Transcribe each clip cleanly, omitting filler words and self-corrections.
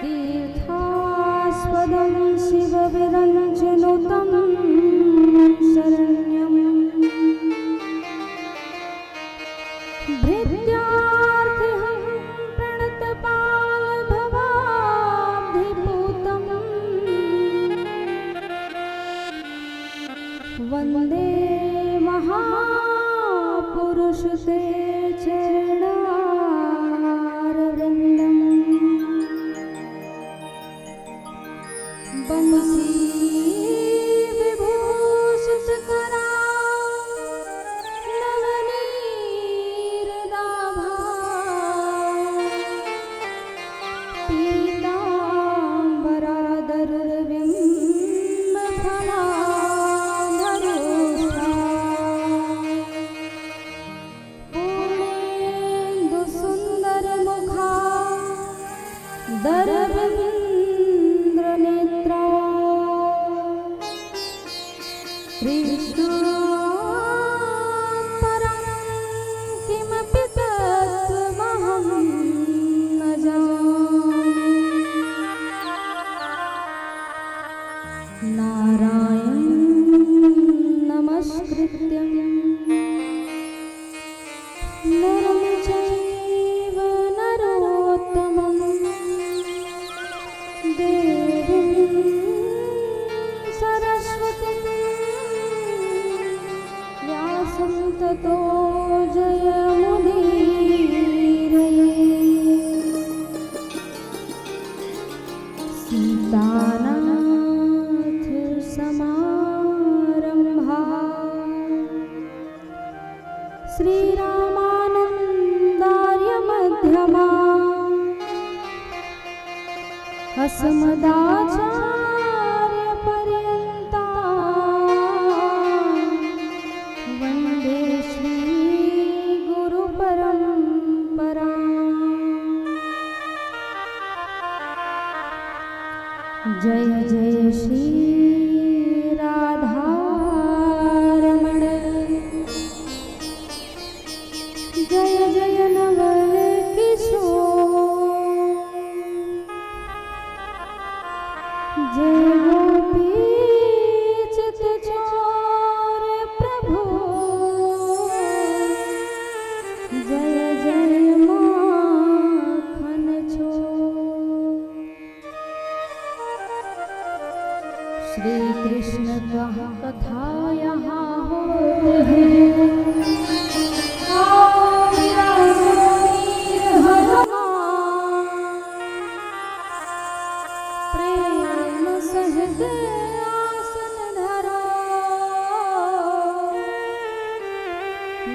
तीर्थास्पदं शिवविरञ्जनुतं शरण्यं भृत्यार्थिहं प्रणतपालभवाब्धिपूतं वन्दे महापुरुषते चरणारविन्दम् बंसी विभूषितकरा नवनीरदाभा पीताम्बरादरविम्बफलाधरोष्ठा पूर्णेन्दुसुन्दरमुखा दरविन्द्रनेत्रा कृष्णा परं किमपि तत्त्वमहं न जाने नारायणं नमस्कृत्यं नरं चैव नरोत्तमं देवीं सरस्वतीं व्यासं ततो जयमुदीरये सीतानाथसमारम्भाः श्रीरामानन्दार्यमध्यमाः अस्मदाचार्यपर्यन्ताः वन्दे श्रीगुरुपरम्पराम्। जय जय श्री राधारमण जय जय नवल किशोर जय गोपी चितचोर प्रभु जय जय माखन चोर। श्री कृष्ण कथा यहाँ होते हैं प्रेम सहित आसन धरा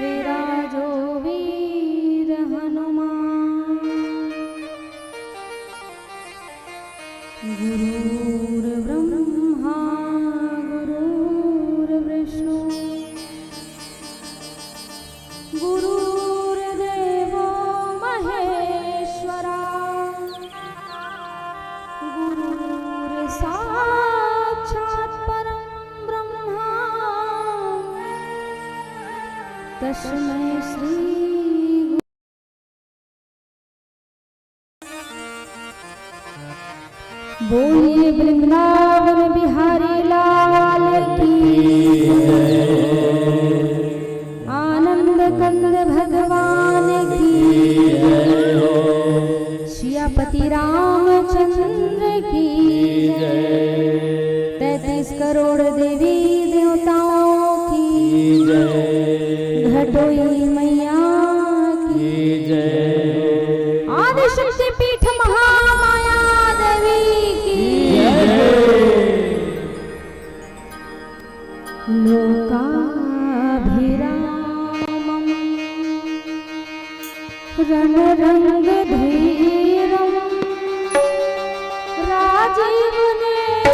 विराजो वीर हनुमान गुरुर्ब्रह्मा गुरुर्विष्णु गुरुर्देवो महेश्वरा गुरुर्साक्षात् परं ब्रह्मा तस्मै श्री बोलिए वृंदावन बिहारी लाल की आनंद कंद भगवान की सियापति रामचंद्र की 33 करोड़ देवी देवताओं की घटोई मैया की आदि शक्ति पीठ महामाया देवी की लोकाभिरामम् रणरंगधीरं राजीवनेत्रं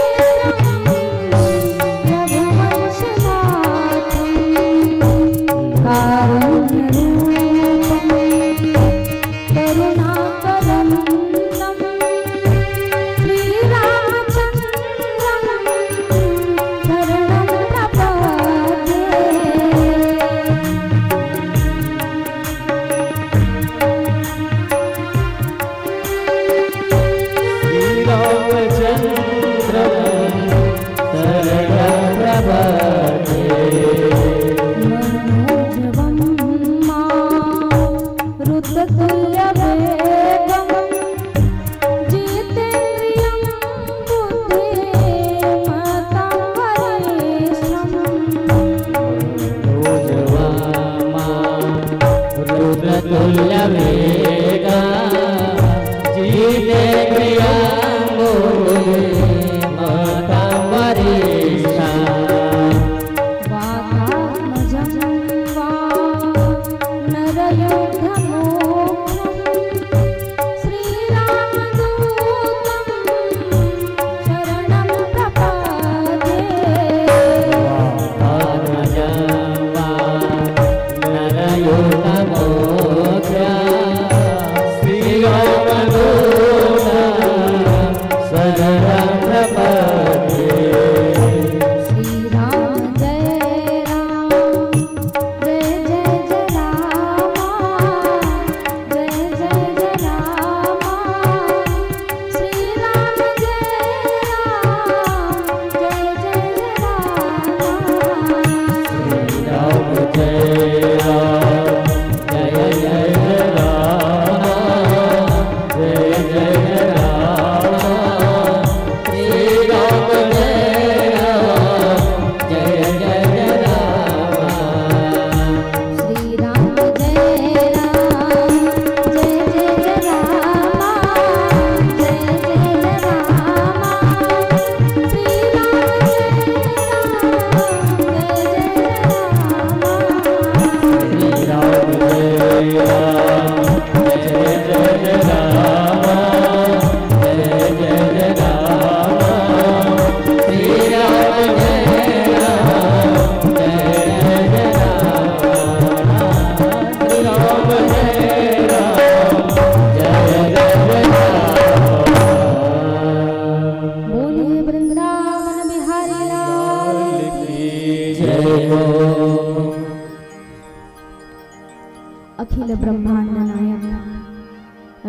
अखिल ब्रह्मांड नायक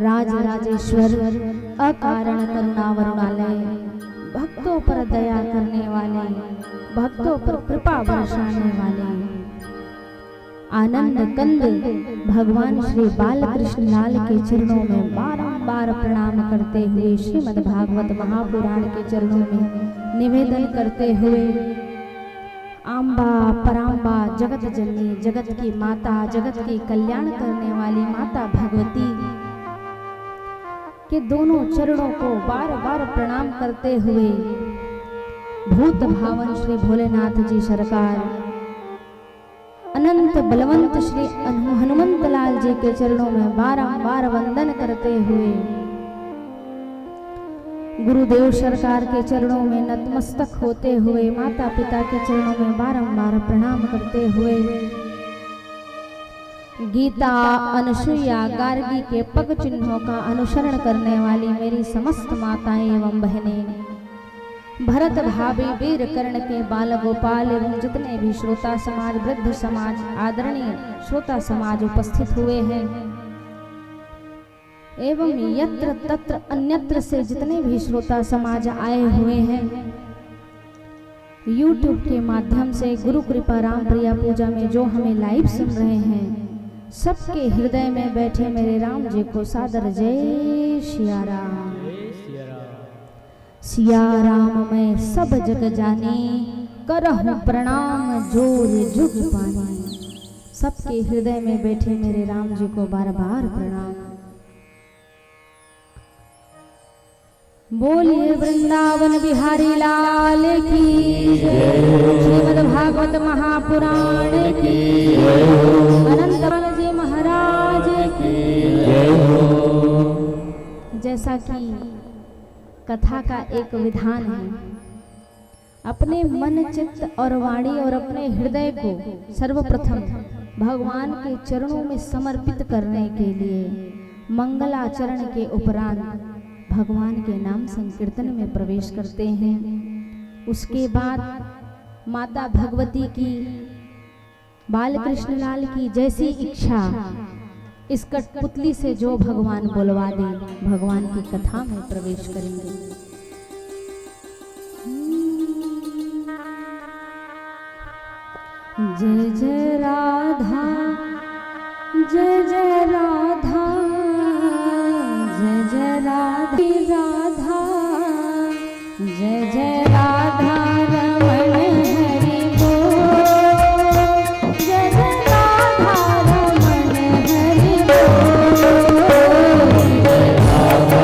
राज राजेश्वर अकारण करुणा वरुणालय भक्तों पर दया करने वाले भक्तों पर कृपा बरसाने वाले आनंद कंद भगवान श्री बालकृष्ण लाल के चरणों में बारंबार प्रणाम करते हुए श्रीमद् भागवत महापुराण के चरणों में निवेदन करते हुए आम्बा पराम्बा जगत जननी जगत की माता जगत की कल्याण करने वाली माता भगवती के दोनों चरणों को बार बार प्रणाम करते हुए भूत भावन श्री भोलेनाथ जी सरकार अनंत बलवंत श्री हनुमंत लाल जी के चरणों में बारंबार वंदन करते हुए गुरुदेव सरकार के चरणों में नतमस्तक होते हुए माता पिता के चरणों में बारंबार प्रणाम करते हुए गीता अनुसुईया गार्गी के पग चिन्हों का अनुसरण करने वाली मेरी समस्त माताएं एवं बहनें भरत भाभी वीर कर्ण के बाल गोपाल एवं जितने भी श्रोता समाज वृद्ध समाज आदरणीय श्रोता समाज उपस्थित हुए हैं एवं यत्र तत्र अन्यत्र से जितने भी श्रोता समाज आए हुए हैं YouTube के माध्यम से गुरु कृपा राम प्रिया पूजा में जो हमें लाइव सुन रहे हैं सबके हृदय में बैठे मेरे राम जी को सादर जय सिया राम। सिया राम मैं सब जग जाने करहु प्रणाम जोर जुग पानी। सबके हृदय में बैठे मेरे राम जी को बार बार प्रणाम। बोलिए वृंदावन बिहारी लाल की श्रीमद् भागवत महापुराण की अनंत बल जी महाराज की। जैसा कि कथा का एक विधान है, अपने मन चित्त और वाणी और अपने हृदय को सर्वप्रथम भगवान के चरणों में समर्पित करने के लिए मंगलाचरण के उपरांत भगवान के नाम संकीर्तन में प्रवेश करते हैं। उसके बाद माता भगवती की बालकृष्ण लाल की जैसी इच्छा इस कठपुतली से जो भगवान बुलवा दे भगवान की कथा में प्रवेश करेंगे। जय जय राधा जय जय राधा जय जय राधे राधा जय जय राधा रमण हरि बोल जय जय राधा रमण हरि बोल जय राधा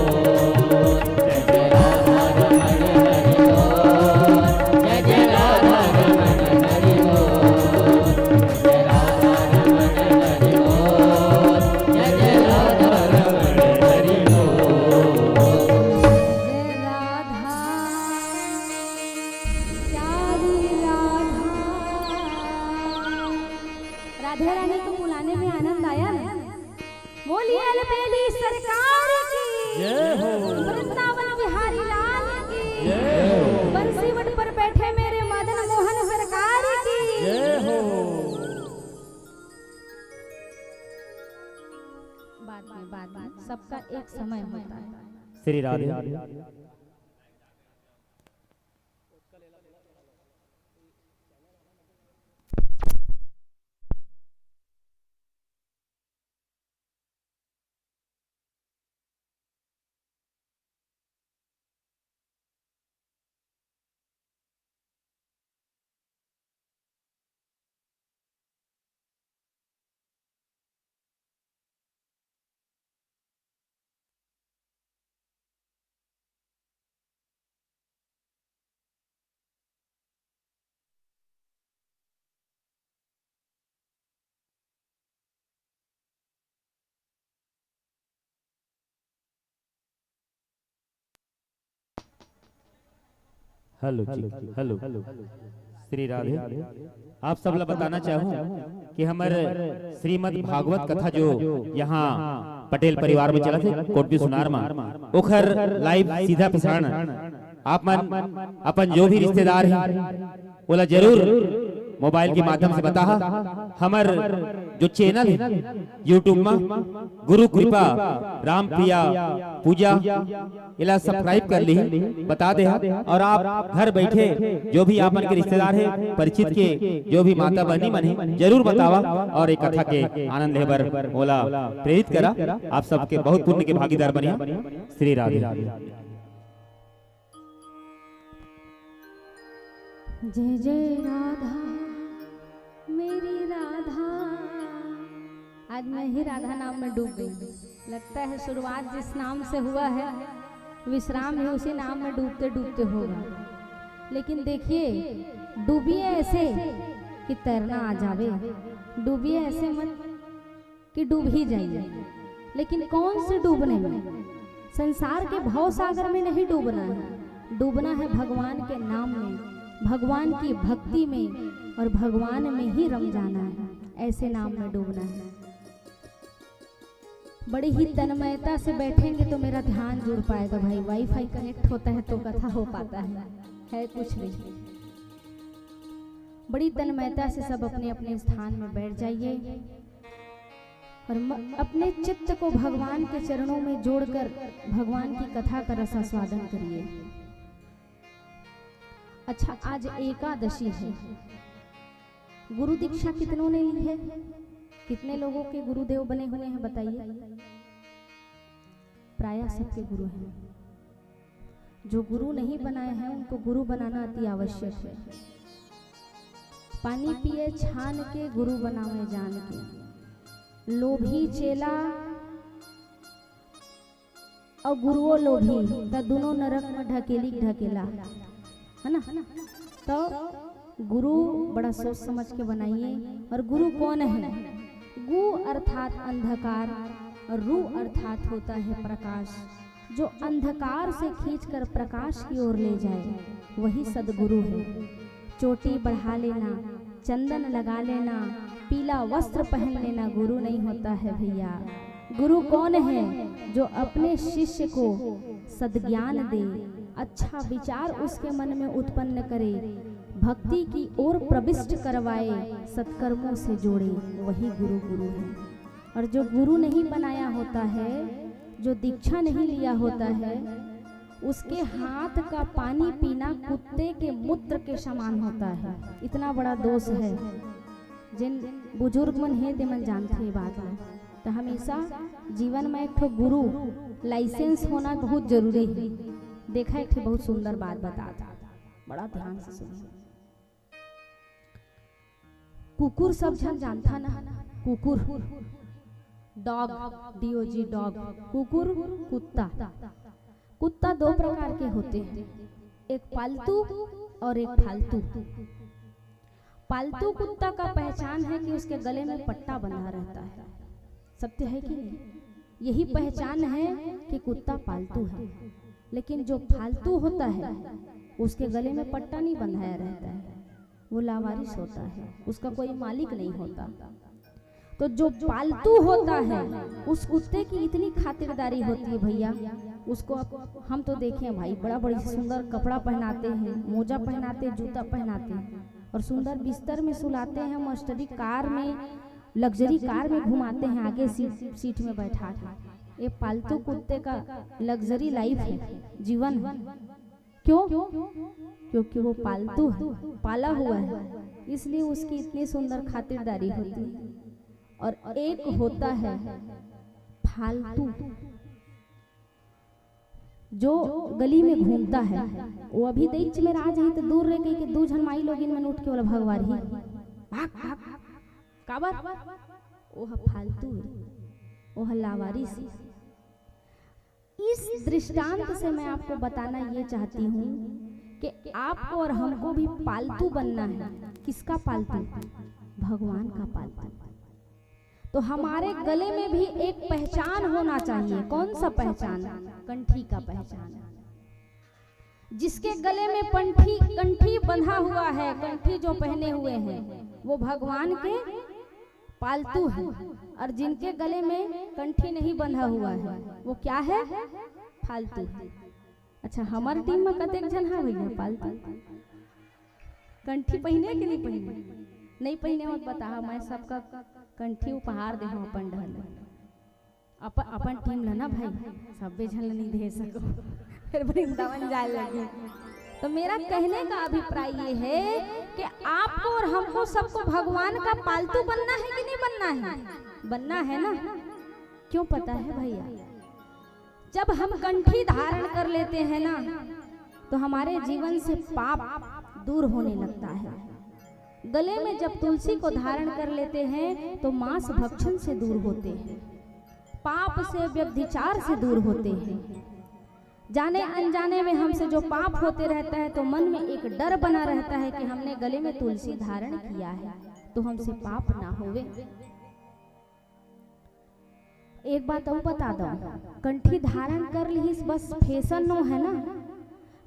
समय होता है। श्री राधे। हेलो जी, हेलो श्री राधे। आप सब ला बताना चाहूँ कि हमारे श्रीमद् भागवत कथा जो यहाँ पटेल परिवार में चला थे कोटबी सुनार में ओखर लाइव सीधा प्रसारण आप मन अपन जो भी रिश्तेदार हैं बोला जरूर मोबाइल के माध्यम से बता हमर जो चैनल है यूट्यूब में गुरु कृपा राम प्रिया पूजा इला सब्सक्राइब कर ली बता दे और आप घर बैठे जो भी आपन के रिश्तेदार है परिचित के जो भी माता बहनी मन है जरूर बतावा और एक कथा के आनंद लेबर बोला प्रेरित करा। आप सबके बहुत पुण्य के भागीदार बनिया। श्री राधे। जय जय राधा मेरी राधा। आज मैं ही राधा नाम में डूब गई। लगता है शुरुआत जिस नाम से हुआ है विश्राम भी उसी नाम में डूबते डूबते होगा। लेकिन देखिए डूबिए ऐसे कि तैरना आ जावे, डूबिए ऐसे मत कि डूब ही जाइए। लेकिन कौन से डूबने में? संसार के भव सागर में नहीं डूबना है, डूबना है भगवान के नाम में, भगवान की भक्ति में और भगवान में ही रम जाना है। ऐसे नाम में डूबना है। बड़ी ही तन्मयता से बैठेंगे तो मेरा ध्यान जुड़ पाएगा भाई। वाईफाई कनेक्ट होता है तो कथा हो पाता है कुछ नहीं। बड़ी तन्मयता से सब अपने अपने स्थान में बैठ जाइए और अपने चित्त को भगवान के चरणों में जोड़कर भगवान की कथा का रसास्वादन करिए। अच्छा, आज एकादशी है। गुरु दीक्षा कितनों ने ली है? कितने लोगों के गुरुदेव बने हुए हैं बताइए? प्रायः सबके गुरु हैं। जो गुरु नहीं बनाए हैं उनको गुरु बनाना अति आवश्यक है। पानी पिए छान के गुरु बनावे जान के। लोभी चेला और गुरुओं लोभी तो दोनों नरक में ढकेली ढकेला है ना। तो गुरु बड़ा सोच समझ के बनाइए। और गुरु कौन है? गु अर्थात अंधकार और रु अर्थात होता है प्रकाश। जो अंधकार से खींचकर प्रकाश की ओर ले जाए वही सदगुरु है। चोटी बढ़ा लेना, चंदन लगा लेना, पीला वस्त्र पहन लेना गुरु नहीं होता है भैया। गुरु कौन है? जो अपने शिष्य को सद्ज्ञान दे, अच्छा विचार उसके मन में उत्पन्न करे, भक्ति की ओर प्रविष्ट करवाए, सत्कर्मों से जोड़े, वही गुरु गुरु है। और जो गुरु नहीं बनाया होता है, जो दीक्षा नहीं लिया होता है, उसके हाथ का पानी पीना कुत्ते के मूत्र के समान होता है। इतना बड़ा दोष है। जिन बुजुर्ग मन है ते मन जानते ये बात है। तो हमेशा जीवन में एक गुरु लाइसेंस होना बहुत जरूरी है। देखा एक बहुत सुंदर बात बता था, बड़ा ध्यान से सुनिए। कुकुर सब जन जानता ना, कुकुर डॉग, डीओजी डॉग, कुकुर कुत्ता। कुत्ता दो प्रकार के होते हैं, एक पालतू और एक फालतू। पालतू कुत्ता का पहचान है कि उसके गले में पट्टा बंधा रहता है। सत्य है कि नहीं? यही पहचान है कि कुत्ता पालतू है। लेकिन जो फालतू होता है उसके गले में पट्टा नहीं बंधाया रहता है, वो लावारिस होता है, उसका कोई मालिक नहीं होता। तो जो पालतू होता है उस कुत्ते की इतनी खातिरदारी होती है भैया। उसको हम तो देखे भाई, बड़ा बड़ी सुंदर कपड़ा पहनाते हैं, मोजा पहनाते, जूता पहनाते हैं और सुंदर बिस्तर में सुलाते हैं, मस्टरी कार में, लग्जरी कार में घुमाते हैं, आगे सीट में बैठा के। ये पालतू कुत्ते का लग्जरी लाइफ है, जीवन है। क्यों? क्योंकि वो पालतू है, पाला हुआ है, इसलिए उसकी इतनी सुंदर खातिरदारी होती है। और एक होता है फालतू, जो गली में घूमता है, वो अभी देख में आ जाए तो दूर रह के दू झन माई लोग इन मन उठ के बोला भगवान ही भाग भाग काबर, वो फालतू है, वो लावारिस। इस दृष्टांत से मैं आपको बताना ये चाहती हूँ कि आपको और हमको भी पालतू बनना है। किसका पालतू? भगवान का पालतू। तो हमारे गले में भी एक पहचान होना चाहिए। कौन सा पहचान? कंठी का पहचान। जिसके गले में कंठी बंधा हुआ है, कंठी जो पहने हुए हैं, वो भगवान के पालतू है। और जिनके गले में कंठी नहीं बंधा हुआ है, वो क्या है? फालतू। अच्छा, हमारी टीम में कतेक जन है भैया पालतू? कंठी पहने कि नहीं पहने? नहीं पहने मत बता, मैं सबका कंठी उपहार दे हम अपन ढल अपन टीम ला ना भाई, सबे झल नहीं दे सको फिर वृंदावन जाए लगे। तो मेरा कहने का अभिप्राय ये है कि आपको और हमको सबको भगवान का पालतू बनना है कि नहीं बनना है? बनना है ना। क्यों पता है भैया? जब हम कंठी धारण कर लेते हैं ना, तो हमारे जीवन से पाप दूर होने लगता है। गले में जब तुलसी को धारण कर लेते हैं तो मांस भक्षण से दूर होते हैं, पाप से व्यभिचार से दूर होते हैं। जाने अनजाने में हमसे जो पाप होते रहता है तो मन में एक डर बना रहता है कि हमने गले में तुलसी धारण किया है तो हमसे पाप ना होवे। एक बात और बता दो, कंठी धारण कर ली बस फैशन नो है ना।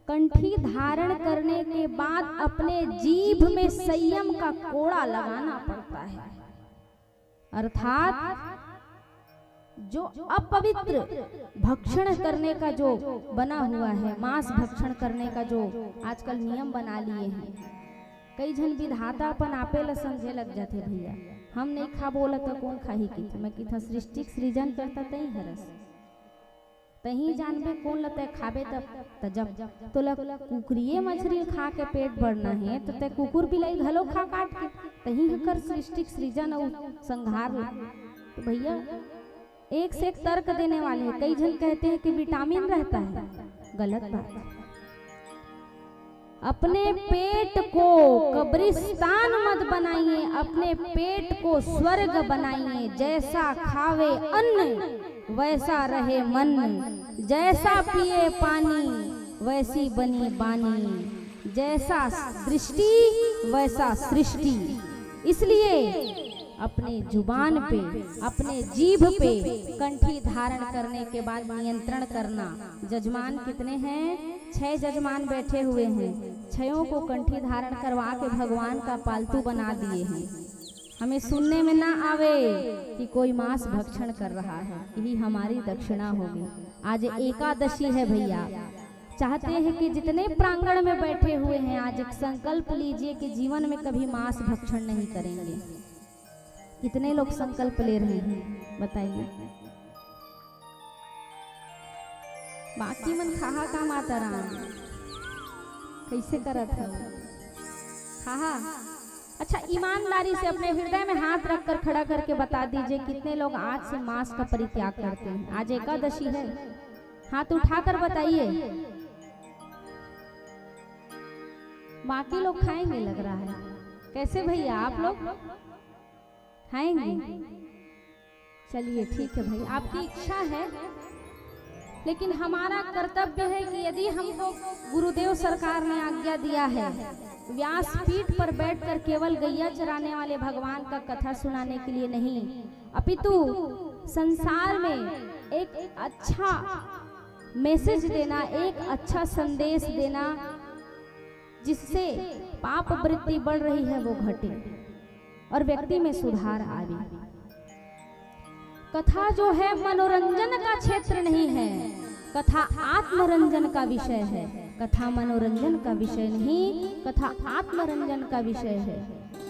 कंठी धारण करने के बाद अपने जीभ में संयम का कोड़ा लगाना पड़ता है। अर्थात जो अपवित्र भक्षण करने का जो बना हुआ है, मांस भक्षण करने का जो आजकल नियम बना लिए हैं, कई जन विधाता अपन आपे ला समझे लग जाते भैया। हम नहीं खा बोला तो कौन खाही की थी? मैं की था सृष्टि सृजन करता तही हरस तही जानबे कौन लते खाबे तब जब तो कुकरिए मछली खा के पेट भरना है तो ते कुकुर बिलाई घलो खा काट के तही कर सृष्टि सृजन और संहार। तो भैया एक से एक तर्क देने वाले हैं। कई जन कहते हैं कि विटामिन रहता है, गलत बात। अपने पेट को कब्रिस्तान मत बनाइए, अपने पेट को स्वर्ग बनाइए। जैसा खावे अन्न वैसा रहे मन, जैसा पिए पानी वैसी बनी बानी, जैसा दृष्टि वैसा सृष्टि। इसलिए अपने जुबान पे, अपने जीभ पे कंठी धारण करने के बाद नियंत्रण करना। जजमान कितने हैं? 6 जजमान बैठे हुए हैं। 6 को कंठी धारण करवा के भगवान का पालतू बना दिए हैं। हमें सुनने में ना आवे कि कोई मांस भक्षण कर रहा है, यही हमारी दक्षिणा होगी। आज एकादशी है भैया, चाहते हैं कि जितने प्रांगण में बैठे हुए हैं आज एक संकल्प लीजिए कि जीवन में कभी मांस भक्षण नहीं करेंगे। कितने लोग संकल्प ले रहे हैं बताइए? बाकी मन खाहा का माता राम कैसे करत है खाहा? अच्छा, ईमानदारी से अपने हृदय में हाथ रखकर खड़ा करके बता दीजिए कितने लोग आज से मांस का परित्याग करते हैं? आज एकादशी है, हाथ उठाकर बताइए। बाकी लोग खाएंगे लग रहा है। कैसे भैया, आप लोग खाएंगे? चलिए ठीक है भाई, आपकी इच्छा है, लेकिन हमारा कर्तव्य है कि यदि हमको गुरुदेव सरकार ने आज्ञा दिया है व्यासपीठ पर बैठकर केवल गैया चराने वाले भगवान का कथा सुनाने के लिए नहीं, अपितु संसार में एक अच्छा मैसेज देना, एक अच्छा संदेश देना, जिससे पाप वृत्ति बढ़ रही है वो घटे और व्यक्ति में सुधार आवे। कथा जो है मनोरंजन का क्षेत्र नहीं है, कथा आत्मरंजन का विषय है। कथा मनोरंजन का विषय नहीं, कथा आत्मरंजन का विषय है।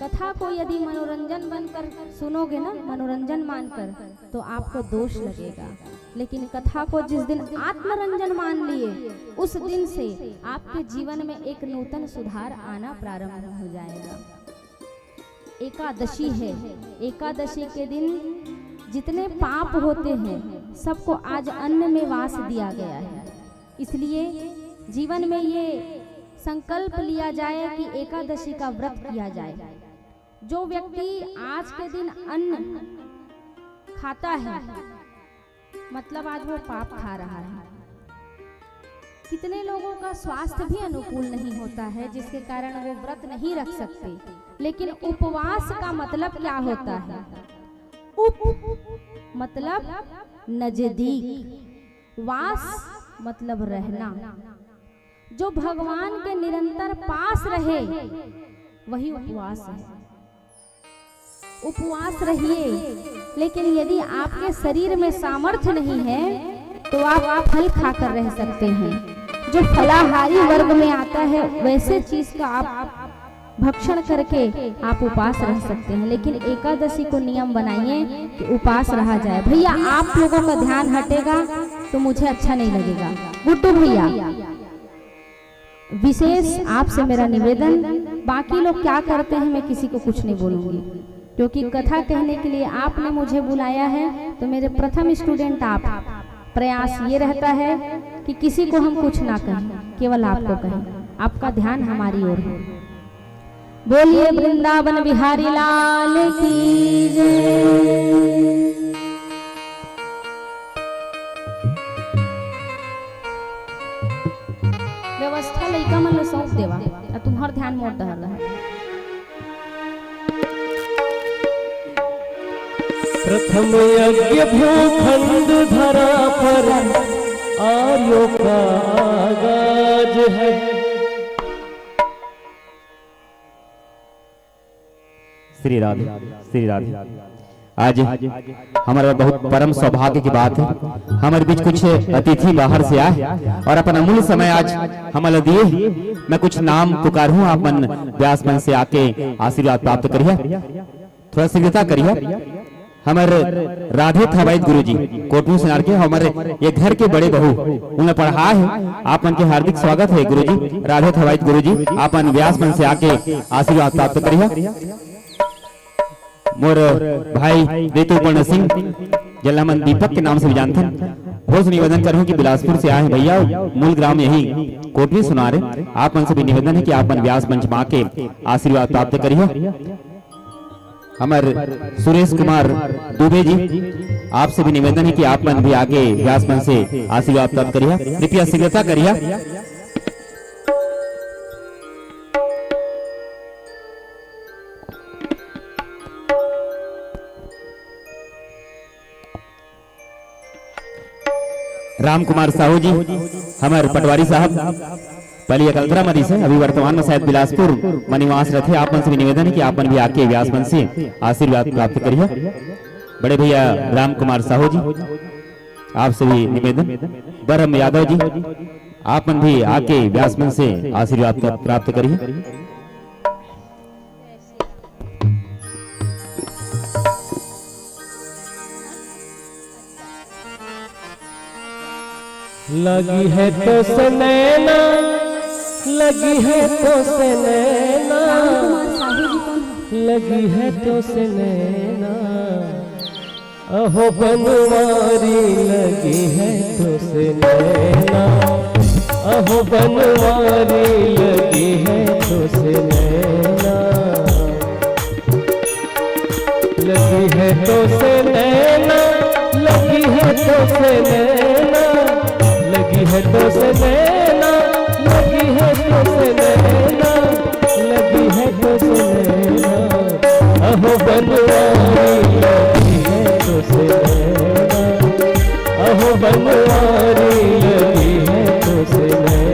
कथा को यदि मनोरंजन बनकर सुनोगे ना, मनोरंजन मानकर, तो आपको दोष लगेगा। लेकिन कथा को जिस दिन आत्मरंजन मान लिए उस दिन से आपके जीवन में एक नूतन सुधार आना प्रारंभ हो जाएगा। एकादशी है, एकादशी के दिन जितने पाप होते हैं सबको आज अन्न में वास दिया गया है। इसलिए जीवन में ये संकल्प लिया जाए कि एकादशी का व्रत किया जाए। जो व्यक्ति आज के दिन अन्न खाता है मतलब आज वो पाप खा रहा है। कितने लोगों का स्वास्थ्य भी अनुकूल नहीं होता है जिसके कारण वो व्रत नहीं रख सकते। लेकिन उपवास का मतलब क्या होता है? उप मतलब नजदीक, वास मतलब रहना। जो भगवान के निरंतर पास रहे वही उपवास है। उपवास रहिए, लेकिन यदि आपके शरीर में सामर्थ्य नहीं है तो आप फल खाकर रह सकते हैं। जो फलाहारी वर्ग में आता है वैसे चीज का आप भक्षण करके आप उपास रह सकते हैं। लेकिन एकादशी को नियम बनाइए कि उपास रहा जाए। भैया आप लोगों का ध्यान हटेगा तो मुझे अच्छा नहीं लगेगा। गुड्डू भैया, विशेष आपसे मेरा निवेदन, बाकी लोग क्या करते हैं मैं किसी को कुछ नहीं बोलूंगी, क्योंकि कथा कहने के लिए आपने मुझे बुलाया है तो मेरे प्रथम स्टूडेंट आप। प्रयास ये रहता है कि किसी को हम कुछ ना कहें, केवल आपको कहें। आपका ध्यान हमारी ओर है। बोलिए वृंदावन बिहारी लाल की जय। व्यवस्था लइका मन ला सौंप देवा, तुम्हार ध्यान मोड़ दहल है। प्रथम यज्ञ भूखंड धरा पर आर्यों का आगाज है। श्री राधे, श्री राधे। आज हमारा बहुत परम सौभाग्य की बात है, हमारे बीच कुछ अतिथि बाहर से आए और अपना अमूल्य समय आज हमारे दिए। मैं कुछ नाम पुकारूं, आप मन व्यास मन से आके आशीर्वाद प्राप्त करिए, थोड़ा शीघ्रता करिए। हमारे राधे थवाइत गुरु जी कोटू सिनार के हमारे ये घर के बड़े बहू उन्हें पढ़ा है। आप मन के हार्दिक स्वागत है गुरु जी। राधे थवाइत गुरु जी आप व्यास मन से आके आशीर्वाद प्राप्त करिए। मोर भाई ऋतुपर्ण सिंह जिला मन दीपक के नाम से भी जानते हैं, बहुत निवेदन करूं कि बिलासपुर से आए हैं भैया, मूल ग्राम यही कोटवी सुनार है। आप मन से भी निवेदन है कि आप मन व्यास मंच में आके आशीर्वाद प्राप्त करिए। हमारे सुरेश कुमार दुबे जी आपसे भी निवेदन है कि आप मन भी आगे व्यास मंच से आशीर्वाद प्राप्त करिए, कृपया शीघ्रता करिए। राम कुमार साहू जी हमारे पटवारी साहब पहले अकलतरा मरी से, अभी वर्तमान में शायद बिलासपुर मनिवास रहते। आप मन से भी निवेदन है कि आप मन भी आके व्यास मन से आशीर्वाद प्राप्त करिए। बड़े भैया राम कुमार साहू जी आपसे भी निवेदन। ब्रह्म यादव जी आप मन भी आके व्यास मन से आशीर्वाद प्राप्त करिए। लगी है तो से नैना, लगी है तो से नैना, लगी है तो से नैना, अहो बनवारी लगी है तो से नैना, अहो बनवारी लगी है तो से नैना, लगी है तो से नैना, लगी है तो से नैना, लगी है तो से नैना, लगी है तो से नैना, लगी है तो से नैना, अहो बनवारी लगी है तो से नैना, अहो बनवारी लगी है तो से नैना।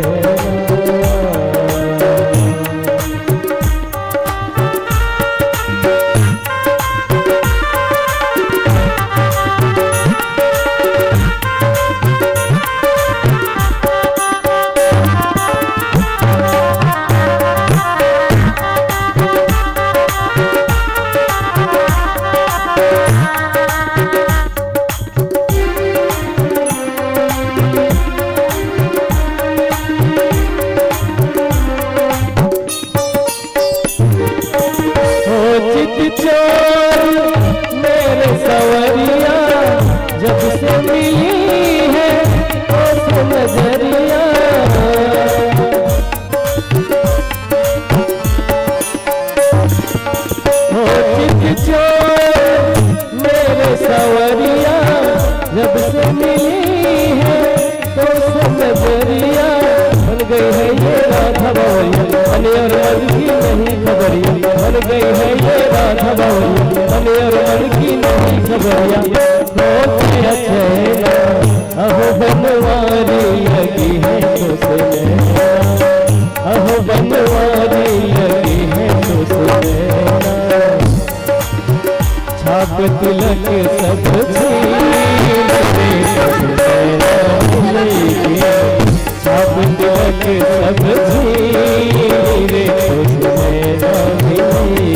नजरिया हो चित चोर मेरे सवरिया जब से मिली है तो से नजरिया बन गई है ये राधा बावरिया अने और मन की नहीं खबरिया बन गई है ये राधा बावरिया अने और मन की नहीं खबरिया होते अचेना अहो बनवारी लगी है तो से नैना अहो बनवारी लगी है तो से नैना छाप तिलक सब छीन छाप तिलक सब छीन रे तो नैना मिलेंगे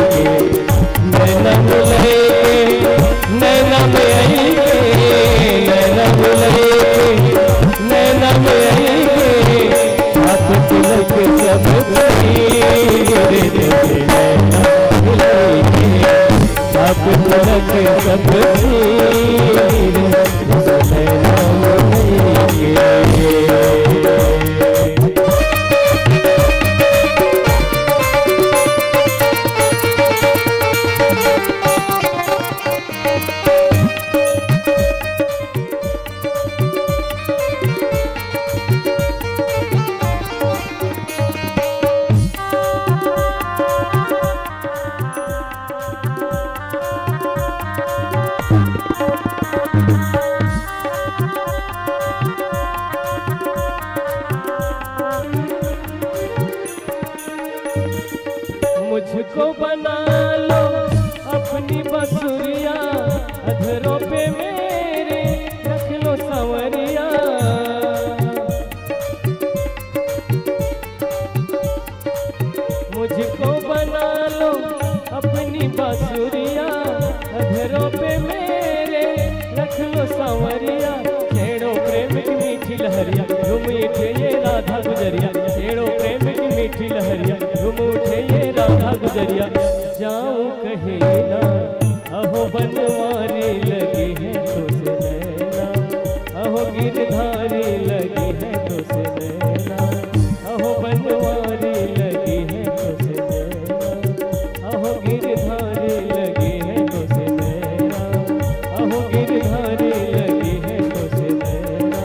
नैना मिलेंगे नैना मिलेंगे नैना मिलेंगे नैना मिलेंगे छाप तिलक सब छीन रे तो नैना मिलेंगे छाप तिलक सब छीन तो नैना मिलेंगे। मुझको बना लो अपनी बसुरिया अधरों पे मेरे रख लो संवरिया मुझको बना लो अपनी बसुरिया अधरों पे मेरे रख लो संवरिया छेड़ो प्रेम की मीठी लहरिया झूम उठे ये राधा गुजरिया छेड़ो प्रेम की मीठी लहरिया झूम उठे ये राधा गुजरिया जाऊं कहीं ना अहो बनवारी लगी है तो से नैना अहो गिरधारी लगी है तो से नैना अहो बनवारी लगी है तो से नैना अहो गिरधारी लगी है तो से नैना अहो गिरधारी लगी है तो से नैना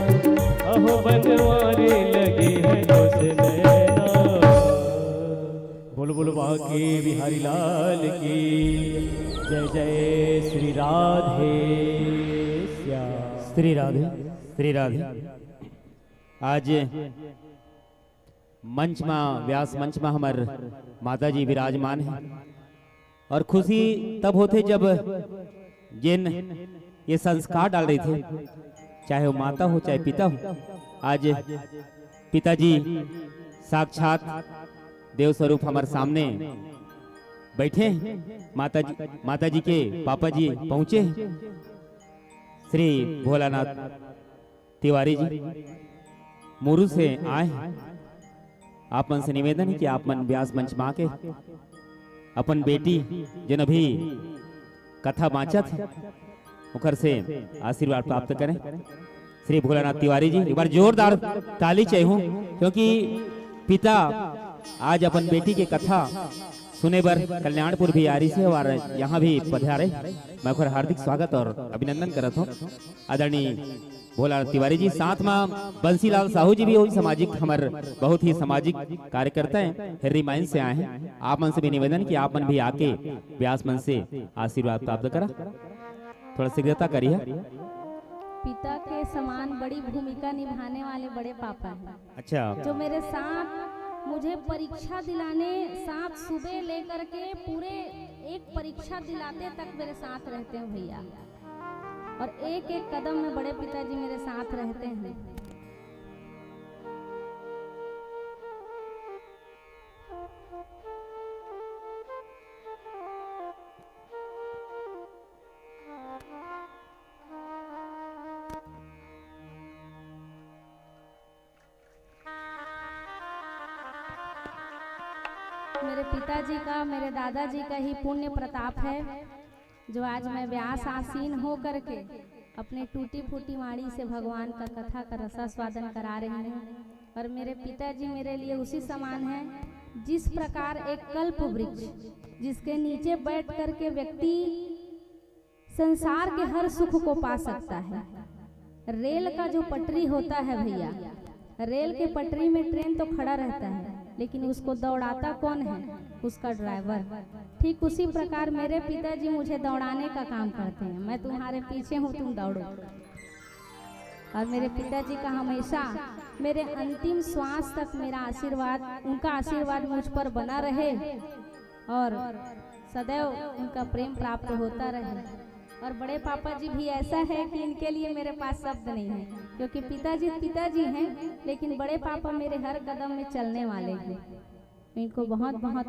अहो बनवारी लगी है तो से नैना। बोलो बोलो बाकी बिहारी लाल की जय जय श्री राधे श्याम। श्री राधे श्री राधे। आज मंच में व्यास मंच में हमार माता जी विराजमान है और खुशी तब होते जब जिन ये संस्कार डाल रहे थे चाहे वो माता हो चाहे पिता हो। आज पिताजी साक्षात देव स्वरूप हमारे सामने बैठे माता जी के पापा जी पहुंचे श्री भोलानाथ तिवारी जी मुरु से आए। आप मन से निवेदन है कि आप मन व्यास मंच माँ के अपन बेटी जिन अभी कथा बाँचत उखर से आशीर्वाद प्राप्त करें। श्री भोलानाथ तिवारी जी एक बार जोरदार ताली चाहिए क्योंकि पिता आज अपन बेटी के कथा सुने बर कल्याणपुर भी आ रही से और यहाँ भी पधारे। मैं खुद हार्दिक स्वागत और अभिनंदन करत हूँ आदरणीय भोलानाथ तिवारी जी। साथ में बंसीलाल साहू जी भी वही सामाजिक हमारे बहुत ही सामाजिक कार्यकर्ता हैं हेरी माइन से आए हैं। आप मन से भी निवेदन कि आप मन भी आके व्यास मन से आशीर्वाद प्राप्त करा। थोड़ा शीघ्रता करिए। पिता के समान बड़ी भूमिका निभाने वाले बड़े पापा हैं। अच्छा जो मेरे साथ मुझे परीक्षा दिलाने साथ सुबह लेकर के पूरे एक परीक्षा दिलाते तक मेरे साथ रहते हैं भैया और एक एक कदम में बड़े पिताजी मेरे साथ रहते हैं। मेरे पिताजी का मेरे दादाजी का ही पुण्य प्रताप है जो आज मैं व्यास आसीन हो करके अपने टूटी फूटी वाणी से भगवान का कथा का रसास्वादन करा रही हूँ। और मेरे पिताजी मेरे लिए उसी समान है जिस प्रकार एक कल्प वृक्ष जिसके नीचे बैठ कर के व्यक्ति संसार के हर सुख को पा सकता है। रेल का जो पटरी होता है भैया, रेल के पटरी में ट्रेन तो खड़ा रहता है लेकिन उसको दौड़ाता कौन है? उसका ड्राइवर। ठीक उसी प्रकार मेरे पिताजी मुझे दौड़ाने का काम करते हैं। मैं तुम्हारे पीछे हूँ, तुम दौड़ो। और मेरे पिताजी का हमेशा मेरे अंतिम श्वास तक मेरा आशीर्वाद, उनका आशीर्वाद मुझ पर बना रहे और सदैव उनका प्रेम प्राप्त होता रहे। और बड़े पापा जी भी ऐसा है कि इनके लिए मेरे पास शब्द नहीं है, क्योंकि पिताजी पिताजी हैं लेकिन बड़े पापा मेरे हर कदम में चलने वाले हैं। इनको बहुत बहुत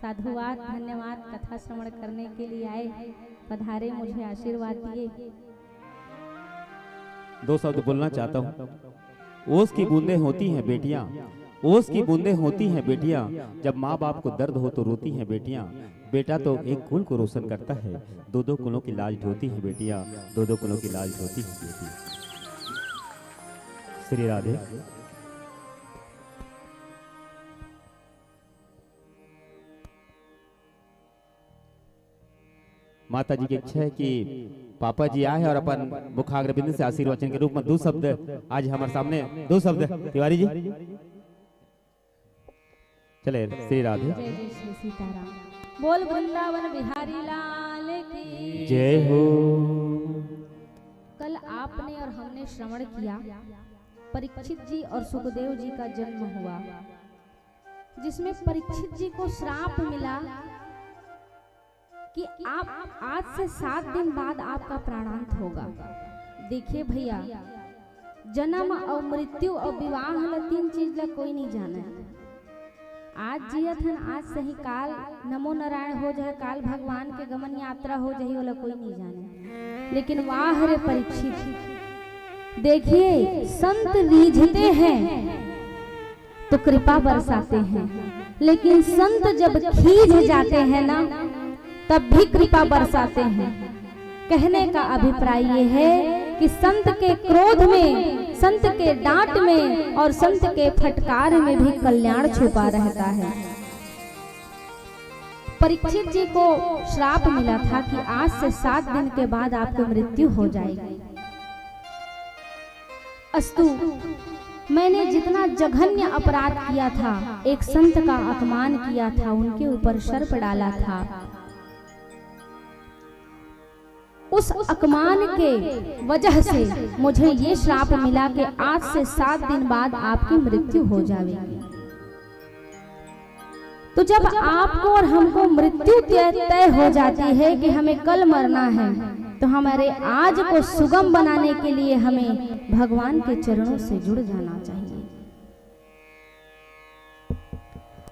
साधुवाद, धन्यवाद। कथा श्रवण करने के लिए आए, पधारे, मुझे आशीर्वाद दिए। दो शब्द बोलना चाहता हूँ। ओस की बूंदें होती हैं बेटियां, ओस की बूंदें होती हैं बेटियां, जब माँ बाप को दर्द हो तो रोती हैं बेटियां। बेटा तो एक कुल को रोशन करता है, दो दो कुलों की लाज ढोती है बेटियां, दो दो कुलों की लाज ढोती है बेटी। श्री राधे। माता जी की इच्छा है कि पापा जी आए और अपन मुखाग्रबिंद से आशीर्वचन के रूप में दो शब्द आज हमारे सामने, दो शब्द तिवारी जी चले। श्री राधे। जय जय श्री सीताराम। बोल वृंदावन बिहारी लाल की जय हो। कल आपने और हमने श्रवण किया परीक्षित जी और सुखदेव जी का जन्म हुआ, जिसमें परीक्षित जी को श्राप मिला कि आप आज से 7 दिन बाद आपका प्राणांत होगा। देखिए भैया, जन्म और मृत्यु और विवाह ला 3 चीज ला कोई नहीं जाना है। आज जियत हन, आज सही काल नमो नारायण हो जाए, काल भगवान के गमन यात्रा हो जाए, वाला कोई नहीं जाने। लेकिन वाह रे परीक्षित, देखिए संत रीझते हैं तो कृपा बरसाते हैं, लेकिन संत जब खींच जाते हैं ना तब भी कृपा बरसाते हैं। कहने का अभिप्राय ये है कि संत के क्रोध में, संत के डांट में और संत के फटकार में भी कल्याण छुपा रहता है। परीक्षित जी को श्राप मिला था कि आज से 7 दिन के बाद आपकी मृत्यु हो जाएगी। अस्तु, मैंने जितना जघन्य अपराध किया था, एक संत का अपमान किया था, उनके ऊपर सर्प डाला था, उस अपमान के वजह से मुझे ये श्राप मिला कि आज से 7 दिन बाद आपकी मृत्यु हो जाएगी। तो जब आपको और हमको मृत्यु तय हो जाती है कि हमें कल मरना है, तो हमारे आज को सुगम बनाने के लिए हमें भगवान के चरणों से जुड़ जाना चाहिए।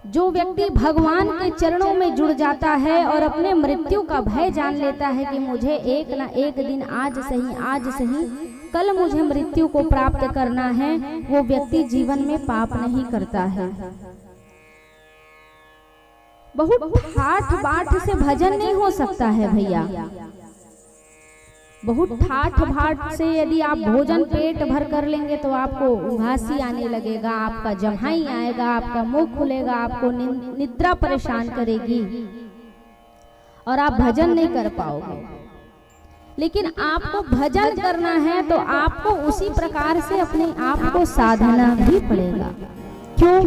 जो व्यक्ति भगवान के चरणों में जुड़ जाता है और अपने मृत्यु का भय जान लेता है कि मुझे एक ना एक दिन, आज सही कल मुझे मृत्यु को प्राप्त करना है, वो व्यक्ति जीवन में पाप नहीं करता है। बहुत ठाठ बाट से भजन नहीं हो सकता है भैया। बहुत ठाठ बाट से यदि आप भोजन पेट भर कर लेंगे तो आपको उघासी आने लगेगा, आपका जम्हाई आएगा, आपका मुंह खुलेगा, आपको निद्रा परेशान करेगी और आप भजन नहीं कर पाओगे। लेकिन आपको भजन करना है तो आपको उसी प्रकार से अपने आप को साधना भी पड़ेगा। क्यों?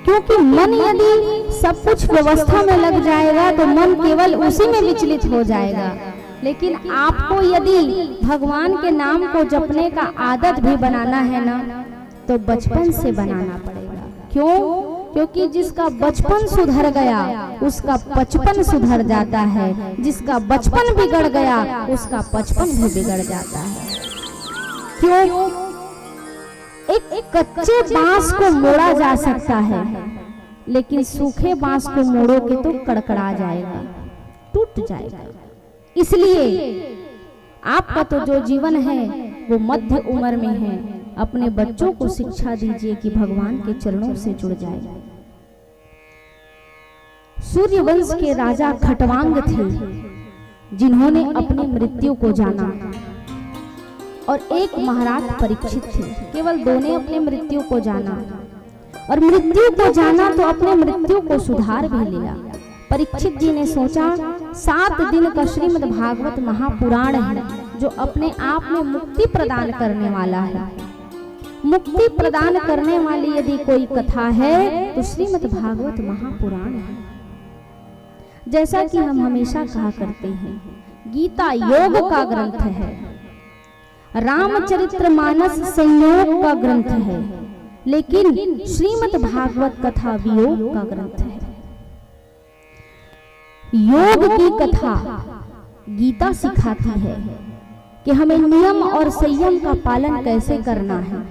क्योंकि मन यदि सब कुछ व्यवस्था में लग जाएगा तो मन केवल उसी में विचलित हो जाएगा। लेकिन आपको यदि भगवान के नाम को जपने का आदत भी बनाना है ना, तो बचपन से बनाना पड़ेगा। क्यों? क्योंकि जिसका बचपन सुधर गया उसका बचपन सुधर जाता है, जिसका बचपन बिगड़ गया उसका बचपन भी बिगड़ जाता है। क्यों? एक कच्चे बांस को मोड़ा जा सकता है, लेकिन सूखे बांस को मोड़ोगे तो कड़कड़ा जाएगा, टूट जाएगा। इसलिए आपका तो जो जीवन है वो मध्य उम्र में है, अपने बच्चों को शिक्षा दीजिए कि भगवान के चरणों से जुड़ जाए। सूर्यवंश के राजा खटवांग थे, जिन्होंने अपनी मृत्यु को जाना, और एक महाराज परीक्षित थे, केवल दोनों अपने मृत्यु को जाना, और मृत्यु को जाना तो अपने मृत्यु को सुधार भी लिया। परीक्षित जी ने सोचा 7 दिन का श्रीमद् भागवत महापुराण है जो अपने आप में मुक्ति प्रदान करने वाला है। मुक्ति प्रदान करने वाली यदि कोई कथा है तो श्रीमद् भागवत महापुराण है। जैसा कि हम हमेशा कहा करते हैं, गीता योग का ग्रंथ है, रामचरितमानस संयोग का ग्रंथ है, लेकिन श्रीमद् भागवत कथा वियोग का ग्रंथ है। योग की कथा गीता सिखाती है कि हमें नियम और संयम का पालन कैसे करना है।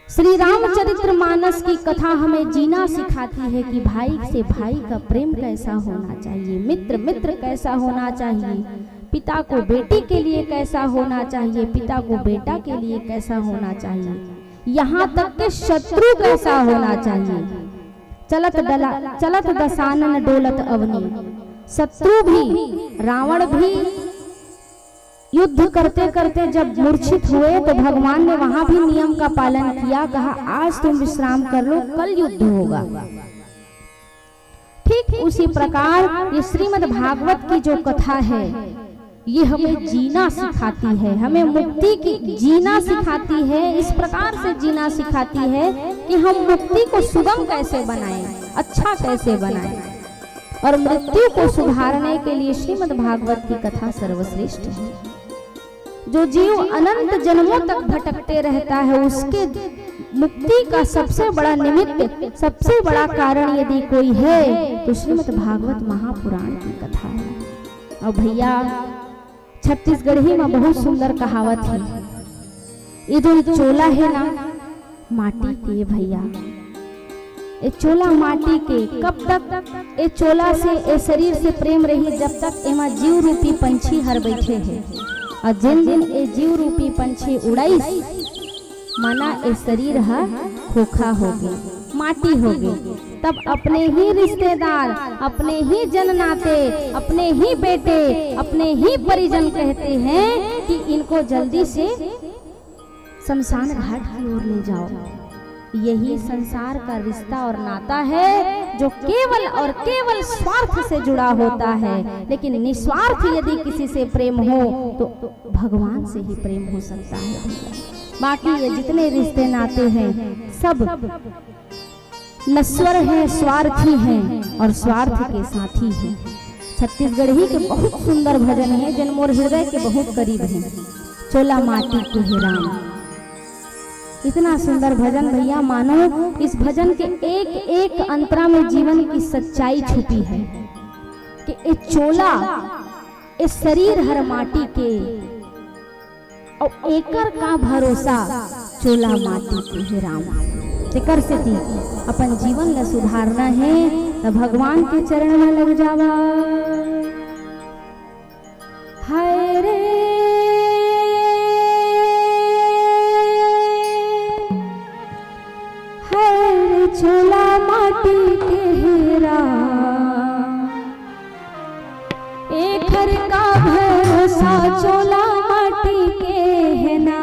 श्री रामचरितमानस की कथा हमें जीना सिखाती है कि भाई से भाई का प्रेम कैसा होना चाहिए, मित्र मित्र कैसा होना चाहिए, पिता को बेटी के लिए कैसा होना चाहिए, पिता को बेटा के लिए कैसा होना चाहिए, यहाँ तक कि शत्रु कैसा होना चाहिए। चलत दसानन डोलत अवनी, शत्रु भी, रावण भी युद्ध करते करते जब मूर्छित हुए तो भगवान ने वहां भी नियम का पालन किया, कहा आज तुम विश्राम कर लो, कल युद्ध होगा। ठीक उसी प्रकार ये श्रीमद् भागवत की जो कथा है ये हमें जीना सिखाती है, हमें मुक्ति की जीना सिखाती है। इस प्रकार से जीना सिखाती है कि हम मुक्ति को सुगम कैसे बनाएं, अच्छा कैसे बनाएं, और मृत्यु को सुधारने के लिए श्रीमद् भागवत की कथा सर्वश्रेष्ठ है। जो जीव अनंत जन्मों तक भटकते रहता है उसके मुक्ति का सबसे बड़ा निमित्त, सबसे बड़ा कारण यदि कोई है तो श्रीमद् भागवत महापुराण की कथा है। और भैया छत्तीसगढ़ी में बहुत सुंदर कहावत है, ये जो चोला है ना माटी के, भैया ये चोला माटी के, कब तक ये चोला से ये शरीर से प्रेम रही जब तक एमा जीव रूपी पंछी हर बैठे है, और जिन दिन ये जीव रूपी पंछी उड़ाई माना ये शरीर है खोखा हो गए, माटी हो गई, तब अपने ही रिश्तेदार, अपने ही जन नाते, अपने ही बेटे, अपने ही परिजन कहते हैं कि इनको जल्दी से शमशान घाट की ओर ले जाओ। यही संसार का रिश्ता और नाता है जो केवल और केवल स्वार्थ से जुड़ा होता है, लेकिन निस्वार्थ यदि किसी से प्रेम हो तो भगवान से ही प्रेम हो सकता है। बाकी ये जितने रिश्ते नाते हैं सब नश्वर हैं, स्वार्थी हैं और स्वार्थ के साथी हैं। छत्तीसगढ़ी के बहुत सुंदर भजन है जिन मोर हृदय के बहुत करीब हैं। चोला माटी के हे राम, इतना सुंदर भजन भैया, मानो इस भजन के एक एक अंतरा में जीवन की सच्चाई छुपी है कि ये चोला, ये शरीर हर माटी के, और एकर का भरोसा चोला माटी के हे राम। तेकर से थी अपन जीवन ला सुधारना है तो भगवान के चरण में लग जावा। हाय रे चोला माटी के हेरा, एक हर का भरोसा चोला माटी के है ना।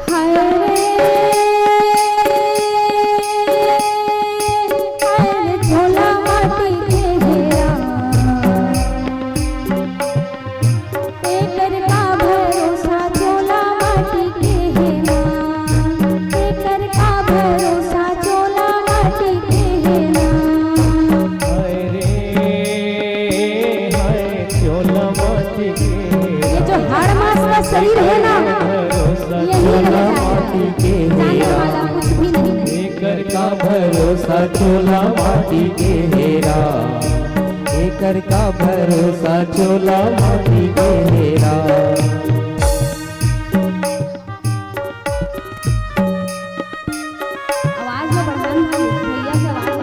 हाय रे चोला माटी के हेरा, एक हर का भरोसा चोला माटी के है ना। शरीर है ना यही जाने वाला कुछ भी नहीं। एकर का भरोसा चोला माटी के हेरा, एकर का भरोसा चोला माटी के हेरा। आवाज में बढ़ान भैया की आवाज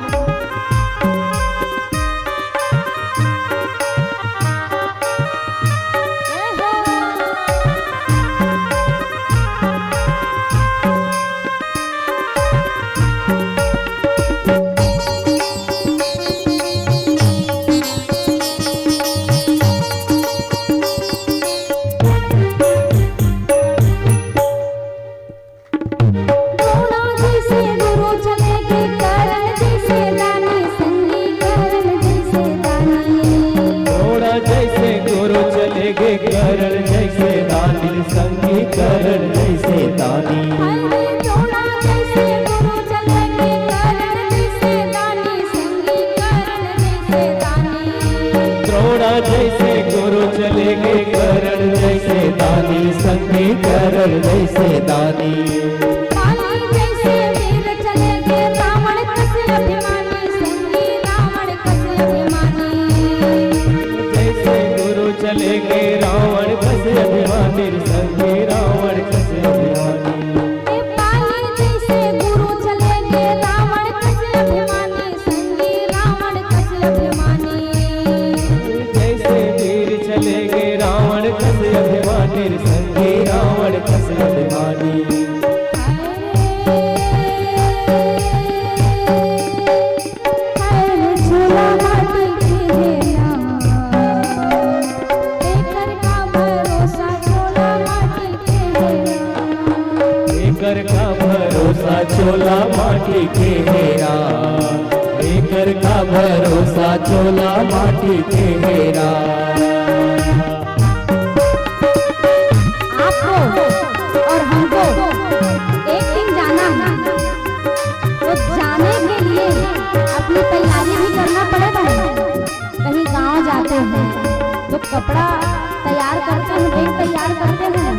करण जैसे दानी। हरे जोड़ा जैसे गुरु चलेंगे करण जैसे दानी संगी करण जैसे दानी। द्रोड़ा जैसे गुरु चलेंगे करण जैसे दानी संगी करण जैसे दानी। बाली जैसे वीर चलेंगे रावण कस अभिमानी संगी रावण कस अभिमानी। जैसे गुरु चलेंगे रावण कस अभिमानी संगी रावण कस अभिमानी। बाली जैसे गुरु चलेंगे रावण कस अभिमानी संगी रावण कस अभिमानी। जैसे वीर चलेंगे रावण कस अभिमानी संगी रावण कस अभिमानी। हरे झूला माटी के हेरा एकर का भरोसा झूला माटी के हेरा। एकर का भरोसा चोला माटी के हेरा। एकर का भरोसा चोला माटी के हेरा। आपको और हमको एक दिन जाना है, तो जाने के लिए अपनी तैयारी भी करना पड़ेगा। कहीं गांव जाते हैं तो कपड़ा तैयार करते हैं, बैग तैयार करते हैं,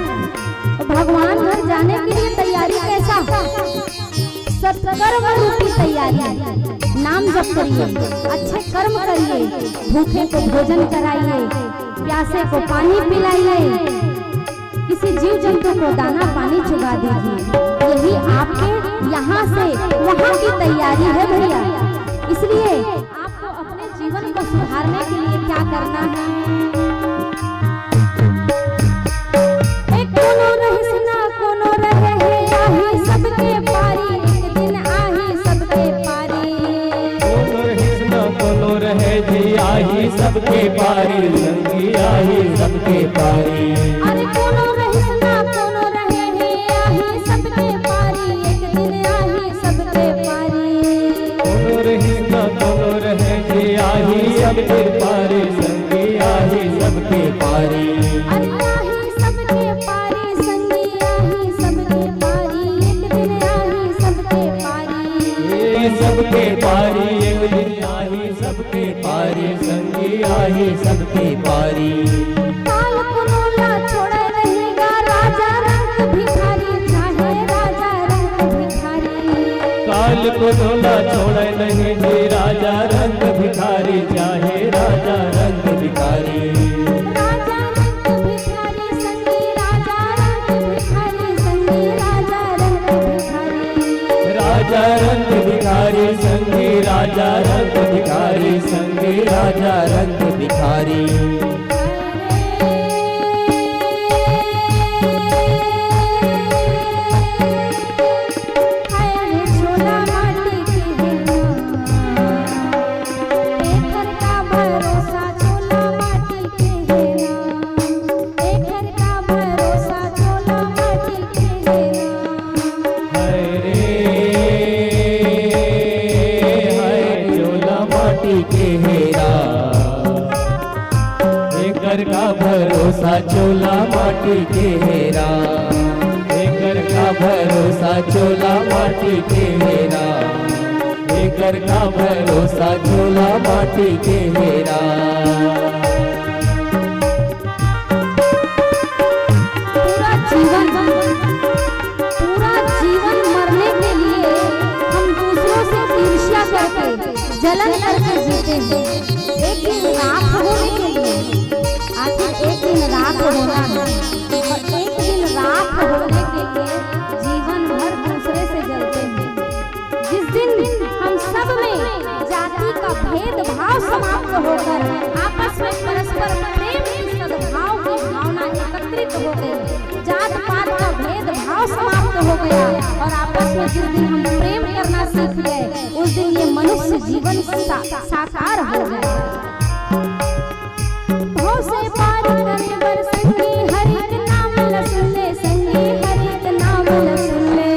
तो भगवान घर जाने के लिए तैयारी कैसा? सत्कर्म रूपी तैयारी। नाम जप करिए, अच्छे कर्म करिए, भूखे को भोजन कराइए, प्यासे को पानी पिलाइए, किसी जीव जंतु को दाना पानी चुगा दीजिए। यही आपके यहाँ से वहाँ की तैयारी है भैया। इसलिए आपको अपने जीवन को सुधारने के लिए क्या करना है? कोनो रहना कोनो रहे है आही सबके पारी, एक दिन आही सबके पारी। कोनो रहना कोनो रहे जी आही सबके पारी संगी आही सबके पारी। अरे कोनो रहना कोनो रहे है आही सबके पारी, एक दिन आही सबके पारी। कोनो रहना कोनो रहे जी आही सबके पारी संगी आही सबके पारी। अरे आही सबके पारी संगी आही सबके पारी, एक दिन आही सबके पारी। ये सबके पारी एक दिन आही सबके पारी संगी आही सबके पारी। काल कुनोला छोड़े रहेगा राजा रंग भिखारी, चाहे राजा रंग भिखारी। काल को डोला छोड़े नहीं जी राजा रंग भिखारी चाहे राजा रंग भिखारी। राजा रंग भिखारी संगी राजा रंग भिखारी संगी राजा रंग भिखारी। राजा रंग भिखारी संगी राजा रंग भिखारी संगी राजा रंग भिखारी। हरे झोला माटी के हेरा एकर का भरोसा झोला माटी के हेरा। एकर का भरोसा झोला माटी के हेरा। हाय चोला माटी के हेरा। एकर का भरोसा चोला माटी के हेरा। एकर का भरोसा चोला माटी के हेरा। एकर का भरोसा चोला माटी के हेरा। पूरा जीवन मरने के लिए हम दूसरों से ईर्ष्या करके जलन करके जीते हैं। एक दिन राख होने के लिए आखिर एक दिन राख होना है, और एक दिन राख होने के लिए जीवन भर दूसरे से जलते हैं। जिस दिन हम सब में जाति का भेदभाव समाप्त होकर आपस में परस्पर प्रेम की सद्भाव की भावना एकत्रित हो गई, जात पात का भेदभाव समाप्त हो गया, और आपस में जिस दिन हम प्रेम करना सीख गए उस दिन ये मनुष्य जीवन साकार हो गया। भव से पार करे बर संगी हरि के नाम ल सुन ले, संगी हरि के नाम ल सुन ले।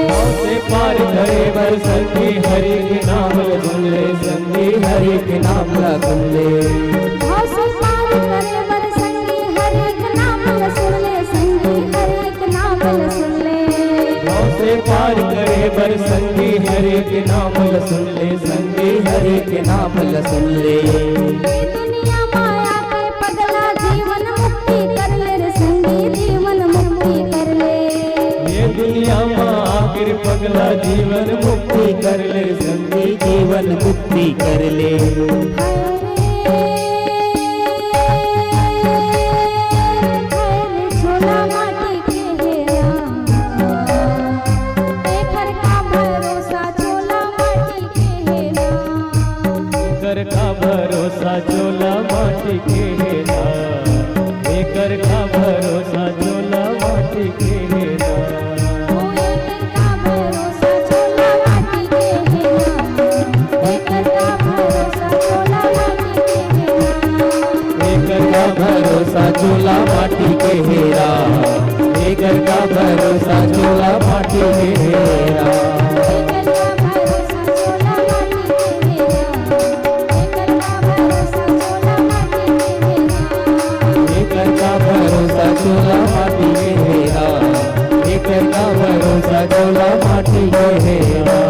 भव से पार करे बर संगी हरि के नाम ल सुन ले, संगी हरि के नाम ल सुन ले। भव से पार करे बर संगी हरि के नाम ल सुन ले, संगी हरि बर संगी हरि के नाम ल सुन ले, संगी हरि के नाम ल सुन ले। दुनिया माया के पगला जीवन मुक्ति कर ले रे संगी, जीवन मुक्ति कर ले। ये दुनिया माँ आखिर पगला जीवन मुक्ति कर ले, संगी जीवन मुक्ति कर ले। छोला माटी के हेरा, एकर का भरोसा छोला माटी के हेरा। कर का भरोसा चोला माटी के हेरा, एकर का भरोसा चोला माटी के हेरा। ओ एकर का भरोसा छोला माटी के हेरा, एकर का भरोसा छोला माटी के हेरा। एकर का भरोसा चोला माटी के हेरा, एकर का भरोसा चोला माटी के हेरा। एकर का भरोसा छोला माटी के हेरा, एकर का भरोसा छोला माटी के हेरा। एकर का भरोसा चोला माटी के हेरा, एकर का भरोसा चोला माटी के हेरा।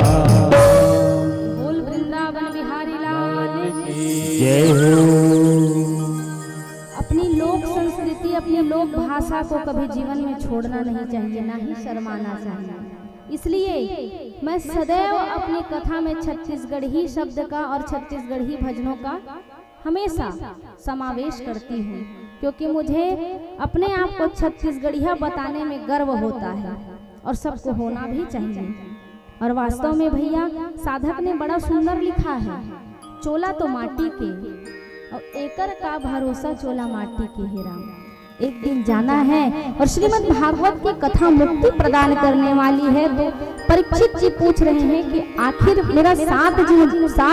बोल वृंदावन बिहारी लाल की। जय हो। अपनी लोक संस्कृति, अपनी लोक भाषा को कभी जीवन में छोड़ना नहीं चाहिए, ना ही शर्माना चाहिए। इसलिए मैं सदैव अपनी कथा में छत्तीसगढ़ी शब्द का और छत्तीसगढ़ी भजनों का हमेशा समावेश करती हूँ, क्योंकि मुझे अपने आप को छत्तीसगढ़िया बताने में गर्व होता है और सबको होना भी चाहिए। और वास्तव में भैया साधक ने बड़ा सुंदर लिखा है, चोला तो माटी के और एकर का भरोसा चोला माटी के हेरा। एक दिन जाना है और श्रीमद् भागवत की कथा मुक्ति प्रदान करने वाली है। तो परीक्षित जी पूछ रहे हैं कि आखिर मेरा 7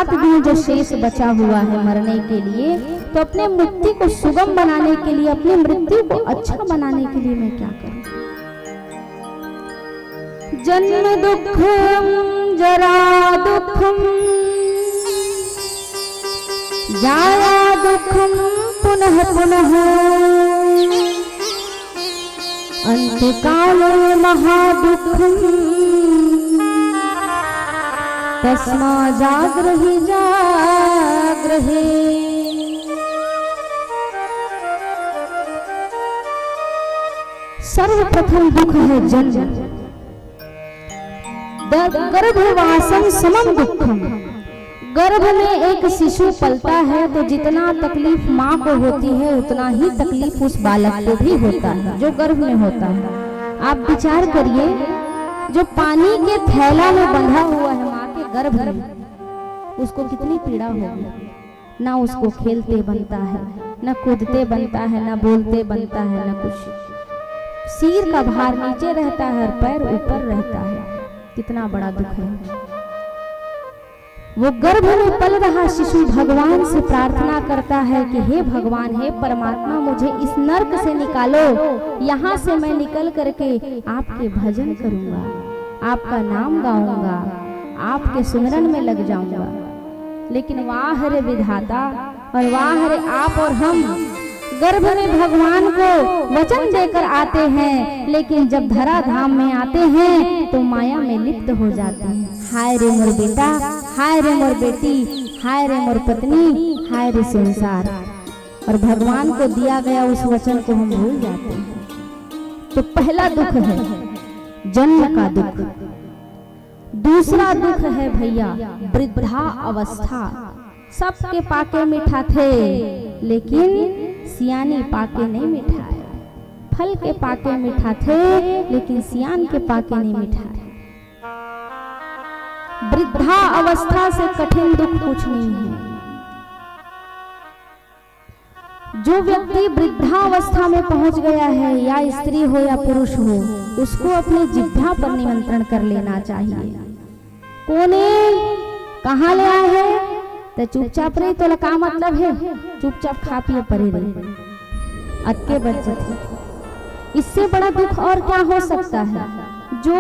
दिन जो शेष बचा हुआ है मरने के लिए, तो अपने मुक्ति को सुगम बनाने के लिए, अपनी मृत्यु को अच्छा बनाने के लिए मैं क्या करूं? जन्म दुखम जरा दुखम जाया दुखम पुनः पुनः, अंतकाले महादुखम तस्मा जाग्रहि जाग्रहे। सर्वप्रथम दुख है जन्म, गर्भवासं समम दुखम। गर्भ में एक शिशु पलता है तो जितना तकलीफ माँ को होती है उतना ही तकलीफ उस बालक को भी होता है जो गर्भ में होता है। आप विचार करिए, जो पानी के थैला में बंधा हुआ है माँ के गर्भ में, उसको कितनी पीड़ा होगी। ना उसको खेलते बनता है, ना कूदते बनता है, ना बोलते बनता है, ना कुछ। सिर का भार नीचे रहता है और पैर ऊपर रहता है। कितना बड़ा दुख है। वो गर्भ में पल रहा शिशु भगवान से प्रार्थना करता है कि हे भगवान, हे परमात्मा, मुझे इस नर्क से निकालो, यहाँ से मैं निकल करके आपके भजन करूंगा, आपका नाम गाऊंगा, आपके सुमिरन में लग जाऊंगा। लेकिन वाह रे विधाता और वाह रे आप और हम, गर्भ में भगवान को वचन देकर आते हैं, लेकिन जब धरा धाम में आते हैं तो माया में लिप्त हो जाते हैं। हाय रे मोर बेटा, हाय रे मोर बेटी, हाय रे मोर पत्नी, हाय रे संसार। और भगवान को दिया गया उस वचन को हम भूल जाते हैं। तो पहला दुख है जन्म का दुख। दूसरा दुख है भैया वृद्धा अवस्था। सबके पाके मीठा थे, लेकिन सियानी पाके नहीं मिठाए। फल के पाके मीठा थे, लेकिन सियान के पाके नहीं मिठाए। वृद्धा अवस्था से कठिन दुख कुछ नहीं है। जो व्यक्ति वृद्धावस्था में पहुंच गया है, या स्त्री हो या पुरुष हो, उसको अपनी जिह्वा पर नियंत्रण कर लेना चाहिए। कोने कहाँ ले आए हैं तो चुपचाप रही, तो का मतलब है चुपचाप खा पिए परे रही, अटके बच जाते। इससे बड़ा दुख और क्या हो सकता है? जो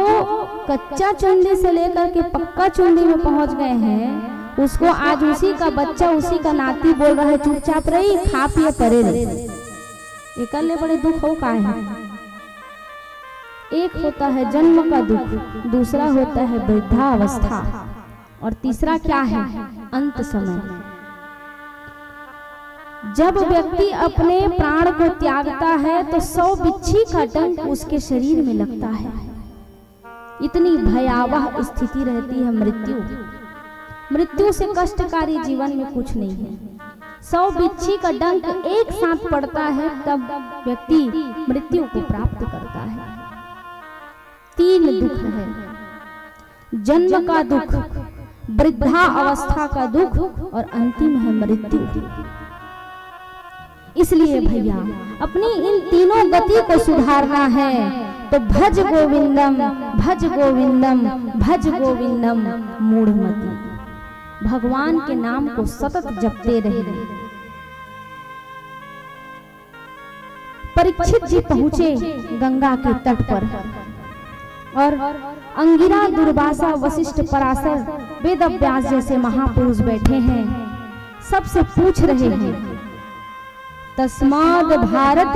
कच्चा चुंडी से लेकर के पक्का चुंडी में पहुंच गए हैं, उसको आज उसी का बच्चा, उसी का नाती बोल रहा है चुपचाप रही, खा पिए परे रही। एकले बड़े दुख हो का है। एक होता है जन्म का दुख, दूसरा होता है वृद्धावस्था, और तीसरा क्या है? अंत समय। जब व्यक्ति अपने प्राण को त्यागता है तो 100 बिच्छी का डंक उसके शरीर में लगता है। इतनी भयावह स्थिति रहती है मृत्यु। मृत्यु से कष्टकारी जीवन में कुछ नहीं है। 100 बिच्छी का डंक एक साथ पड़ता है तब व्यक्ति मृत्यु को प्राप्त करता है। 3 दुख है, जन्म का दुख, वृद्धा अवस्था का दुख और अंतिम है मृत्यु। इसलिए भैया अपनी इन तीनों गति को सुधारना है तो भज गोविंदम, भज गोविंदम, भज गोविंदम मूढ़मति। भगवान के नाम को सतत जपते रहिए। परीक्षित जी पहुंचे गंगा के तट पर और अंगिरा, दुर्वासा, वशिष्ठ, पराशर, वेद व्यास जैसे महापुरुष बैठे हैं। सबसे पूछ रहे हैं, तस्माद भारत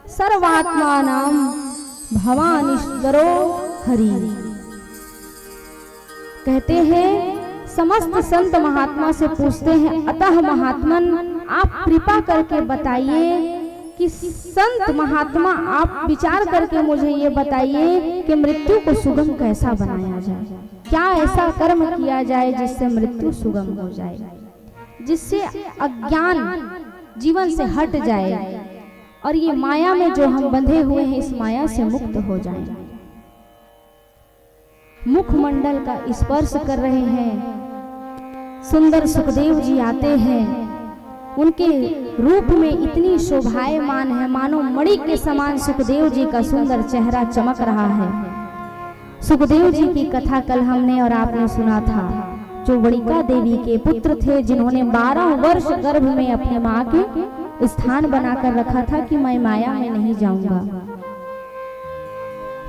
सर्वात्मानां भवानीश्वरो हरि। कहते हैं समस्त संत महात्मा से पूछते हैं, अतः महात्मन आप कृपा करके बताइए कि संत महात्मा आप विचार करके मुझे ये बताइए कि मृत्यु को सुगम कैसा बनाया जाए। क्या ऐसा कर्म किया जाए जिससे मृत्यु सुगम हो जाए, जिससे अज्ञान जीवन से हट जाए और ये माया में जो हम बंधे हुए हैं इस माया से मुक्त हो जाए। मुखमंडल का स्पर्श कर रहे हैं। सुंदर सुखदेव जी आते हैं, उनके रूप में इतनी शोभायमान है, मानो मणि के समान सुखदेव जी का सुंदर चेहरा चमक रहा है। सुखदेव जी की कथा कल हमने और आपने सुना था, जो वणिका देवी के पुत्र थे, जिन्होंने 12 वर्ष गर्भ में अपने माँ के स्थान बनाकर रखा था कि मैं माया में नहीं जाऊंगा।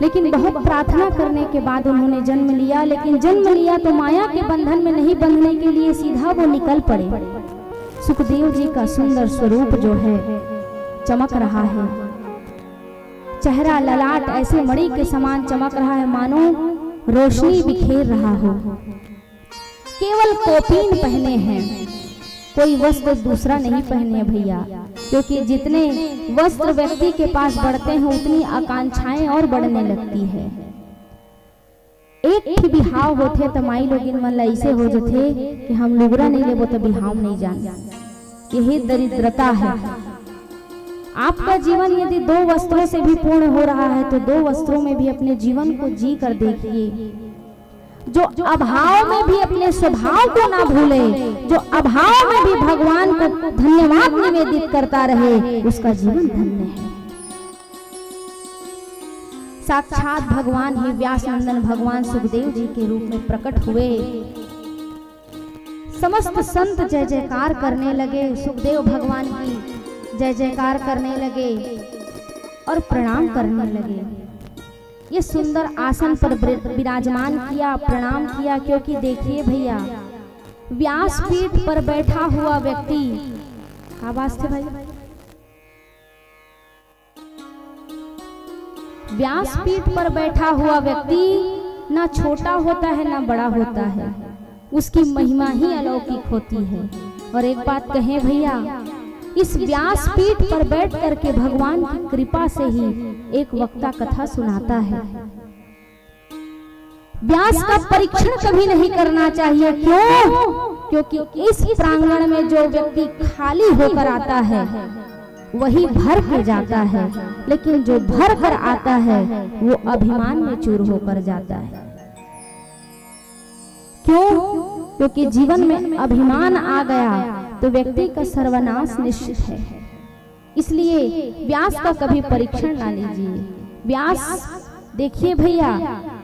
लेकिन बहुत प्रार्थना करने के बाद उन्होंने जन्म लिया। लेकिन जन्म लिया तो माया के बंधन में नहीं बंधने के लिए सीधा वो निकल पड़े। सुखदेव जी का सुंदर स्वरूप जो है चमक रहा है, चेहरा ललाट ऐसे मणि के समान चमक रहा है, मानो रोशनी बिखेर रहा हो। केवल कोपीन पहने हैं, कोई वस्त्र दूसरा नहीं पहने भैया, क्योंकि जितने वस्त्र व्यक्ति के पास बढ़ते हैं उतनी आकांक्षाएं और बढ़ने लगती है। एक भी बिहाव होते तो माई लोगिन मन ऐसे हो जाते कि हम लुगरा नहीं लेबो तो बिहाव नहीं जान। यही दरिद्रता है। आपका जीवन यदि 2 वस्त्रों से भी पूर्ण हो रहा है तो 2 वस्त्रों में भी अपने जीवन को जी कर देखिए। जो अभाव में भी अपने स्वभाव को ना भूले, जो अभाव में भी भगवान को धन्यवाद निवेदित करता रहे, उसका जीवन धन्य है। साक्षात भगवान ही व्यास नंदन भगवान सुखदेव जी के रूप में प्रकट हुए। समस्त संत जय जयकार करने लगे, सुखदेव भगवान की जय जयकार करने लगे और प्रणाम करने लगे। ये सुंदर आसन पर विराजमान किया, प्रणाम किया, क्योंकि देखिए भैया व्यासपीठ पर बैठा हुआ व्यक्ति, आवाज थे भाई, व्यासपीठ पर बैठा हुआ व्यक्ति ना छोटा होता है ना बड़ा होता है, उसकी महिमा ही अलौकिक होती है। और एक बात कहें भैया, इस व्यासपीठ पर बैठ करके भगवान की कृपा से ही एक वक्ता कथा सुनाता है। व्यास का परीक्षण कभी नहीं करना चाहिए। क्यों? क्योंकि इस प्रांगण में जो व्यक्ति खाली होकर आता है वही भर कर जाता है, लेकिन जो भर कर आता है वो अभिमान में चूर होकर जाता है। क्यों? क्योंकि जीवन में अभिमान आ गया तो व्यक्ति का सर्वनाश निश्चित है। इसलिए व्यास का कभी परीक्षण ना लीजिए। व्यास देखिए भैया,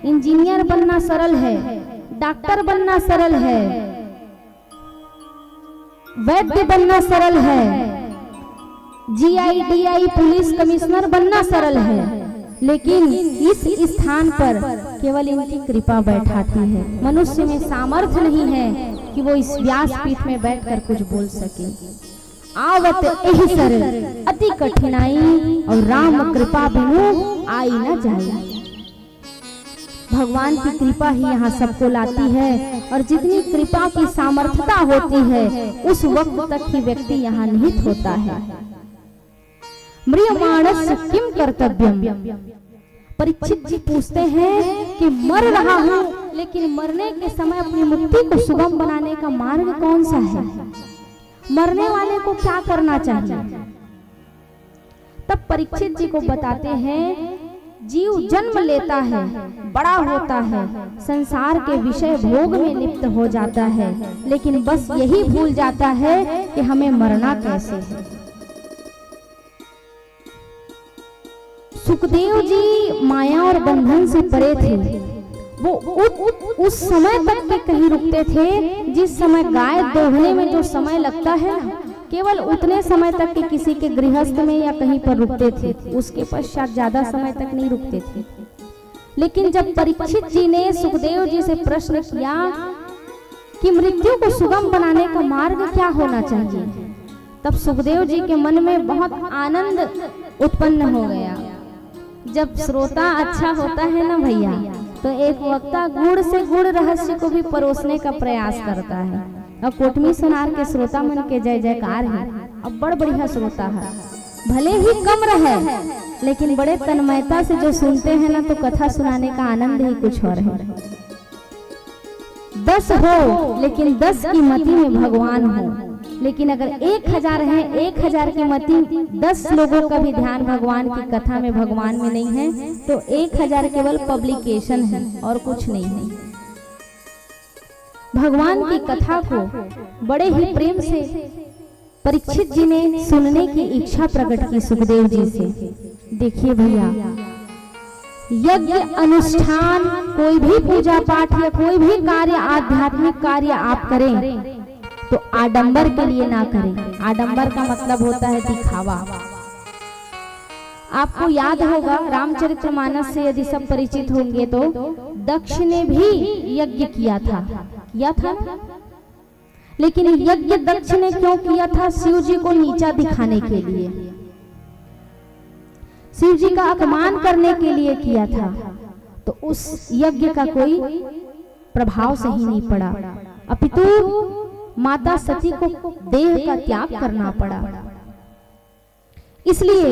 इंजीनियर बनना सरल है, डॉक्टर बनना सरल है, वैद्य बनना सरल है, जीआई डीआई पुलिस कमिश्नर बनना सरल है, लेकिन इस स्थान पर केवल इनकी कृपा बैठाती है। मनुष्य में सामर्थ्य नहीं है कि वो इस व्यासपीठ में बैठकर कुछ बोल सके। आवत एहि सर अति कठिनाई और राम कृपा बिनु आई न जाए। भगवान की कृपा ही यहाँ सबको लाती है और जितनी कृपा की सामर्थ्यता होती है उस वक्त तक ही व्यक्ति यहाँ निहित होता है। म्रियमाणस्य किम कर्तव्यम। परीक्षित जी पूछते हैं कि मर रहा हूँ लेकिन मरने के समय अपनी मुक्ति को सुगम बनाने का मार्ग कौन सा है, मरने वाले को क्या करना चाहिए। तब परीक्षित जी को बताते हैं जीव जन्म लेता है, बड़ा होता है, संसार के विषय भोग में लिप्त हो जाता है, लेकिन बस यही भूल जाता है कि हमें मरना कैसे है। सुखदेव जी माया और बंधन से परे थे। वो उस समय तक के कहीं रुकते थे जिस समय गाय दोहने में जो समय लगता है ना, केवल उतने समय तक के किसी के गृहस्थ में या कहीं पर रुकते थे, उसके पश्चात ज्यादा समय तक नहीं रुकते थे। लेकिन जब परीक्षित जी ने सुखदेव जी से प्रश्न किया कि मृत्यु को सुगम बनाने का मार्ग क्या होना चाहिए, तब सुखदेव जी के मन में बहुत आनंद उत्पन्न हो गया। जब श्रोता अच्छा होता है ना भैया, तो एक वक्ता गुड़ से गुड़ रहस्य को भी परोसने का प्रयास करता है। और कोटमी सुनार के श्रोता मन के जय जयकार है। अब बड़ बढ़िया श्रोता है, भले ही कम रहे लेकिन बड़े तन्मयता से जो सुनते हैं ना, तो कथा सुनाने का आनंद ही कुछ और है। 10 हो लेकिन 10 की मति में भगवान हो, लेकिन अगर 1000 है, 1000 की मति 10 लोगों का भी ध्यान भगवान की कथा में भगवान में नहीं है, तो 1000 केवल पब्लिकेशन है और कुछ नहीं है। भगवान की कथा को बड़े ही प्रेम से परीक्षित जी ने सुनने की इच्छा प्रकट की सुखदेव जी से। देखिए भैया, यज्ञ अनुष्ठान, कोई भी पूजा पाठ या कोई भी कार्य, आध्यात्मिक कार्य आप करें तो आडंबर के लिए ना करें। आडंबर का मतलब होता है दिखावा। आपको याद होगा रामचरितमानस से यदि सब परिचित होंगे तो दक्ष ने भी यज्ञ किया था ना? लेकिन यज्ञ दक्ष ने क्यों किया था? शिव जी को नीचा दिखाने के लिए, शिव जी का अपमान करने के लिए किया था। तो उस यज्ञ का कोई प्रभाव सही नहीं पड़ा, अपितु माता सती को देह का त्याग करना पड़ा। इसलिए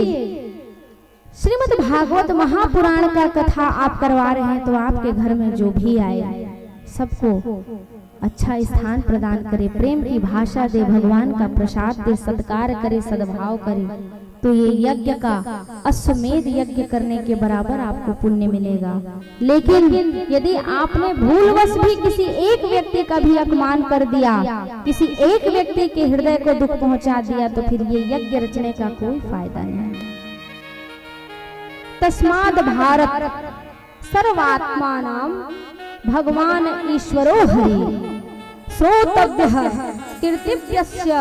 श्रीमद् भागवत महापुराण का कथा आप करवा रहे हैं, तो आपके घर में जो भी आए सबको अच्छा स्थान प्रदान करे, प्रेम की भाषा दे, भगवान का प्रसाद दे, सत्कार करे, सद्भाव करे, तो ये यज्ञ का अश्वमेध यज्ञ करने के बराबर आपको पुण्य मिलेगा। लेकिन यदि आपने भूलवश भी किसी एक व्यक्ति का भी अपमान कर दिया, किसी एक व्यक्ति के हृदय को दुख पहुंचा दिया, तो फिर ये यज्ञ रचने का कोई फायदा नहीं। तस्माद् भारत सर्वात्मानां भगवान ईश्वरो हरि श्रोतव्यः कीर्तिव्यस्य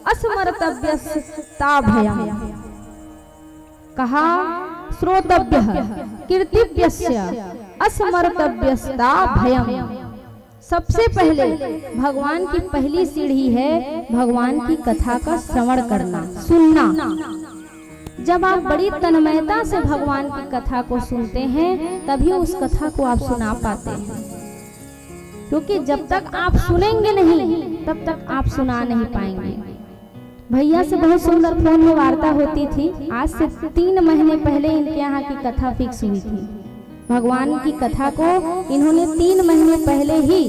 अस्मर्तव्यस्ताभयम्। कहा श्रोतव्यः कीर्तिव्यस्य अस्मर्तव्यस्ताभयम्। सबसे पहले भगवान की पहली सीढ़ी है भगवान की कथा का श्रवण करना, सुनना। जब आप बड़ी तन्मयता से भगवान की कथा को सुनते हैं तभी उस कथा को आप सुना पाते हैं, क्योंकि जब तक आप सुनेंगे नहीं तब तक आप सुना नहीं पाएंगे। भैया से बहुत सुंदर फोन में वार्ता होती थी। आज से 3 महीने पहले इनके यहाँ की कथा फिक्स हुई थी। भगवान की कथा को इन्होंने 3 महीने पहले ही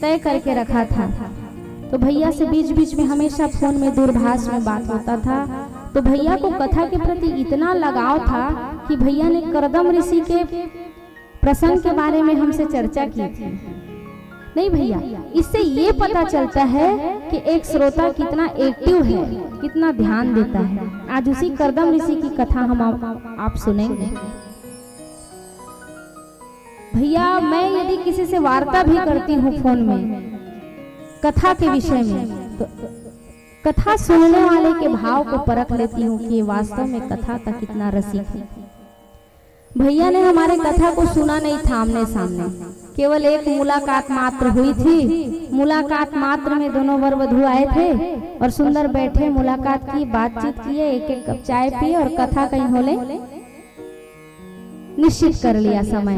तय करके रखा था। तो भैया से बीच बीच में हमेशा फोन में दूरभाष में बात होता था। तो भैया को कथा के प्रति इतना लगाव था कि भैया ने करदम ऋषि के प्रसंग के बारे में हमसे चर्चा की थी। नहीं भैया, इससे ये पता चलता है कि एक श्रोता कितना एक्टिव है, कितना ध्यान देता है। आज उसी करदम ऋषि की कथा हम आप सुनेंगे। भैया, मैं यदि किसी से वार्ता भी करती हूँ फोन में कथा के विषय में, तो कथा सुनने वाले के भाव को परख लेती हूँ कि वास्तव में कथा का कितना रसिक है। भैया ने हमारे कथा को सुना नहीं था आमने सामने, केवल एक मुलाकात मात्र हुई थी। मुलाकात मात्र में दोनों वर वधू आए थे और सुंदर बैठे, मुलाकात की, बातचीत किए, एक एक कप चाय पिए और कथा का इन्होंने निश्चित कर लिया समय।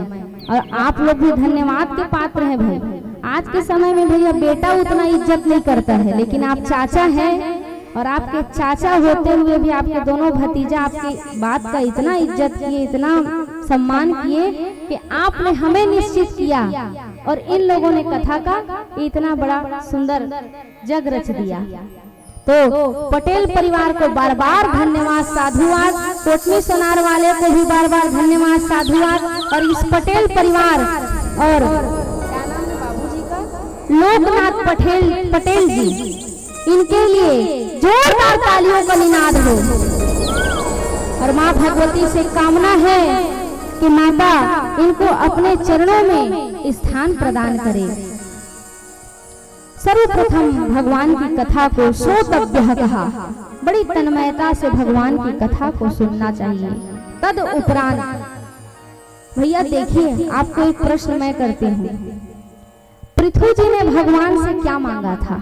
और आप लोग भी धन्यवाद के पात्र हैं भाई। आज के समय में भैया बेटा उतना इज्जत नहीं करता है, लेकिन आप चाचा हैं और आपके चाचा होते हुए भी आपके दोनों भतीजा आपकी बात का इतना इज्जत किए, इतना सम्मान किए कि आपने हमें निश्चित किया और इन लोगों ने कथा का इतना बड़ा सुंदर जग रच दिया। तो पटेल परिवार को बार बार धन्यवाद साधुवाद, कोटमी सोनार वाले को भी बार बार धन्यवाद साधुवाद, और इस पटेल परिवार और लोकनाथ पटेल जी, इनके लिए जोरदार तालियों का निनाद हो। और माँ भगवती से कामना है कि माता इनको अपने चरणों में स्थान प्रदान करे। सर्वप्रथम भगवान की कथा को श्रोतव्य कहा, बड़ी तन्मयता से भगवान की कथा को सुनना चाहिए। तद उपरांत भैया देखिए, आपको एक प्रश्न मैं करती हूँ, पृथ्वी जी ने भगवान से क्या मांगा था?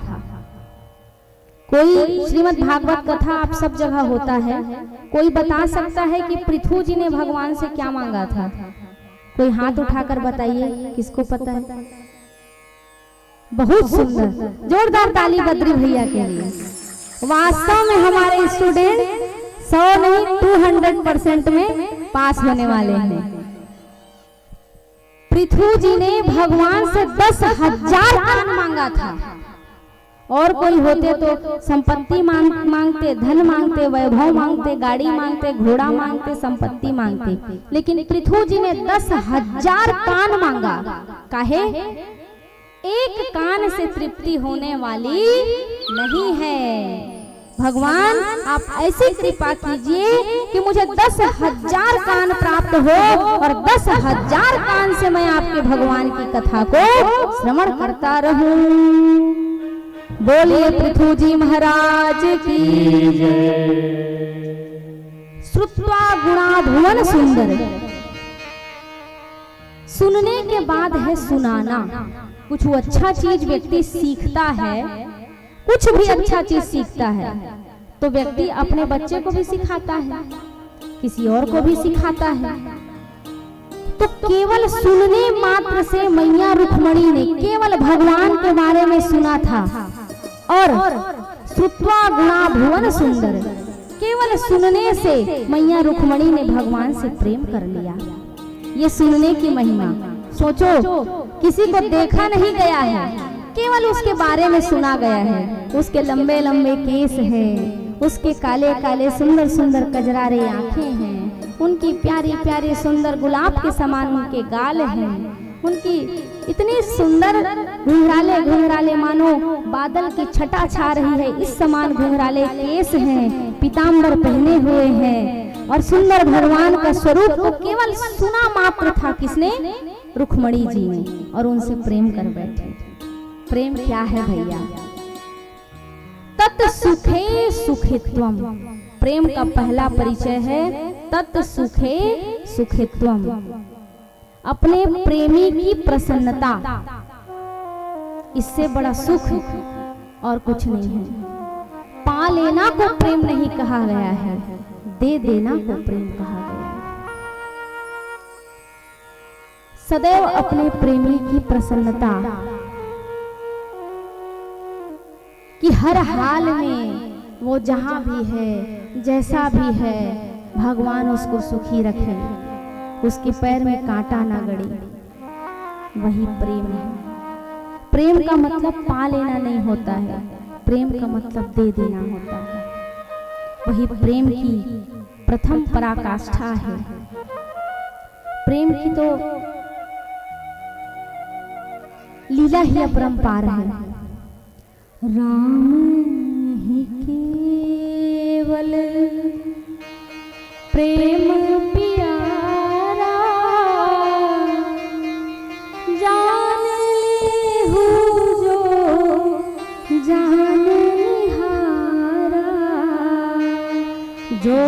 कोई श्रीमद् भागवत कथा आप सब जगह होता है, कोई बता सकता है कि पृथ्वी जी ने भगवान से क्या मांगा था? कोई हाथ उठाकर बताइए, किसको पता है? बहुत सुंदर, जोरदार ताली बद्री भैया के लिए। वास्तव में हमारे स्टूडेंट 100 नहीं 200% में पास होने वाले हैं। पृथ्वी जी ने भगवान से 10,000 कान मांगा था, और कोई होते तो संपत्ति मांगते, धन मांगते, वैभव मांगते, गाड़ी मांगते, घोड़ा मांगते, संपत्ति मांगते, लेकिन पृथ्वी जी ने 10,000 कान मांगा। काहे? एक कान से तृप्ति होने वाली नहीं है। भगवान आप ऐसी कृपा कीजिए कि मुझे 10,000 कान प्राप्त हो और 10,000 कान से मैं आपके भगवान की कथा को श्रवण करता रहूं। बोलिए पृथ्वी जी महाराज की जय। श्रुत्वा गुणा भुवन सुंदर, सुनने के बाद है सुनाना। कुछ अच्छा चीज व्यक्ति सीखता है, कुछ भी अच्छा चीज सीखता है तो व्यक्ति अपने बच्चे को भी सिखाता है, किसी और को भी सिखाता है। तो केवल सुनने मात्र से मैया रुक्मणी ने केवल भगवान के बारे में सुना था, और श्रुत्वा गुणा भुवन सुंदर, केवल सुनने से मैया रुक्मणी ने भगवान से प्रेम कर लिया। ये सुनने की महिमा सोचो, किसी को देखा नहीं गया है, केवल उसके बारे में सुना गया है। उसके लंबे लंबे केस हैं, उसके काले काले सुंदर सुंदर कजरारे आंखें हैं, उनकी प्यारी प्यारी सुंदर गुलाब के समान उनके गाल हैं, उनकी इतनी सुंदर घुंघराले घुंघराले मानो बादल की छटा छा रही है, इस समान घुंघराले केस हैं, पीताम्बर पहने हुए हैं, और सुंदर भगवान का स्वरूप को केवल सुना मात्र था किसने? रुक्मणी जी ने, और उनसे प्रेम कर बैठे। प्रेम क्या है भैया? तत् सुखे सुखित्वम। प्रेम का पहला परिचय है तत् सुखे सुखित्वम, अपने प्रेमी की प्रसन्नता। इससे बड़ा सुख और कुछ नहीं है। पा लेना को प्रेम नहीं कहा गया है, दे देना को प्रेम कहा गया है। सदैव अपने प्रेमी की प्रसन्नता, कि हर हाल में वो जहां भी है, जैसा भी है, भगवान उसको सुखी रखे, उसके पैर में कांटा ना गड़े, वही प्रेम है। प्रेम का मतलब पा लेना नहीं होता है, प्रेम का मतलब दे देना होता है। वही प्रेम की प्रथम पराकाष्ठा है। प्रेम की तो लीला ही अपरंपार है। राम ही केवल प्रेम प्यारा, जान लेहु जो जान निहारा, जो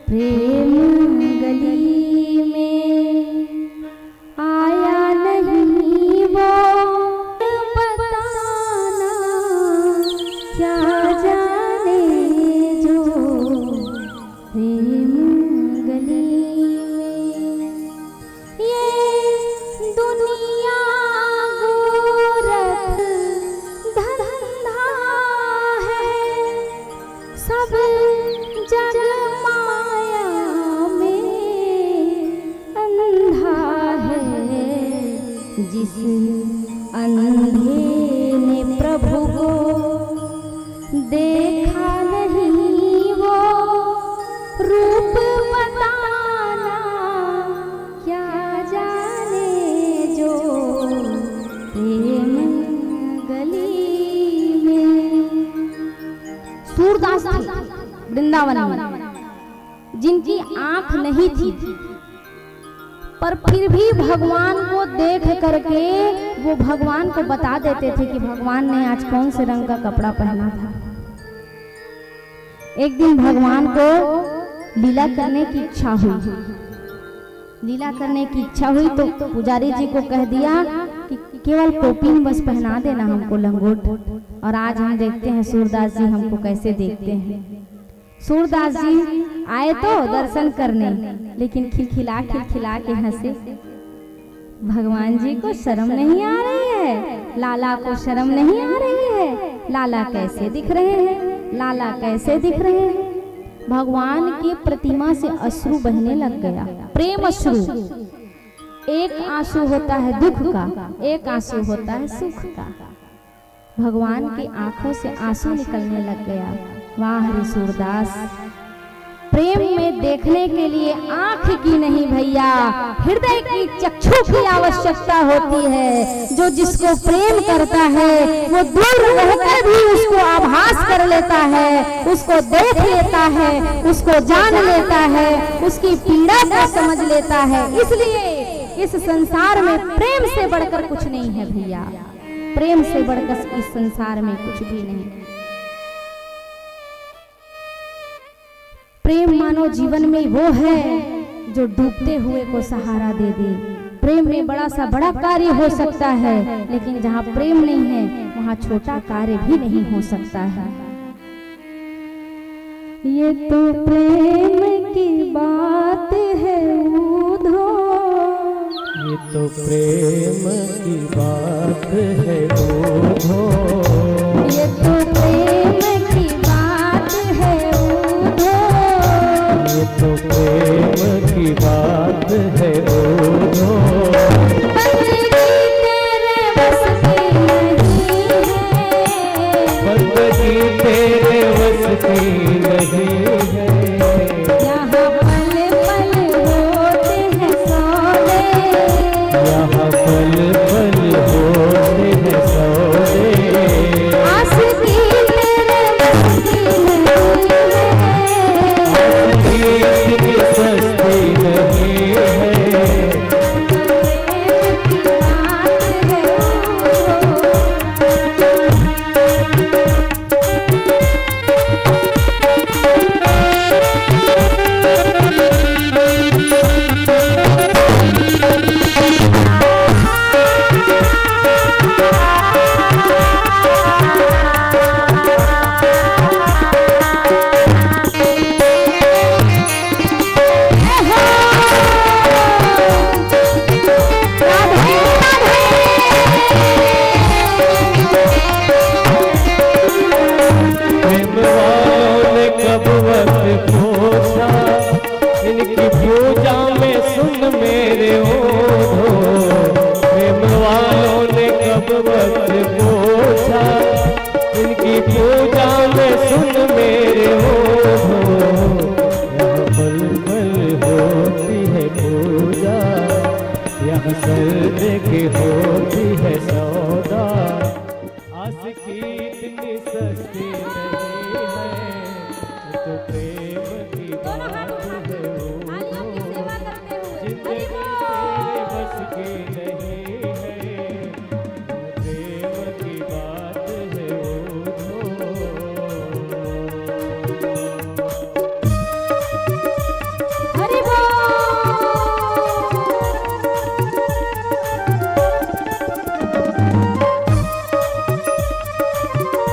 प्रेम गली में आया नहीं वो बताना, क्या जाने जो प्रेम जिस अंधे ने प्रभु को देखा नहीं वो रूप बताना क्या जाने जो प्रेम गली में। सूरदास थे वृंदावन में, जिनकी आंख नहीं थी, पर फिर भी भगवान को देख करके वो भगवान को बता देते थे कि भगवान ने आज कौन से रंग का कपड़ा पहना था। एक दिन भगवान को लीला करने की इच्छा हुई। लीला करने की इच्छा हुई तो पुजारी जी को कह दिया कि केवल टोपी बस पहना देना हमको, लंगोट। और आज हम देखते हैं सूरदास जी हमको कैसे देखते हैं। सूरदास जी आए तो दर्शन करने, लेकिन खिलखिला के हंसे। भगवान जी को शर्म नहीं आ रही है, लाला को शर्म नहीं आ रही है। लाला कैसे दिख रहे हैं, लाला कैसे दिख रहे हैं। भगवान की प्रतिमा से अश्रु बहने लग गया, प्रेम अश्रु। एक आंसू होता है दुख का, एक आंसू होता है सुख का। भगवान की आंखों से आंसू निकलने लग गया। वाह रे सूरदास, प्रेम में देखने के लिए आंख की नहीं भैया, हृदय की चक्षु की आवश्यकता होती है। जो जिसको प्रेम करता है वो दूर रहकर भी उसको आभास कर लेता है, उसको देख लेता है, उसको जान लेता है, उसकी पीड़ा को समझ लेता है। इसलिए इस संसार में प्रेम से बढ़कर कुछ नहीं है भैया, प्रेम से बढ़कर इस संसार में कुछ भी नहीं। प्रेम मानो जीवन में वो है जो डूबते हुए को सहारा दे दे। प्रेम में बड़ा सा बड़ा कार्य हो सकता है, लेकिन जहाँ प्रेम नहीं है वहाँ छोटा कार्य भी नहीं हो सकता है। ये तो प्रेम की बात है उधो, ये तो प्रेम की बात है उधो, ये तो प्रेम की बात है उधो, ये तो प्रेम की बात है उधो। बंदगी तेरे बस की नहीं है, यहाँ पल पल होते हैं सौदे, यहाँ पल पल होते हैं सौदे। आशिकी तेरे बस की नहीं है, इतनी सस्ती नहीं है।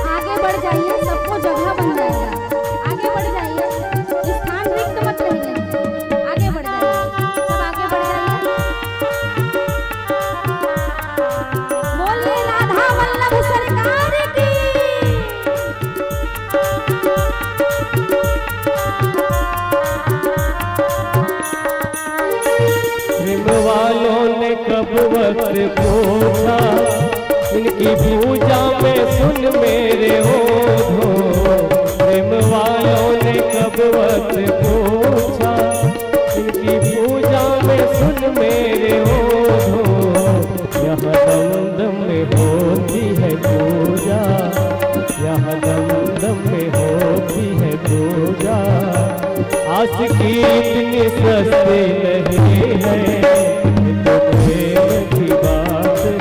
आगे बढ़ जाइए, सब आगे बढ़ जाइए। कब वक्त पूछा, इनकी पूजा में सुन मेरे ओढ़ो, प्रेम वालों ने कब वक्त पूछा, इनकी पूजा में सुन मेरे ओढ़ो, यहाँ दम दम में होती है पूजा, यहाँ दम दम में होती है पूजा, आशिकी इतनी सस्ती नहीं है, ये तो प्रेम की बात है,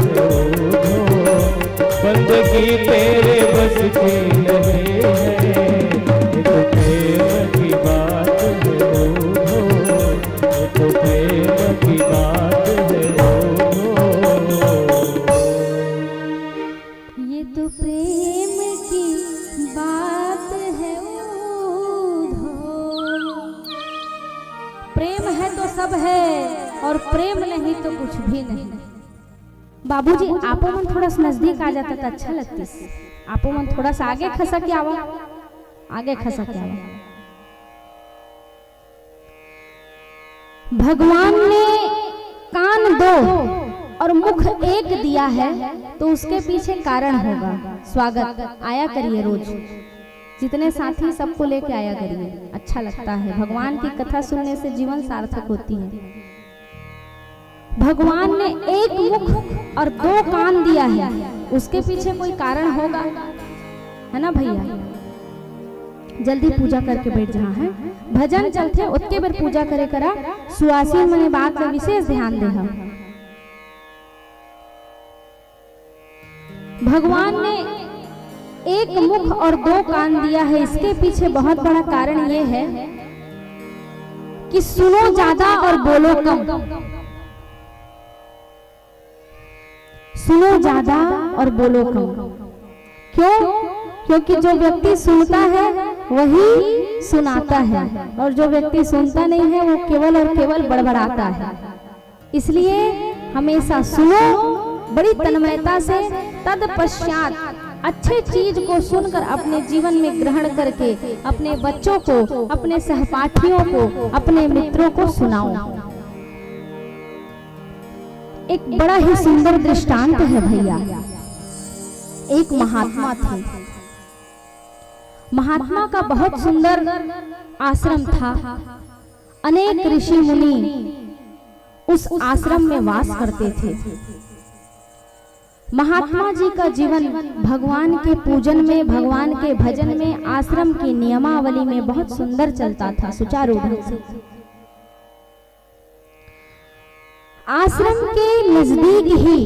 बंदगी तेरे बस की नहीं है, ये तो प्रेम की बात है, ये तो प्रेम की बात है, ये तो प्रेम की बात है ऊधो। प्रेम है तो सब है और प्रेम नहीं तो कुछ भी नहीं। बाबूजी आपो मन थोड़ा सा नजदीक आ जाता तो अच्छा लगती। आपो मन थोड़ा सा आगे खसा के आवा, आगे खसा के आवा। भगवान ने कान दो और मुख एक दिया है तो उसके पीछे कारण होगा। स्वागत आया करिए, रोज जितने साथी सबको लेके आया करिए, अच्छा लगता है। भगवान की कथा सुनने से जीवन सार्थक होती है। भगवान ने एक मुख और दो कान दिया है, उसके पीछे कोई कारण होगा, है ना भैया। जल्दी पूजा करके बैठ जहाँ है भजन चलते उतके बार पूजा करे करा। सुआसीन मने बात में विशेष ध्यान दे। हम भगवान ने एक मुख और दो कान दिया है, इसके पीछे बहुत बड़ा कारण ये है कि सुनो ज्यादा और बोलो कम। सुनो ज्यादा और बोलो कम। क्यों? क्योंकि जो व्यक्ति सुनता है वही सुनाता है और जो व्यक्ति सुनता नहीं है वो केवल और केवल बड़बड़ाता है। इसलिए हमेशा सुनो बड़ी तन्मयता से, तत्पश्चात अच्छे चीज को सुनकर अपने जीवन में ग्रहण करके अपने बच्चों को, अपने सहपाठियों को, अपने मित्रों को सुनाओ। एक बड़ा ही सुंदर दृष्टांत है भैया। एक महात्मा थे। महात्मा का बहुत सुंदर आश्रम था। अनेक ऋषि मुनि उस आश्रम में वास करते थे। महात्मा जी का जीवन भगवान के पूजन में, भगवान के भजन में, आश्रम की नियमावली में बहुत सुंदर चलता था, सुचारू ढंग से। आश्रम के नजदीक ही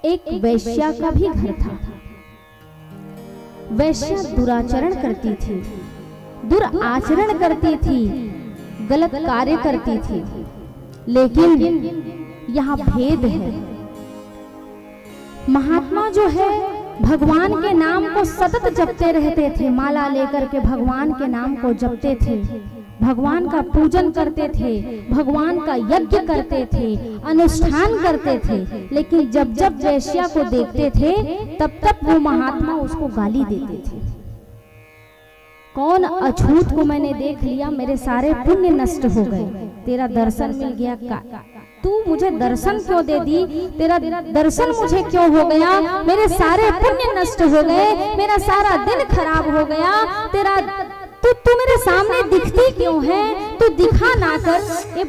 एक वैश्या का भी घर था। वैश्या दुराचरण करती थी, दुराचरण करती थी, गलत कार्य करती थी। लेकिन यहाँ भेद है। महात्मा जो है भगवान के नाम को सतत जपते रहते थे, माला लेकर के भगवान के नाम को जपते थे, भगवान का पूजन करते थे, भगवान का यज्ञ करते थे, अनुष्ठान करते थे। लेकिन जब जब वैश्या को देखते थे तब तब वो महात्मा उसको गाली देते थे। कौन अछूत को मैंने देख लिया, मेरे सारे पुण्य नष्ट हो गए, तेरा दर्शन मिल गया का, तू मुझे दर्शन क्यों दे दी, तेरा दर्शन मुझे क्यों हो गया, मेरे सारे पुण्य नष्ट हो गए, मेरा सारा दिन खराब हो गया, तेरा तू मेरे सामने दिखती क्यों है, तू दिखा ना कर। ये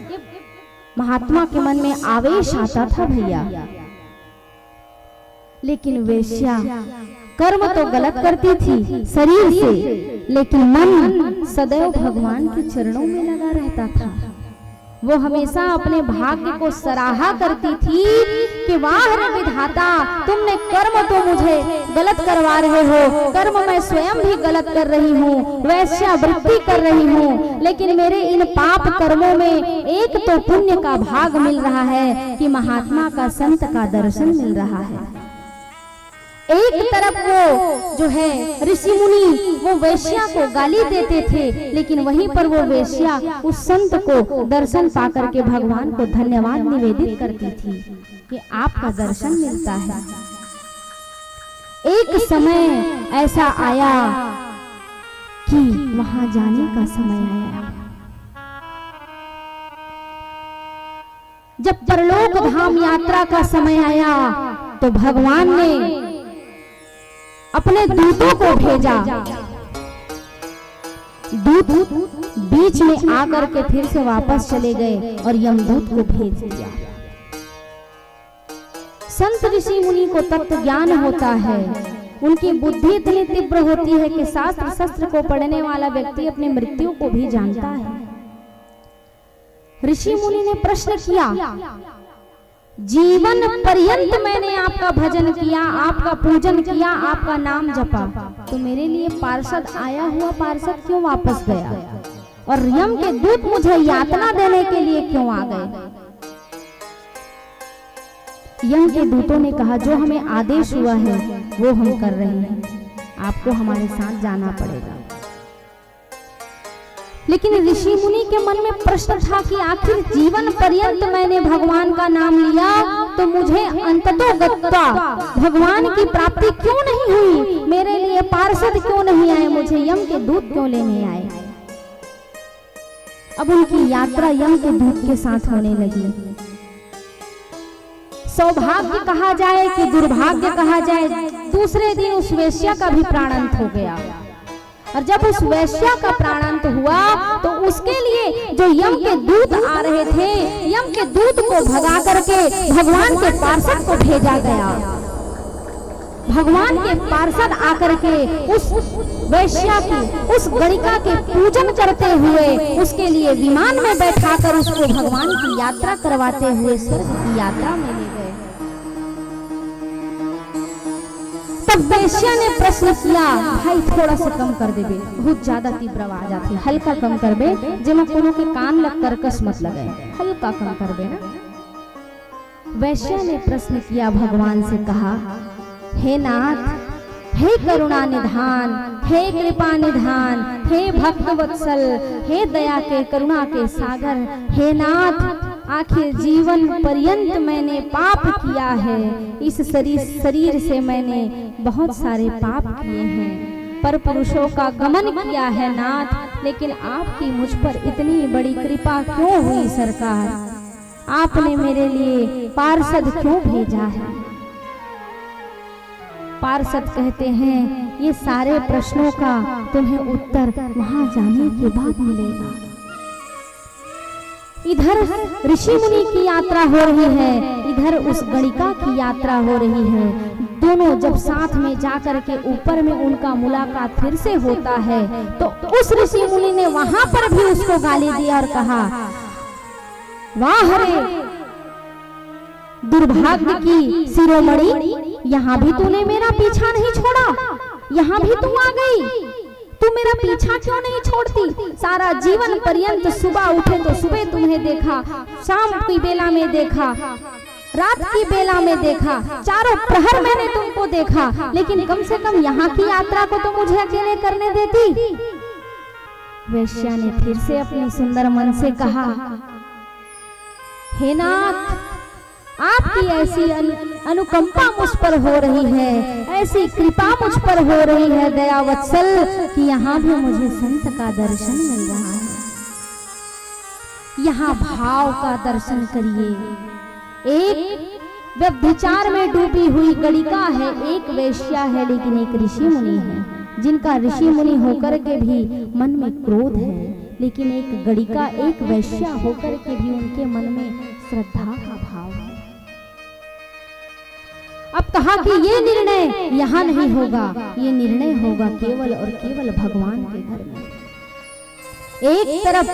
महात्मा के मन में आवेश आता था भैया। लेकिन वेश्या कर्म तो गलत करती थी शरीर से, लेकिन मन सदैव भगवान के चरणों में लगा रहता था। वो हमेशा अपने भाग्य को सराहा करती थी कि वाह रे विधाता, तुमने कर्म तो मुझे गलत करवा रहे हो, कर्म मैं स्वयं भी गलत कर रही हूँ, वैश्यावृत्ति कर रही हूँ, लेकिन मेरे इन पाप कर्मों में एक तो पुण्य का भाग मिल रहा है कि महात्मा का, संत का दर्शन मिल रहा है। एक तरफ वो जो है ऋषि मुनि वो वेश्या को गाली देते थे, लेकिन वहीं पर वो वेश्या उस संत को दर्शन पाकर के भगवान को धन्यवाद निवेदित करती थी कि आपका दर्शन मिलता है। एक समय ऐसा आया कि वहां जाने का समय आया। जब परलोक धाम यात्रा का समय आया तो भगवान ने अपने दूतों को भेजा। दूत बीच में आकर के फिर से वापस चले गए और यमदूत को भेज दिया। संत ऋषि मुनि को तत्व ज्ञान होता है, उनकी बुद्धि इतनी तीव्र होती है कि शास्त्र शस्त्र को पढ़ने वाला व्यक्ति अपनी मृत्यु को भी जानता है। ऋषि मुनि ने प्रश्न किया, जीवन पर्यंत मैंने आपका भजन किया, आपका पूजन किया, आपका नाम जपा, तो मेरे लिए पार्षद आया हुआ पार्षद क्यों वापस गया और यम के दूत मुझे यातना देने के लिए क्यों आ गए? यम के दूतों ने कहा, जो हमें आदेश हुआ है वो हम कर रहे हैं, आपको हमारे साथ जाना पड़ेगा। लेकिन ऋषि मुनि के मन में प्रश्न था कि आखिर जीवन पर्यंत मैंने भगवान का नाम लिया तो मुझे अंततोगत्वा भगवान की प्राप्ति क्यों नहीं हुई? मेरे लिए पार्षद क्यों नहीं आए? मुझे यम के दूत क्यों लेने आए? अब उनकी यात्रा यम के दूत के साथ होने लगी। सौभाग्य कहा जाए कि दुर्भाग्य कहा जाए, दूसरे दिन उस वेश्या का भी प्राणांत हो गया। और जब उस वेश्या का प्राणांत हुआ तो उसके लिए जो यम के दूत आ रहे थे, यम के दूत को भगा करके भगवान के पार्षद को भेजा गया। भगवान के पार्षद आकर के उस वेश्या की, उस गणिका के पूजन करते हुए उसके लिए विमान में बैठाकर उसको भगवान की यात्रा करवाते हुए स्वर्ग की यात्रा में ले गए। तब वेश्या ने प्रश्न किया, भाई थोड़ा सा कम कर देबे, बहुत ज्यादा तीव्र आवाज आती, हल्का कम करबे, जेमा कोनो के कान लग कर कस मत लगे, हल्का कम करबे ना। वैश्या ने प्रश्न किया, भगवान से कहा, हे नाथ, हे करुणा निधान, हे कृपा निधान, हे भक्त वत्सल, हे दया के करुणा के सागर, हे नाथ, आखिर जीवन पर्यंत मैंने पाप किया है, इस शरीर से मैंने बहुत सारे पाप किए हैं, पर पुरुषों का गमन किया है नाथ, लेकिन आपकी मुझ पर इतनी बड़ी कृपा क्यों हुई सरकार? आपने मेरे लिए पार्षद क्यों भेजा है? पार्षद कहते हैं, ये सारे प्रश्नों का तुम्हें उत्तर वहां जाने के बाद मिलेगा। इधर ऋषि मुनि की यात्रा हो रही है, इधर उस गणिका की यात्रा हो रही है। दोनों जब साथ में जाकर के ऊपर में उनका मुलाकात फिर से होता है तो उस ऋषि मुनि ने वहां पर भी उसको गाली दिया और कहा, वाह रे दुर्भाग्य की शिरोमणि, यहाँ भी तूने मेरा पीछा नहीं छोड़ा, यहाँ भी तू आ गई, तू मेरा पीछा क्यों नहीं छोड़ती? सारा जीवन पर्यंत सुबह उठे तो सुबह तुम्हें देखा, शाम की बेला में देखा, रात की बेला में देखा, चारों प्रहर मैंने तुमको देखा, लेकिन कम से कम यहाँ की यात्रा को तो मुझे अकेले करने देती। वेश्या ने फिर से अपने सुंदर मन से कहा, हे नाथ, आपकी ऐसी अनुकंपा मुझ पर हो रही है, ऐसी कृपा मुझ पर हो रही है दया वत्सल, कि यहाँ भी मुझे संत का दर्शन मिल रहा है। यहाँ भाव का दर्शन करिए। एक व्यभिचार में डूबी हुई गणिका है, एक वेश्या है, लेकिन एक ऋषि मुनि है, जिनका ऋषि मुनि होकर के भी मन में क्रोध है, लेकिन एक गणिका, एक वेश्या होकर के भी उनके मन में श्रद्धा का भाव है। अब कहा कि ये निर्णय यहाँ नहीं होगा, ये निर्णय होगा केवल और केवल भगवान के घर में। एक तरफ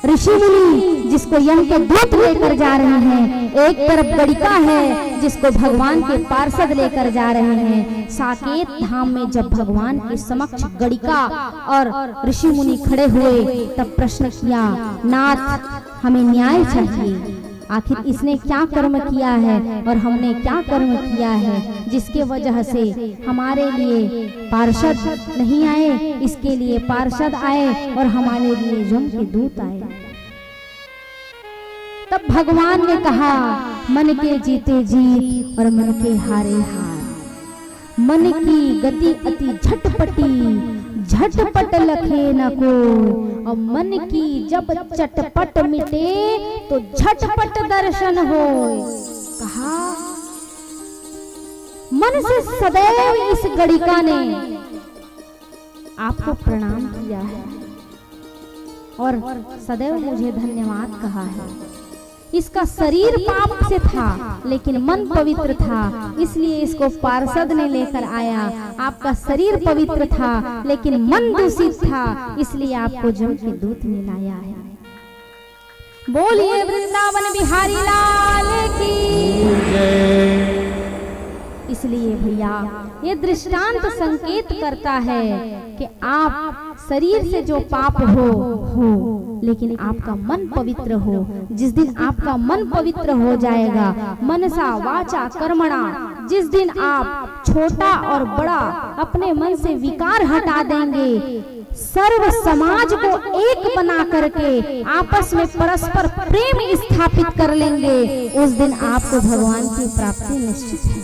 ऋषि मुनि जिसको यम के दूत लेकर जा रहे हैं, एक तरफ गणिका है जिसको भगवान के पार्षद लेकर जा रहे हैं। साकेत धाम में जब भगवान के समक्ष गणिका और ऋषि मुनि खड़े हुए तब प्रश्न किया, नाथ, हमें न्याय चाहिए, आखिर इसने क्या कर्म किया है और हमने क्या कर्म किया है जिसके वजह से हमारे लिए पार्षद नहीं आए, इसके लिए पार्षद आए और हमारे लिए यम के दूत आए। तब भगवान ने कहा, मन के जीते जीत और मन के हारे हार, मन की गति अति झटपटी, झटपट लखे न कोई, और मन की जब चटपट मिटे तो झटपट दर्शन हो। कहा मन से सदैव इस गणिका ने आपको प्रणाम किया है और सदैव मुझे धन्यवाद कहा है। इसका शरीर पाप से था लेकिन मन पवित्र था, इसलिए इसको पार्षद ने लेकर आया। आपका शरीर पवित्र था लेकिन मन दूषित था, इसलिए आपको जम के दूध में लाया है। बोलिए वृंदावन बिहारी लाल की। इसलिए भैया ये दृष्टांत संकेत करता है कि आप शरीर से जो पाप हो लेकिन आपका मन पवित्र हो। जिस दिन आपका मन पवित्र हो जाएगा, मनसा वाचा कर्मणा, जिस दिन आप छोटा और बड़ा अपने मन से विकार हटा देंगे, सर्व समाज को एक बना करके आपस में परस्पर प्रेम स्थापित कर लेंगे, उस दिन आपको भगवान की प्राप्ति निश्चित है।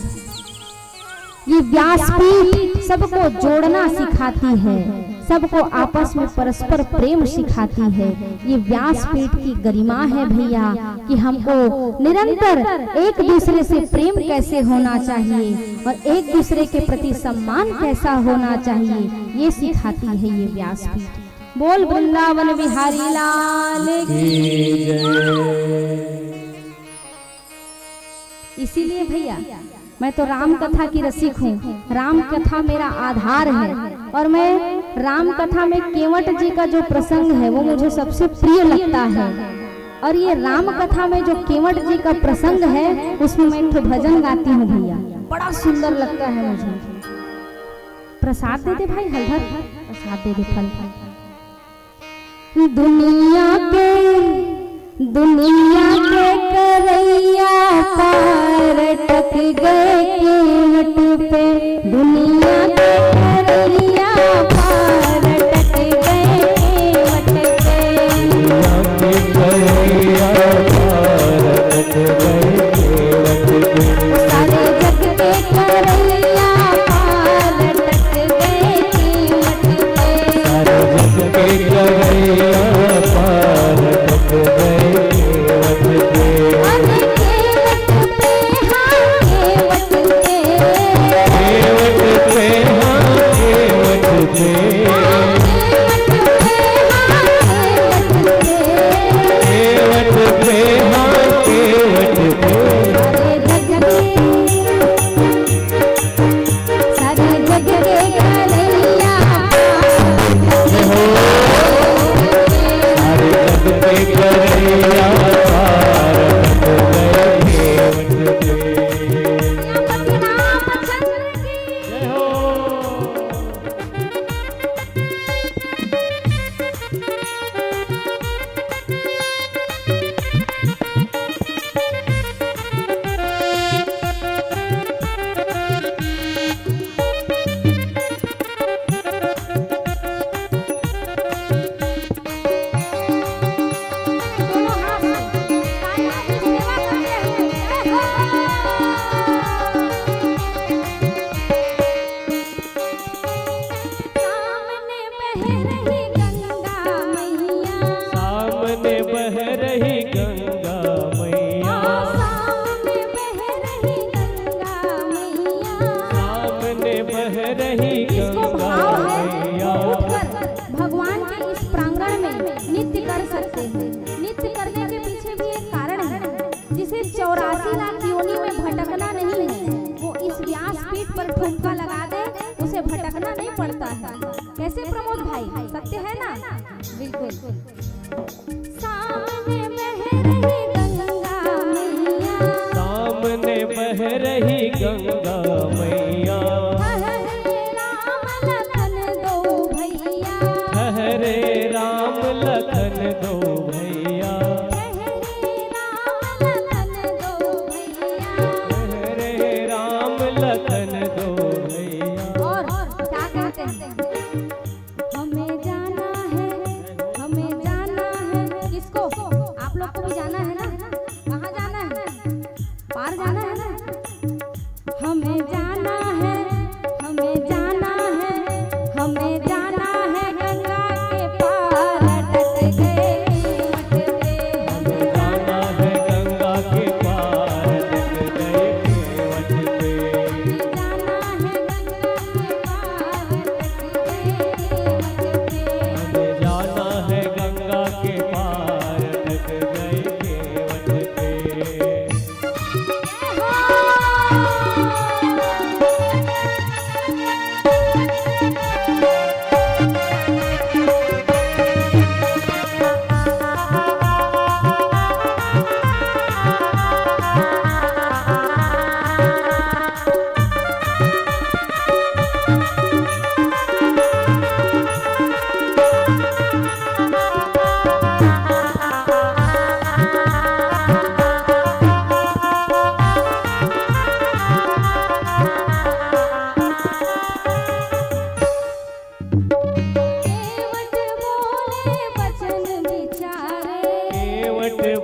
ये व्यासपीठ सबको जोड़ना सिखाती है, सबको आपस में परस्पर प्रेम सिखाती है। ये व्यासपीठ की गरिमा है भैया कि हमको निरंतर एक दूसरे से प्रेम कैसे होना चाहिए और एक दूसरे के प्रति सम्मान कैसा होना चाहिए, ये सिखाती है ये व्यासपीठ। बोल वृंदावन बिहारी लाल की जय। इसीलिए भैया मैं तो राम कथा की रसिक हूँ, राम कथा मेरा आधार है और मैं राम कथा में केवट जी का जो प्रसंग है वो मुझे सबसे प्रिय लगता है। और ये राम कथा में जो केवट जी का प्रसंग है उसमें मैं एक भजन गाती हूँ भैया, बड़ा सुंदर लगता है मुझे। प्रसाद दे दे भाई, हलधर प्रसाद दे दे, फल दुनिया के करैया पार टक गए केवट पे, दुनिया के करैया पार टक गए केवट पे, दुनिया के करैया पार टक गए केवट पे, सारे जग के करैया पार टक गए केवट पे, सारे जग के करैया पार टक गए। भगवान के इस प्रांगण में नित्य कर सकते हैं। नित्य करने के पीछे भी एक कारण है, जिसे 84 लाख योनि में भटकना नहीं है, वो इस व्यासपीठ पर ठुमका लगा दे, उसे भटकना नहीं पड़ता है। कैसे प्रमोद भाई, सत्य है ना? बिल्कुल। सामने बह रही गंगा मैया, सामने बह रही गंगा मैया, हरे राम लखन दो भैया, हरे राम लखन दो भैया। और क्या कहते हैं? हमें जाना है, हमें जाना है, किसको? आप लोग को भी जाना है ना? कहाँ जाना है? पार जाना है ना? हमें जाना है, हमें जाना है, हमें जाना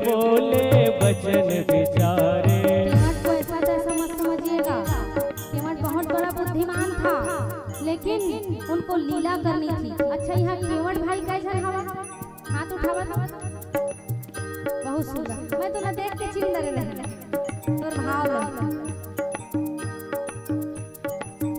बोले बचन विचारे। केवट को ऐसा तैसा मत समझिएगा, केवट बहुत बड़ा बुद्धिमान था, लेकिन उनको लीला करनी थी। अच्छा यहाँ केवट भाई कैसा हवा हाथ उठावा था, बहुत सुंदर। मैं तो ना देख के चिंदर रहे तोर भाव लगा।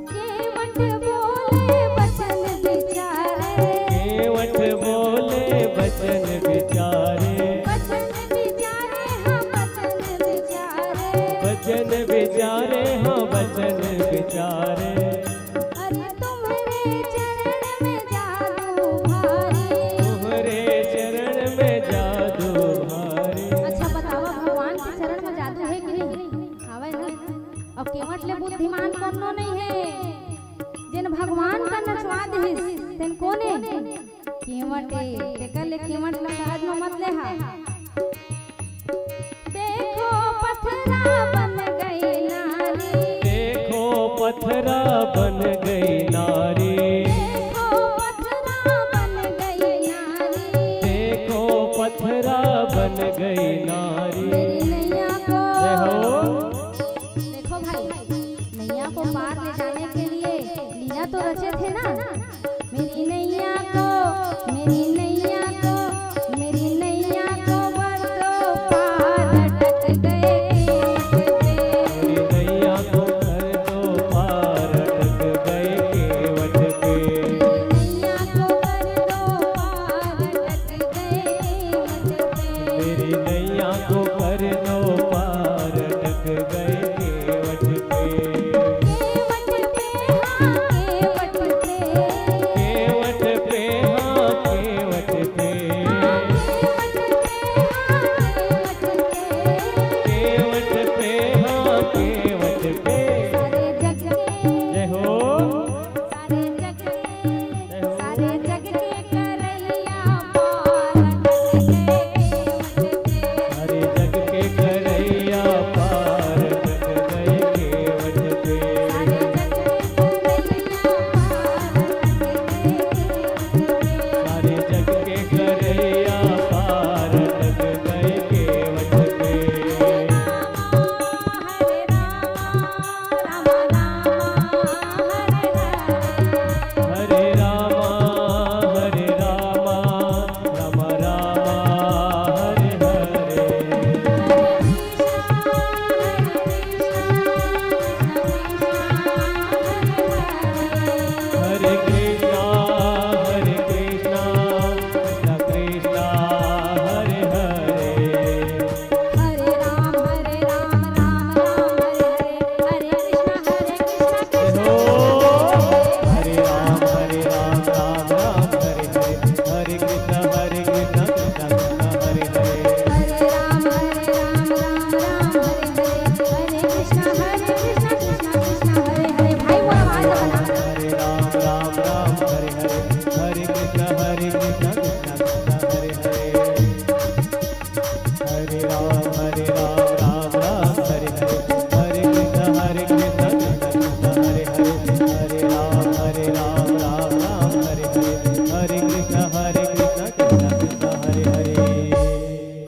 केवट बोले बचन विचारे, केवट बोले बचन विचारे, बचन विचारे हाँ बचन विचारे, बचन विचारे हाँ बचन विचारे। अरे तुम्हारे चरण में जादू भारी, तुम्हारे चरण में जादू भारी। अच्छा बतावा भगवान के चरण में जादू है कि नहीं? आवे ना। अब केवट ले बुद्धिमान कोनो नहीं है, जिन भगवान का नचवा दे तेन कोने केवटे तेकर ले केवट ला सहज में मत ले हा। देखो पथरा बन गई नारी, देखो पथरा बन गई नारी, देखो पथरा बन गई नारी, देखो पथरा बन गई नारी। मेरी नैया को जय हो। देखो भाई, नैया को पार ले जाने के लिए लीला तो रचे थे ना। मेरी नैया को, मेरी नैया को, मेरी नैया को बरसो पार अटक गए मेरी नैया को कर दो पार अटक गए केवट पे। नैया को कर दो पार अटक गए मेरी नैया को कर दो पार अटक गए केवट पे। केवट पे हाँ केवट पे, केवट पे हाँ केवट पे, केवट पे हाँ केवट पे। सारे जग के, जय हो। सारे जग के, सारे जग के करैया पार अटक गए। हरे जग के करैया पार अटक गए केवट पे। सारे जग के करैया पार अटक गए। सारे जग के करैया पार अटक गए केवट पे। हरे राम हरे रामा राम रामा हरे हरे। हरे कृष्णा कृष्ण कृष्ण हरे हरे। हरे राम राम राम हरे हरे, हरे कृष्ण कृष्ण हो। हरे राम राम राम हरे हरे, हरे कृष्ण कृष्ण कृष्ण हरे हरे। हरे राम राम राम हरे हरे, हरे कृष्ण कृष्ण कृष्ण हरे हरे। भाई वो आवाज बना। हरे राम राम हरे हरे, हरे कृष्ण कृष्ण कृष्ण हरे हरे। हरे राम राम राम हरे हरे, हरे कृष्ण कृष्ण कृष्ण हरे हरे। हरे राम राम राम हरे हरे, हरे कृष्ण कृष्ण कृष्ण हरे हरे।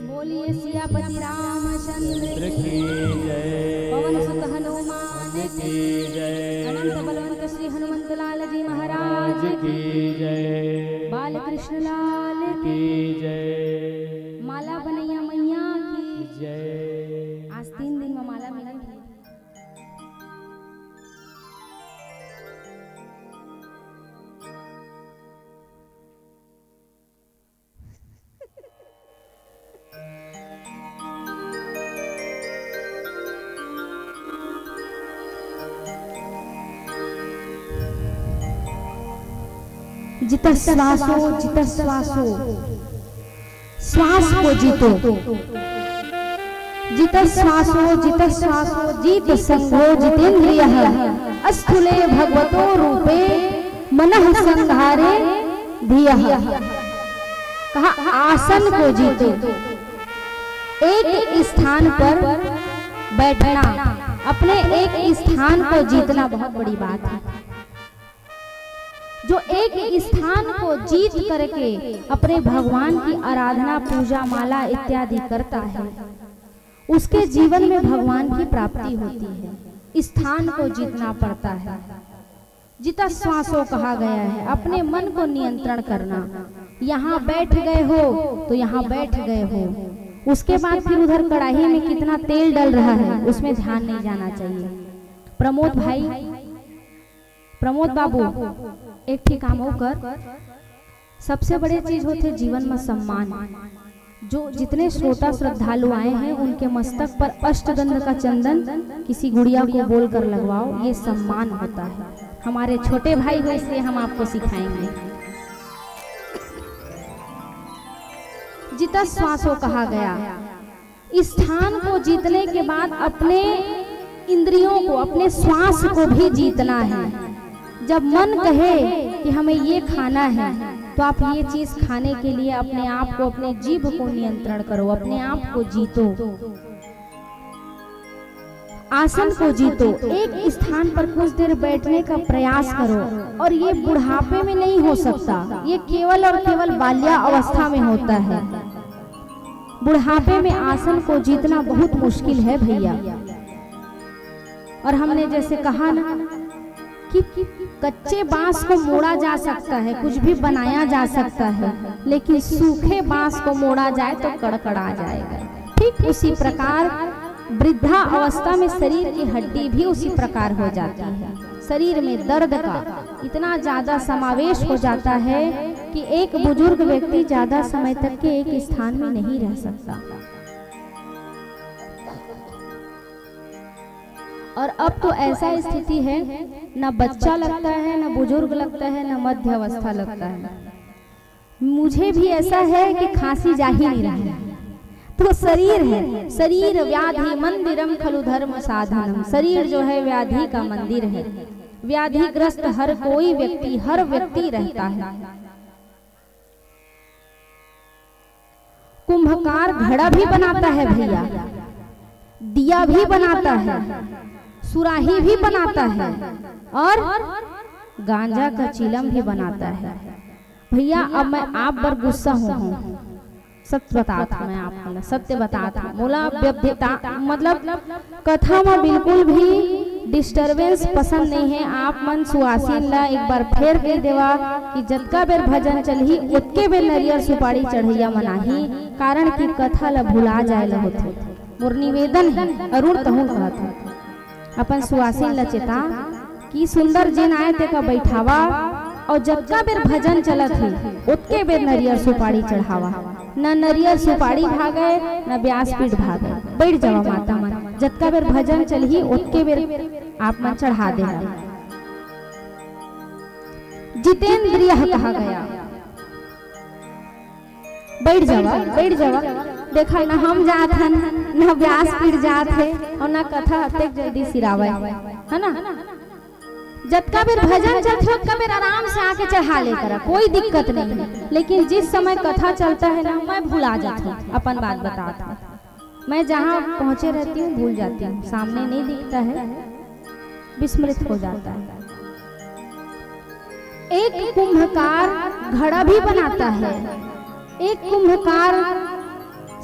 बोलिए सियापति रामचंद्र की जय, पवन सुत हनुमान की जय, अनंत बलवंत श्री हनुमंत लाल जी आज महाराज की जय, बाल कृष्ण लाल की जय, माला बनैया मैया की जय। आज 3 दिन में माला मिली है। जित श्वासो श्वास को जीतो, जित श्वासो जीत संगो जितेन्द्रियः अस्थूले भगवतो रूपे मनः संहारे धियः। कहा आसन को जीतो, एक स्थान पर बैठना, अपने एक स्थान को जीतना बहुत बड़ी बात है। जो एक स्थान को जीत करके अपने भगवान की आराधना, पूजा, माला इत्यादि करता है, उसके जीवन में भगवान की प्राप्ति होती है। स्थान को जीतना पड़ता है। जिता श्वासों कहा गया है, अपने मन को नियंत्रण करना। यहाँ बैठ गए हो तो यहाँ बैठ गए हो, उसके बाद फिर उधर कढ़ाई में कितना तेल डल रहा है उसमें ध्यान नहीं जाना चाहिए। प्रमोद भाई, प्रमोद बाबू, एक ठीक काम होकर सबसे बड़ी चीज होती है जीवन में सम्मान। जो जितने श्रोता श्रद्धालु आए हैं उनके मस्तक पर अष्टगंध का चंदन किसी गुड़िया को बोलकर लगवाओ, ये सम्मान होता है। हमारे छोटे भाई हो इसलिए हम आपको सिखाएंगे। जिता श्वासों कहा गया, स्थान को जीतने के बाद अपने इंद्रियों को, अपने श्वास को भी जीतना है। जब मन कहे कि हमें ये खाना है तो आप ये चीज खाने के लिए अपने आप को, अपने जीभ को नियंत्रण करो, अपने आप को जीतो, आसन को जीतो, एक स्थान पर कुछ देर बैठने का प्रयास करो। और ये बुढ़ापे में नहीं हो सकता, ये केवल और केवल बाल्या अवस्था में होता है। बुढ़ापे में आसन को जीतना बहुत मुश्किल है भैया। और हमने जैसे कहा ना कि कच्चे बांस को मोड़ा जा सकता है, कुछ भी बनाया जा सकता है, लेकिन सूखे बांस को मोड़ा जाए तो कड़कड़ा जाएगा। ठीक उसी प्रकार वृद्धा अवस्था में शरीर की हड्डी भी उसी प्रकार हो जाती है। शरीर में दर्द का इतना ज्यादा समावेश हो जाता है कि एक बुजुर्ग व्यक्ति ज्यादा समय तक के एक स्थान में नहीं रह सकता। और अब तो ऐसा स्थिति है, न बच्चा लगता है, न बुजुर्ग लगता है, न मध्य अवस्था लगता है। मुझे भी ऐसा है कि खांसी जा ही नहीं रहा है। तो शरीर है, शरीर व्याधि मंदिरम खलु धर्म साधनम। शरीर जो है व्याधि का मंदिर है। व्याधिग्रस्त हर कोई व्यक्ति, हर व्यक्ति रहता है। कुंभकार घड़ा भी बनाता है भैया, दिया भी बनाता है, सुराही भी बनाता है और गांजा का चिलम भी बनाता है। भैया अब मैं आप पर गुस्सा हूँ, सत्य बताता मैं आपको, सत्य बताता बोला मतलब कथा में बिल्कुल भी डिस्टरबेंस पसंद नहीं है। आप मन सुआसीन ला एक बार फेर कह देवा कि जतका बेर भजन चलही उतके बेर नरियर सुपारी चढ़ैया मनाही, कारण की कथा ला भुला जाए ला होथे। मोर निवेदन है, अरुण तहु कहत अपन सुआसीन ला चेता कि सुंदर जिन आए ते का बैठावा और जतका बेर भजन चलत है उतके बेर नरियर सुपारी चढ़ावा। न नरियर सुपारी भागे न व्यासपीठ भागे, बैठ जावा माता मन। जतका बेर भजन चलही उतके बेर आप मन चढ़ा देना। जितेंद्रिय कहा गया, बैठ जावा, बैठ जावा। देखा न हम जात हन, न व्यासपीठ जात है और न कथा अतेक जल्दी सिरावे, है ना। जतका बेर भजन चलते उतका बेर आराम से आके चढ़ा ले करा, कोई दिक्कत नहीं है। लेकिन जिस समय कथा चलता है ना, मैं भुला जाती हूँ, अपन बात बताता हूँ। मैं जहाँ पहुँचे रहती हूँ भूल जाती हूँ, सामने नहीं दिखता है, विस्मृत हो जाता है। एक कुंभकार घड़ा भी बनाता है, एक कुंभकार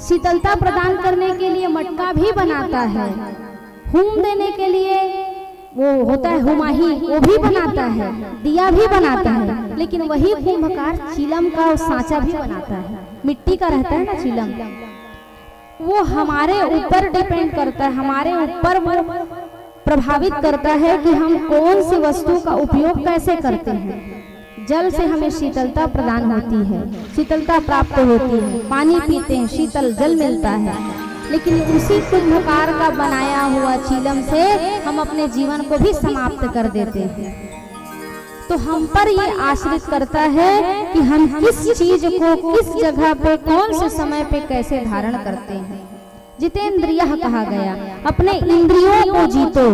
शीतलता प्रदान करने के लिए मटका भी बनाता है, होम देने के लिए वो होता है हुमाही, वो भी बनाता है, दिया भी बनाता है। लेकिन वही कुंभकार चिलम का सांचा भी बनाता है, मिट्टी का रहता है ना चिलम। वो हमारे ऊपर डिपेंड करता है, हमारे ऊपर वो प्रभावित करता है कि हम कौन सी वस्तु का उपयोग कैसे करते हैं। जल से हमें शीतलता प्रदान होती है, शीतलता प्राप्त होती है, पानी पीते हैं शीतल जल मिलता है। लेकिन उसी कुंभकार का बनाया हुआ चिलम से हम अपने जीवन को भी समाप्त कर देते हैं। तो हम पर ये आश्रित करता है कि हम किस चीज को किस जगह पे कौन से समय पे कैसे धारण करते हैं। जितेंद्रिय कहा गया, अपने इंद्रियों को जीतो।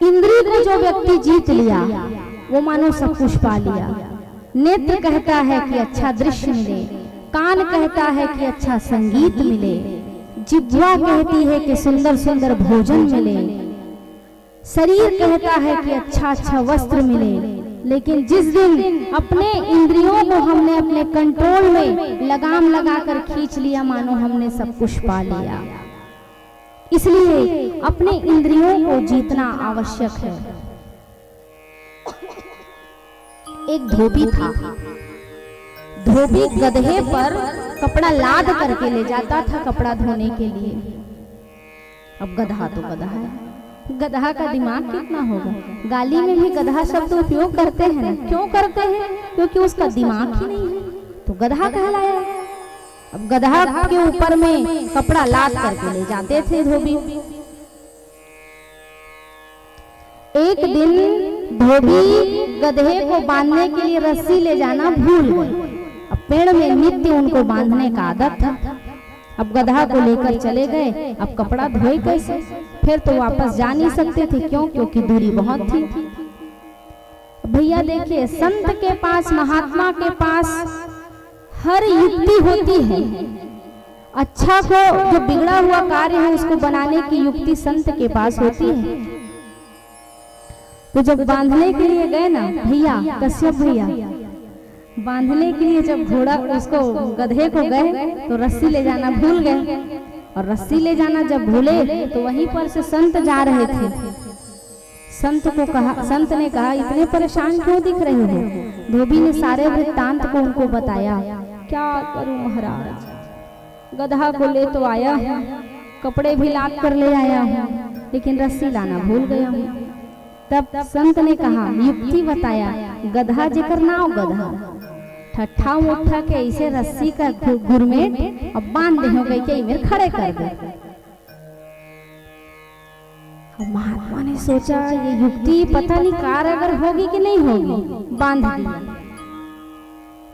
इंद्रिय को जो व्यक्ति जीत लिया वो मानो सब कुछ पा लिया। नेत्र कहता है कि अच्छा दृश्य मिले, कान कहता है कि अच्छा संगीत मिले, जिह्वा कहती है कि सुंदर सुंदर भोजन मिले, शरीर कहता है कि अच्छा अच्छा वस्त्र मिले, लेकिन जिस दिन अपने इंद्रियों को हमने अपने कंट्रोल में लगाम लगाकर खींच लिया, मानो हमने सब कुछ पा लिया। इसलिए अपने इंद्रियों को जीतना आवश्यक है। एक धोबी था। धोबी गधे पर कपड़ा लाद करके ले जाता था कपड़ा धोने के लिए। अब गधा तो गधा है, गधा का दिमाग कितना होगा। गाली में भी गधा शब्द उपयोग करते हैं। क्यों करते हैं? क्योंकि उसका दिमाग ही नहीं है, तो गधा कहलाया। अब गधा के ऊपर में कपड़ा लाद करके ले जाते थे धोबी। एक दिन धोबी गधे को बांधने के लिए रस्सी ले जाना भूल गए। अब पेड़ में नित्य उनको बांधने का आदत था। अब गधा को लेकर चले गए। अब कपड़ा धोए कैसे? फिर तो वापस जा नहीं सकते थे। क्यों? क्योंकि दूरी बहुत थी। भैया देखिए, संत के पास, महात्मा के पास हर युक्ति होती है। अच्छा को, जो बिगड़ा हुआ कार्य है उसको बनाने की युक्ति संत के पास होती है। तो जब बांधने के लिए गए ना भैया, कश्यप भैया, बांधने के लिए जब घोड़ा उसको गधे को गए तो रस्सी ले जाना भूल गए। और रस्सी ले जाना जब भूले तो वहीं पर से संत जा रहे थे। संत ने कहा इतने परेशान क्यों दिख रहे हो? धोबी ने सारे वृत्तांत को उनको बताया। क्या करूं महाराज, गधा को ले तो आया हूं, कपड़े भी लाद कर ले आया हूं, लेकिन रस्सी लाना भूल गया हूं। तब संत ने कहा, युक्ति बताया, गधा जेकर नाव गधा, ठट्ठा मुट्ठा के ऐसे रस्सी का गुरमेट अब बांध दे हो गई के इमें खड़े कर दे। महात्मा ने सोचा ये युक्ति पता नहीं कारगर होगी कि नहीं होगी। बांध दिया।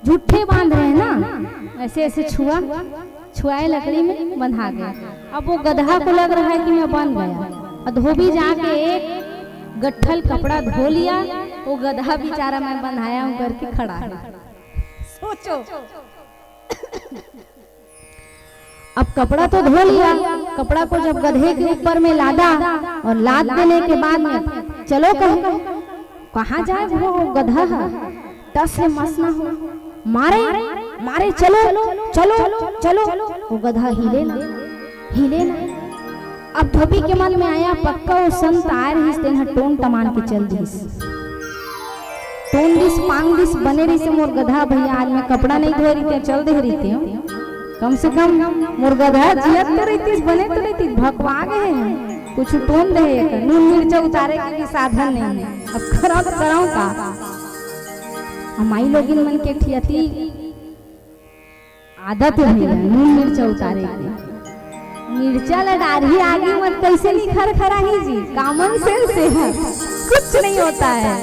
झूठे बांध रहे हैं ना, ऐसे ऐसे छुआए लकड़ी में बंधा गया। अब वो गधा को लग रहा है कि मैं बंध गया। और धोबी जाके एक गट्ठल कपड़ा धो लिया। वो गधा बेचारा मैं बंधाया हूं करके खड़ा है। सोचो, अब कपड़ा तो धो लिया। कपड़ा को जब गधे के ऊपर में लादा और लाद देने के बाद में चलो कहाँ जाए, वो गधा है, टस से मस ना हो, मारे मारे, चलो चलो चलो। वो गधा हिले ना। अब धोबी के मन में आया, पक्का वो संत आ रही तेना टोन टमान के चल दिस, टोन दिस पांग दिस बने रही से मोर गधा भैया आज मैं कपड़ा नहीं धो रही थे, चल दे रही थी। कम से कम मोर गधा जियत तो रहती, बने तो रहती, भगवा गए हैं, कुछ टोन दे, नून मिर्चा उतारे के साधन नहीं है। अब कराऊं का? हमारी लोगिन मन के ठियती आदत है नून मिर्चा उतारे की। मिर्चा लडारी आगे मत कैसे निखर खरा ही जी, कॉमन सेंस से है, कुछ नहीं होता है,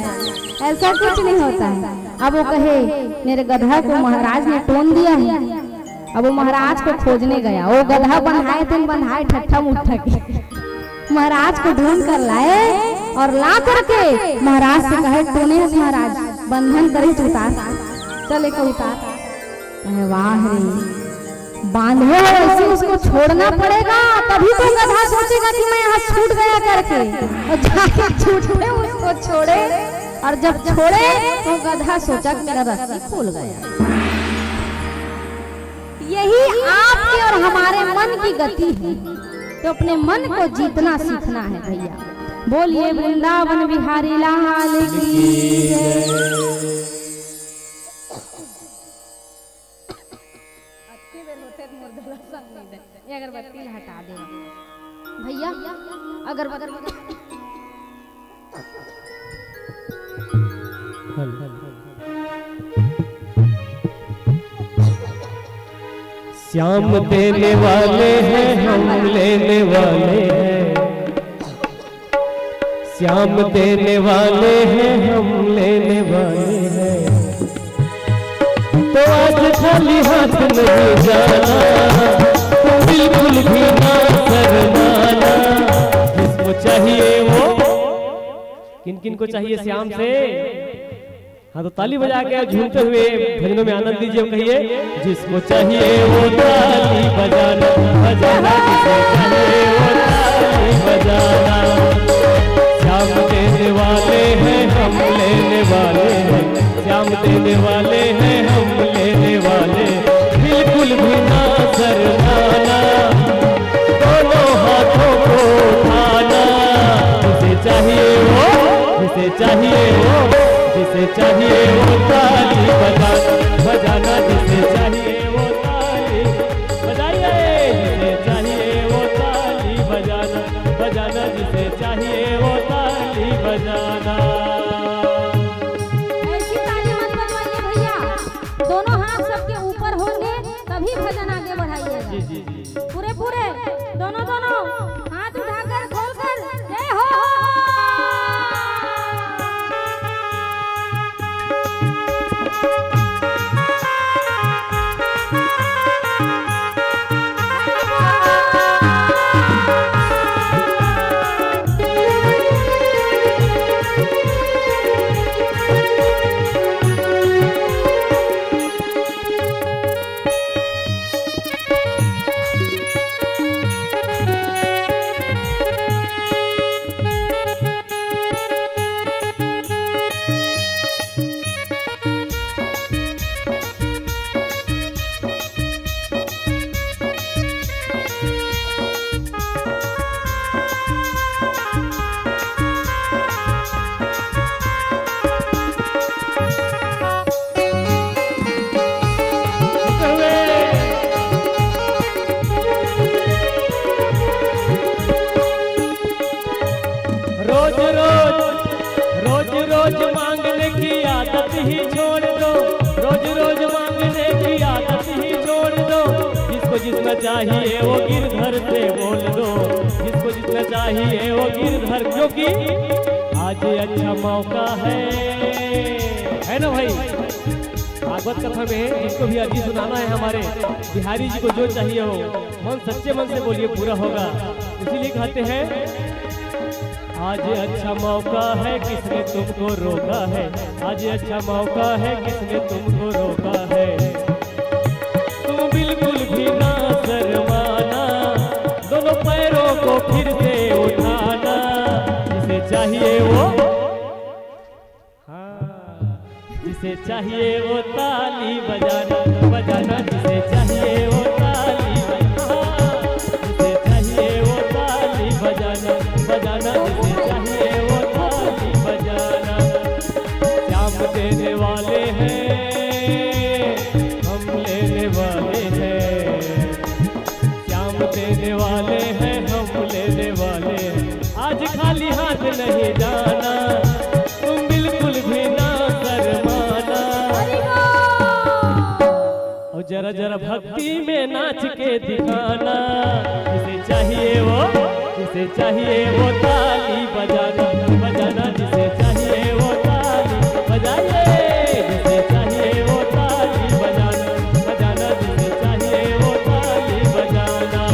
ऐसा कुछ नहीं होता है। अब वो कहे मेरे गधा को महाराज ने टोन दिया है। अब वो महाराज को खोजने गया। वो गधा बंधाए ठट्ठा मुट्ठा के महाराज को ढूंढ कर लाए और ला करके महाराज से कहे टोने महाराज बंधन करे उतार, चले को उतार। वाह रे, बांधे ऐसे उसको छोड़ना पड़ेगा, तभी तो गधा सोचेगा कि मैं यहाँ छूट गया करके, और जाके छूटे उसको छोड़े। और जब छोड़े तो गधा सोचा कि मेरा रस्सी खुल गया। यही आपके और हमारे मन की गति है, तो अपने मन को जीतना सीखना है भैया। बोलिए वृंदावन बिहारी लाल की जय। अगरबत्ती हटा दे भैया, अगरबत्ती श्याम देने वाले हैं हम लेने वाले हैं, श्याम देने वाले हैं हम लेने वाले हैं। तो आज खाली हाथ नहीं जाना, तो बिल्कुल भी ना शर्माना। जिसको चाहिए वो, किन किन को चाहिए श्याम से? हाँ तो ताली बजा के झूमते हुए भजनों में आनंद लीजिए। कहिए जिसको चाहिए वो ताली बजाना, बजाना जिसको चाहिए वो ताली बजाना। श्याम जिसे चाहिए वो ताली बजाना जिसे चाहिए वो ताली बजाइए, जिसे चाहिए वो ताली बजाना जिसे चाहिए वो ताली बजाना। ऐसी ताली मत बजवाइए भैया, दोनों हाथ सबके ऊपर होंगे तभी भजन आगे बढ़ाइएगा। जी जी जी, पूरे पूरे दोनों दोनों हाथ उठाकर खोलकर जय हो। रोज मांगने की आदत ही छोड़ दो, रोज मांगने की आदत ही छोड़ दो। जिसको जितना चाहिए वो गिरधर से बोल दो, जिसको जितना चाहिए वो गिरधर, क्योंकि आज अच्छा मौका है ना भाई। भागवत कथा में जिसको भी अर्जी सुनाना है हमारे बिहारी जी को जो चाहिए हो मन सच्चे मन से बोलिए, पूरा होगा। इसीलिए कहते हैं आज अच्छा मौका है किसने तुमको रोका है, आज अच्छा मौका है किसने तुमको रोका है। तुम बिल्कुल भी ना शर्माना, दोनों पैरों को फिर से उठाना। जिसे चाहिए वो, हाँ जिसे चाहिए वो ताली बजाना जिसे चाहिए वो ताली बजाना, जिसे चाहिए वो ताली बजाना जिसे चाहिए वो ताली बजाना। श्याम देने वाले हैं हम लेने वाले हैं, श्याम देने वाले हैं हम लेने वाले हैं। आज खाली हाथ नहीं जाना, तुम बिल्कुल भी ना शर्माना। और जरा जरा भक्ति में नाच के दिखाना। जिसे चाहिए वो ताली बजाना जिसे चाहिए वो ताली बजाइए, जिसे चाहिए वो ताली बजाना जिसे चाहिए वो ताली बजाना।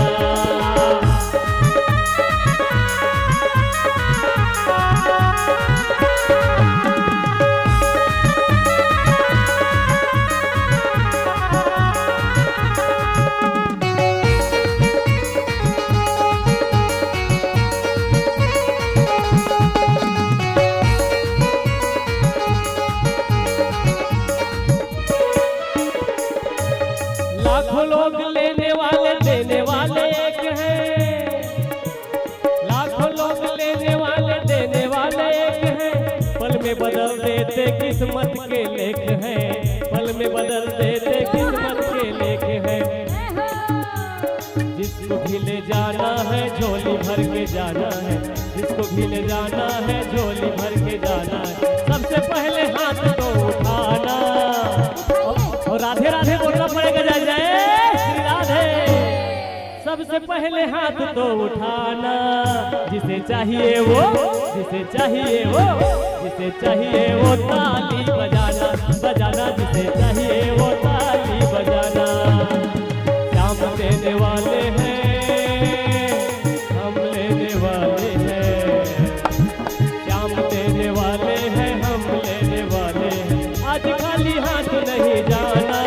लाखों लोग लेने वाले देने वाले एक हैं, लाखों लोग लेने वाले देने वाले एक हैं। पल में बदल देते किस्मत के लेख हैं, पल में बदल देते किस्मत के लेख हैं। जिसको भी ले जाना है झोली भर के जाना है, जिसको भी ले जाना है झोली भर के जाना है। सबसे पहले हाथ तो उठाना और राधे राधे बोलना पड़ेगा। जय जय श्री राधे। सबसे पहले हाथ तो उठाना। जिसे चाहिए वो, जिसे चाहिए वो, जिसे चाहिए वो ताली बजाना जिसे चाहिए वो ताली बजाना। श्याम देने वाले हैं हम लेने वाले हैं, श्याम देने वाले हैं हम लेने वाले हैं। आज खाली हाथ नहीं जाना,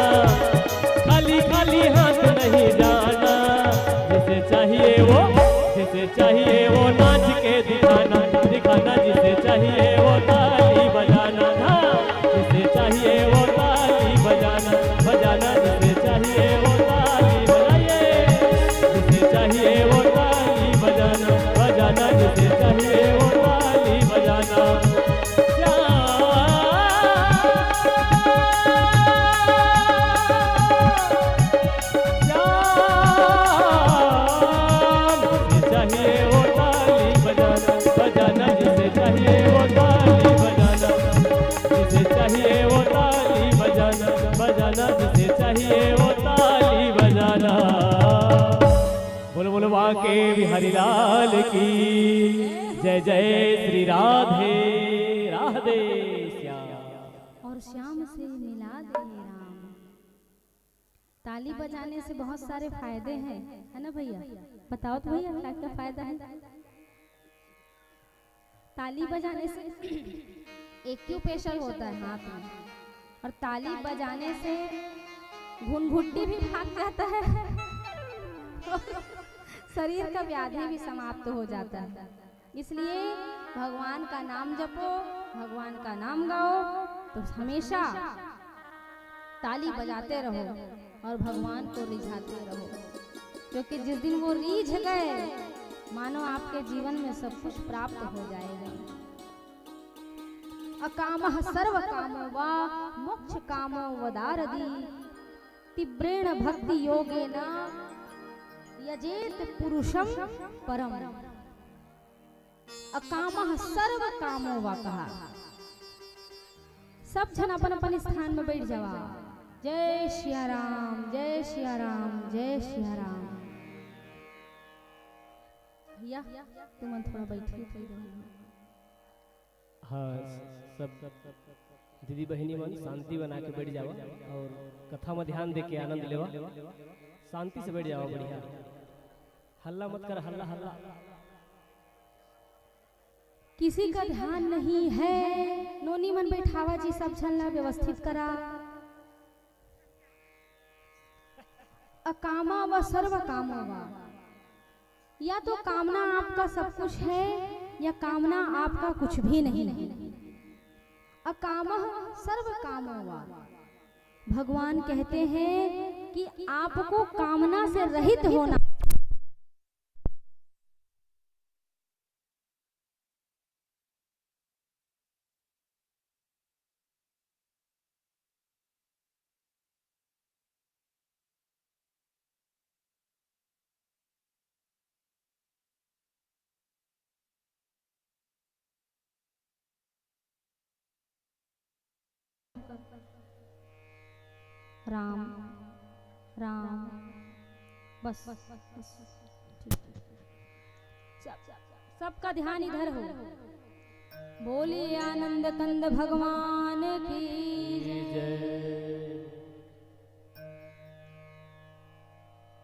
खाली हाथ नहीं जाना। जिसे चाहिए वो नाच के दिखाना जिसे चाहिए वो ताली बजाना। जिसे चाहिए वो ताली बजाना जिसे चाहिए वो ताली बजाइए, जिसे चाहिए वो ताली बजाना जिसे चाहिए वो ताली बजाना। चाहिए वो ताली बजाना बजाना, जिसे चाहिए वो ताली बजाना, जिसे चाहिए वो ताली बजाना बजाना, जिसे चाहिए वो ताली बजाना। बोलो बोलो बांके बिहारी लाल की जय जय श्री राधे राधे श्याम। और श्याम से मिला दे राम। ताली बजाने से बहुत सारे फायदे हैं, है ना भैया? बताओ तो भैया क्या क्या फायदा है? ताली बजाने से एक्यूप्रेशर होता है हाथ में, और ताली बजाने से घुनघुटी भी भाग जाता है शरीर का व्याधि भी समाप्त हो जाता है। इसलिए भगवान का नाम जपो, भगवान का नाम गाओ, तो हमेशा ताली बजाते रहो और भगवान को रिझाते रहो, क्योंकि जिस दिन वो रीझ गए मानो आपके जीवन में सब कुछ प्राप्त हो जाएगा। अकामः सर्व कामो वा मोक्ष कामो वदारदी तीव्रेण भक्ति योगेन यजेत पुरुषम परम। अकामः सर्व कामो वा कहा। सब जन अपन अपन स्थान में बैठ जावा। जय सिया राम, जय सिया राम, जय सिया राम। भैया तुम थोड़ा बैठिए। हाँ, सब दीदी बहनी मन शांति बना के बैठ जाओ और कथा में ध्यान दे के आनंद लेवा। शांति से बैठ जाओ, बढ़िया, हल्ला मत कर, हल्ला हल्ला। किसी का ध्यान नहीं है, नोनी मन बैठावा जी, सब छलना व्यवस्थित करा। अकामा व सर्व कामो वा, या तो कामना आपका सब कुछ है या कामना आपका कुछ भी नहीं है। अकामः सर्व कामो वा, भगवान कहते हैं कि आपको कामना से रहित होना। राम राम बस, सबका ध्यान इधर हो। बोले आनंद कंद भगवान की जय।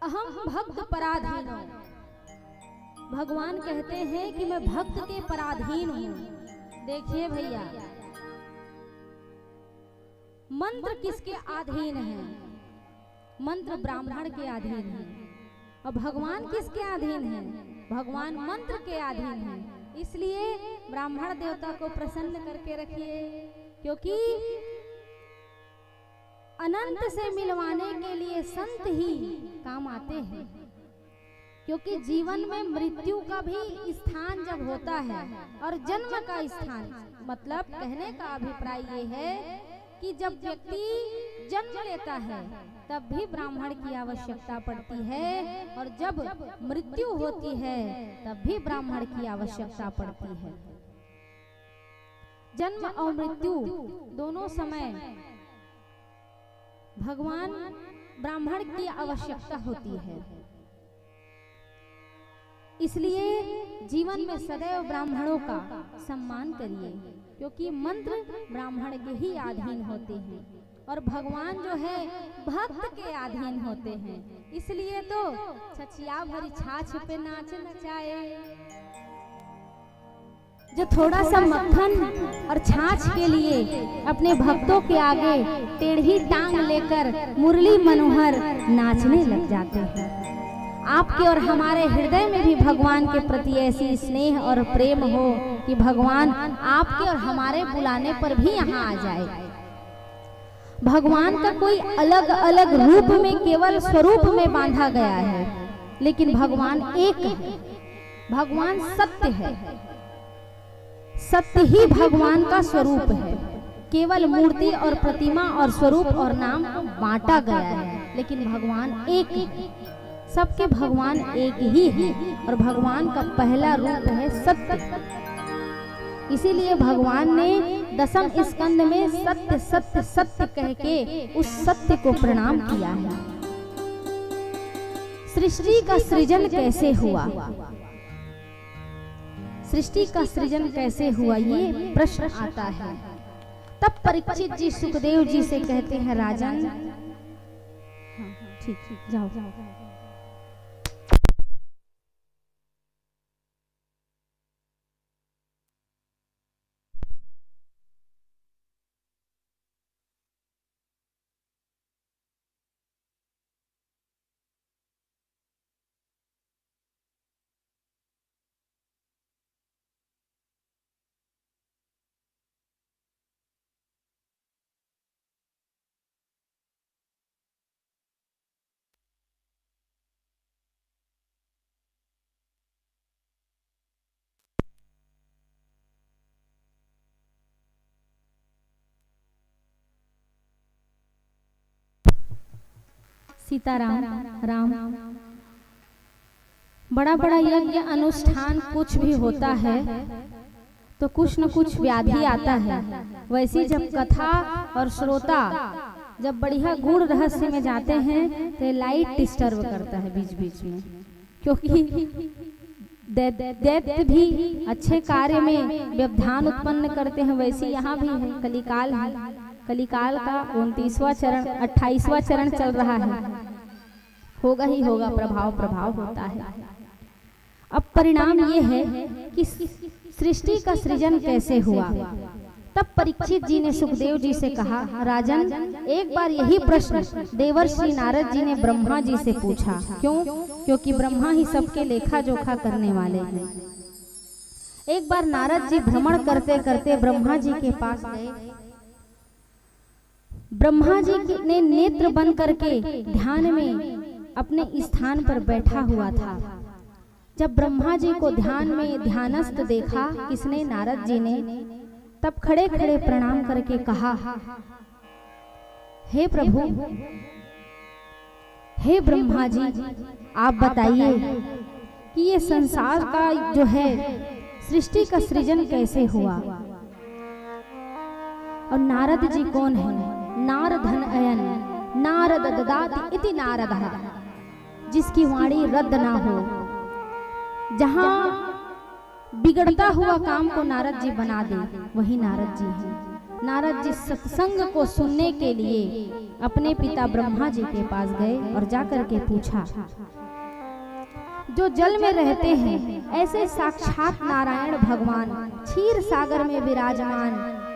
अहम भक्त पराधीन हूँ, भगवान कहते हैं कि मैं भक्त के पराधीन हूँ। देखिए भैया, मंत्र किसके अधीन है? मंत्र ब्राह्मण के अधीन है। और भगवान किसके अधीन है? भगवान मंत्र के अधीन है। इसलिए ब्राह्मण देवता को प्रसन्न करके रखिए, क्योंकि अनंत से मिलवाने के लिए संत ही काम आते हैं। क्योंकि जीवन में मृत्यु का भी स्थान जब होता है और जन्म का स्थान, मतलब कहने का अभिप्राय ये है कि जब व्यक्ति जन्म लेता है तब भी ब्राह्मण की आवश्यकता पड़ती है, और जब मृत्यु होती है तब भी ब्राह्मण की आवश्यकता पड़ती है। जन्म और मृत्यु दोनों समय भगवान ब्राह्मण की आवश्यकता होती है। इसलिए जीवन में सदैव ब्राह्मणों का सम्मान करिए, क्योंकि मंत्र ब्राह्मण के ही अधीन होते हैं और भगवान जो है भक्त के अधीन होते हैं। इसलिए तो छछिया भरी छाछ पे नाच नचाए। जो थोड़ा सा मक्खन और छाछ के लिए अपने भक्तों के आगे टेढ़ी टांग लेकर मुरली मनोहर नाचने लग जाते हैं। आपके और हमारे हृदय में भी भगवान के प्रति ऐसी स्नेह और प्रेम हो कि भगवान आपके और हमारे बुलाने पर भी यहाँ आ जाए। भगवान का कोई अलग अलग रूप में, केवल स्वरूप में बांधा गया है, लेकिन भगवान एक है। भगवान सत्य है, सत्य ही भगवान का स्वरूप है। केवल मूर्ति और प्रतिमा और स्वरूप और नाम बांटा गया है, लेकिन भगवान एक है, सबके भगवान एक ही है और भगवान का पहला रूप है सत्य। इसीलिए भगवान ने दसम स्कंद में सत्य सत्य सत्य कह के उस सत्य को प्रणाम किया है। सृष्टि का सृजन कैसे हुआ, सृष्टि का सृजन कैसे हुआ, ये प्रश्न आता है। तब परीक्षित जी सुखदेव जी से कहते हैं, राजन ठीक जाओ। सीताराम राम। बड़ा बड़ा यज्ञ अनुष्ठान कुछ भी होता है तो कुछ न कुछ व्याधि आता है। वैसे जब कथा और श्रोता जब बढ़िया गूढ़ रहस्य में जाते हैं तो लाइट डिस्टर्ब करता है बीच बीच में, क्योंकि दैत्य भी अच्छे कार्य में व्यवधान उत्पन्न करते हैं। वैसे यहाँ भी है, कलिकाल है, कलिकाल का 29वां चरण 28वां चरण चल रहा है, होगा ही होगा, प्रभाव होता है। अब परिणाम ये है कि सृष्टि का सृजन कैसे हुआ। तब परीक्षित जी ने सुखदेव जी से कहा, राजन एक बार यही प्रश्न देवर्षि नारद जी ने ब्रह्मा जी से पूछा। क्यों? क्योंकि ब्रह्मा ही सबके लेखा जोखा करने वाले हैं। एक बार नारद जी भ्रमण करते करते ब्रह्मा जी के पास गए। ब्रह्मा जी ने नेत्र बंद करके ध्यान में अपने स्थान पर बैठा हुआ था। जब ब्रह्मा जी को ध्यान में ध्यानस्थ देखा किसने? नारद जी ने। तब खड़े खड़े प्रणाम करके कहा, हे प्रभु, हे ब्रह्मा जी, आप बताइए कि ये संसार का जो है सृष्टि का सृजन कैसे हुआ। और नारद जी कौन है? नारदन अयन नारद ददाति इति नारदः, जिसकी वाणी रद्द ना हो। जहां बिगड़ता हुआ काम को नारद जी बना दे, वही नारद जी हैं। नारद जी सत्संग को सुनने के लिए अपने पिता ब्रह्मा जी के पास गए और जाकर के पूछा, जो जल में रहते हैं ऐसे साक्षात नारायण भगवान, क्षीर सागर में विराजमान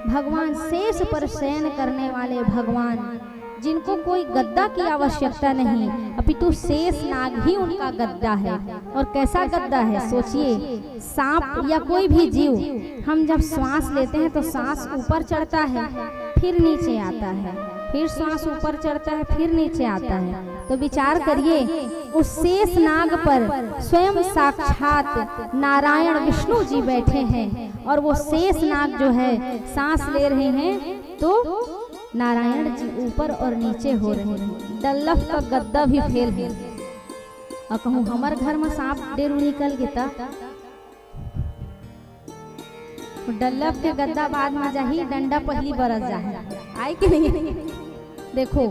भगवान, शेष पर शयन करने वाले भगवान, जिनको कोई गद्दा की आवश्यकता नहीं, अपितु शेष नाग ही उनका गद्दा है। और कैसा गद्दा है सोचिए, सांप या कोई भी जीव, हम जब श्वास लेते हैं तो सांस ऊपर चढ़ता है फिर नीचे आता है, फिर श्वास ऊपर चढ़ता है फिर नीचे आता है। तो विचार करिए, उस शेष नाग पर स्वयं साक्षात नारायण विष्णु जी बैठे हैं और वो शेष नाग जो है सांस ले रहे हैं तो नारायण जी ऊपर और नीचे हो रहे हैं। डल्लफ का गद्दा भी फेल है। और कहूँ हमार घर में सांप डेरू निकल गया, डल्लफ के गद्दा बाद में जाही, डंडा पहली बरस जाए, आए कि नहीं। देखो,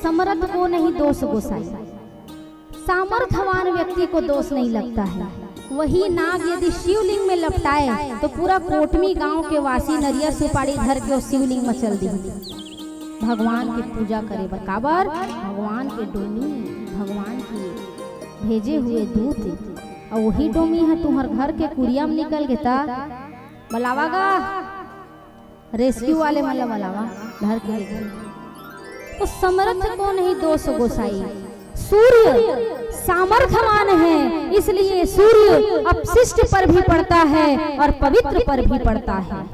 समर्थ को नहीं दोष गोसाई, सामर्थ्यवान व्यक्ति को दोष नहीं लगता है। वही नाग यदि शिवलिंग में लपटाए तो पूरा कोटमी गांव के वासी नरिया सुपारी धर के शिवलिंग में चल दी, भगवान की पूजा करे बराबर। भगवान के डोमी, भगवान के भेजे हुए दूत, और वही डोमी है तुम्हार घर के कुरिया में निकल गया, बलावागा रेस्क्यू वाले मतलब बलावा घर के। तो समर्थ को नहीं दोष गोसाई, सूर्य सामर्थ्यवान है, इसलिए सूर्य अपशिष्ट पर भी पड़ता है और पवित्र पर भी पड़ता है।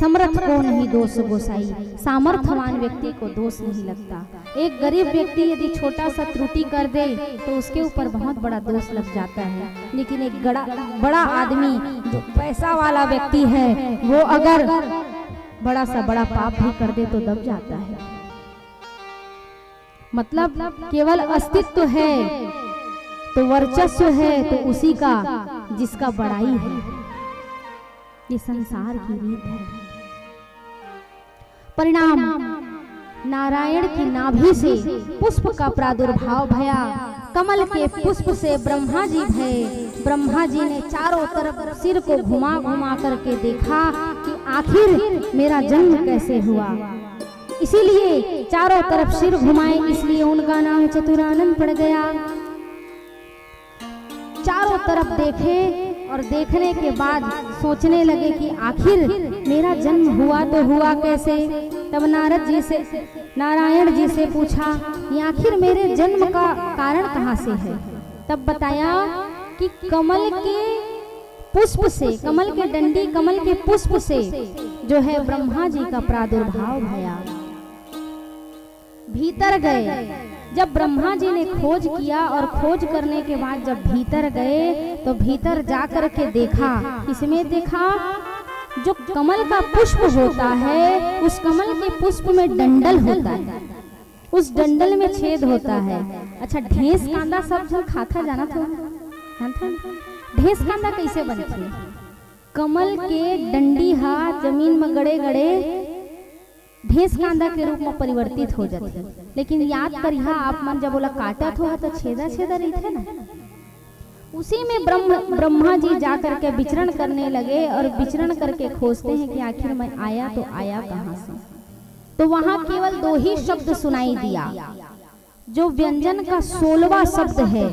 समर्थ को नहीं दोष गोसाई, सामर्थ्यवान व्यक्ति को दोष नहीं लगता। एक गरीब व्यक्ति यदि छोटा सा त्रुटि कर दे तो उसके ऊपर बहुत बड़ा दोष लग जाता है, लेकिन एक बड़ा आदमी जो पैसा वाला व्यक्ति है वो अगर बड़ा सा बड़ा पाप भी कर दे तो दब जाता है। मतलब केवल अस्तित्व है तो वर्चस्व है तो उसी का जिसका बड़ाई है। ये संसार की रीत है। परिणाम नारायण की नाभि से पुष्प का प्रादुर्भाव भया। कमल के पुष्प से ब्रह्मा जी भये। ब्रह्मा जी ने चारों तरफ सिर को घुमा घुमा करके देखा कि आखिर मेरा जन्म कैसे हुआ। इसीलिए चारों तरफ सिर घुमाए, इसलिए उनका नाम चतुरानन पड़ गया। चारों तरफ देखे और देखने के बाद सोचने लगे कि आखिर मेरा जन्म हुआ तो हुआ कैसे। तब नारायण जी से पूछा कि आखिर मेरे जन्म का कारण कहाँ से है। तब बताया कि कमल के पुष्प से, कमल के डंडी, कमल के पुष्प से जो है ब्रह्मा जी का प्रादुर्भाव भया। भीतर गए। जब ब्रह्मा जी ने खोज किया और खोज करने के बाद जब भीतर गए तो भीतर जा कर के देखा, इसमें देखा जो कमल का पुष्प होता है उस कमल के पुष्प में डंडल होता है, उस डंडल में छेद होता है। अच्छा, ढेंस कांदा सब जो खाता जाना था, ढेंस कांदा कैसे बनती है? कमल के डंडी हा जमीन में गड़े गड़े ढेंस कांदा के रूप में परिवर्तित हो जाते। लेकिन याद करिए आप मन जब बोला काटत हो तो छेदा छेदा रही थे ना। उसी में ब्रह्मा जी जा करके विचरण करने लगे और विचरण करके खोजते हैं कि आखिर मैं आया तो आया कहाँ से। तो वहां केवल दो ही शब्द सुनाई दिया। जो व्यंजन का 16वां शब्द है,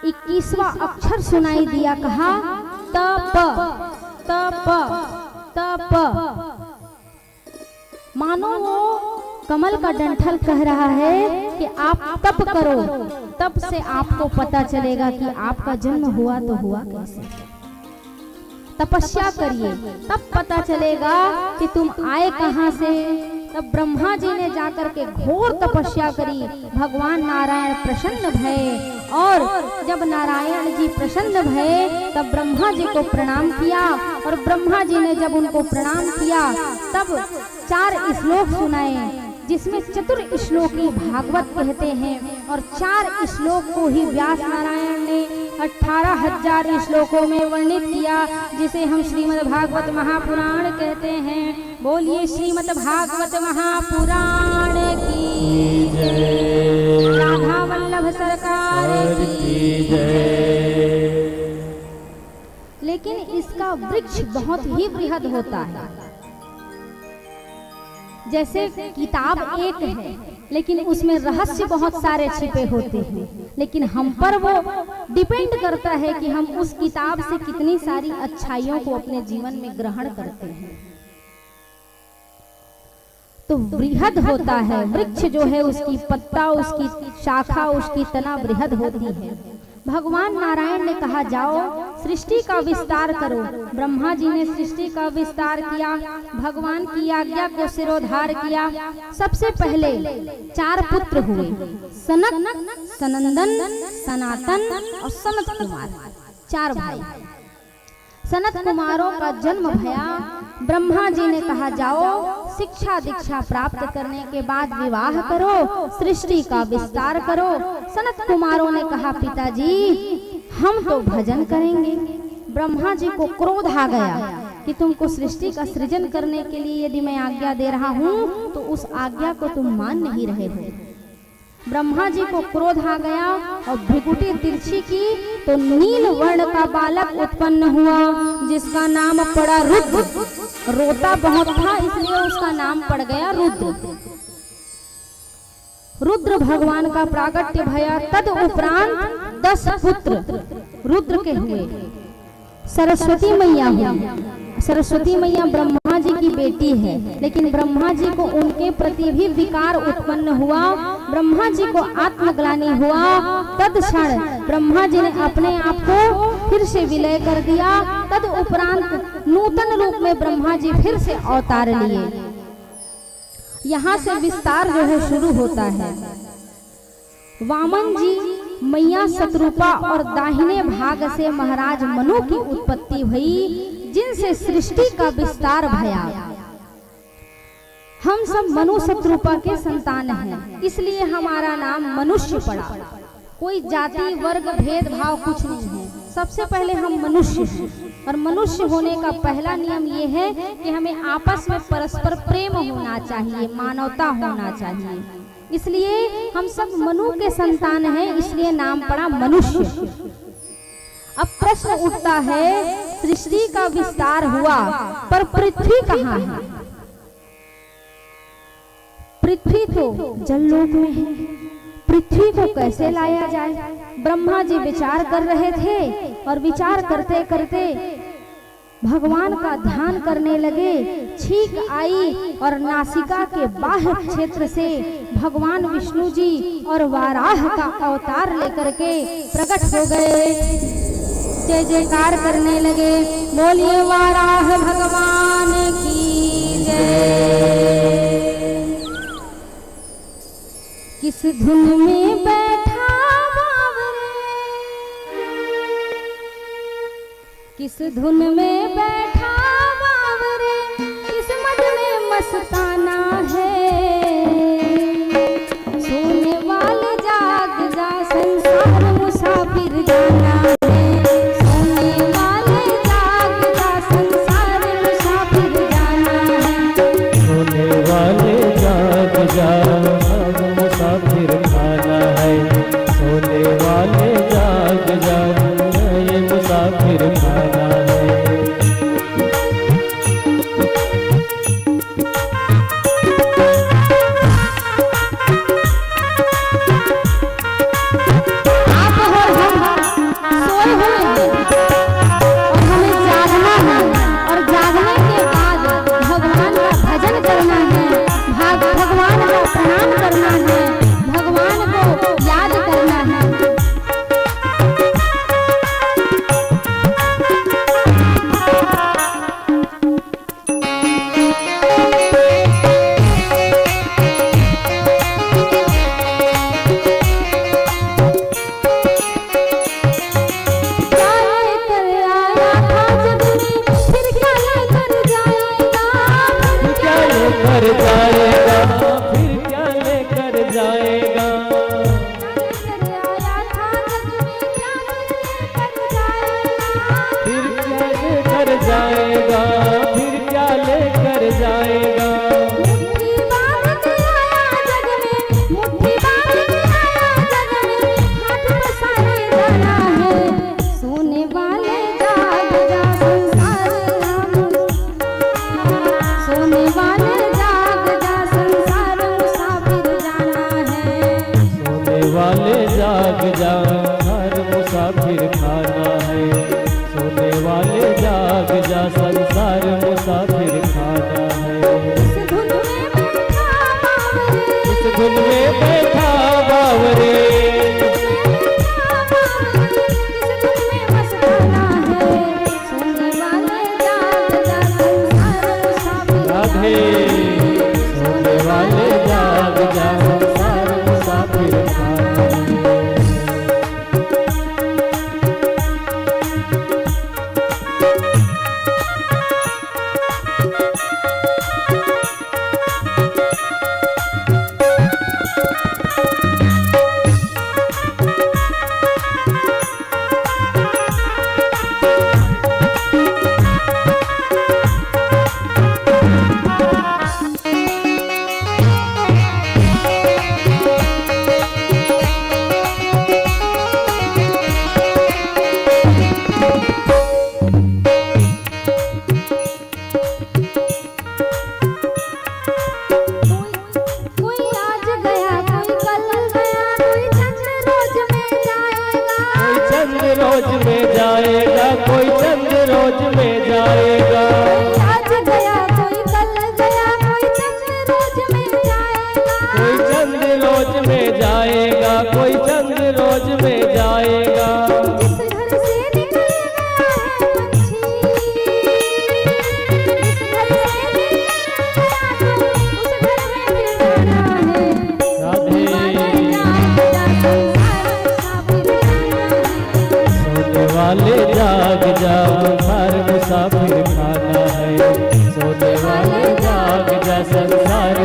21वां अक्षर सुनाई दिया। कहा तप तप तप। मानो वो कमल का डंठल कह रहा है कि आप तप करो, तप से आपको पता चलेगा कि आपका जन्म हुआ तो हुआ कैसे। तपस्या करिए तब पता चलेगा कि तुम आए कहां से। तब ब्रह्मा जी ने जाकर के घोर तपस्या करी। भगवान नारायण प्रसन्न भये और जब नारायण जी प्रसन्न भये तब ब्रह्मा जी को प्रणाम किया। और ब्रह्मा जी ने जब उनको प्रणाम किया तब 4 श्लोक सुनाए, जिसमें चतुर श्लोकी भागवत कहते हैं। और 4 श्लोक को ही व्यास नारायण ने 18,000 श्लोकों में वर्णित किया, जिसे हम श्रीमद् भागवत महापुराण कहते हैं। बोलिए श्रीमद् भागवत महापुराण की जय। राधा वल्लभ सरकार की जय। लेकिन इसका वृक्ष बहुत ही बृहद होता है। जैसे किताब एक है लेकिन उसमें रहस्य बहुत सारे छिपे होते हैं, लेकिन हम पर वो डिपेंड करता है कि हम उस किताब से कितनी सारी अच्छाइयों को अपने जीवन में ग्रहण करते हैं। तो बृहद होता है वृक्ष जो है, उसकी पत्ता, उसकी शाखा, उसकी तना बृहद होती है। भगवान नारायण ने कहा जाओ सृष्टि का विस्तार करो। ब्रह्मा जी ने सृष्टि का विस्तार किया, भगवान की आज्ञा को सिरोधार किया। सबसे पहले 4 पुत्र हुए, सनक, सनंदन, सनातन और सनत कुमार। 4 भाई। सनत कुमारों का जन्म भया। ब्रह्मा जी ने कहा जाओ शिक्षा दीक्षा प्राप्त करने के बाद विवाह करो, सृष्टि का विस्तार करो। सनत कुमारों ने कहा पिताजी हम तो भजन करेंगे। ब्रह्मा जी को क्रोध आ गया कि तुमको सृष्टि का सृजन करने के लिए यदि मैं आज्ञा दे रहा हूँ तो उस आज्ञा को तुम मान नहीं रहे हो। ब्रह्मा जी को क्रोध आ गया और भृकुटी तिरछी की तो नील वर्ण का बालक उत्पन्न हुआ, जिसका नाम पड़ा रुद्र। रोता बहुत था इसलिए उसका नाम पड़ गया रुद्र। रुद्र भगवान का प्राकट्य भया। तद उपरांत 10 पुत्र रुद्र के हुए। सरस्वती मैया हुई। सरस्वती मैया ब्रह्मा जी की बेटी है, लेकिन ब्रह्मा जी को उनके प्रति भी विकार उत्पन्न हुआ। ब्रह्मा जी को आत्मग्लानि हुआ। तद क्षण ब्रह्मा जी ने अपने आप को फिर से विलय कर दिया। तद उपरांत नूतन रूप में ब्रह्मा जी फिर से अवतार लिए। यहाँ से विस्तार जो है शुरू होता है। वामन जी, मैया शत्रुपा और दाहिने भाग से महाराज मनु की उत्पत्ति हुई, जिनसे सृष्टि का विस्तार भया। हम सब मनु शत्रुपा के संतान हैं, इसलिए हमारा नाम मनुष्य पड़ा। कोई जाति वर्ग भेदभाव कुछ नहीं है। सबसे पहले हम मनुष्य हैं और मनुष्य होने का पहला नियम ये है कि हमें आपस में परस्पर प्रेम होना चाहिए, मानवता होना चाहिए। इसलिए हम सब मनु के संतान हैं, इसलिए नाम पड़ा मनुष्य। अब प्रश्न उठता है, सृष्टि का विस्तार हुआ पर पृथ्वी कहाँ है? पृथ्वी तो जललोक में है, पृथ्वी को कैसे लाया जाए? ब्रह्मा जी विचार कर रहे थे और विचार करते करते भगवान का ध्यान करने लगे। छींक आई और नासिका के बाह्य क्षेत्र से भगवान विष्णु जी और वाराह का अवतार लेकर के प्रकट हो गए। जय जयकार करने लगे, बोलिए वाराह भगवान की जय। किस धुन में बैठा बावरे, किस धुन में बैठा बावरे, किस्मत में मस्ताना है। सोने वाले जाग जा, संसार मुसाफिर जाना है। सोने वाले जाग जा, संसार मुसाफिर जाना है। सोने वाले जाग जा, मुसाफिर खाना है। सोने वाले जाग जा, ये मुसाफिर खाना है। आप और हम सोए हुए हैं और हमें जागना है और जागने के बाद भगवान का भजन करना है, भगवान का प्रणाम करना है, भगवान को याद करना है। जाग जा, हर मुसाफिर खाना है। सोने वाले जाग जा, संसार मुसाफिर खाना है। इस धुन में बैठा बावरे, इस धुन में बैठा बावरे, इस धुन में मस्ताना है। सोने वाले जाग जा, संसार मुसाफिर राधे। सोने वाले जाग जा, संसार मुसाफिर खाना है। रोज में जाएगा, कोई चंद रोज में जाएगा। आज गया कोई कल गया, कोई चंद रोज में जाएगा। कोई चंद रोज में जाएगा, कोई चंद रोज में जाएगा। जिस घर से निकल गया है पंछी, जिस घर से निकल गया तो उस घर में फिर जाना है। राधे। सोने वाले जाग जा, हर मुसाफिर खाना है। सोने वाले जाग जा, संसार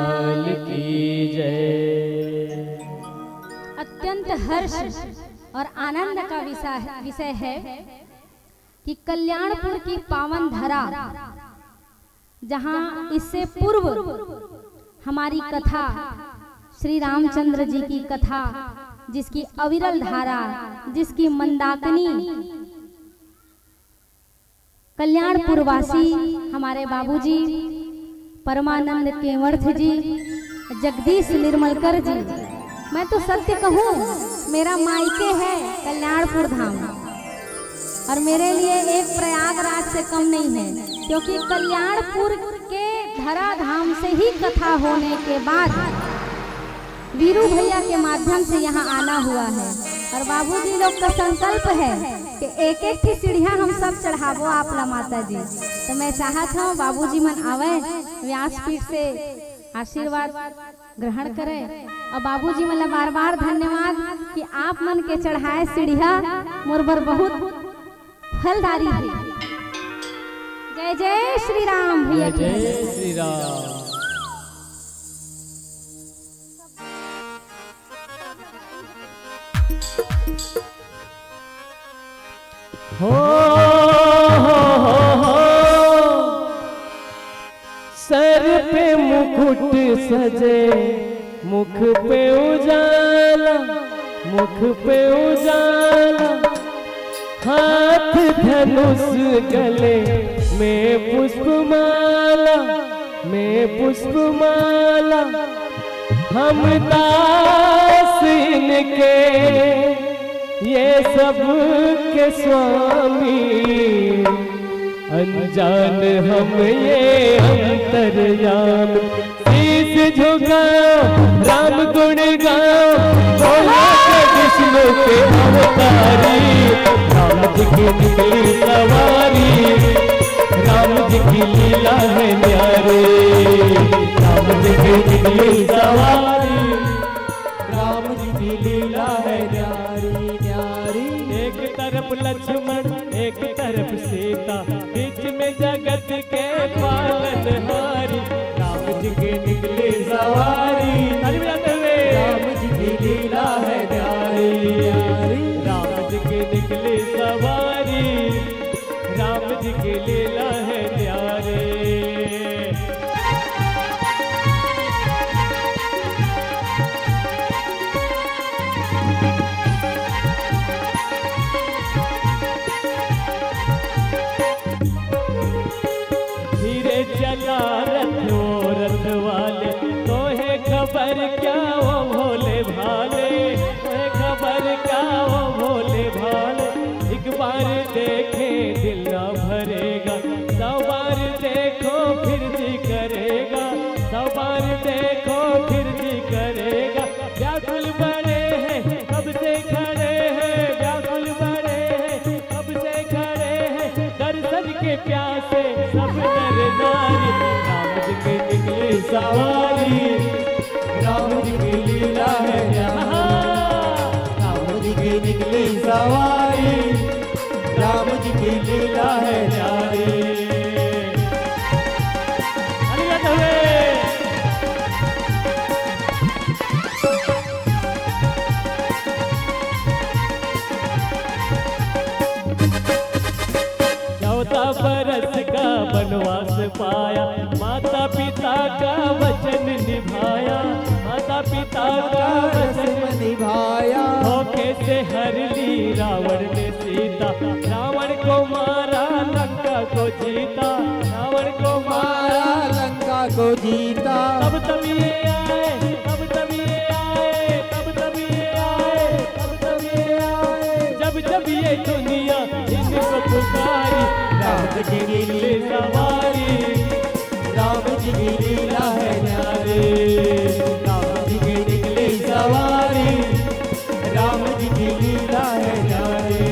लाल की जय। अत्यंत हर्ष और आनंद का विषय है कि कल्याणपुर की पावन धरा, जहां इससे पूर्व हमारी कथा श्री रामचंद्र जी की कथा, जिसकी अविरल धारा, जिसकी मंदाकिनी कल्याणपुर वासी हमारे बाबूजी परमानंद केवड़थ जी, जगदीश निर्मलकर जी, मैं तो सत्य कहूँ मेरा मायके है कल्याणपुर धाम, और मेरे लिए एक प्रयागराज से कम नहीं है, क्योंकि कल्याणपुर के धरा धाम से ही कथा होने के बाद वीरू भैया के माध्यम से यहाँ आना हुआ है। और बाबूजी लोग का संकल्प है कि एक एक की सीढ़ियाँ हम सब चढ़ावो आपला माता जी। तो मैं चाहत हूँ बाबूजी मन आवे व्यासपीठ से आशीर्वाद ग्रहण करें, और बाबूजी मन बार बार धन्यवाद कि आप मन के चढ़ाए सीढ़िया मोर बर बहुत फलदारी है। जय जय श्री राम भैया। जय श्री राम। हो सर पे मुकुट सजे, मुख पे उजाला, मुख पे उजाला, हाथ धनुष गले में पुष्पमाला, में पुष्पमाला, हम दास इनके ये सब के स्वामी, अनजान हम ये अंतर्यामी, शीश झुकाओ राम गुण गाओ, बोला के विष्णु के अवतारी, राम जी की निकली सवारी, राम जी की लीला है न्यारी, राम जी की निकली सवारी, राम जी की लीला है न्यारी न्यारी। एक तरफ लक्ष्मण एक तरफ सीता, बीच में जगत के पालनहारी, राम जी की निकली सवारी, राम जी की लीला है न्यारी, राम जी की निकली सवारी, राम जी की लीला है न्यारी। चला रथो रथ वाले, तो है खबर क्या वो भोले भाले, है खबर क्या वो भोले भाले, एक बार देखे दिल ना भरेगा, 100 बार देखो फिर जी करेगा, 100 बार देखो फिर जी करेगा, व्याकुल बड़े हैं कब से खड़े हैं, व्याकुल बड़े हैं कब से खड़े हैं, दर्शन के प्यासे सब नर नारी, राम जी की निकली सवारी, राम जी की लीला है न्यारी, राम जी की निकली सवारी, राम जी की लीला है न्यारी। बरस का वनवास पाया, माता पिता का वचन निभाया, माता पिता का वचन निभाया, धोखे से हर ली रावण ने सीता, रावण को मारा लंका को जीता, रावण को मारा लंका को जीता, तब ये आए, तब ये आए, तब ये आए, तब ये आए, जब ये दुनिया इनको पुकारी, राम जी की लीला सवारी, राम जी की लीला है न्यारी, राम जी की निकली सवारी, राम जी की लीला है न्यारी।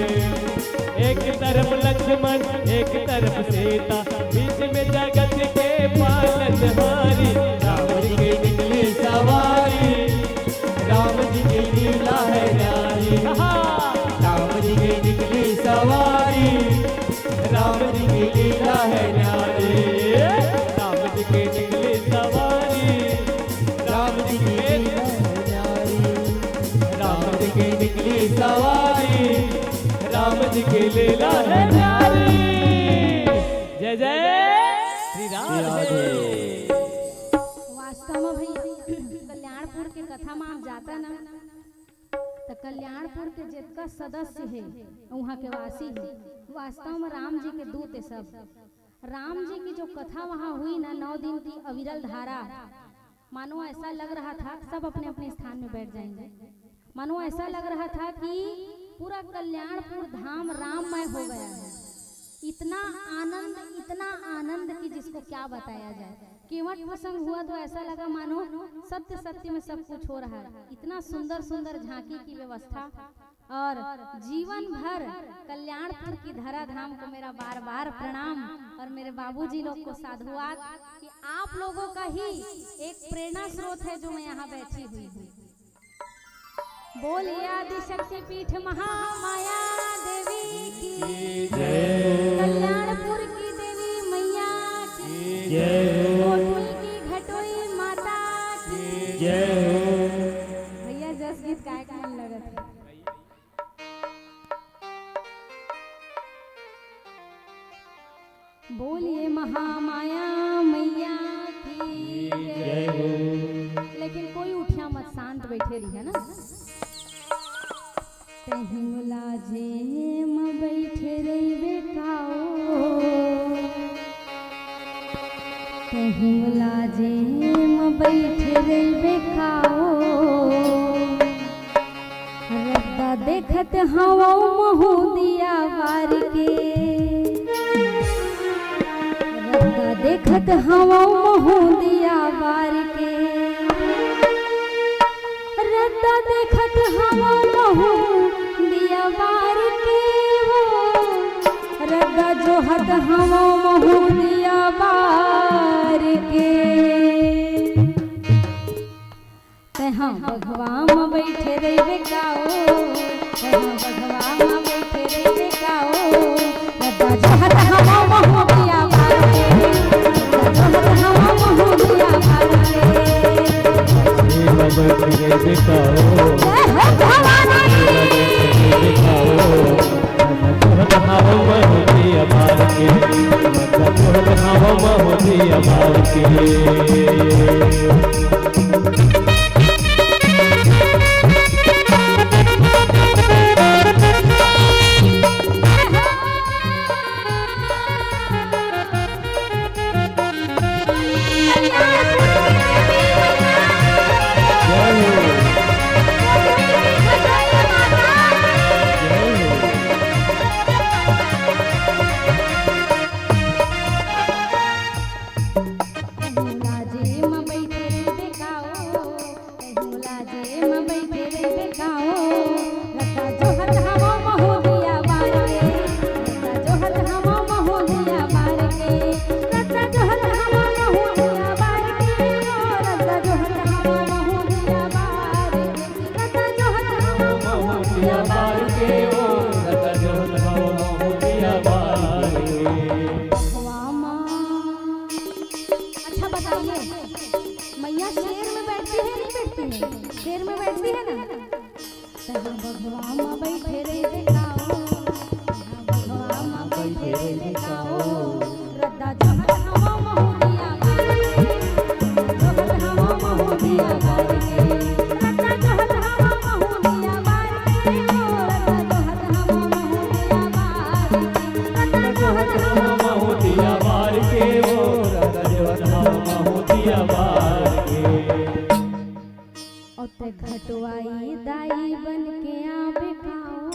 एक तरफ लक्ष्मण एक तरफ सीता, बीच में जगत के पालनहारी, राम जी की निकली सवारी, राम जी की लीला है न्यारी, राम जी की निकली सवारी, राम जी की लीला है न्यारी, राम जी की निकली सवारी, महाराज के लीला है न्यारी। जय जय श्री राधे। वास्तव में भैया कल्याणपुर के कथा में आप जाता ना तो कल्याणपुर के जितना सदस्य है वहाँ के वासी है वास्तव में राम जी के दूत है सब। राम जी की जो कथा वहाँ हुई ना 9 दिन की अविरल धारा, मानो ऐसा लग रहा था सब अपने अपने स्थान में बैठ जाएंगे। मानो ऐसा लग रहा था कि पूरा कल्याणपुर धाम राममय हो गया है। इतना आनंद कि जिसको क्या बताया जाए। केवट प्रसंग हुआ तो ऐसा लगा मानो सत्य सत्य में सब कुछ हो रहा है। इतना सुंदर सुंदर झांकी की व्यवस्था और जीवन भर कल्याणपुर की धरा धाम को मेरा बार बार प्रणाम और मेरे बाबूजी लोग को साधुवाद कि आप लोगों का ही एक प्रेरणा स्रोत है जो मैं यहाँ बैठी हुई हूँ। बोलिए आदि शक्ति पीठ महामाया देवी की जय, कल्याणपुर की देवी मैया की जय, घटोई की घटोई माता की जय। भैया जस गीत गाय का मन लगत है। बोलिए महामाया मैया की जय। लेकिन कोई उठिया मत, शांत बैठे रही है ना। हिंगला जे म बैठे रही बेकाओ, हिंगला जे म बैठे रही बेकाओ, रद्दा देखत हवा महू दिया वार के, रद्दा देखत हवा महू दिया वार के, रद्दा देखत हवा महू दिया वार के, वो रद्दा जो हद हवा महू दिया वार के। तहाँ भगवान बैठे रही बेकाओ, तहाँ भगवान बैठे रही बेकाओ, रद्दा जो हद हवा महू दिया वार के, रद्दा जो हद हवा महू दिया वार के। बैठे रही बेकाओ, मैया शेर में बैठती है नहीं बैठती है? शेर में बैठती है ना। तहाँ भगवान बैठे रही बेकाओ, भगवान बैठे रही बेकाओ, रद्दा जहत हवा महू दिया वार के, जहत हवा महू दिया वार के, रद्दा जहत हवा महू दिया वार के, रद्दा जहत हवा महू दिया वार के, रद्दा जहत हवा महू दिया वार के, रद्दा जहत हवा महू दिया वार के। और घटवाई दाई बन के आवे खाओ,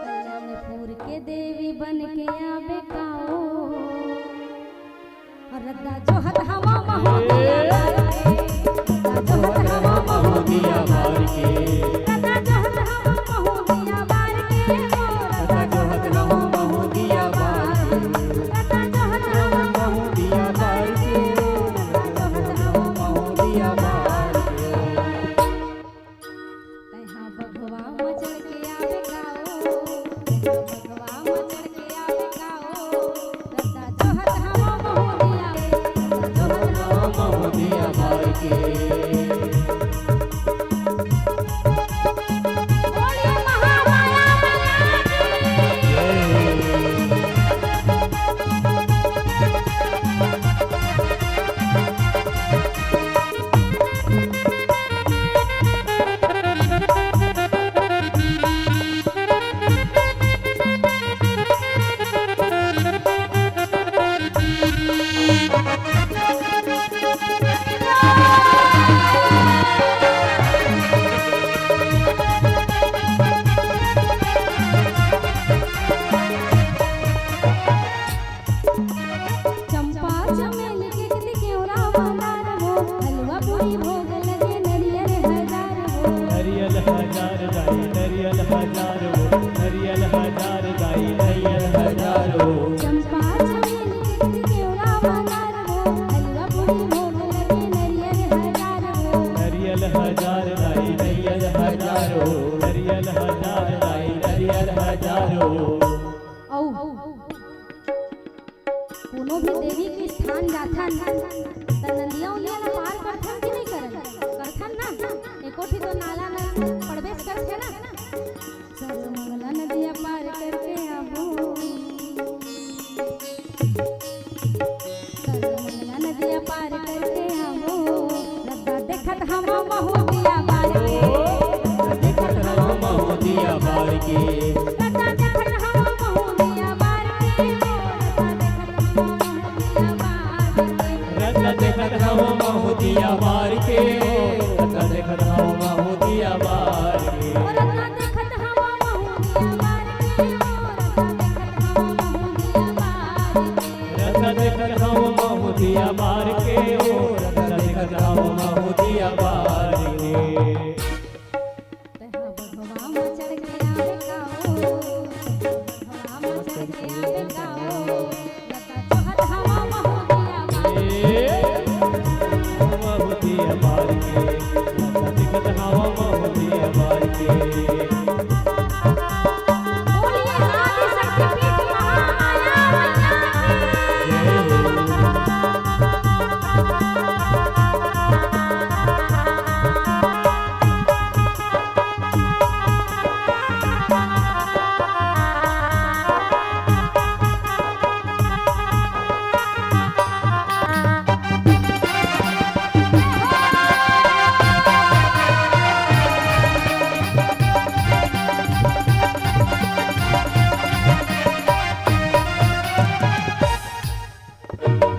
कल्याणपुर के देवी बन के आवे खाओ, रद्दा जोहत हवा महू दिया वार के, रद्दा जोहत हवा महू दिया वार के, रद्दा जोहत हवा महू दिया वार के, रद्दा जोहत हवा महू दिया वार के, रद्दा जोहत हवा महू दिया वार के, रद्दा जोहत हवा महू दिया वार के। तहाँ भगवान चढ़ के आवे खाओ, भगवान चढ़ के आवे खाओ, रद्दा जोहत हवा महू दिया, रद्दा जोहत हवा महू दिया वार के। बोलिए महा दिया बार के रत्ता देखत हवा महू दिया बार के रत्ता देखत हवा महू दिया बार के रत्ता देखत हवा महू दिया बार के रत्ता देखत हवा महू दिया बार के भगवा में चढ़ गया बेकाओ भगवा में चढ़ गया बेकाओ रत्ता जोहत हवा महू दिया बार के महू दिया बार के रत्ता देखत हवा महू दिया बार के बोलिए आदि शक्ति पीठ महामाया मैया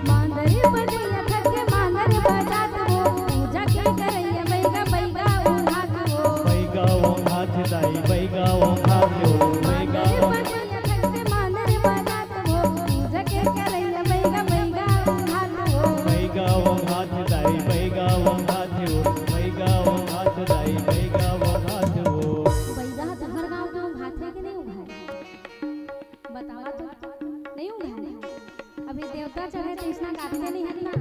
मांदर बजैया थके मांदर बजात हो पूजा के करैया बैगा बैगा उठात हो बैगा वो हाथ दाई बैगा वो हाथ हो बैगा मांदर बजैया थके मांदर बजात हो पूजा के करैया बैगा बैगा उठात हो बैगा वो हाथ दाई बैगा वो हाथ हो बैगा वो हाथ दाई बैगा वो हाथ हो बैगा तो हर गांव के भात है कि नहीं उभाए बतावा तो नहीं उभाए अभी देवता चढ़े तो इसना गाते नहीं है ना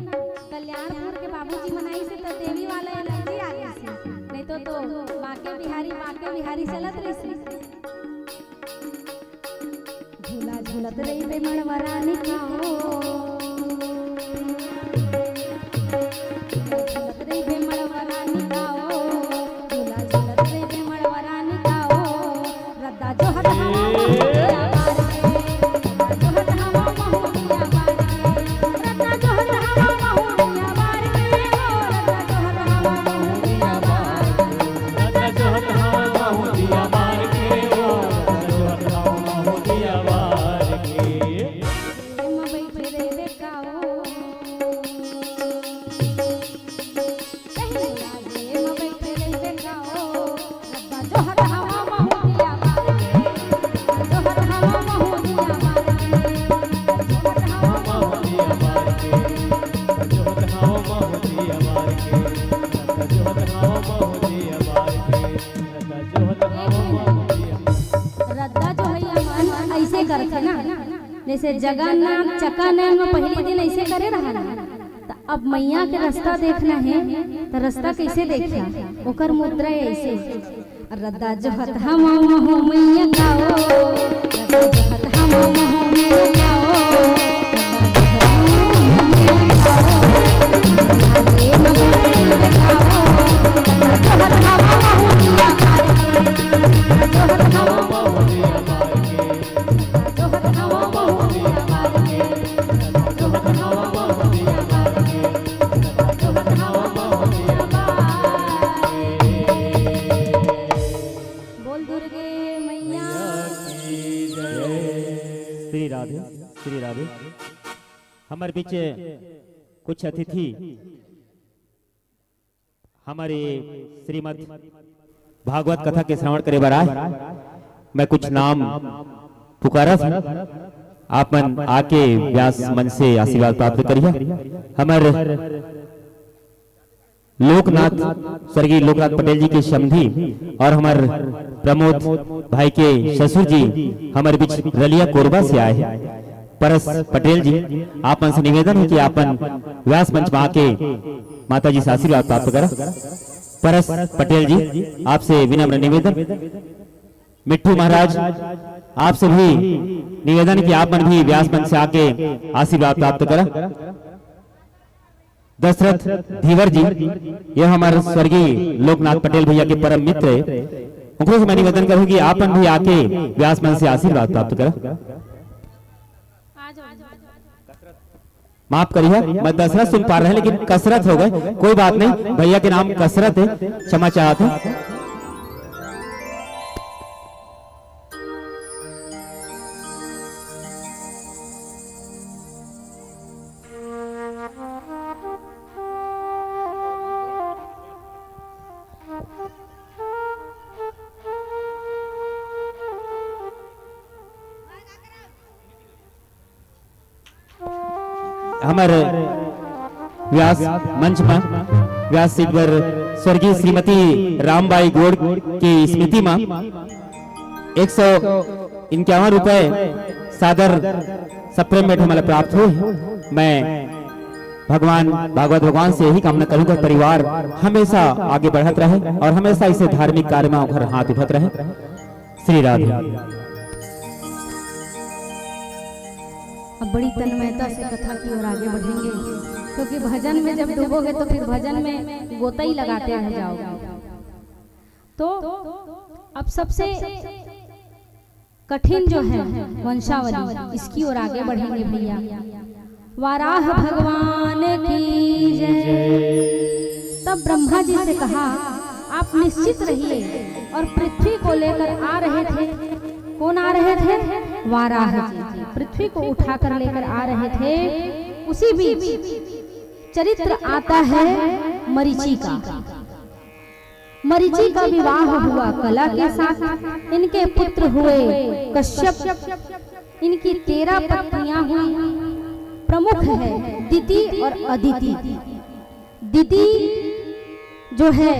कल्याणपुर के बाबूजी मनाई से तो देवी वाला एनर्जी आ गई से नहीं तो बाके बिहारी चलत रही से झूला झूलत रही बे मणवरानी काओ झूलत रही बे मणवरानी काओ झूला झूलत रही बे मणवरानी काओ रद्दा जो हट हवा महू दिया बार के रद्दा जो हट हवा महू दिया बार के रद्दा जो हट हवा महू दिया बार के रद्दा जो हट हवा महू दिया बार के रत्ता जोहत हवा महू दिया बार के रत्ता जोहत हवा महू दिया बार के प्रेम बैठे रे बेकाओ कहीं लागे म बैठे रे बेकाओ रद्दा जो हट हवा महू दिया बार के जो हट हवा महू दिया बार के जो हट हवा महू दिया बार के जोहत हवा महू दिया बार के रत्ता जोहत हवा महू दिया बार के रत्ता जोहत हवा महू दिया रद्दा जो है मन ऐसे करते ना जैसे जगन्नाथ चकानयन में पहले दिन ऐसे करे रहा ना तो अब मैया के रास्ता देखना है तो रास्ता कैसे देखा ओकर मुद्रा ऐसे रद्दा जो हत हम महू मैया गाओ रद्दा जो हत हम महू मैया गाओ आगे न बोले गाओ रद्दा जो हत हम महू दिया बार के जो हत हम महू दिया बार के जोहत हवा महू दिया बार के जोहत हवा महू दिया बार के जोहत हवा महू दिया बार बोल दुर्गे मैया की जय श्री राधे श्री राधे। हमारे बीच कुछ अतिथि हमारे श्रीमद भागवत कथा के श्रवण करे बराए मैं कुछ नाम पुकारा था आप मन आके व्यास मन से आशीर्वाद प्राप्त करिए। हमारे लोकनाथ स्वर्गीय लोकनाथ पटेल जी के समधी और हमारे प्रमोद भाई के ससुर जी हमारे बीच रलिया कोरबा से आए हैं। परस पटेल जी आप मन से निवेदन है कि आपन व्यास मंच में आके माता जी से आशीर्वाद प्राप्त करा। परस पटेल जी आपसे विनम्र निवेदन। मिट्टू महाराज आपसे भी निवेदन कि आप मन भी व्यास मंच से आके आशीर्वाद प्राप्त करा। दशरथ धीवर जी यह हमारे स्वर्गीय लोकनाथ पटेल भैया के परम मित्र है। उनको से मैं निवेदन करूंगी आप मन भी आके व्यास मंच से आशीर्वाद प्राप्त करा। माफ करिए मैं दशरथ सुन पा रहे हैं लेकिन कसरत हो गए कोई बात नहीं भैया के नाम कसरत है क्षमा चाहते हैं। हमारे व्यास मंच में व्यास सीट पर स्वर्गीय श्रीमती रामबाई गोड़ की स्मृति में 151 रुपए सादर सप्रेम भेंट हमें प्राप्त हुए। मैं भगवान भागवत भगवान से यही कामना करूंगा परिवार हमेशा आगे बढ़त रहे और हमेशा इसे धार्मिक कार्य में घर हाथ उठत रहे। श्री राधे। अब बड़ी तन्मयता से कथा की ओर आगे बढ़ेंगे, क्योंकि भजन में जब डूबोगे तो फिर भजन में गोता ही लगाते रह जाओगे। तो अब सबसे कठिन जो है वंशावली, इसकी ओर आगे बढ़ेंगे भैया। वाराह भगवान की जय। तब ब्रह्मा जी से कहा आप निश्चित रहिए, और पृथ्वी को लेकर आ रहे थे। कौन आ रहे थे? वाराह जी पृथ्वी को उठाकर लेकर आ रहे थे। उसी बीच चरित्र आता है मरीचि का। मरीचि का विवाह हुआ कला के साथ। इनके पुत्र हुए कश्यप। इनकी 13 पत्नियां हुई। प्रमुख है दिति और अदिति। दिति जो है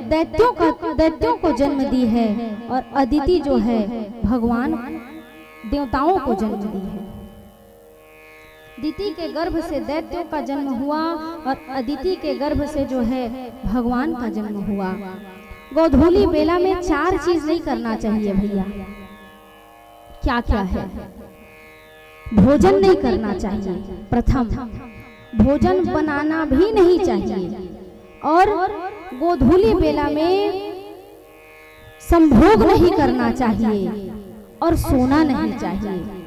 दैत्यों को जन्म दी है, और अदिति जो है भगवान देवताओं को जन्म दी है। दिति के गर्भ से दैत्यों का जन्म हुआ, और अदिति के गर्भ से जो है भगवान का जन्म हुआ। गोधूली बेला में 4 चीज नहीं करना चाहिए भैया। क्या क्या है? भोजन नहीं करना चाहिए। प्रथम, भोजन बनाना भी नहीं चाहिए, और गोधूली बेला में संभोग नहीं करना चाहिए, और सोना नहीं चाहिए।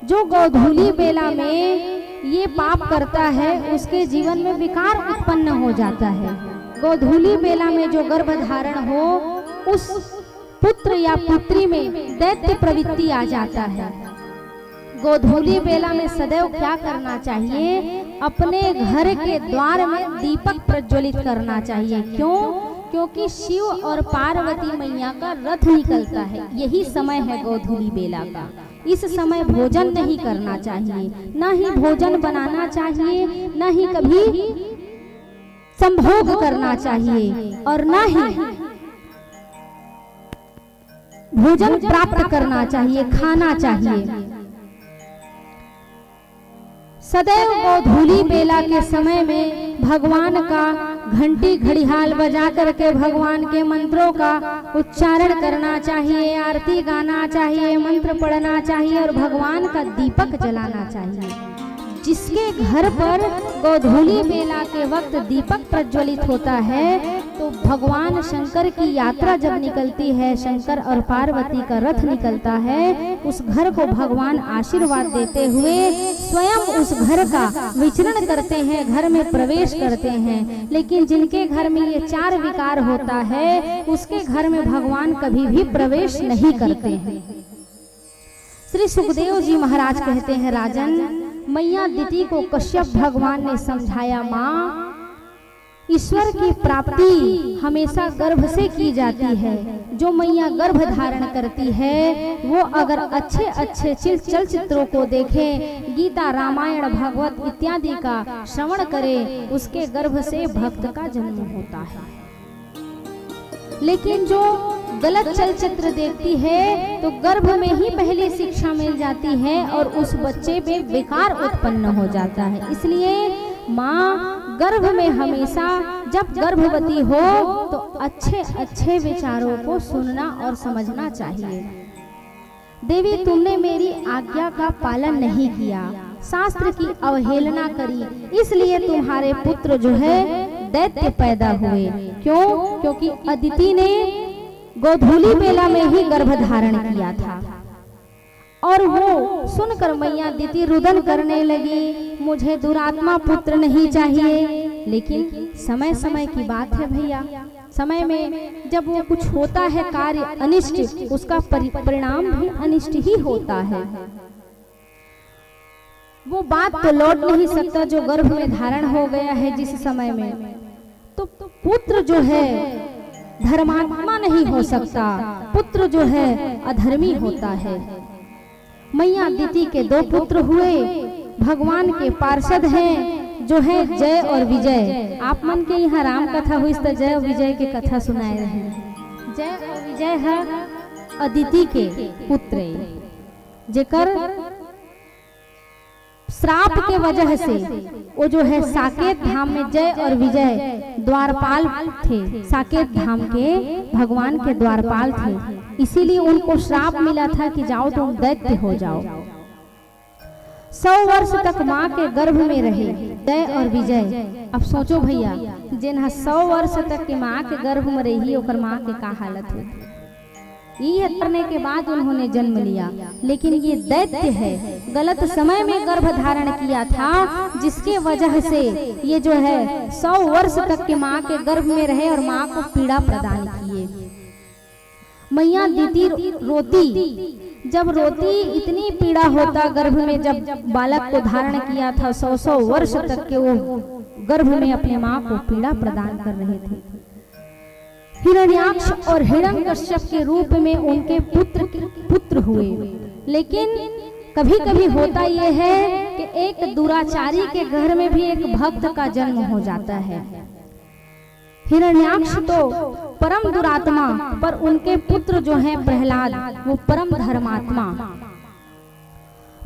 जो गोधूली बेला में ये पाप करता है उसके जीवन में विकार उत्पन्न हो जाता है। गोधूली बेला में जो गर्भ धारण हो उस पुत्र या पुत्री में दैत्य प्रवृत्ति आ जाता है। गोधूली बेला में सदैव क्या करना चाहिए? अपने घर के द्वार में दीपक प्रज्वलित करना चाहिए। क्यों? क्योंकि शिव और पार्वती मैया का रथ निकलता है। यही समय है गोधूली बेला का। इस समय भोजन नहीं करना चाहिए, ना ही भोजन बनाना चाहिए, ना ही कभी संभोग करना चाहिए, और ना ही भोजन प्राप्त करना चाहिए, खाना चाहिए। सदैव गोधूली बेला के समय में भगवान का घंटी घड़ियाल बजा करके भगवान के मंत्रों का उच्चारण करना चाहिए, आरती गाना चाहिए, मंत्र पढ़ना चाहिए, और भगवान का दीपक जलाना चाहिए। जिसके घर पर गोधूली बेला के वक्त दीपक प्रज्वलित होता है, तो भगवान शंकर की यात्रा जब निकलती है, शंकर और पार्वती का रथ निकलता है, उस घर को भगवान आशीर्वाद देते हुए स्वयं उस घर का विचरण करते हैं, घर में प्रवेश करते हैं। लेकिन जिनके घर में ये 4 विकार होता है, उसके घर में भगवान कभी भी प्रवेश नहीं करते हैं। श्री सुखदेव जी महाराज कहते हैं, राजन, मैया दिति को कश्यप भगवान ने समझाया, माँ ईश्वर की प्राप्ति हमेशा गर्भ से की जाती है। जो मैया गर्भ धारण करती है वो अगर अच्छे अच्छे चलचित्रों को देखे, गीता, रामायण, भागवत इत्यादि का श्रवण करे, उसके गर्भ से भक्त का जन्म होता है। लेकिन जो गलत चलचित्र देखती है तो गर्भ में ही पहली शिक्षा मिल जाती है और उस बच्चे में विकार उत्पन्न हो जाता है। इसलिए माँ गर्भ में हमेशा जब गर्भवती हो तो अच्छे अच्छे विचारों को सुनना और समझना चाहिए। देवी, तुमने मेरी आज्ञा का पालन नहीं किया, शास्त्र की अवहेलना करी, इसलिए तुम्हारे पुत्र जो है दैत्य पैदा हुए। क्यों? क्योंकि अदिति ने गोधूली बेला में ही गर्भ धारण किया था। और वो सुनकर मैया दिति रुदन करने लगी, मुझे दुरात्मा पुत्र नहीं चाहिए। लेकिन समय समय की बात है भैया, समय में जब वो कुछ होता है कार्य अनिष्ट, उसका परिणाम भी अनिष्ट ही होता है। वो बात तो लौट नहीं सकता जो गर्भ में धारण हो गया है जिस समय में, तो पुत्र जो है धर्मात्मा नहीं हो सकता, पुत्र जो है अधर्मी होता है। मैया दिति के 2 पुत्र हुए, भगवान के पार्षद हैं जो है जय और विजय। आप मन के यहाँ राम कथा हुई तो जय और विजय के कथा सुनाए रहे। जय और विजय है अदिति के पुत्र, जेकर श्राप के वजह से वो जो है साकेत धाम में जय और विजय द्वारपाल थे, साकेत धाम के भगवान के द्वारपाल थे, इसीलिए उनको श्राप मिला था कि जाओ तुम दैत्य हो जाओ। 100 वर्ष तक माँ के गर्भ में रहे जय और विजय। अब सोचो भैया, जिन्हा 100 वर्ष तक के माँ के गर्भ में रही ओकर माँ के का हालत हुई। ये करने के बाद उन्होंने जन्म लिया, लेकिन ये दैत्य है, गलत समय में गर्भ धारण किया था, जिसके वजह से ये जो है 100 वर्ष तक के माँ के गर्भ में रहे और माँ को पीड़ा प्रदान किए। मैया दीदी रोती, जब रोती इतनी पीड़ा होता गर्भ में, जब बालक को धारण किया था 100 वर्ष तक के वो गर्भ में अपने माँ को पीड़ा प्रदान कर रहे थे। हिरण्याक्ष और हिरण्यकश्यप के रूप में उनके पुत्र हुए, लेकिन कभी कभी होता यह है कि एक दुराचारी के घर में भी एक भक्त का जन्म हो जाता है। हिरण्याक्ष तो परम दुरात्मा, पर उनके पुत्र जो हैं प्रहलाद, वो परम धर्मात्मा,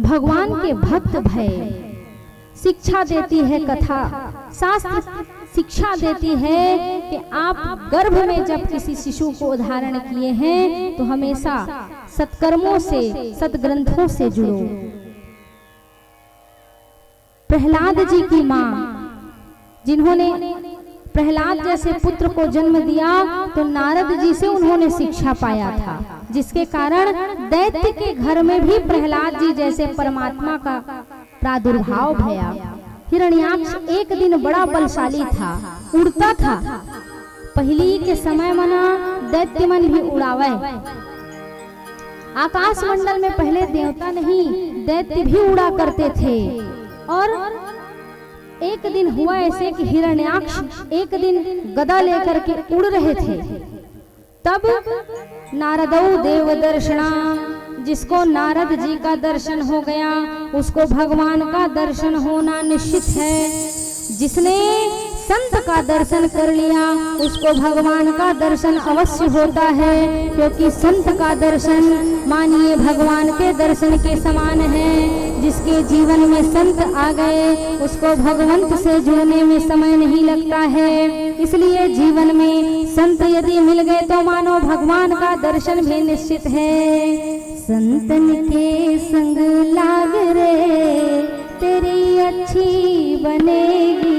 भगवान के भक्त भय। शिक्षा देती है कथा, शास्त्र शिक्षा देती है कि आप गर्भ में जब किसी शिशु को धारण किए हैं तो हमेशा सत्कर्मों से, सत्ग्रंथों से जुड़ो। प्रहलाद जी की माँ, जिन्होंने प्रहलाद जैसे पुत्र को जन्म दिया, तो नारद जी से उन्होंने शिक्षा पाया था, जिसके कारण दैत्य के घर में भी प्रहलाद जी जैसे परमात्मा का प्रादुर्भाव भया। हिरण्याक्ष एक दिन बड़ा बलशाली था, उड़ता था। पहली के समय मना दैत्य मन भी उड़ावे। आकाश मंडल में पहले देवता नहीं, दैत्य भी उड़ा करते थे। और एक दिन हुआ ऐसे कि हिरण्याक्ष एक दिन गदा लेकर के उड़ रहे थे, तब नारदौ देव दर्शना, जिसको नारद जी का दर्शन हो गया उसको भगवान का दर्शन होना निश्चित है। जिसने संत का दर्शन कर लिया उसको भगवान का दर्शन अवश्य होता है, क्योंकि संत का दर्शन मानिए भगवान के दर्शन के समान है। जिसके जीवन में संत आ गए उसको भगवंत से जुड़ने में समय नहीं लगता है। इसलिए जीवन में संत यदि मिल गए तो मानो भगवान का दर्शन भी निश्चित है। संतन के संग लाग रे तेरी अच्छी बनेगी,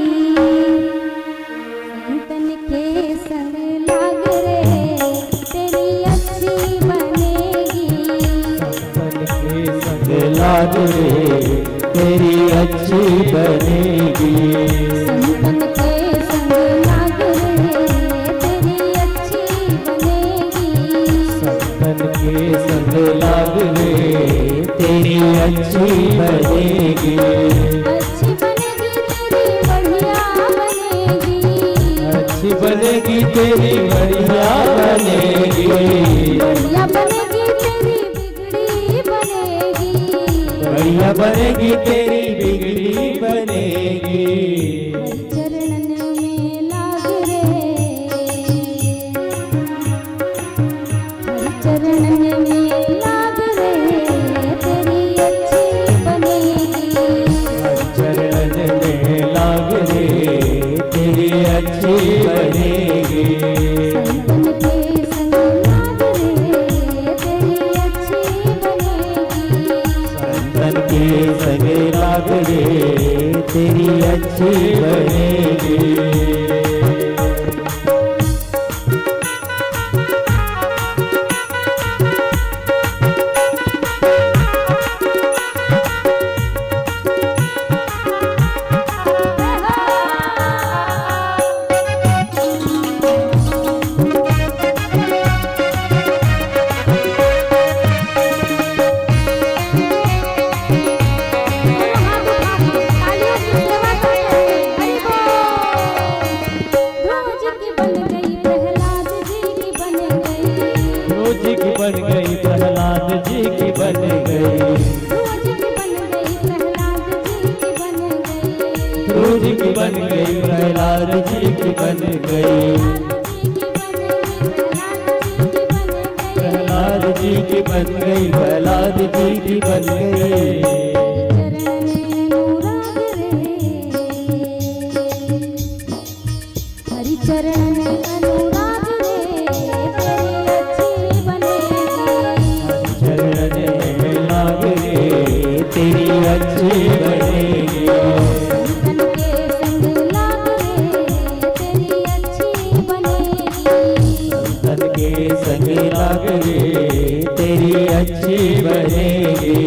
संतन के संग लाग रे तेरी अच्छी बनेगी, संतन के संग लाग रे तेरी अच्छी बनेगी, संतन के संग लाग रे तेरी अच्छी बनेगी, संतन के संग लाग रे तेरी अच्छी बनेगी, अच्छी बनेगी तेरी बढ़िया बनेगी, अच्छी बनेगी तेरी बढ़िया बनेगी, बढ़िया बनेगी तेरी बिगड़ी बनेगी, बढ़िया बनेगी तेरी बिगड़ी बनेगी। चरणन में लाग रे, चरणन में लाग रे तेरी अच्छी बनेगी, चरण में लाग रे तेरी अच्छी बनेगी, संतन के संग लाग रे तेरी अच्छी बनेगी, संतन के संग लाग रे तेरी अच्छी बनेगी। की बन गई, प्रहलाद जी की बन गई, प्रहलाद जी की बन गई। चरण में अनुराग रे तेरी अच्छी बनेगी, चरण में लाग रे तेरी अच्छी बनेगी, संतन के संग लाग रे तेरी अच्छी बनेगी, संतन के संग लाग रे तेरी अच्छी बनेगी।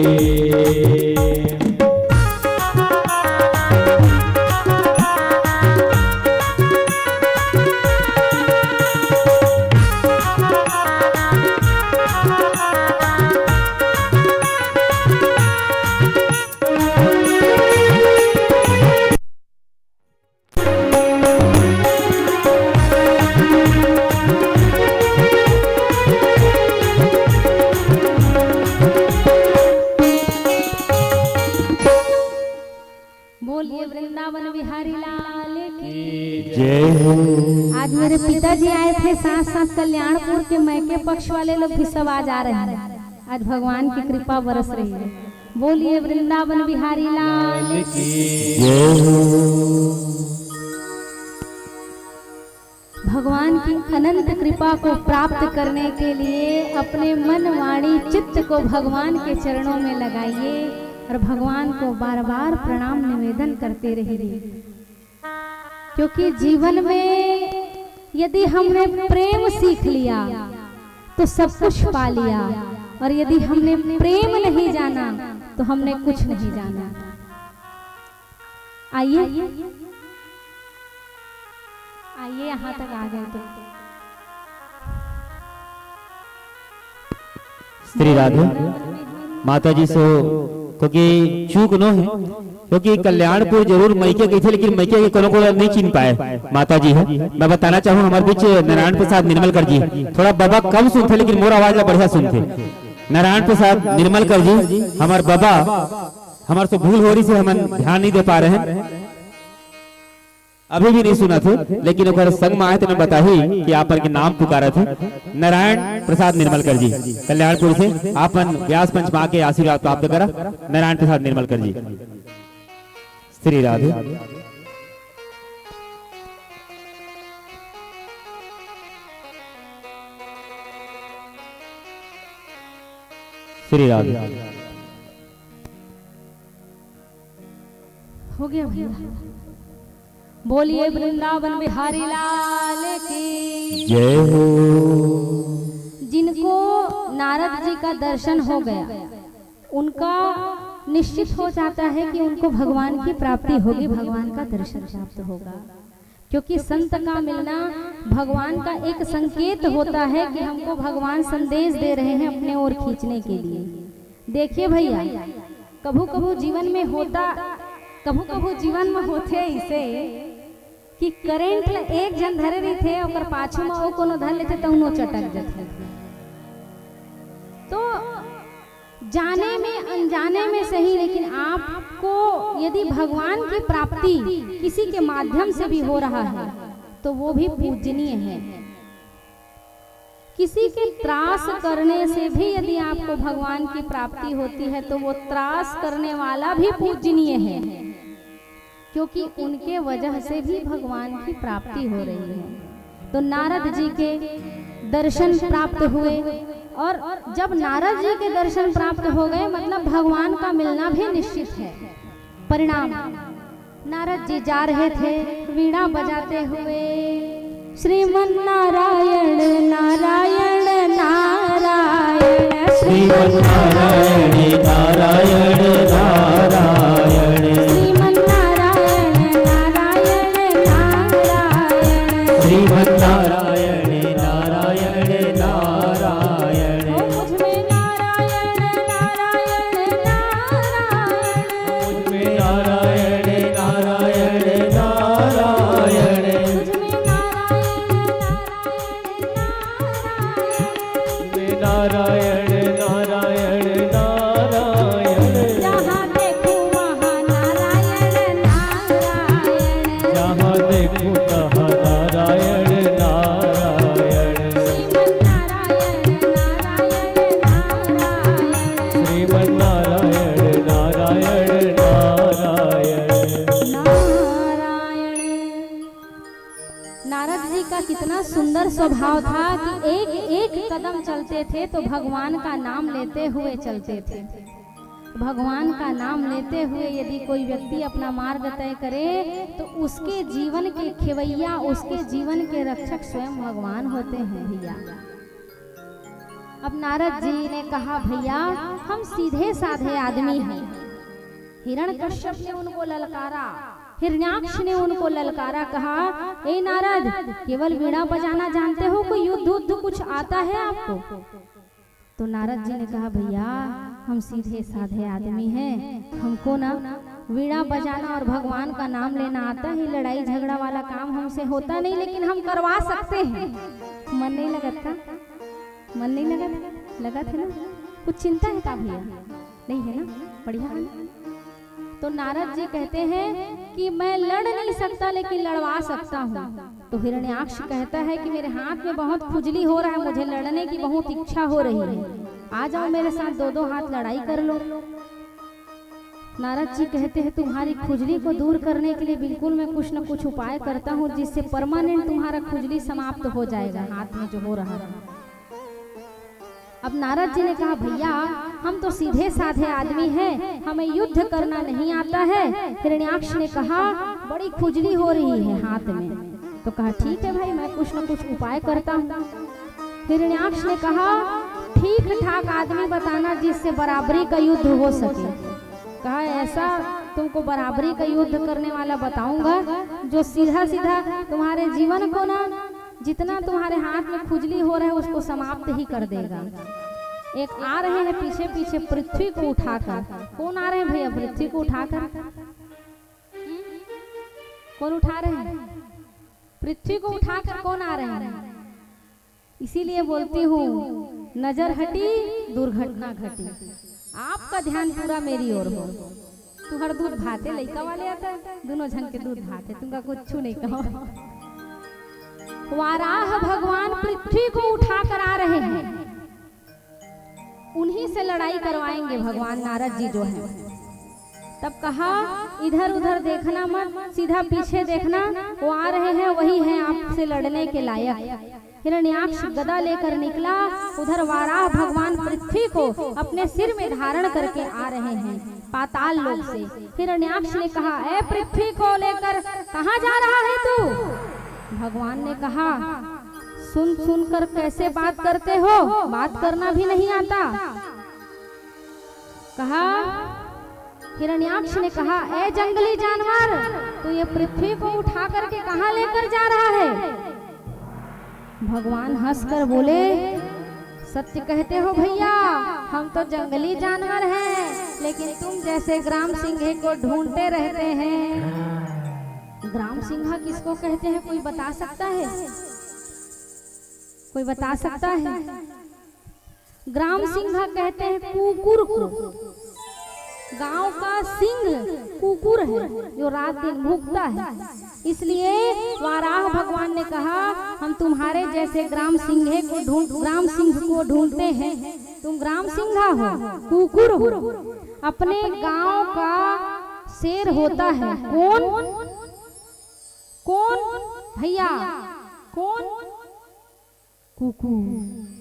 बोलिए वृंदावन बिहारी लाल की। जय हो। आज मेरे पिताजी आए थे, साथ साथ कल्याणपुर के मैके पक्ष वाले लोग भी सब आज आ रहे हैं। आज भगवान की कृपा बरस रही है। बोलिए वृंदावन बिहारी लाल की। जय हो। भगवान की अनंत कृपा को प्राप्त करने के लिए अपने मन वाणी चित्त को भगवान के चरणों में लगाइए और भगवान को बार बार प्रणाम निवेदन करते रहिए, क्योंकि जीवन में यदि हमने प्रेम सीख लिया तो सब कुछ पा लिया, और यदि हमने प्रेम नहीं जाना तो हमने कुछ नहीं जाना। आइए आइए यहाँ तक आ गए तो श्री राधे माता जी से, क्योंकि चूक न है, क्योंकि कल्याणपुर जरूर मैके गई थे, लेकिन मैके के कोनो को नहीं चिन पाए माता जी है। मैं बताना चाहूँ हमारे बीच नारायण प्रसाद निर्मलकर जी, थोड़ा बाबा कम सुनते लेकिन मोर आवाज ला बढ़िया सुनते। नारायण प्रसाद निर्मलकर जी हमारे बाबा, हमारे से भूल हो रही से हम ध्यान नहीं दे पा रहे हैं, अभी भी नहीं सुना थे, लेकिन अगर संग में आए तो मैं बता ही कि आप पर के नाम पुकारा थे। नारायण प्रसाद निर्मलकर जी कल्याणपुर से आपन व्यास पंचमा के आशीर्वाद प्राप्त करा। नारायण प्रसाद निर्मलकर जी। श्री राधे। श्री राधे। हो गया भैया। बोलिए वृंदावन बिहारी लाल की जय हो। जिनको नारद जी का दर्शन हो गया, उनका निश्चित हो जाता है कि उनको भगवान की प्राप्ति होगी, भगवान का दर्शन प्राप्त होगा, क्योंकि संत का मिलना भगवान का एक संकेत होता है कि हमको भगवान संदेश दे रहे हैं अपने ओर खींचने के लिए। देखिए भैया, कभू कभू जीवन में होता, कभू कभू जीवन में होते ऐसे कि करेंट एक जन धरे रही थे और पाछू में वो कोनो धर लेते तो उनो चटक जाते। तो जाने में अनजाने में सही, लेकिन आपको यदि भगवान की प्राप्ति किसी के माध्यम से भी हो रहा है तो वो भी पूजनीय है। किसी के त्रास करने से भी यदि आपको भगवान की प्राप्ति होती है तो वो त्रास करने वाला भी पूजनीय है, क्योंकि उनके वजह से भी भगवान की प्राप्ति हो रही है। तो नारद जी के दर्शन प्राप्त हुए, और जब नारद जी के दर्शन प्राप्त हो गए मतलब भगवान का मिलना भी निश्चित है। परिणाम, नारद जी जा रहे थे वीणा बजाते हुए, श्रीमन नारायण नारायण नारायण, श्रीमन नारायण नारायण नारायण, श्रीमन नारायण नारायण नारायण, श्रीमन नारायण नारायण नारायण, मुझ में नारायण नारायण नारायण, मुझ में नारायण नारायण नारायण, मुझ में नारायण नारायण नारायण, जहाँ देखूं वहाँ नारायण नारायण, जहाँ देखूं तहाँ नारद जी का कितना सुंदर स्वभाव था कि एक एक कदम चलते थे तो भगवान का नाम लेते हुए चलते थे। भगवान का नाम लेते हुए यदि कोई व्यक्ति अपना मार्ग तय करे तो उसके जीवन के खेवैया, उसके जीवन के रक्षक स्वयं भगवान होते हैं भैया। अब नारद जी ने कहा भैया हम सीधे साधे आदमी हैं। हिरण्यकश्यप ने उनको ललकारा, हिरण्याक्ष ने उनको ललकारा, कहा ए नारद केवल वीणा बजाना जानते हो, कोई युद्ध कुछ आता है आपको? तो नारद जी ने कहा भैया हम सीधे साधे आदमी हैं, हमको ना वीणा बजाना और भगवान का नाम लेना आता है, लड़ाई झगड़ा वाला काम हमसे होता नहीं, लेकिन हम करवा सकते हैं। मन नहीं लगा था? मन नहीं लगा था ना? कुछ चिंता है का भैया? नहीं है ना? बढ़िया है ना? तो नारद जी कहते हैं कि मैं लड़ नहीं सकता लेकिन लड़वा सकता हूँ। तो हिरण्याक्ष कहता है कि मेरे हाथ में बहुत खुजली हो रहा है, मुझे लड़ने की बहुत इच्छा हो रही है, आ जाओ मेरे साथ, दो हाथ लड़ाई कर लो। नारद जी कहते हैं तुम्हारी खुजली को दूर करने के लिए बिल्कुल मैं कुछ न कुछ उपाय करता हूँ, जिससे परमानेंट तुम्हारा खुजली समाप्त हो जाएगा हाथ में जो हो रहा है। अब नारद जी ने कहा भैया हम तो सीधे साधे आदमी हैं, हमें युद्ध करना नहीं आता है। हिरण्याक्ष ने कहा बड़ी खुजली हो रही है हाथ में। तो कहा ठीक है भाई मैं कुछ न कुछ उपाय करता हूँ। हिरण्याक्ष ने कहा ठीक ठाक आदमी बताना जिससे बराबरी का युद्ध हो सके। कहा ऐसा तुमको बराबरी का युद्ध करने वाला बताऊंगा जो सीधा सीधा तुम्हारे जीवन को ना, जितना तुम्हारे हाथ में खुजली हो रहा है उसको समाप्त ही कर देगा। एक आ रहे हैं पीछे पीछे पृथ्वी को उठाकर। कौन आ रहे हैं भैया पृथ्वी को उठाकर? कौन उठा रहे हैं पृथ्वी को उठाकर? कौन आ रहे हैं? इसीलिए बोलती हूँ नजर हटी दुर्घटना घटी। आपका ध्यान पूरा मेरी ओर हो। तुम्हारा दूध भाते लड़का वाले आता है, दोनों जन के दूध भाते, तुमका कुछ नहीं कहो। वाराह भगवान पृथ्वी को उठा कर आ रहे हैं, उन्हीं से लड़ाई करवाएंगे भगवान नारद जी जो हैं। तब कहा इधर उधर देखना मत, सीधा पीछे देखना, वो आ रहे हैं वही हैं आपसे लड़ने के लायक। हिरण्याक्ष गदा लेकर निकला, उधर वाराह भगवान पृथ्वी को अपने सिर में धारण करके आ रहे हैं पाताल लोक से। हिरण्याक्ष ने कहा ए पृथ्वी को लेकर कहाँ जा रहा है तू? भगवान ने कहा सुन सुन कर कैसे बात करते हो, बात करना भी नहीं आता। कहा हिरण्याक्ष ने कहा ए जंगली जानवर तू ये पृथ्वी को उठा करके कहाँ लेकर जा रहा है? भगवान हंसकर बोले सत्य कहते हो भैया, हम तो जंगली जानवर हैं, लेकिन तुम जैसे ग्राम सिंह को ढूंढते रहते हैं। ग्राम सिंह किसको कहते हैं कोई बता सकता है? कोई बता सकता है? ग्राम सिंह कहते हैं कुकुर को। गांव का सिंह कुकुर है जो रात दिन भूखता है, इसलिए वाराह भगवान ने कहा हम तुम्हारे जैसे ग्राम सिंह को ढूंढते हैं। तुम ग्राम सिंह हो, कुकुर हो। अपने गांव का शेर होता है कौन? कौन भैया? कौन? कुकुर।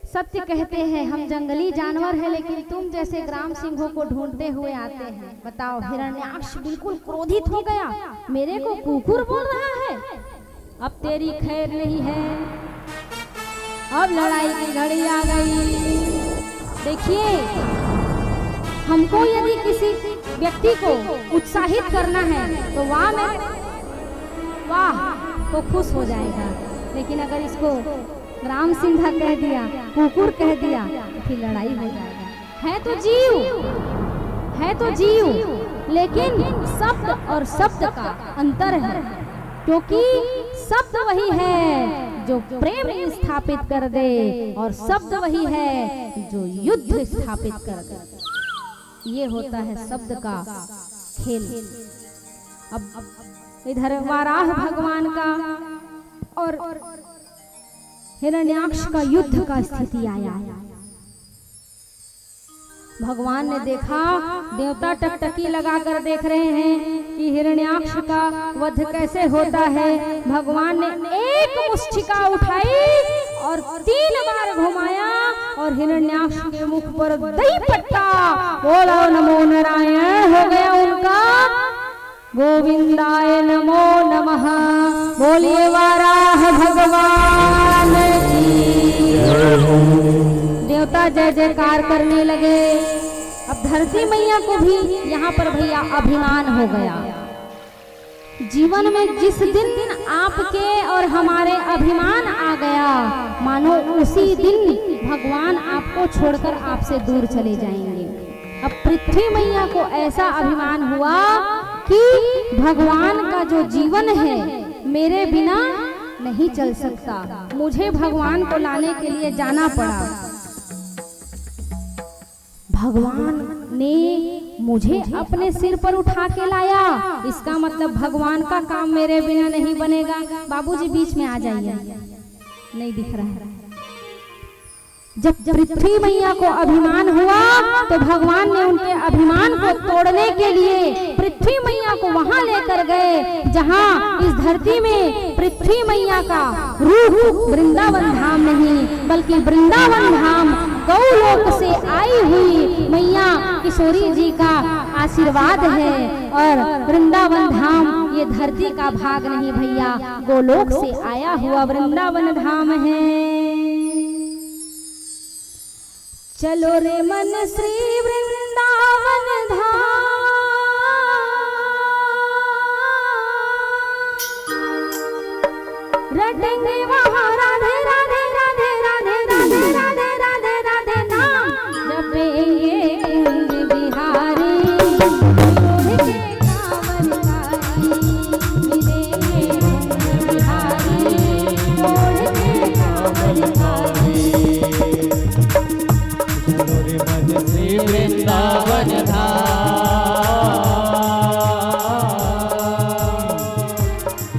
सत्य कहते हैं हम जंगली जानवर हैं, लेकिन तुम जैसे ग्राम सिंहों को ढूंढते हुए आते हैं। बताओ। हिरण्याक्ष बिल्कुल क्रोधित हो गया, मेरे को कुकुर बोल रहा है, अब तेरी खैर नहीं है, अब लड़ाई की घड़ी आ गई। देखिए हमको यदि किसी व्यक्ति को उत्साहित करना है तो वाह तो खुश हो जाएगा, लेकिन अगर इसको राम सिंह कह दिया, कुकुर कह दिया, तो फिर लड़ाई हो जाएगा। है तो जीव, लेकिन शब्द और शब्द का अंतर है, क्योंकि शब्द वही है जो प्रेम स्थापित कर दे और शब्द वही है जो युद्ध स्थापित कर दे। ये होता है शब्द का खेल। अब इधर वाराह भगवान का और हिरण्याक्ष का युद्ध का स्थिति आया। भगवान ने देखा, देवता टकटकी लगाकर देख रहे हैं कि हिरण्याक्ष का वध कैसे होता है। भगवान ने एक मुष्टिका उठाई और 3 बार घुमाया और हिरण्याक्ष के मुख पर दही पट्टा, बोलो नमो नारायण, हो गया उनका गोविंदाय नमो नमः। बोलिए वाराह भगवान की। देवता जय जयकार करने लगे। अब धरती मैया को भी यहाँ पर भैया अभिमान हो गया। जीवन में जिस दिन आपके और हमारे अभिमान आ गया, मानो उसी दिन भगवान आपको छोड़कर आपसे दूर चले जाएंगे। अब पृथ्वी मैया को ऐसा अभिमान हुआ कि भगवान का जो जीवन है मेरे बिना नहीं चल सकता, मुझे भगवान को लाने के लिए जाना पड़ा। भगवान ने मुझे अपने सिर पर उठा के लाया, इसका मतलब भगवान का काम मेरे बिना नहीं बनेगा। बाबूजी बीच में आ जाइए, नहीं दिख रहा है। जब पृथ्वी मैया को अभिमान हुआ तो भगवान ने उनके अभिमान को तोड़ने के लिए पृथ्वी मैया को वहां लेकर गए जहां इस धरती में पृथ्वी मैया का रूप वृंदावन धाम नहीं बल्कि वृंदावन धाम गौलोक से आई हुई मैया किशोरी जी का आशीर्वाद है। और वृंदावन धाम ये धरती का भाग नहीं भैया, गोलोक से आया हुआ वृंदावन धाम है। चलो रे मन श्री वृंदावन धाम, रटेंगे वहाँ राधे राधे राधे राधे राधे राधे राधे राधे नाम, जपेंगे कुंज बिहारी उनके कांवरकारी, मिलेंगे कुंज बिहारी उनके कांवरकारी। श्री वृंदावन धाम,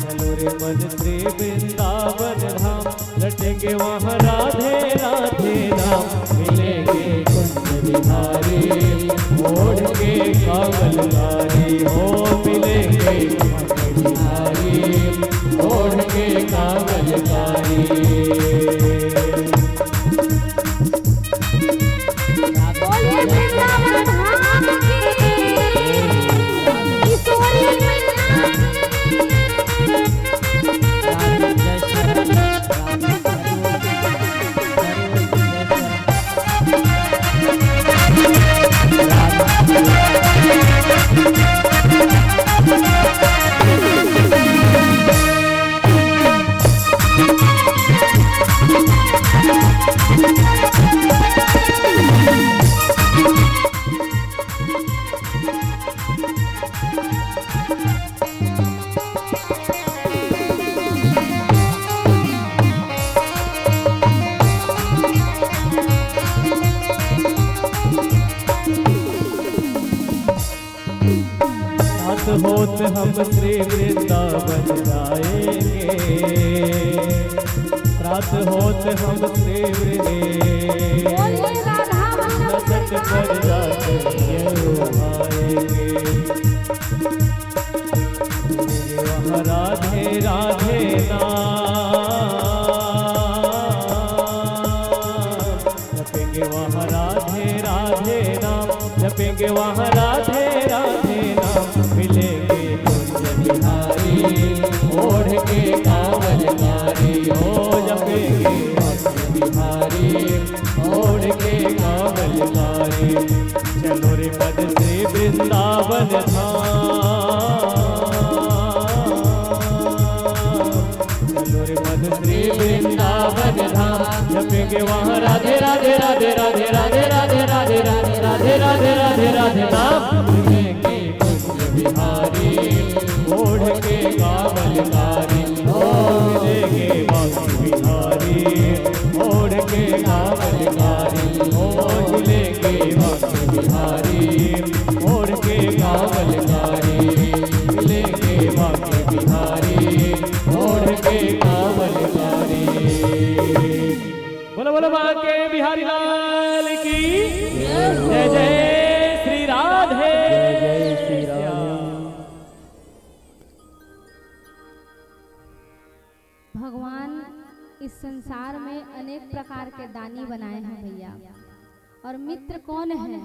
चलो रे मन श्री वृंदावन धाम, रटेंगे वहाँ राधे राधे नाम, मिलेंगे कुंज बिहारी ओढ़ के कांवरकारी, हो मिलेंगे कुंज बिहारी ओढ़ के कांवरकारी। होत हम श्री वृंदावन जाएंगे, रात होत हम श्री वृंदावन पर जाकर आएंगे। वहाँ राधे राधे नाम जपेंगे, वहाँ राधे राधे नाम जपेंगे, वहाँ राधे राधे नाम, मिलेंगे कुंज बिहारी ओढ़ के कांवरकारी, हो जपेंगे कुंज बिहारी ओढ़ के कांवरकारी। चलो रे पद श्री वृंदावन धाम, चलो रे पद श्री वृंदावन धाम, जपेंगे वहाँ राधे राधे राधे राधे राधे राधे राधे राधे राधे राधे राधे राधे नाम, मिलेंगे कुंज बिहारी ओढ़ के कांवरकारी, हो मिलेंगे बांके बिहारी ओढ़ के कांवरकारी, हो मिलेंगे बांके बिहारी ओढ़ के कांवरकारी, मिलेंगे बांके बिहारी ओढ़ के कांवरकारी। बोलो बोलो बांके बिहारी लाल की जय जय। भगवान इस संसार में अनेक प्रकार के दानी बनाए हैं भैया। और मित्र कौन है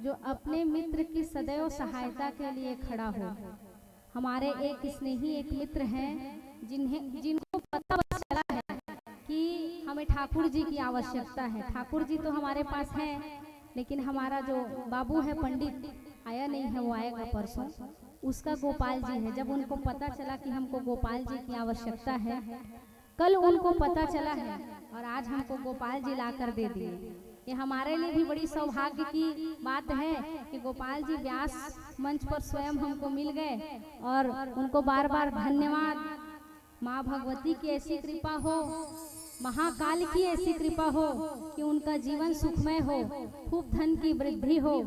जो अपने मित्र की सदैव सहायता के लिए खड़ा हो। हमारे एक स्नेही एक मित्र हैं जिनको पता चला है कि हमें ठाकुर जी की आवश्यकता है। ठाकुर जी तो हमारे पास हैं, लेकिन हमारा जो बाबू है पंडित आया नहीं है, वो आएगा परसों। उसका गोपाल जी है। जब उनको पता चला कि हमको गोपाल जी की आवश्यकता है, कल उनको पता चला है और आज हमको गोपाल जी ला कर दे दिए। ये हमारे लिए भी बड़ी सौभाग्य की बात है कि गोपाल जी व्यास मंच पर स्वयं हमको मिल गए और उनको बार बार धन्यवाद। माँ भगवती की ऐसी कृपा हो, महाकाल की ऐसी कृपा हो कि उनका जीवन सुखमय हो, खूब धन की वृद्धि हो।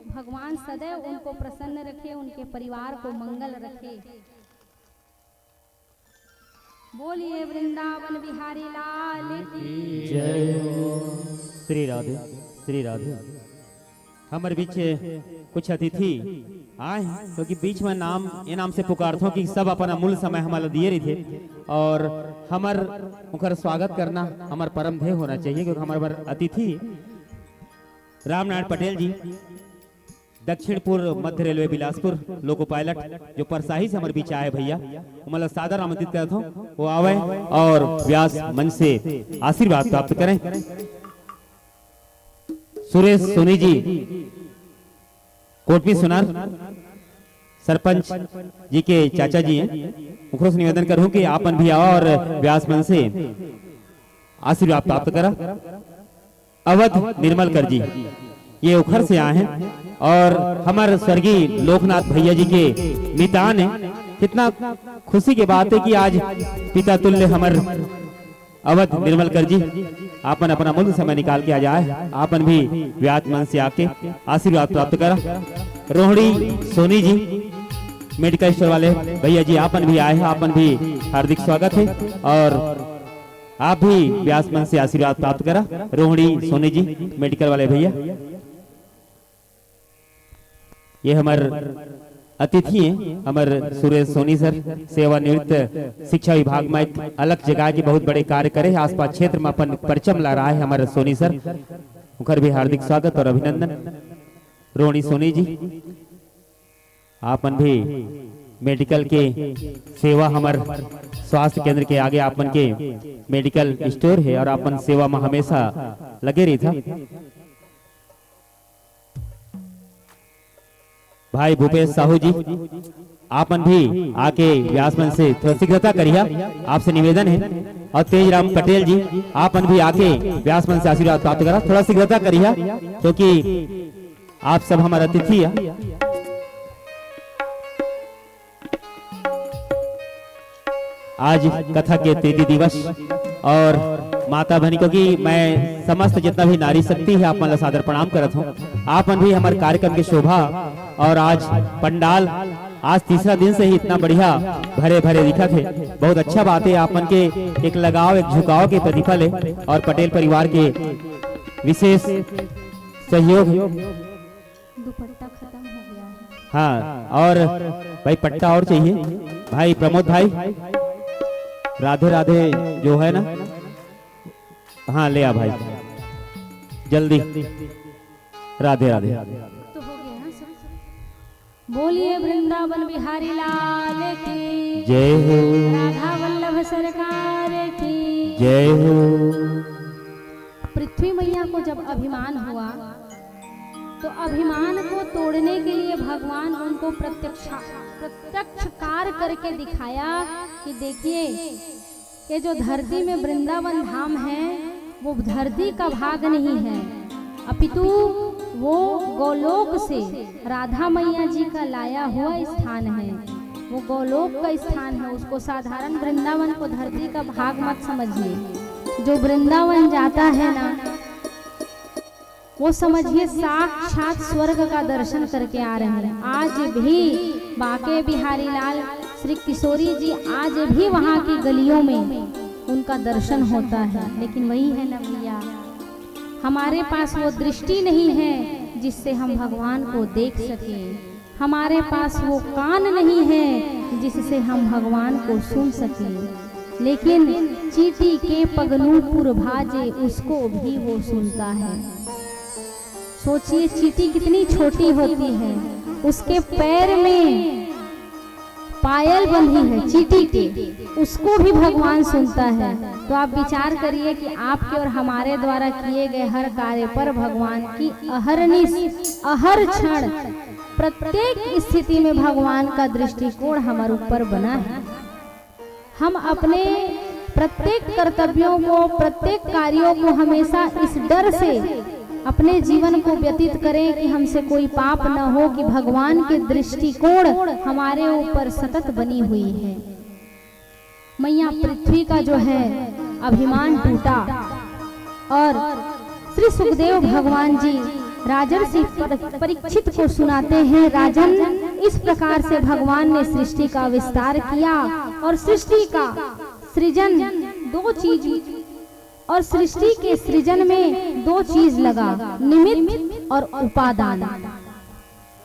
भगवान सदैव उनको प्रसन्न रखे, उनके परिवार को मंगल रखे। बोलिए वृंदावन बिहारी लाल की जय हो। श्री राधे श्री राधे। हमारे बीच कुछ अतिथि आए हैं, क्योंकि बीच में नाम ये नाम से पुकारता कि सब अपना मूल समय हमारा दिए रही थे और हमार उनका स्वागत करना हमार परम ध्येय होना चाहिए। क्योंकि हमारे अतिथि रामनारायण पटेल जी, दक्षिण पूर्व मध्य रेलवे बिलासपुर लोको पायलट, जो परसाही से हमारे बीच आए भैया, मतलब सादर आमंत्रित करता हूँ वो आवे और व्यास मंच से आशीर्वाद प्राप्त करें। सुरेश सोनी जी कोटमी सुनार सरपंच जी के चाचा जी हैं, उनको से निवेदन करूं कि आपन भी आओ और व्यास मन से आशीर्वाद प्राप्त करा। अवध निर्मल कर जी ये उखर से आए हैं और हमारे स्वर्गीय लोकनाथ भैया जी के मितान है। कितना खुशी की बात है कि आज पिता तुल्य हमारे अवध निर्मल कर जी आपन अपना मूल्य समय निकाल के आ जाए। आपन भी व्यास मन से आके आशीर्वाद प्राप्त करा। रोहिणी सोनी जी मेडिकल स्टोर वाले भैया जी आपन भी आए हैं, आपन भी हार्दिक स्वागत है और आप भी व्यास मन से आशीर्वाद प्राप्त करा। रोहिणी सोनी जी मेडिकल वाले भैया, ये हमारे अतिथि हैं। हमारे सुरेश सोनी सर सेवानिवृत्त शिक्षा विभाग में एक अलग जगह के बहुत बड़े कार्य करे, आसपास क्षेत्र में अपन परचम ला रहा है हमारे सोनी सर, उनका भी हार्दिक स्वागत और अभिनंदन। रोहिणी सोनी जी आपन भी मेडिकल के सेवा हमारे स्वास्थ्य केंद्र के आगे आपन के मेडिकल स्टोर है और आपन सेवा में हमेशा लगे रही था। भाई भूपेश साहू जी आपन भी आके व्यास मंच से थोड़ा शीघ्रता करिए, आपसे निवेदन है। और तेजराम पटेल जी आपन भी आके व्यास मंच से आशीर्वाद प्राप्त करा, थोड़ा शीघ्रता करिए क्योंकि आप सब हमारे अतिथि है। आज कथा के तृतीय दिवस और माता बहनी, क्योंकि मैं समस्त जितना भी नारी शक्ति है आप मतलब सादर प्रणाम करत हूँ। आपन भी हमारे कार्यक्रम की शोभा और आज पंडाल आज तीसरा दिन से ही इतना बढ़िया भरे भरे दिखा थे। बहुत अच्छा बात है, आपन के एक लगाव एक झुकाव के प्रतिफल है और पटेल परिवार के विशेष सहयोग। दुपट्टा खत्म हो गया है। हाँ और भाई पट्टा और चाहिए भाई प्रमोद भाई, राधे राधे जो है ना, हाँ ले आ भाई जल्दी, राधे राधे। तो हो गया ना सब। बोलिए वृंदावन बिहारी लाल की जय हो, राधा वल्लभ सरकार की जय हो। पृथ्वी मैया को जब अभिमान हुआ तो अभिमान को तोड़ने के लिए भगवान उनको प्रत्यक्ष कार्य करके दिखाया कि देखिए ये जो धरती में वृंदावन धाम है वो धरती का भाग नहीं है, अपितु वो गोलोक से राधा मैया जी का लाया हुआ स्थान है। वो गोलोक का स्थान है, उसको साधारण वृंदावन को धरती का भाग मत समझिए। जो वृंदावन जाता है ना वो समझिए साक्षात स्वर्ग का दर्शन करके आ रहे हैं। आज भी बाके बिहारी लाल श्री किशोरी जी आज भी वहाँ की गलियों में उनका दर्शन होता है। लेकिन वही है ना भैया, हमारे पास वो दृष्टि नहीं है जिससे हम भगवान को देख सकें, हमारे पास वो कान नहीं है जिससे हम भगवान को सुन सकें। लेकिन चींटी के पगनूपुर भाजे उसको भी वो सुनता है। सोचिए चींटी कितनी छोटी होती है, उसके पैर में पायल बंधी है चींटी के, उसको भी भगवान सुनता है। तो आप विचार करिए कि आपके और हमारे द्वारा किए गए हर कार्य पर भगवान की अहरनिश हर क्षण प्रत्येक स्थिति में भगवान का दृष्टिकोण हमारे ऊपर बना है। हम अपने प्रत्येक कर्तव्यों को, प्रत्येक कार्यों को हमेशा इस डर से अपने जीवन को व्यतीत करें कि हमसे कोई पाप न हो, कि भगवान के दृष्टिकोण हमारे ऊपर सतत बनी हुई है। मैया पृथ्वी का जो है अभिमान टूटा और श्री सुखदेव भगवान जी राजर्षि परीक्षित को सुनाते हैं, राजन इस प्रकार से भगवान ने सृष्टि का विस्तार किया और सृष्टि का सृजन दो चीज, और सृष्टि के सृजन में दो चीज लगा, निमित्त और उपादान।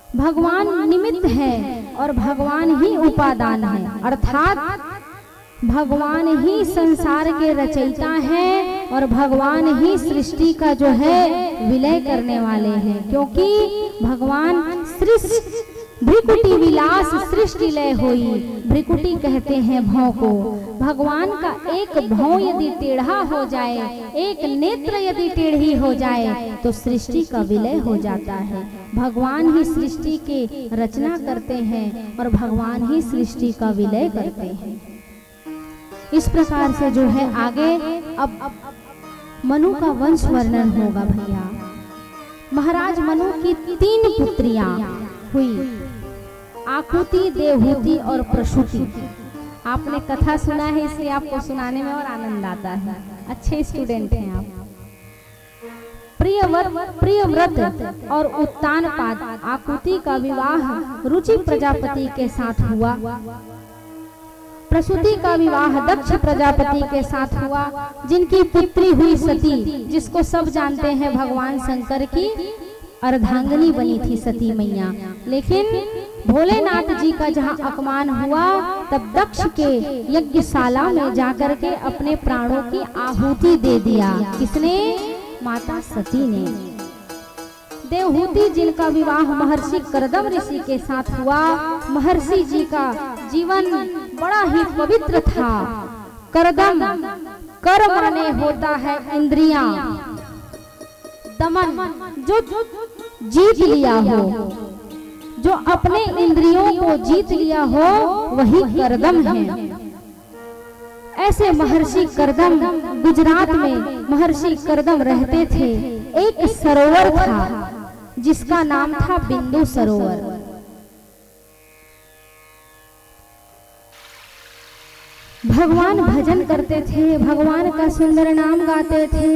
भगवान निमित्त है और भगवान ही उपादान है, अर्थात भगवान ही संसार के रचयिता हैं और भगवान ही सृष्टि का जो है विलय करने वाले हैं। क्योंकि भगवान भ्रिकुटी विलास सृष्टि लय होई, भ्रिकुटी कहते हैं भौं को। भगवान का एक भौं यदि टेढ़ा हो जाए, एक नेत्र यदि टेढ़ी हो जाए तो सृष्टि का विलय हो जाता है। भगवान ही सृष्टि के रचना करते हैं और भगवान ही सृष्टि का विलय करते हैं। इस प्रकार से जो है आगे अब मनु का वंश वर्णन होगा भैया। महाराज मनु की 3 पुत्रियां हुई, आकुति, देवहूति और प्रसूति। आपने कथा सुना है इसलिए आपको सुनाने में और आनंद आता है, अच्छे स्टूडेंट हैं आप। प्रियव्रत और उत्तानपाद आकुति का विवाह रुचि प्रजापति के साथ हुआ। प्रसूति का विवाह दक्ष प्रजापति के साथ हुआ, जिनकी पुत्री हुई सती, जिसको सब जानते हैं भगवान शंकर की अर्धांगिनी बनी थी सती मैया। लेकिन भोलेनाथ जी का जहाँ अपमान हुआ तब दक्ष के यज्ञशाला में जाकर के अपने प्राणों की आहुति दे दिया। किसने? माता सती ने। देवहूति जिनका विवाह महर्षि करदम ऋषि के साथ हुआ। महर्षि जी का जीवन बड़ा ही पवित्र था। करदम, कर माने होता है इंद्रियां, दमन, जो जीत लिया हो, जो अपने इंद्रियों को जीत लिया हो वही करदम है। ऐसे महर्षि करदम, गुजरात में महर्षि करदम रहते थे। एक सरोवर था जिसका नाम था बिंदु सरोवर। भगवान भजन करते थे, भगवान का सुंदर नाम गाते थे,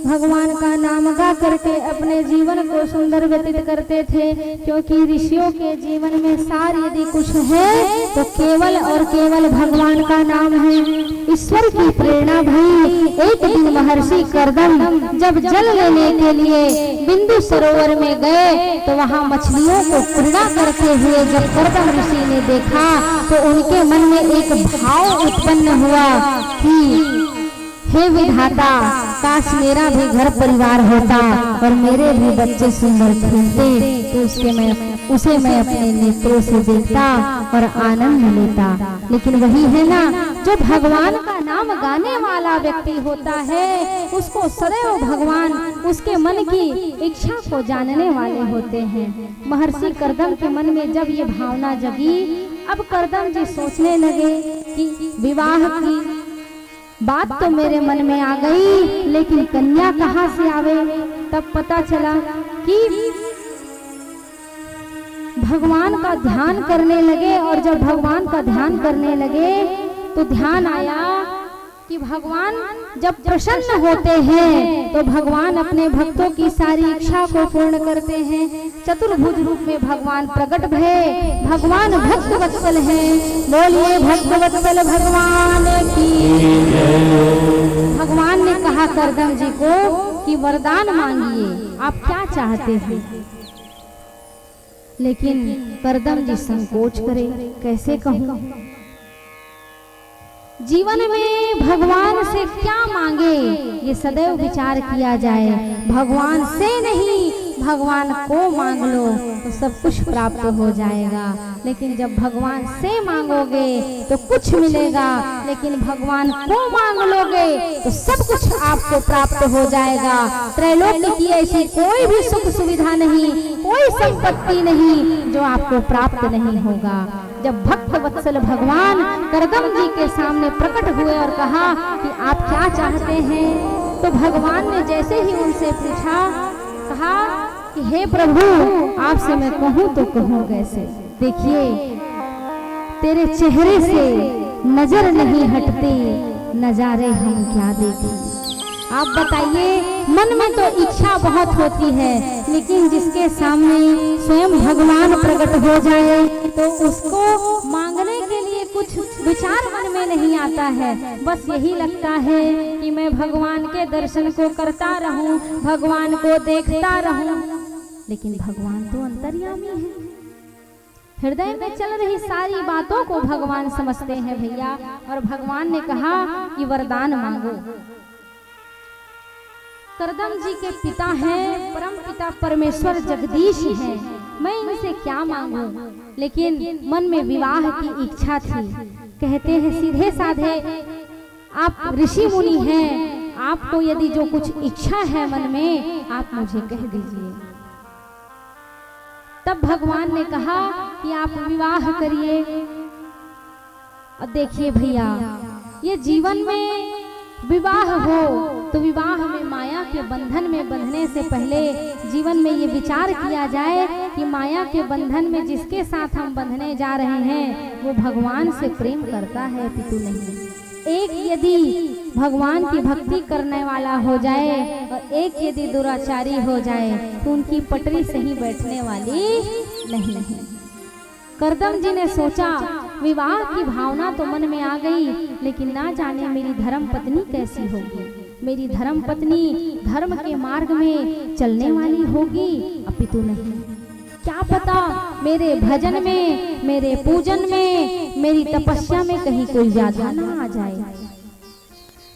भगवान का नाम गा करके अपने जीवन को सुंदर व्यतीत करते थे। क्योंकि ऋषियों के जीवन में सार यदि कुछ है तो केवल और केवल भगवान का नाम है। ईश्वर की प्रेरणा भई। एक दिन महर्षि करदम जब जल लेने के लिए बिंदु सरोवर में गए तो वहाँ मछलियों को क्रीड़ा करते हुए जब करदम ऋषि ने देखा तो उनके मन में एक भाव उत्पन्न हुआ कि हे विधाता, काश मेरा भी घर परिवार होता और मेरे भी बच्चे सुंदर खेलते तो उसे मैं अपने नेत्रों से देखता और आनंद लेता। लेकिन वही है ना, जो भगवान का नाम गाने वाला व्यक्ति होता है उसको सदैव भगवान उसके मन की इच्छा को जानने वाले होते हैं। महर्षि करदम के मन में जब ये भावना जगी, अब करदम जी सोचने लगे कि विवाह की बात तो मेरे मन में आ गई, लेकिन कन्या कहाँ से आवे। तब पता चला कि भगवान का ध्यान करने लगे, और जब भगवान का ध्यान करने लगे तो ध्यान आया कि भगवान जब प्रसन्न होते हैं तो भगवान अपने भक्तों की सारी इच्छा को पूर्ण करते हैं। चतुर्भुज रूप में भगवान प्रकट भय। भगवान भक्त वत्सल हैं। बोलिए भक्त वत्सल भगवान की। भगवान ने कहा करदम जी को कि वरदान मांगिए, आप क्या चाहते हैं। लेकिन करदम जी संकोच करे, कैसे कहूँ। जीवन में भगवान से क्या मांगे, ये सदैव विचार किया जाए। भगवान से नहीं, भगवान को मांग लो तो सब कुछ प्राप्त हो जाएगा। लेकिन जब भगवान से मांगोगे तो कुछ मिलेगा, लेकिन भगवान को मांग लोगे तो सब कुछ आपको प्राप्त हो जाएगा। त्रैलोक्य की ऐसी कोई भी सुख सुविधा नहीं, कोई संपत्ति नहीं जो आपको प्राप्त नहीं होगा। जब भक्त वत्सल भगवान करदम जी के सामने प्रकट हुए और कहा कि आप क्या चाहते हैं, तो भगवान ने जैसे ही उनसे पूछा, कहा कि हे प्रभु, आपसे मैं कहूँ तो कहूँ कैसे। देखिए, तेरे चेहरे से नजर नहीं हटती, नजारे हम क्या देखें। आप बताइए, मन में तो इच्छा बहुत होती है, लेकिन जिसके सामने स्वयं भगवान प्रकट हो जाए तो उसको मांगने के लिए कुछ विचार मन में नहीं आता है। बस यही लगता है कि मैं भगवान के दर्शन को करता रहूं, भगवान को देखता रहूं। लेकिन भगवान तो अंतर्यामी है, हृदय में चल रही सारी बातों को भगवान समझते हैं भैया। और भगवान ने कहा कि वरदान मांगो। करदम जी के पिता हैं, परम पिता परमेश्वर जगदीश हैं, मैं इनसे क्या मांगू। लेकिन मन में विवाह की इच्छा थी। कहते हैं सीधे साधे, आप ऋषि मुनि हैं, आपको यदि जो कुछ इच्छा है मन में, आप मुझे कह दीजिए। तब भगवान ने कहा कि आप विवाह करिए। और देखिए भैया, ये जीवन में विवाह हो तो विवाह में माया के बंधन में बंधने से पहले जीवन में ये विचार किया जाए कि माया के बंधन में जिसके साथ हम बंधने जा रहे हैं वो भगवान से प्रेम करता है, पितु नहीं। एक यदि भगवान की भक्ति करने वाला हो जाए और एक यदि दुराचारी हो जाए तो उनकी पटरी सही बैठने वाली नहीं है। करदम जी ने सोचा, विवाह की भावना तो मन में आ गई, लेकिन ना जाने मेरी धर्म पत्नी कैसी होगी। मेरी धर्म पत्नी धर्म के मार्ग में चलने वाली होगी, अपितु नहीं। क्या पता मेरे भजन में, मेरे पूजन में, मेरी तपस्या में कहीं कोई व्याधा ना आ जाए।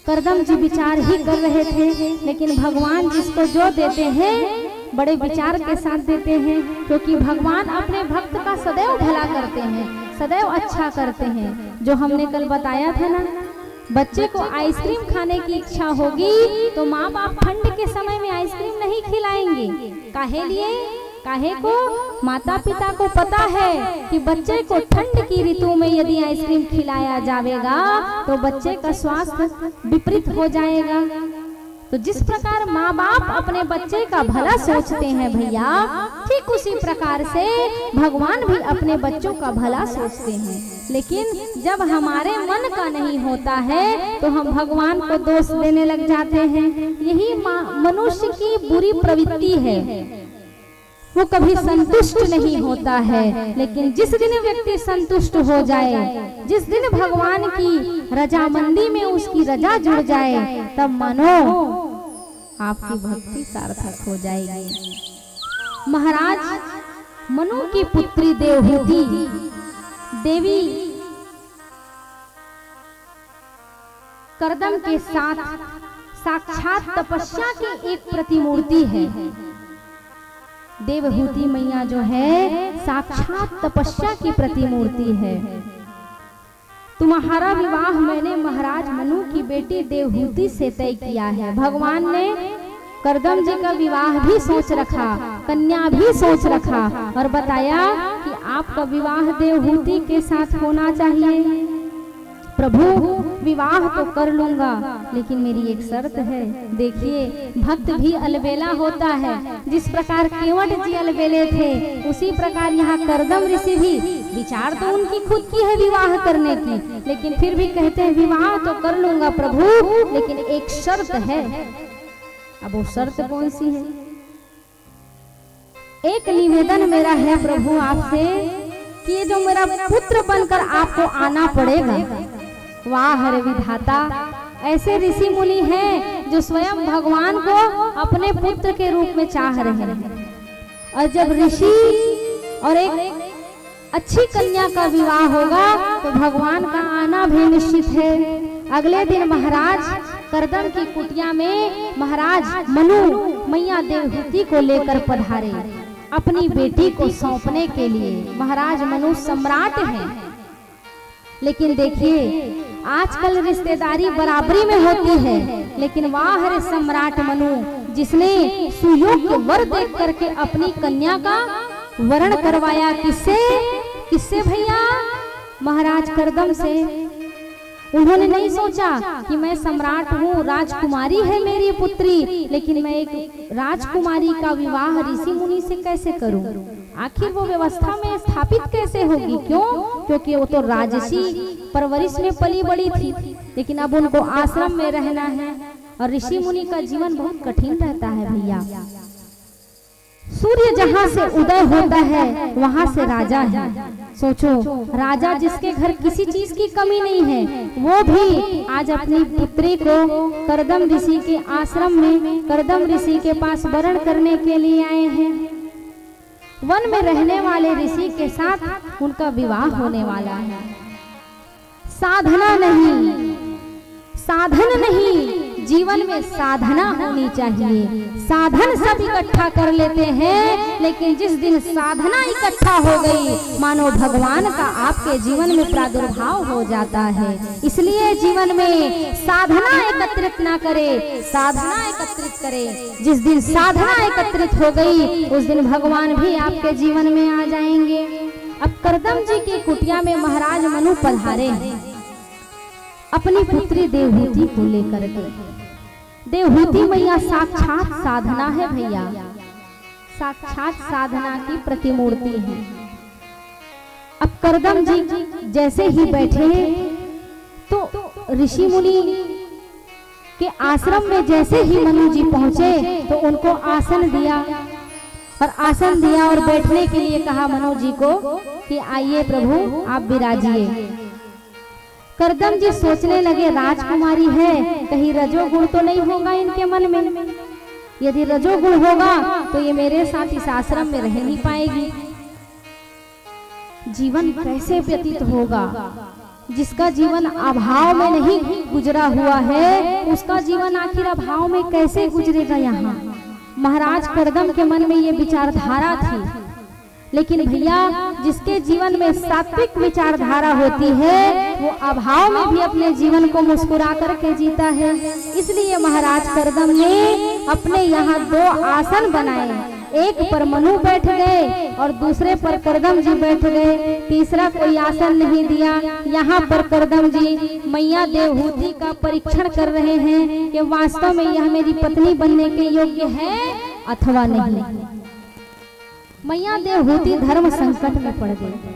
करदम जी विचार ही कर रहे थे, लेकिन भगवान जिसको जो देते हैं बड़े विचार के साथ देते हैं, क्योंकि भगवान अपने भक्त का सदैव भला करते हैं, सदैव अच्छा करते हैं। जो हमने कल बताया था ना, बच्चे को आइसक्रीम खाने की इच्छा होगी तो माँ बाप ठंड के समय में आइसक्रीम नहीं खिलाएंगे। काहे लिए? काहे को? माता पिता को पता है कि बच्चे को ठंड की ऋतु में यदि आइसक्रीम खिलाया जाएगा तो बच्चे का स्वास्थ्य विपरीत हो जाएगा। तो जिस प्रकार माँ बाप अपने बच्चे का भला सोचते हैं भैया, ठीक उसी प्रकार से भगवान भी अपने बच्चों का भला सोचते हैं। लेकिन जब हमारे मन का नहीं होता है तो हम भगवान को दोष देने लग जाते हैं। यही मनुष्य की बुरी प्रवृत्ति है, वो कभी संतुष्ट नहीं होता है। लेकिन जिस दिन व्यक्ति संतुष्ट हो जाए, जिस दिन भगवान की रजामंदी में उसकी रजा जुड़ जाए, तब मानो आपकी भक्ति सार्थक हो जाएगी। महाराज मनु की पुत्री देवहूति देवी करदम के साथ साक्षात तपस्या की एक प्रतिमूर्ति है। देवहूति मैया जो है साक्षात तपस्या की प्रतिमूर्ति है। तुम्हारा विवाह मैंने महाराज मनु की बेटी देवहूति से तय किया है। भगवान ने करदम जी का विवाह भी सोच रखा, कन्या भी सोच रखा और बताया कि आपका विवाह देवहूति के साथ होना चाहिए। प्रभु विवाह तो कर लूंगा, लेकिन मेरी एक शर्त है। देखिए, भक्त भी अलबेला होता है। जिस प्रकार केवट जी अलबेले थे, उसी प्रकार यहाँ करदम ऋषि भी, विचार तो उनकी खुद की है विवाह करने की, लेकिन फिर भी कहते हैं विवाह तो कर लूंगा प्रभु, लेकिन एक शर्त है। अब वो शर्त कौन सी है? एक निवेदन मेरा है प्रभु आपसे कि ये जो मेरा पुत्र बनकर आपको आना पड़ेगा। वाह हरे विधाता, ऐसे ऋषि मुनि हैं जो स्वयं भगवान को अपने पुत्र के रूप में चाह रहे हैं। और जब ऋषि और एक अच्छी कन्या का विवाह होगा तो भगवान का आना भी निश्चित है। अगले दिन महाराज करदम की कुटिया में महाराज मनु मैया देवहूति को लेकर पधारे अपनी बेटी को सौंपने के लिए। महाराज मनु सम्राट हैं, लेकिन देखिए आजकल रिश्तेदारी बराबरी में होती है, लेकिन वाह रे सम्राट मनु जिसने सुयोग्य वर देख करके अपनी कन्या का वरण करवाया। किससे? किससे भैया? महाराज करदम से। उन्होंने नहीं सोचा कि मैं सम्राट हूँ, राजकुमारी है मेरी पुत्री, लेकिन मैं एक राजकुमारी का विवाह ऋषि मुनि से कैसे करूं? आखिर वो व्यवस्था में स्थापित कैसे होगी? क्यों? क्योंकि वो तो राजसी परवरिश में पली बड़ी थी, लेकिन अब उनको आश्रम में रहना है और ऋषि मुनि का जीवन बहुत कठिन रहता है भैया। सूर्य जहाँ से उदय होता है वहाँ से राजा है। सोचो, राजा जिसके घर किसी चीज की कमी नहीं है, वो भी आज अपनी पुत्री को करदम ऋषि के आश्रम में करदम ऋषि के पास वरण करने के लिए आए हैं। वन में रहने वाले ऋषि के साथ उनका विवाह होने वाला है। साधना नहीं, साधन नहीं, जीवन में साधना होनी चाहिए। साधन सब इकट्ठा कर लेते हैं, लेकिन जिस दिन साधना इकट्ठा हो गई मानो भगवान का आपके जीवन में प्रादुर्भाव हो जाता है। इसलिए जीवन में साधना एकत्रित ना करे, साधना एकत्रित करे। जिस दिन साधना एकत्रित हो गई उस दिन भगवान भी आपके जीवन में आ जाएंगे। अब करदम जी की कुटिया में महाराज मनु पधारे अपनी पुत्री देवहूति को लेकर के। देवहूति मैया साक्षात साधना है भैया, साक्षात साधना की प्रतिमूर्ति है। अब करदम जी जैसे ही बैठे तो ऋषि मुनि के आश्रम में जैसे ही मनु जी पहुंचे तो उनको आसन दिया और बैठने के लिए कहा मनु जी को कि आइए प्रभु आप विराजिए। करदम जी सोचने लगे राजकुमारी है, कहीं रजोगुण तो नहीं होगा इनके मन में? यदि रजोगुण होगा तो ये मेरे साथ इस आश्रम में रह नहीं पाएगी। जीवन कैसे व्यतीत होगा? जिसका जीवन अभाव में नहीं गुजरा हुआ है उसका जीवन आखिर अभाव में कैसे गुजरेगा? यहाँ महाराज करदम के मन में ये विचारधारा थी, लेकिन भैया जिसके जीवन में सात्विक विचारधारा होती है वो अभाव में भी अपने जीवन को मुस्कुरा करके जीता है। इसलिए महाराज करदम ने अपने यहाँ 2 आसन बनाए, एक पर मनु बैठ गए और दूसरे पर करदम जी बैठ गए। तीसरा कोई आसन नहीं दिया। यहाँ पर करदम जी मैया देवहूति का परीक्षण कर रहे हैं कि वास्तव में यह मेरी पत्नी बनने के योग्य है अथवा नहीं। मैया देवहूति धर्म संकट में पड़ गई।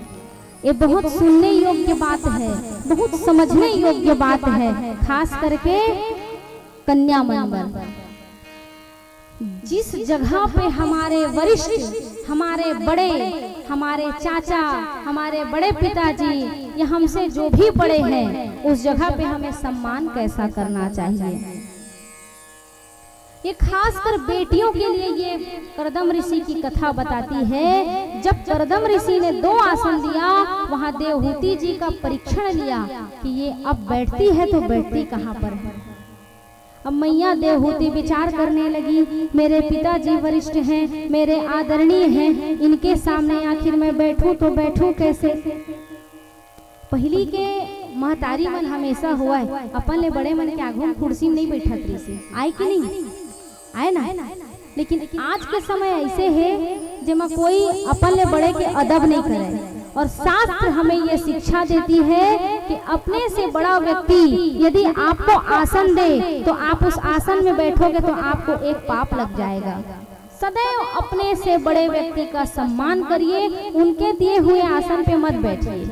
ये बहुत सुनने योग्य बात है, बहुत समझने योग्य बात है, खास करके कन्या मन पर। जिस जगह पे हमारे वरिष्ठ, हमारे बड़े, हमारे चाचा, हमारे बड़े पिताजी या हमसे जो भी बड़े हैं उस जगह पे हमें सम्मान कैसा करना चाहिए। ये खासकर बेटियों के लिए ये करदम ऋषि की कथा बताती है। जब करदम ऋषि ने 2 आसन दिया वहां देवहूति जी का परीक्षण लिया कि ये अब बैठती है तो बैठती कहाँ पर है। अब मैया देवहूति विचार करने लगी, मेरे पिताजी वरिष्ठ हैं, मेरे आदरणीय हैं, इनके सामने आखिर मैं बैठूं तो बैठूं कैसे। पहली के महतारी मन हमेशा हुआ है, अपन ले बड़े मन के आगू कुर्सी में नहीं बैठत रही, आए कि नहीं आए ना। लेकिन आज के समय ऐसे है जिसमें कोई अपन ले बड़े के अदब नहीं करे। और शास्त्र हमें ये शिक्षा देती है कि अपने से बड़ा व्यक्ति यदि आपको आसन दे तो आप उस आसन में बैठोगे तो आपको एक पाप लग जाएगा। सदैव अपने से बड़े व्यक्ति का सम्मान करिए, उनके दिए हुए आसन पे मत बैठिए।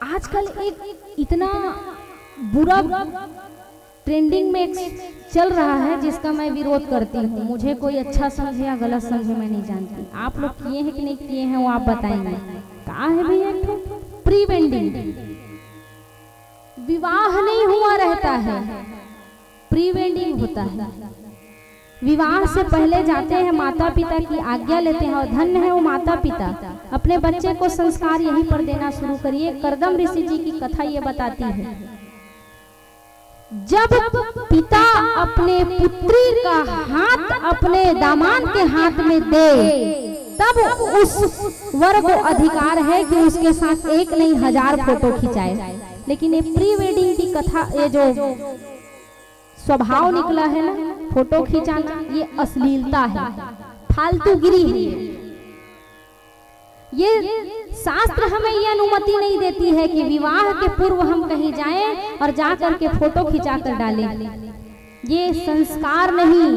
आजकल एक इतना बुरा ट्रेंडिंग में चल रहा है जिसका मैं विरोध करती हूँ। मुझे कोई अच्छा समझे या गलत समझे मैं नहीं जानती। आप लोग किए हैं कि नहीं किए हैं वो आप बताएंगे। कहा है भैया प्री वेडिंग, विवाह नहीं हुआ रहता है, प्री वेडिंग होता है। विवाह से पहले जाते हैं, माता पिता की आज्ञा लेते हैं, और धन्य है वो माता पिता। अपने बच्चे को संस्कार यहीं पर देना शुरू करिए। करदम ऋषि जी की कथा ये बताती है, जब पिता अपने पुत्री का हाथ अपने दामाद के हाथ में दे, तब उस वर को अधिकार है कि उसके साथ एक नहीं 1000 फोटो खिंचाए। लेकिन ये प्री वेडिंग की कथा, ये जो स्वभाव निकला है ना फोटो खिंचाना, ये अश्लीलता है, फालतूगिरी है। ये शास्त्र हमें ये अनुमति नहीं देती है कि विवाह के पूर्व हम कहीं जाएं और जाकर के फोटो खिंचा कर डालें। ये संस्कार नहीं,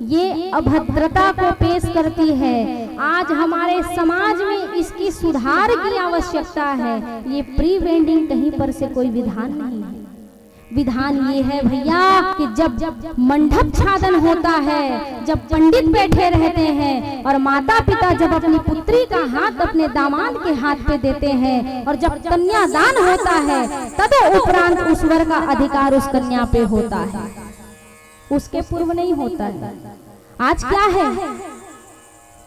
ये अभद्रता को पेश करती है। आज हमारे समाज में इसकी सुधार की आवश्यकता है। ये प्री वेडिंग कहीं पर से कोई विधान नहीं है। विधान ये है भैया कि जब मंडप छादन होता है, जब पंडित बैठे रहते हैं और माता पिता जब अपनी पुत्री का हाथ अपने दामाद के हाथ पे देते हैं, और जब कन्यादान होता है, तब उपरांत उस वर का अधिकार उस कन्या पे होता है, उसके पूर्व नहीं होता है। आज क्या है,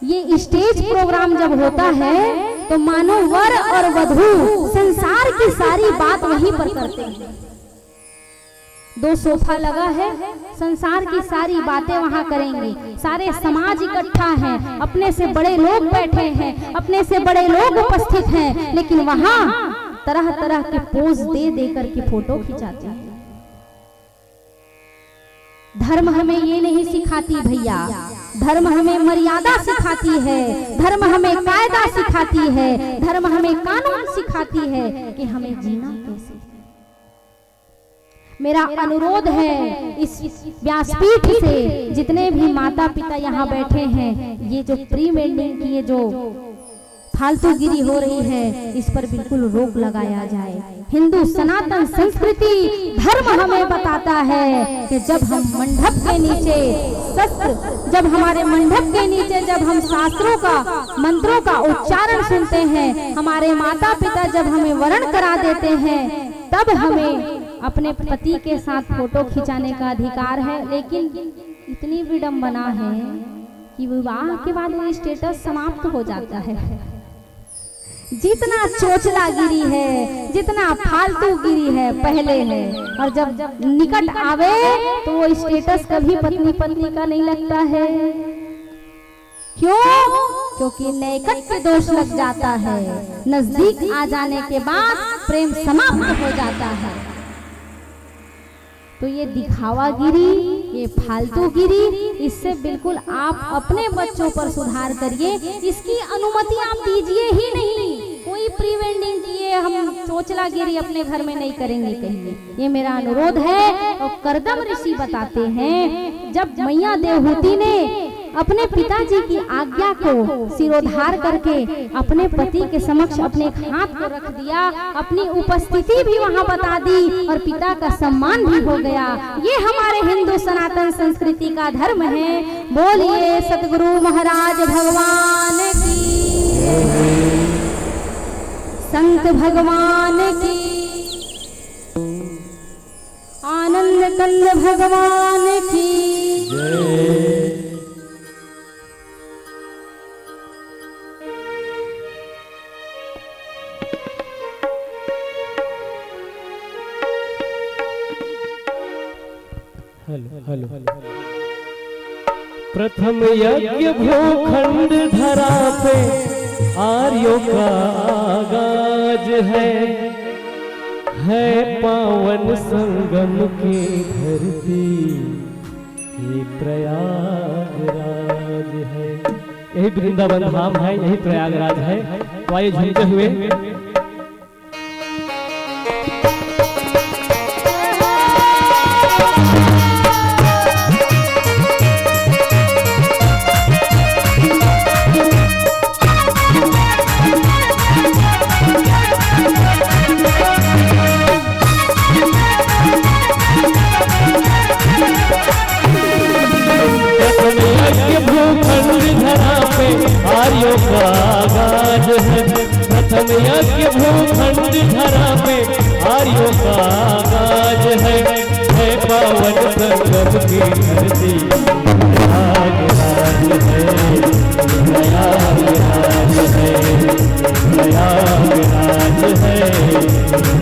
ये स्टेज प्रोग्राम जब होता है तो मानो वर और वधू संसार की सारी बात वहीं पर करते हैं। 2 सोफा लगा है, संसार की सारी बातें वहां करेंगे, सारे समाज इकट्ठा है, अपने से बड़े लोग बैठे हैं, अपने से बड़े लोग उपस्थित हैं, लेकिन वहां तरह तरह के पोज दे दे करके फोटो खिंचाते हैं। धर्म हमें ये नहीं सिखाती भैया, धर्म हमें मर्यादा सिखाती है, धर्म हमें कायदा सिखाती है, धर्म हमें कानून सिखाती है कि हमें जीना कैसे। मेरा अनुरोध है इस व्यासपीठ से जितने भी माता पिता यहाँ बैठे हैं, ये जो प्री वेडिंग की ये जो फालतूगिरी हो रही है, इस पर बिल्कुल रोक लगाया जाए। हिंदू सनातन संस्कृति धर्म हमें बताता है कि जब हम मंडप के नीचे शस्त्र, जब हमारे मंडप के नीचे जब हम शास्त्रों का मंत्रों का उच्चारण सुनते हैं, हमारे माता पिता जब हमें वरण करा देते हैं, तब हमें अपने पति के साथ फोटो खिंचाने का अधिकार है। लेकिन इतनी विडंबना है कि विवाह के बाद वो स्टेटस समाप्त हो जाता है। जितना चोचलागिरी है, जितना फालतूगिरी है पहले है, और जब निकट आवे तो वो स्टेटस कभी पत्नी पत्नी का नहीं लगता है। क्यों? क्योंकि नैकट पे दोष लग जाता है, नजदीक आ जाने के बाद प्रेम समाप्त हो जाता है। तो ये दिखावागिरी, ये फालतूगिरी, इससे बिल्कुल आप अपने बच्चों पर सुधार करिए। इसकी अनुमति आप दीजिए ही नहीं। कोई प्री वेडिंग किए हम चोचलागिरी अपने घर में नहीं करेंगे कहिए, ये मेरा अनुरोध है। और करदम ऋषि बताते हैं, जब मैया देवहूति ने अपने पिताजी की आज्ञा को सिरोधार करके अपने पति के समक्ष अपने हाथ को रख दिया, अपनी उपस्थिति भी वहां बता दी और पिता का सम्मान भी हो गया। ये हमारे हिंदू सनातन संस्कृति का धर्म है। बोलिए सतगुरु महाराज भगवान की, संत भगवान की, आनंद कंद भगवान की जय। हेलो प्रथम यज्ञ भूखंड धरा पे आर्यों का आगाज है पावन संगम की धरती, ये प्रयागराज है। यही वृंदावन धाम है, यही प्रयागराज है। तो आइए झूमते हुए आर्यों का आगाज है। प्रथम यज्ञ भूखंड धरा पे आर्यों का आगाज है। है पावन संगम की धरती, प्रयागराज है, प्रयागराज है, प्रयागराज है,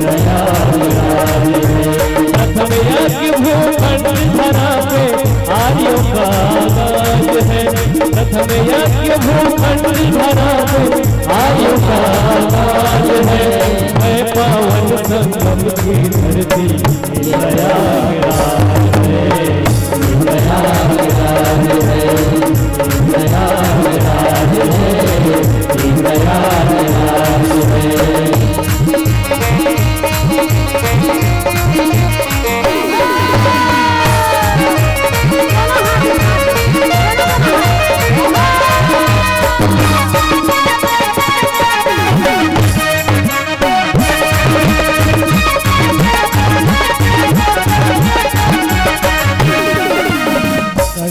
प्रयागराज है। प्रथम यज्ञ भूखंड धरा पे आर्यों का आगाज है, प्रथम यज्ञ भूखंड धरा पे आर्यों का आगाज है पावन संगम की धरती, प्रयागराज है, प्रयागराज है, प्रयागराज है, प्रयागराज है।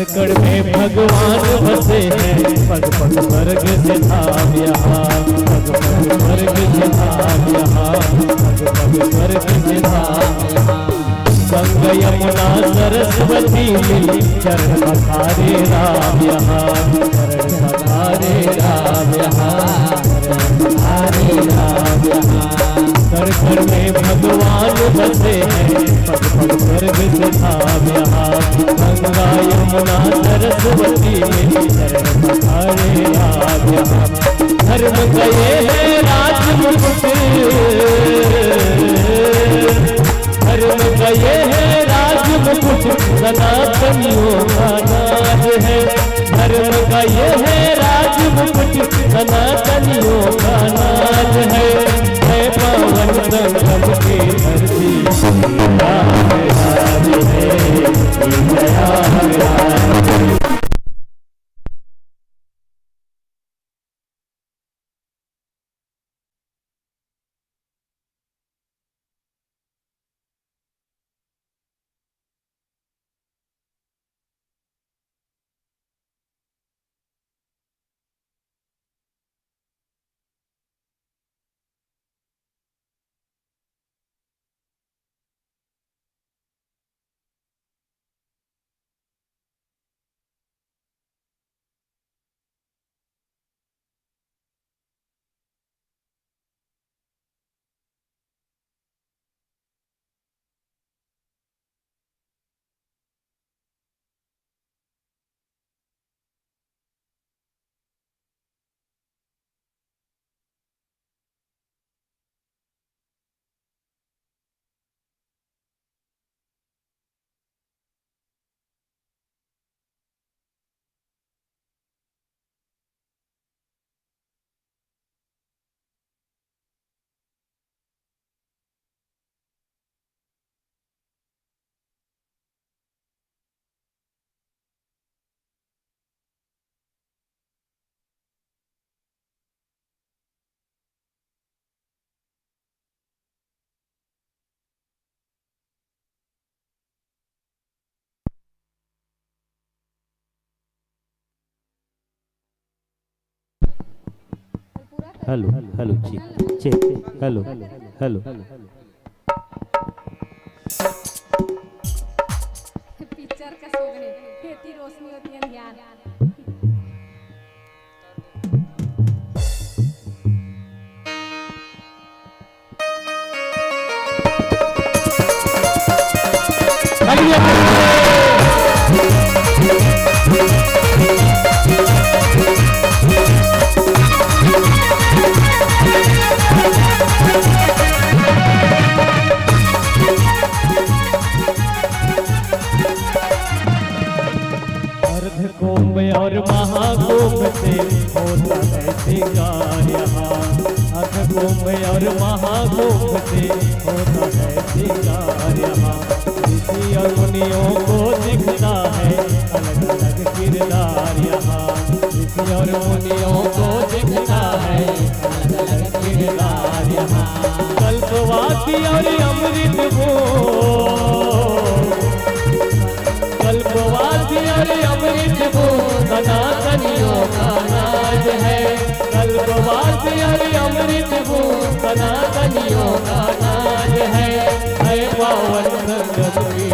कण में भगवान बसे हैं, पग पग स्वर्ग से धाम यहाँ, पग पग स्वर्ग से धाम यहाँ, पग पग स्वर्ग से धाम यहाँ। गंगा यमुना सरस्वती मिली चरण पखारे राम यहाँ, चरण पखारे राम यहाँ, चरण पखारे राम यहाँ। कण कण में भगवान बसे हैं, पग पग स्वर्ग से धाम यहाँ। गंगा यमुना सरस्वती मिली चरण पखारे राम यहाँ। धर्म गए हैं राजमुकुट, धर्म गए हैं राजमुकुट, सनातनियों का नाज है। धर्म गए हैं राजमुकुट, सनातनियों का नाज है पावन संगम की धरती, प्रयागराज है, Prayagraj. Hello hello check check, hello hello. Picture का सोगने खेती रोशनी होती है ध्यान। कुंभ और महाकुंभ से होता है श्रृंगार यहाँ, अर्ध कुंभ और महाकुंभ से होता है श्रृंगार यहाँ। ऋषि और मुनियों को दिखता है अलग अलग किरदार यहाँ, ऋषि और मुनियों को दिखता है अलग अलग किरदार यहाँ। कल्पवासी और अमृत वो, कल्पवासी और अमृत वो सनातनियों का नाज है। कल्पवासी और अमृत वो सनातनियों का नाज है पावन संगम की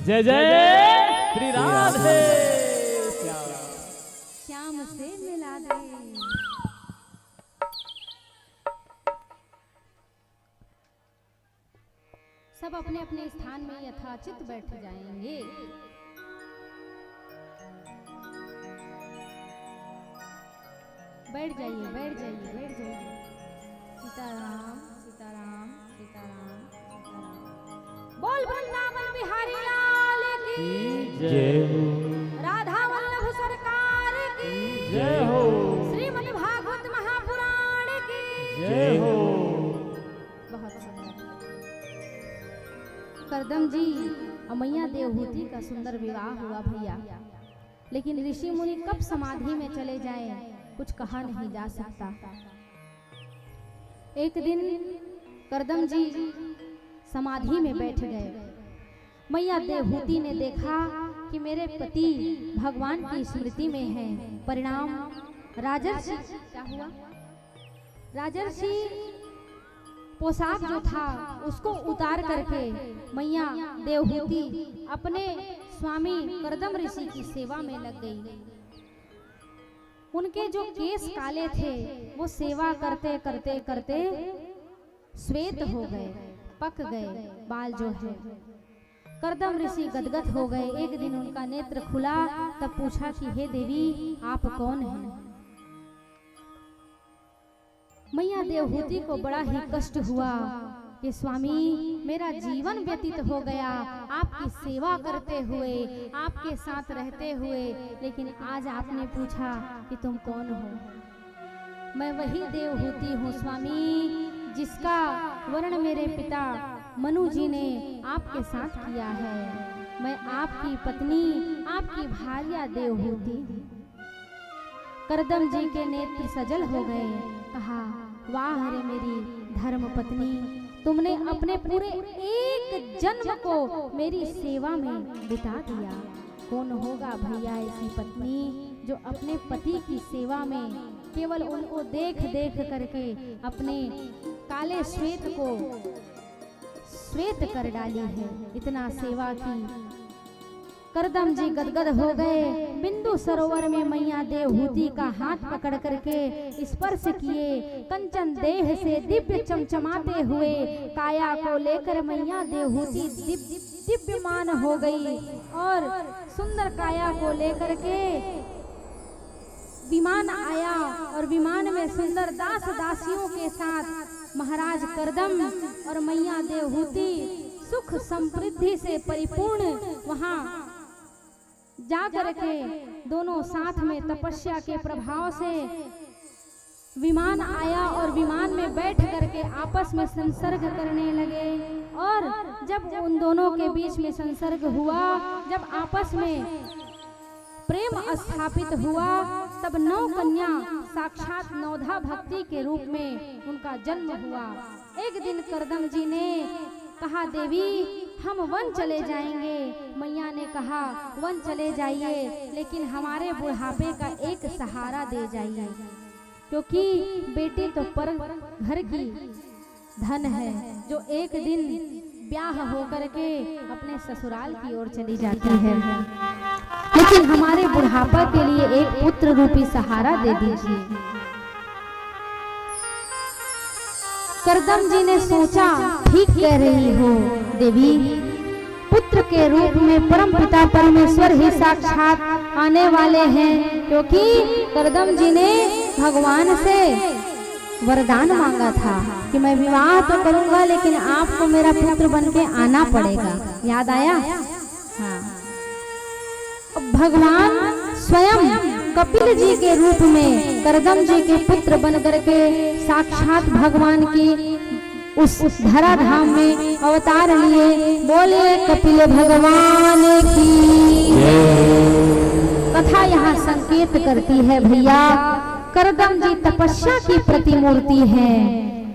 जय जय श्री राधे श्याम से मिला दे। सब अपने अपने स्थान में यथाचित बैठ जाएंगे। बैठ जाइए, बैठ जाइए, बैठ जाइए। सीताराम सीताराम सीताराम सीताराम। बोल वृंदावन बिहारी लाल की जय हो, राधा वल्लभ सरकार की जय हो, श्रीमद् भागवत महापुराण की जय हो। बहुत सुंदर। करदम जी और मैया देवहूति का सुंदर विवाह हुआ भैया, लेकिन ऋषि मुनि कब समाधि में चले जाएं कुछ कहा नहीं जा सकता। एक दिन करदम जी समाधि में बैठ गए। मैया देवहूति ने देखा कि मेरे पति भगवान की स्मृति में हैं। परिणाम राजर्षि क्या हुआ? राजर्षि पोशाक जो था उसको उतार करके मैया देवहूति अपने स्वामी करदम ऋषि की सेवा में लग गई। उनके जो केस काले थे वो सेवा करते करते करते श्वेत हो गए, पक गए। बाल जो है, करदम ऋषि गदगद हो गए। एक दिन उनका नेत्र खुला, तब पूछा कि हे देवी आप कौन हैं? मैया देवहूति को बड़ा ही कष्ट हुआ कि स्वामी मेरा जीवन व्यतीत हो गया आपकी सेवा करते हुए, आपके साथ रहते हुए, लेकिन आज आपने पूछा कि तुम कौन हो। मैं वही देवहूति हूँ स्वामी जिसका वर्ण मेरे पिता मनु जी ने आपके साथ किया है। मैं आपकी पत्नी, आपकी भार्या देवहूति। करदम जी के नेत्र सजल हो गए। कहा वाह रे मेरी धर्म पत्नी, तुमने अपने पूरे एक जन्म को मेरी सेवा में बिता दिया। कौन होगा भैया ऐसी पत्नी जो अपने पति की सेवा में केवल उनको देख देख करके अपने काले श्वेत को श्वेत कर डाली है। इतना सेवा की। करदम जी गदगद हो गए। बिंदु सरोवर में मैया देवहूति का हाथ पकड़ करके स्पर्श किए। कंचन देह से दिव्य चमचमाते हुए काया को लेकर मैया देवहूति दिव्यमान हो गई और सुंदर काया को लेकर के विमान आया और विमान में सुंदर दास दासियों के साथ महाराज करदम और मैया देवहूति सुख समृद्धि से परिपूर्ण वहां जाकर के दोनों साथ में तपस्या के प्रभाव से विमान आया और विमान में बैठ करके आपस में संसर्ग करने लगे। और जब उन दोनों के बीच में संसर्ग हुआ, जब आपस में प्रेम स्थापित हुआ, तब नौ कन्या साक्षात नवधा भक्ति के रूप में उनका जन्म हुआ। एक दिन करदम जी ने कहा देवी हम वन चले जाएंगे। मैया ने कहा वन चले जाइए, लेकिन हमारे बुढ़ापे का एक सहारा दे जाइए, क्योंकि बेटी तो पर घर की धन है जो एक दिन ब्याह होकर के अपने ससुराल की ओर चली जाती है, लेकिन हमारे बुढ़ापा के लिए एक पुत्र रूपी सहारा दे दीजिए। करदम जी ने सोचा ठीक कह रही हो देवी, पुत्र के रूप में परम पिता परमेश्वर ही साक्षात आने वाले हैं, क्योंकि करदम जी ने भगवान से वरदान मांगा था कि मैं विवाह तो करूंगा लेकिन आपको मेरा पुत्र बनके आना पड़ेगा। याद आया? हाँ। भगवान स्वयं कपिल जी के रूप में करदम जी के पुत्र बन करके साक्षात भगवान की उस धराधाम में अवतार लिए। बोले कपिल भगवान की। कथा यहाँ संकेत करती है भैया, करदम जी तपस्या की प्रतिमूर्ति है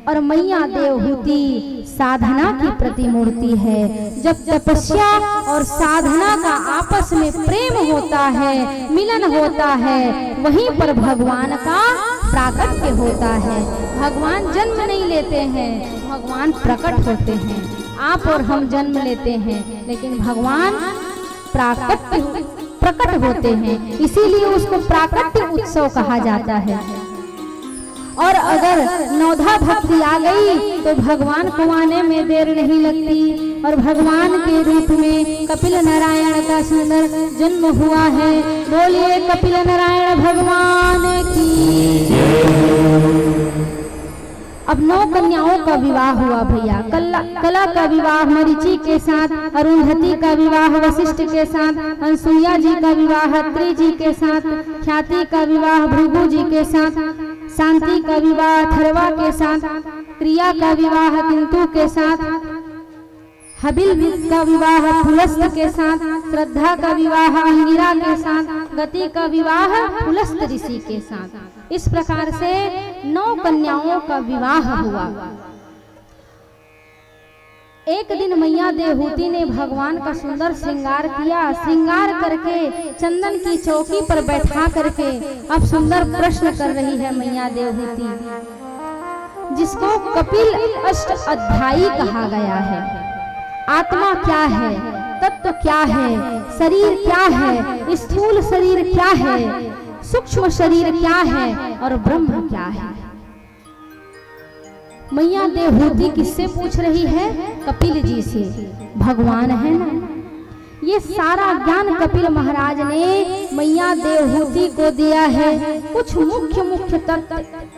और मैया देवहूति साधना की प्रतिमूर्ति है। जब तपस्या और साधना का आपस में प्रेम होता है, मिलन होता है, वहीं पर भगवान का प्राकट्य होता है। भगवान जन्म नहीं लेते हैं, भगवान प्रकट होते हैं। आप और हम जन्म लेते हैं, लेकिन भगवान प्रकट होते हैं, इसीलिए उसको प्राकट्य उत्सव कहा जाता है। और अगर नौधा भक्ति आ गई तो भगवान को आने में देर नहीं लगती, और भगवान के रूप में कपिल नारायण का सुंदर जन्म हुआ है। बोलिए कपिल नारायण भगवान की। अब 9 कन्याओं का विवाह हुआ भैया। कला का विवाह मरीचि के साथ, अरुंधति का विवाह वशिष्ठ के साथ, अनसुईया जी का विवाह अत्रि जी के साथ, ख्याति का विवाह भृगु जी के साथ, शांति का विवाह अथर्वा के साथ, क्रिया का विवाह किंतु के साथ, हबिल का विवाह पुलस्त के साथ, श्रद्धा का विवाह अंगिरा के साथ, गति का विवाह पुलस्त ऋषि के साथ। इस प्रकार से 9 कन्याओं का विवाह हुआ। एक दिन मैया देवहूति ने भगवान का सुंदर श्रृंगार किया। श्रृंगार करके चंदन की चौकी पर बैठा करके अब सुंदर प्रश्न कर रही है मैया देवहूति, जिसको कपिल अष्ट अध्यायी कहा गया है। आत्मा क्या है, तत्व क्या है, शरीर क्या है, स्थूल शरीर क्या है, सूक्ष्म शरीर क्या है और ब्रह्म क्या है। मैया देवहूति किससे पूछ रही है? कपिल जी से। भगवान है ना, ये सारा ज्ञान कपिल महाराज ने मैया देवहूति को दिया है। कुछ मुख्य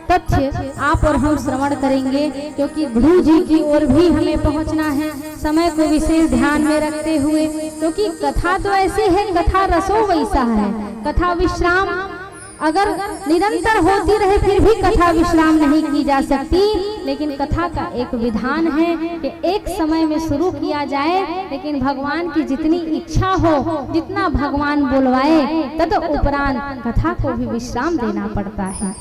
तथ्य आप और हम श्रवण करेंगे, क्योंकि गुरु जी की ओर भी हमें पहुंचना है, समय को विशेष ध्यान में रखते हुए। क्योंकि कथा तो ऐसी है, कथा रसो वैसा है। कथा विश्राम अगर निरंतर होती रहे फिर भी कथा विश्राम नहीं की जा सकती, लेकिन कथा का एक विधान है कि एक समय में शुरू किया जाए, लेकिन भगवान की जितनी इच्छा हो, जितना भगवान बुलवाए, तद उपरांत कथा को भी विश्राम देना पड़ता है।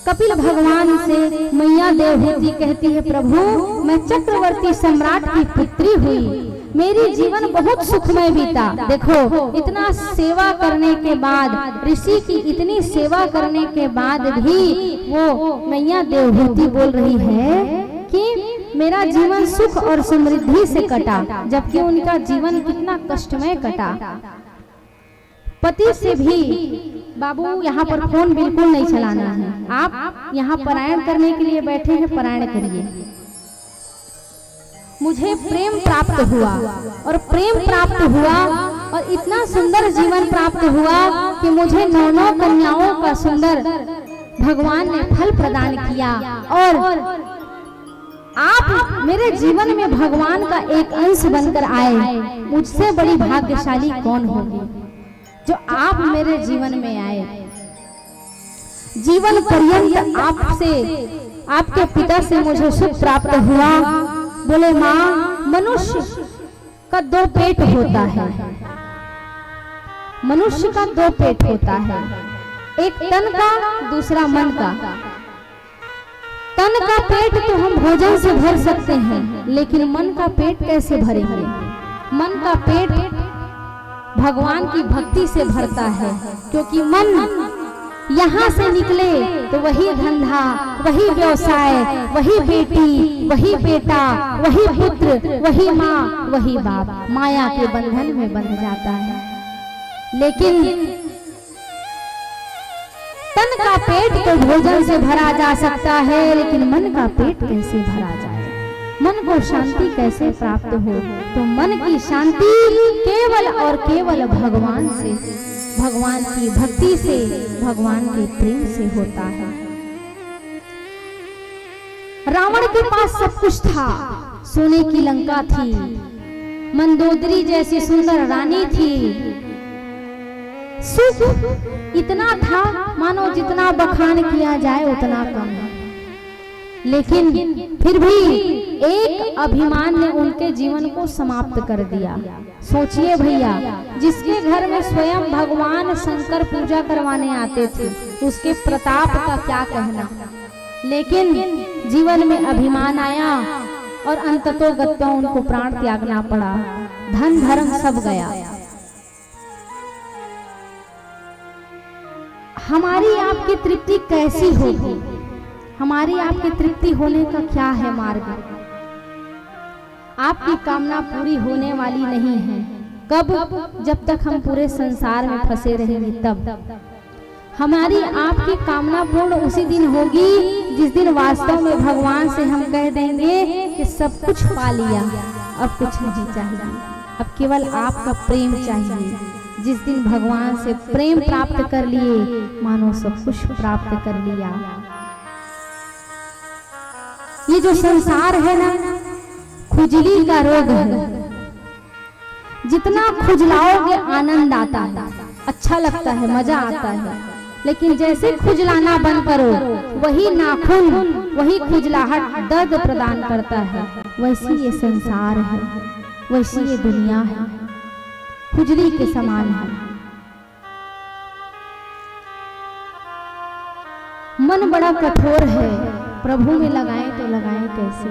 कपिल भगवान से मैया देवहूति कहती है, प्रभु मैं चक्रवर्ती सम्राट की पुत्री हुई, मेरी जीवन बहुत सुखमय बीता। देखो, इतना सेवा करने के बाद, ऋषि की इतनी सेवा करने के बाद भी वो मैया देवहूति बोल रही है कि मेरा जीवन सुख और समृद्धि से कटा, जबकि उनका जीवन कितना कष्टमय कटा। पति से भी, बाबू यहाँ पर फोन बिल्कुल नहीं चलाना है, आप यहाँ पारायण करने के लिए बैठे हैं, पारायण करिए। मुझे प्रेम प्राप्त हुआ, और प्रेम प्राप्त हुआ और इतना सुंदर जीवन प्राप्त हुआ कि मुझे 9 कन्याओं का सुंदर भगवान ने फल प्रदान किया। और आप मेरे जीवन में भगवान का एक अंश बनकर आए। मुझसे बड़ी भाग्यशाली कौन होगी जो आप मेरे जीवन में आए। जीवन पर्यंत आपसे, आपके पिता से मुझे सुख प्राप्त हुआ। बोले माँ, मनुष्य का 2 पेट होता है, मनुष्य का 2 पेट होता है, एक तन का, दूसरा मन का। तन का पेट तो हम भोजन से भर सकते हैं, लेकिन मन का पेट कैसे भरेंगे? मन का पेट भगवान की भक्ति से भरता है, क्योंकि मन यहाँ से निकले तो वही धंधा, वही व्यवसाय, वही बेटी, वही बेटा, वही पुत्र, वही माँ, वही बाप माया के बंधन में बंध जाता है। लेकिन तन का पेट तो भोजन से भरा जा सकता है, लेकिन मन का पेट कैसे भरा जाए? मन को शांति कैसे प्राप्त हो? तो मन की शांति केवल और केवल भगवान से, भगवान की भक्ति से, भगवान के प्रेम से होता है। रावण के पास सब कुछ था, सोने की लंका थी, मंदोदरी जैसी सुंदर रानी थी, सुख इतना था मानो जितना बखान किया जाए उतना कम है। लेकिन फिर भी एक अभिमान ने उनके जीवन को समाप्त कर दिया। सोचिए भैया, जिसके घर में स्वयं भगवान शंकर पूजा करवाने आते थे, उसके प्रताप का क्या कहना। लेकिन जीवन में अभिमान आया और अंततोगत्वा उनको प्राण त्यागना पड़ा, धन धर्म सब गया। हमारी आपकी तृप्ति कैसी होगी? हमारी आपकी तृप्ति होने का क्या है मार्ग? आपकी कामना पूरी होने वाली नहीं है। कब? जब तक हम पूरे संसार में फंसे रहेंगे तब। हमारी आपकी कामना पूर्ण उसी दिन होगी जिस दिन वास्तव में भगवान से हम कह देंगे कि सब कुछ पा लिया, अब कुछ नहीं चाहिए, अब केवल आपका प्रेम चाहिए। जिस दिन भगवान से प्रेम प्राप्त कर लिए, मानो सब कुछ प्राप्त कर लिया। ये जो संसार है ना, खुजली का रोग है। जितना खुजलाओगे आनंद आता है, अच्छा लगता है, मजा आता है। लेकिन जैसे खुजलाना बंद करो, वही नाखून, वही खुजलाहट दर्द प्रदान करता है। वैसी ये संसार है, वैसी ये दुनिया है, खुजली के समान है। मन बड़ा कठोर है, प्रभु में लगाएं तो लगाएं कैसे?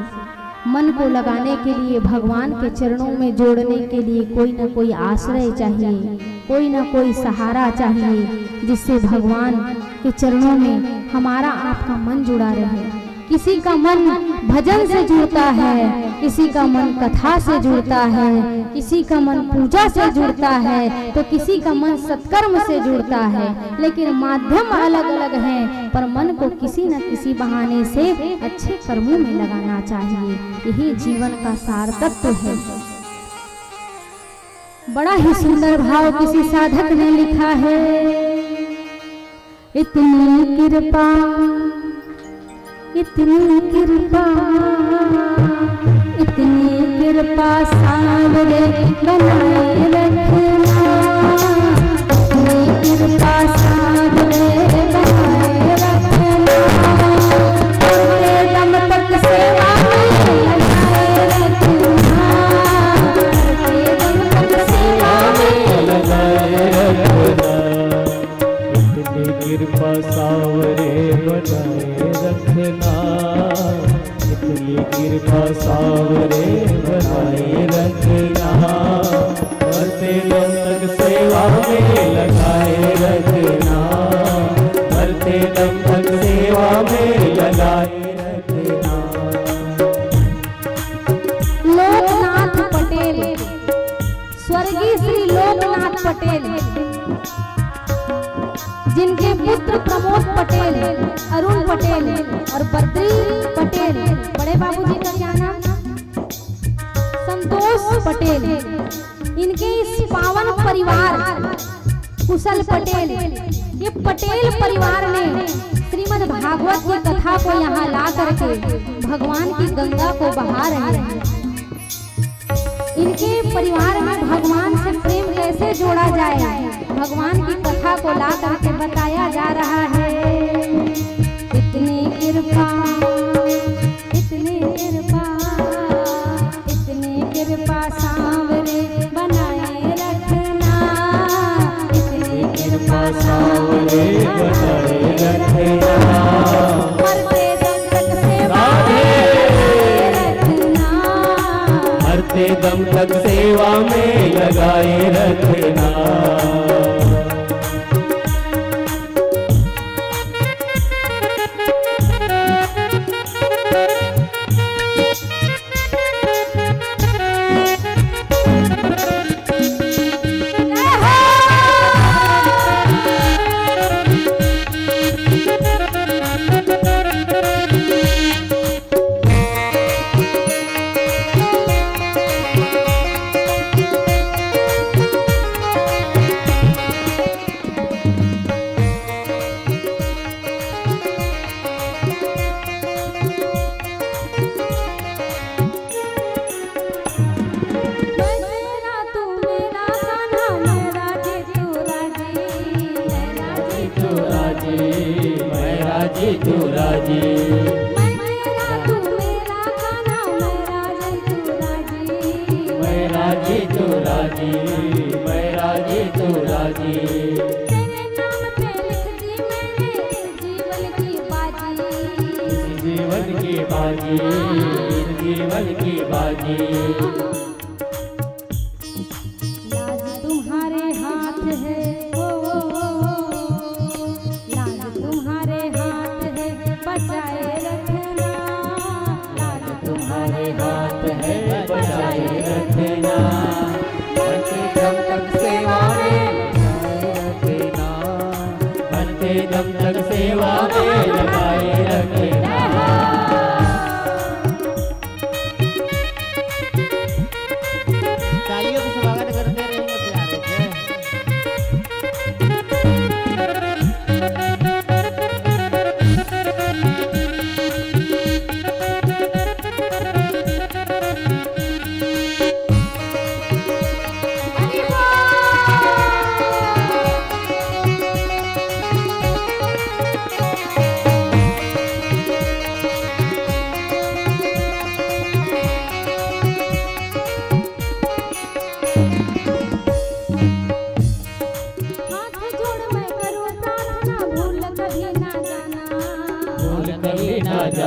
मन को लगाने के लिए, भगवान के चरणों में जोड़ने के लिए कोई ना कोई आश्रय चाहिए, कोई ना कोई सहारा चाहिए, जिससे भगवान के चरणों में हमारा आपका मन जुड़ा रहे। किसी का मन भजन से जुड़ता है, किसी का मन कथा से जुड़ता है, किसी का मन पूजा से जुड़ता है, तो किसी का मन सत्कर्म से जुड़ता है। लेकिन माध्यम अलग अलग हैं, पर मन को किसी न किसी बहाने से अच्छे कर्मों में लगाना चाहिए। यही जीवन का सार तत्व है। बड़ा ही सुंदर भाव किसी साधक ने लिखा है, इतनी कृपा, इतनी कृपा, इतनी कृपा सावरे बनाए रखना, इतनी कृपा सावरे बनाए रखना, मरते दम तक सेवा में लगाए रखना, मरते दम तक सेवा में लगाए रखना, इतनी कृपा सावरे बनाए रखना, इतनी कृपा सावरे बनाए रखना, मरते दम तक सेवा में लगाए रखना, मरते दम तक सेवा में लगाए रखना। लोकनाथ पटेल, स्वर्गीय श्री लोकनाथ पटेल, जिनके पुत्र प्रमोद पटेल, अरुण पटेल और बद्री पटेल, बड़े बाबूजी का क्या नाम? संतोष पटेल। इनके इस पावन परिवार कुशल पटेल, ये पटेल परिवार ने श्रीमद् भागवत की कथा को यहाँ ला करके भगवान की गंगा को बहा रहे हैं। इनके परिवार में भगवान से प्रेम कैसे जोड़ा जाए, भगवान की कथा को ला करके बताया जा रहा है। इतनी कृपा, इतनी कृपा, इतनी कृपा सांवरे बनाए रखना, इतनी कृपा सांवरे बनाए रखना, मरते दम तक सेवा में रखना, मरते दम तक सेवा में लगाए रखना। जीवन की बाजी, लाज तुम्हारे हाथ है, लाज तुम्हारे हाथ है, बचाए रखना, लाज तुम्हारे हाथ है, बचाए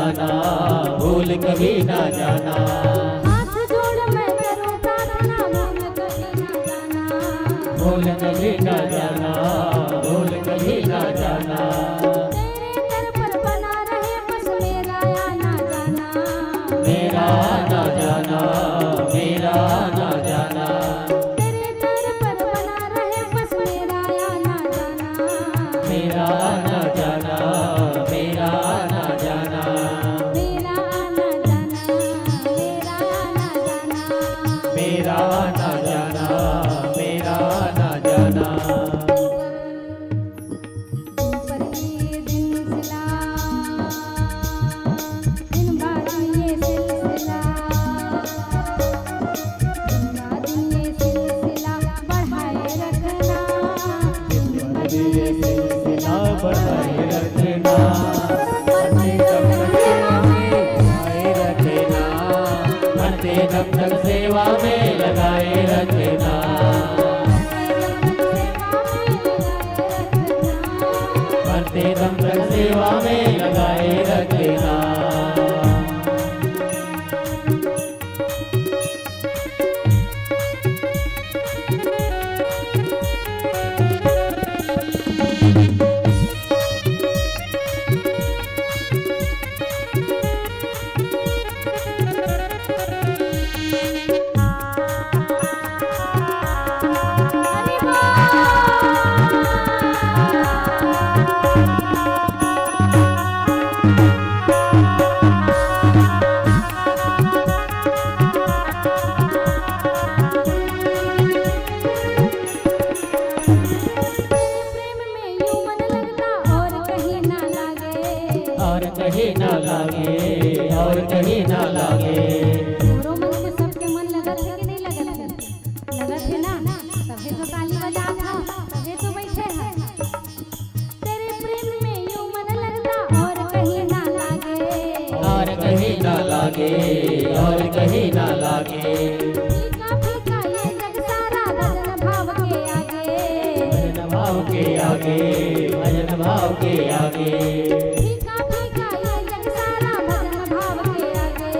जाना, भूल कभी ना जाना। हाथ जोड़ मैं करूं प्रार्थना, भूल कभी ना जाना। भूल कभी ना जाना, भूल कभी ना जाना। तेरे दर पर बना रहे बस मेरा आना जाना। मेरा आना जाना, मेरा आना जाना। तेरे दर पर बना रहे बस मेरा आना जाना। मेरा आना जाना, मेरा आना जाना। मेरा आना जाना, मेरा आना जाना। मेरा आना जाना, मेरा आना जाना। दिन पर ये दिन सिला, दिन बाद ये सिलसिला, दिन बाद ये सिलसिला बढ़ाए रखना। ये सिलसिला बढ़ाए रखना, मरते दम तक सेवा में लगाए रखना। मरते दम तक सेवा में लगाए रखना। प्रेम में यूं मन लगता और कहीं ना लागे। और कहीं ना लागे, और कहीं ना लागे। तोरो मन के सबके मन लगत है कि नहीं लगत है? लगत है ना? तभी तो ताली बजात है, तभी तो बैठे हैं। तेरे प्रेम में यूं मन लगता और कहीं ना लागे। और कहीं ना लागे, और कहीं ना लागे। फीका फीका ये जग सारा भजन भाव के आगे। भजन भाव के आगे, भजन भाव के आगे। फीका फीका ये जग सारा भजन भाव के आगे।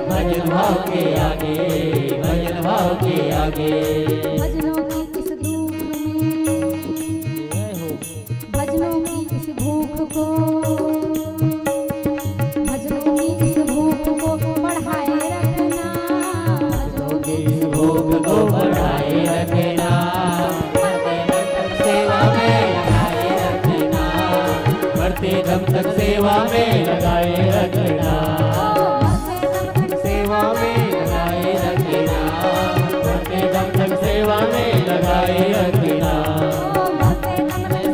भजन भाव के आगे, भजन भाव के आगे। भजनों की इस दुख में, भजनों की इस भूख को, भजनों की इस भूख को बढ़ाए रखना। भजनों की इस भोग को बढ़ाए रखना, सेवा में लगाए रखना। बढ़ते दम तक सेवा में लगाए रखना। सेवा में लगाए रखना, बढ़ते दम तक सेवा में लगाए रखना।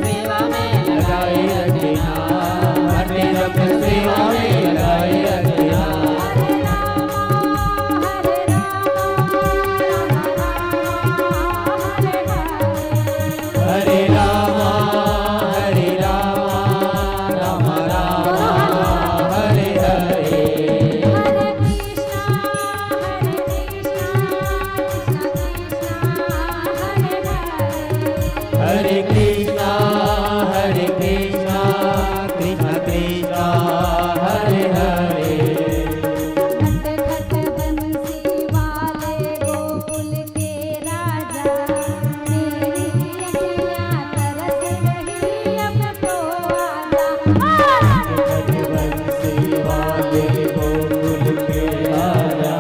सेवा में लगाए रखना, बढ़ते दम तक सेवा में लगाए रखना। हरे राम, हरे राम, राम राम, हरे हरे। हरे कृष्णा, कृष्णा कृष्णा, हरे हरे। हरे कृष्णा, हरे कृष्णा, कृष्ण कृष्ण, हरे हरे। खट खट बंसी वाले गोकुल के राजा, मेरी अखियाँ तरस रही अब तो आजा। बंसी वाले गोकुल के राजा,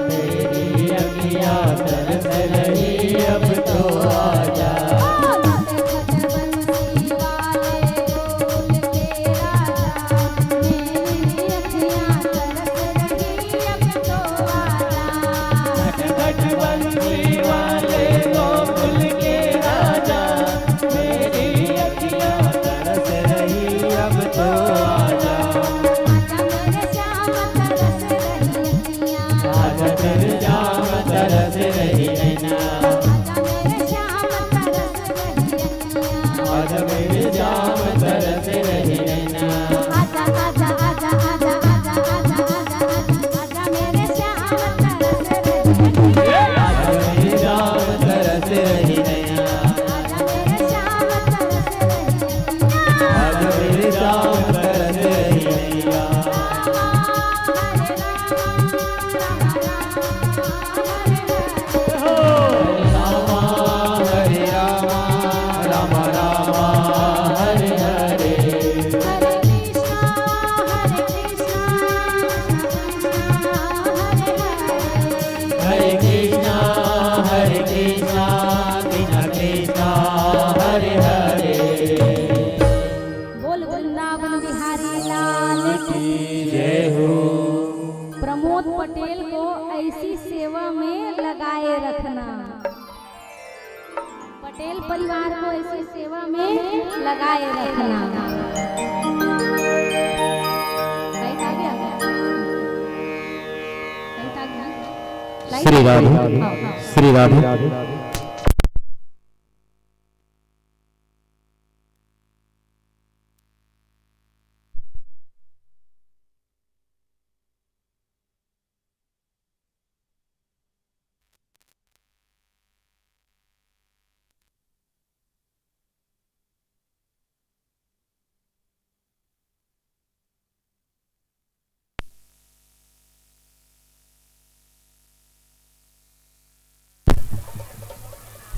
मेरी अखियाँ तरस रही अब तो आजा। खट खट बंसी पटेल परिवार को ऐसी सेवा में लगाए रखना। श्री राधे, श्री राधे।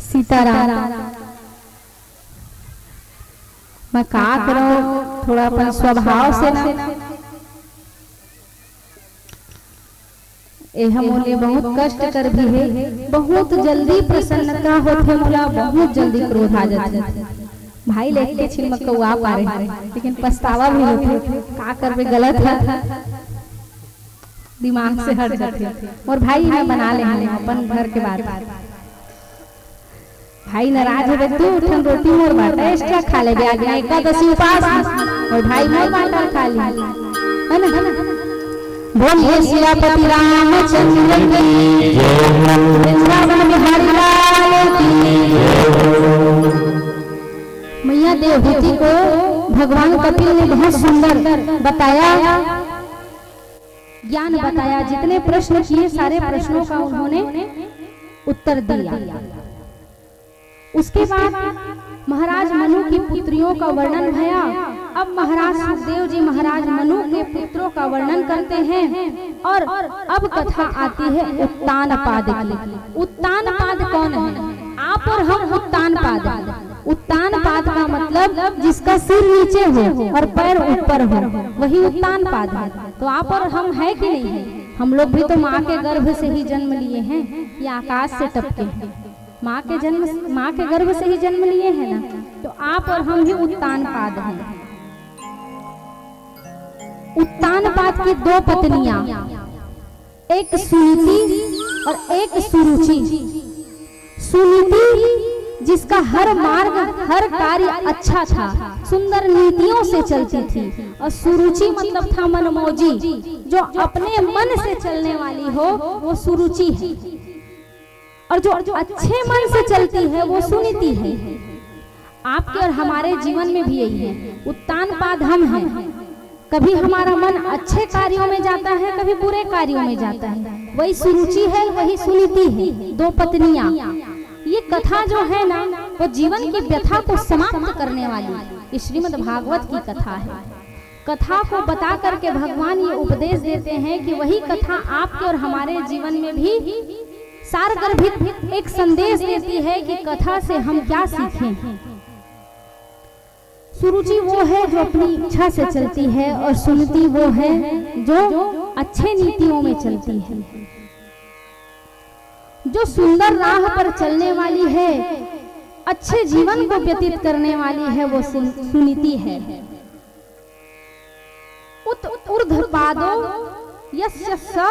सीताराम। मैं का करूं, थोड़ा अपन स्वभाव से ना मोले बहुत कष्ट कर भी है। बहुत जल्दी प्रसन्नता होते मोला, बहुत जल्दी क्रोध आ जाते। भाई लेके छिन मत को आ पा रहे, लेकिन पछतावा भी होते। का करबे, गलत है, दिमाग से हट जाते। और भाई मैं बना ले अपन घर के बात। भाई नाराज हो तू उठन रोटी मोर बाटा एक्स्ट्रा खा ले, आज एकादशी उपास और भाई मोर बाटा खा ली, है ना। बोलिए सियापति रामचंद्र की जय, वृंदावन बिहारी लाल की। मैया देवहूति को भगवान कपिल ने बहुत सुंदर बताया, ज्ञान बताया। जितने प्रश्न किए सारे प्रश्नों का उन्होंने उत्तर दिया। उसके बाद महाराज मनु की पुत्रियों का वर्णन भया। अब महाराज सुखदेव जी महाराज मनु के पुत्रों का वर्णन करते हैं। और अब कथा आती है उत्तानपाद की। उत्तानपाद कौन है? आप और हम उत्तानपाद। उत्तानपाद का मतलब जिसका सिर नीचे हो और पैर ऊपर हो, वही उत्तानपाद है। तो आप और हम है कि नहीं है? हम लोग भी तो माँ के गर्भ से ही जन्म लिए हैं, ये आकाश से टपके हैं। माँ के गर्भ से ही जन्म लिए हैं ना। तो आप और हम ही उत्तानपाद हैं। उत्तानपाद की दो पत्नियां, एक सुनीति और एक सुरुचि। सुनीति जिसका हर मार्ग हर कार्य अच्छा था, सुंदर नीतियों से चलती थी। और सुरुचि मतलब था मनमौजी, जो अपने मन से चलने वाली हो वो सुरुचि है। और जो अच्छे मन से चलती है वो सुनीति है। आपके और हमारे जीवन में भी यही है। उत्तानपाद हम हैं। कभी हमारा मन अच्छे कार्यों में जाता है, कभी बुरे कार्यों में जाता है। वही सुरुचि है, वही सुनीति है, दो पत्नियां। ये कथा जो है ना, वो जीवन की व्यथा को समाप्त करने वाली श्रीमद् भागवत की कथा है। कथा को बता करके भगवान ये उपदेश देते हैं कि वही कथा आपके और हमारे जीवन में भी सारगर्भित एक संदेश देती है कि कथा से हम क्या सीखें। सुरुचि वो है जो अपनी इच्छा से चलती है, और सुनीति वो है जो अच्छे नीतियों में चलती है। जो सुंदर राह पर चलने वाली है, अच्छे जीवन को व्यतीत करने वाली है, वो सुनीति है। ऊर्ध्वपादो यस्य स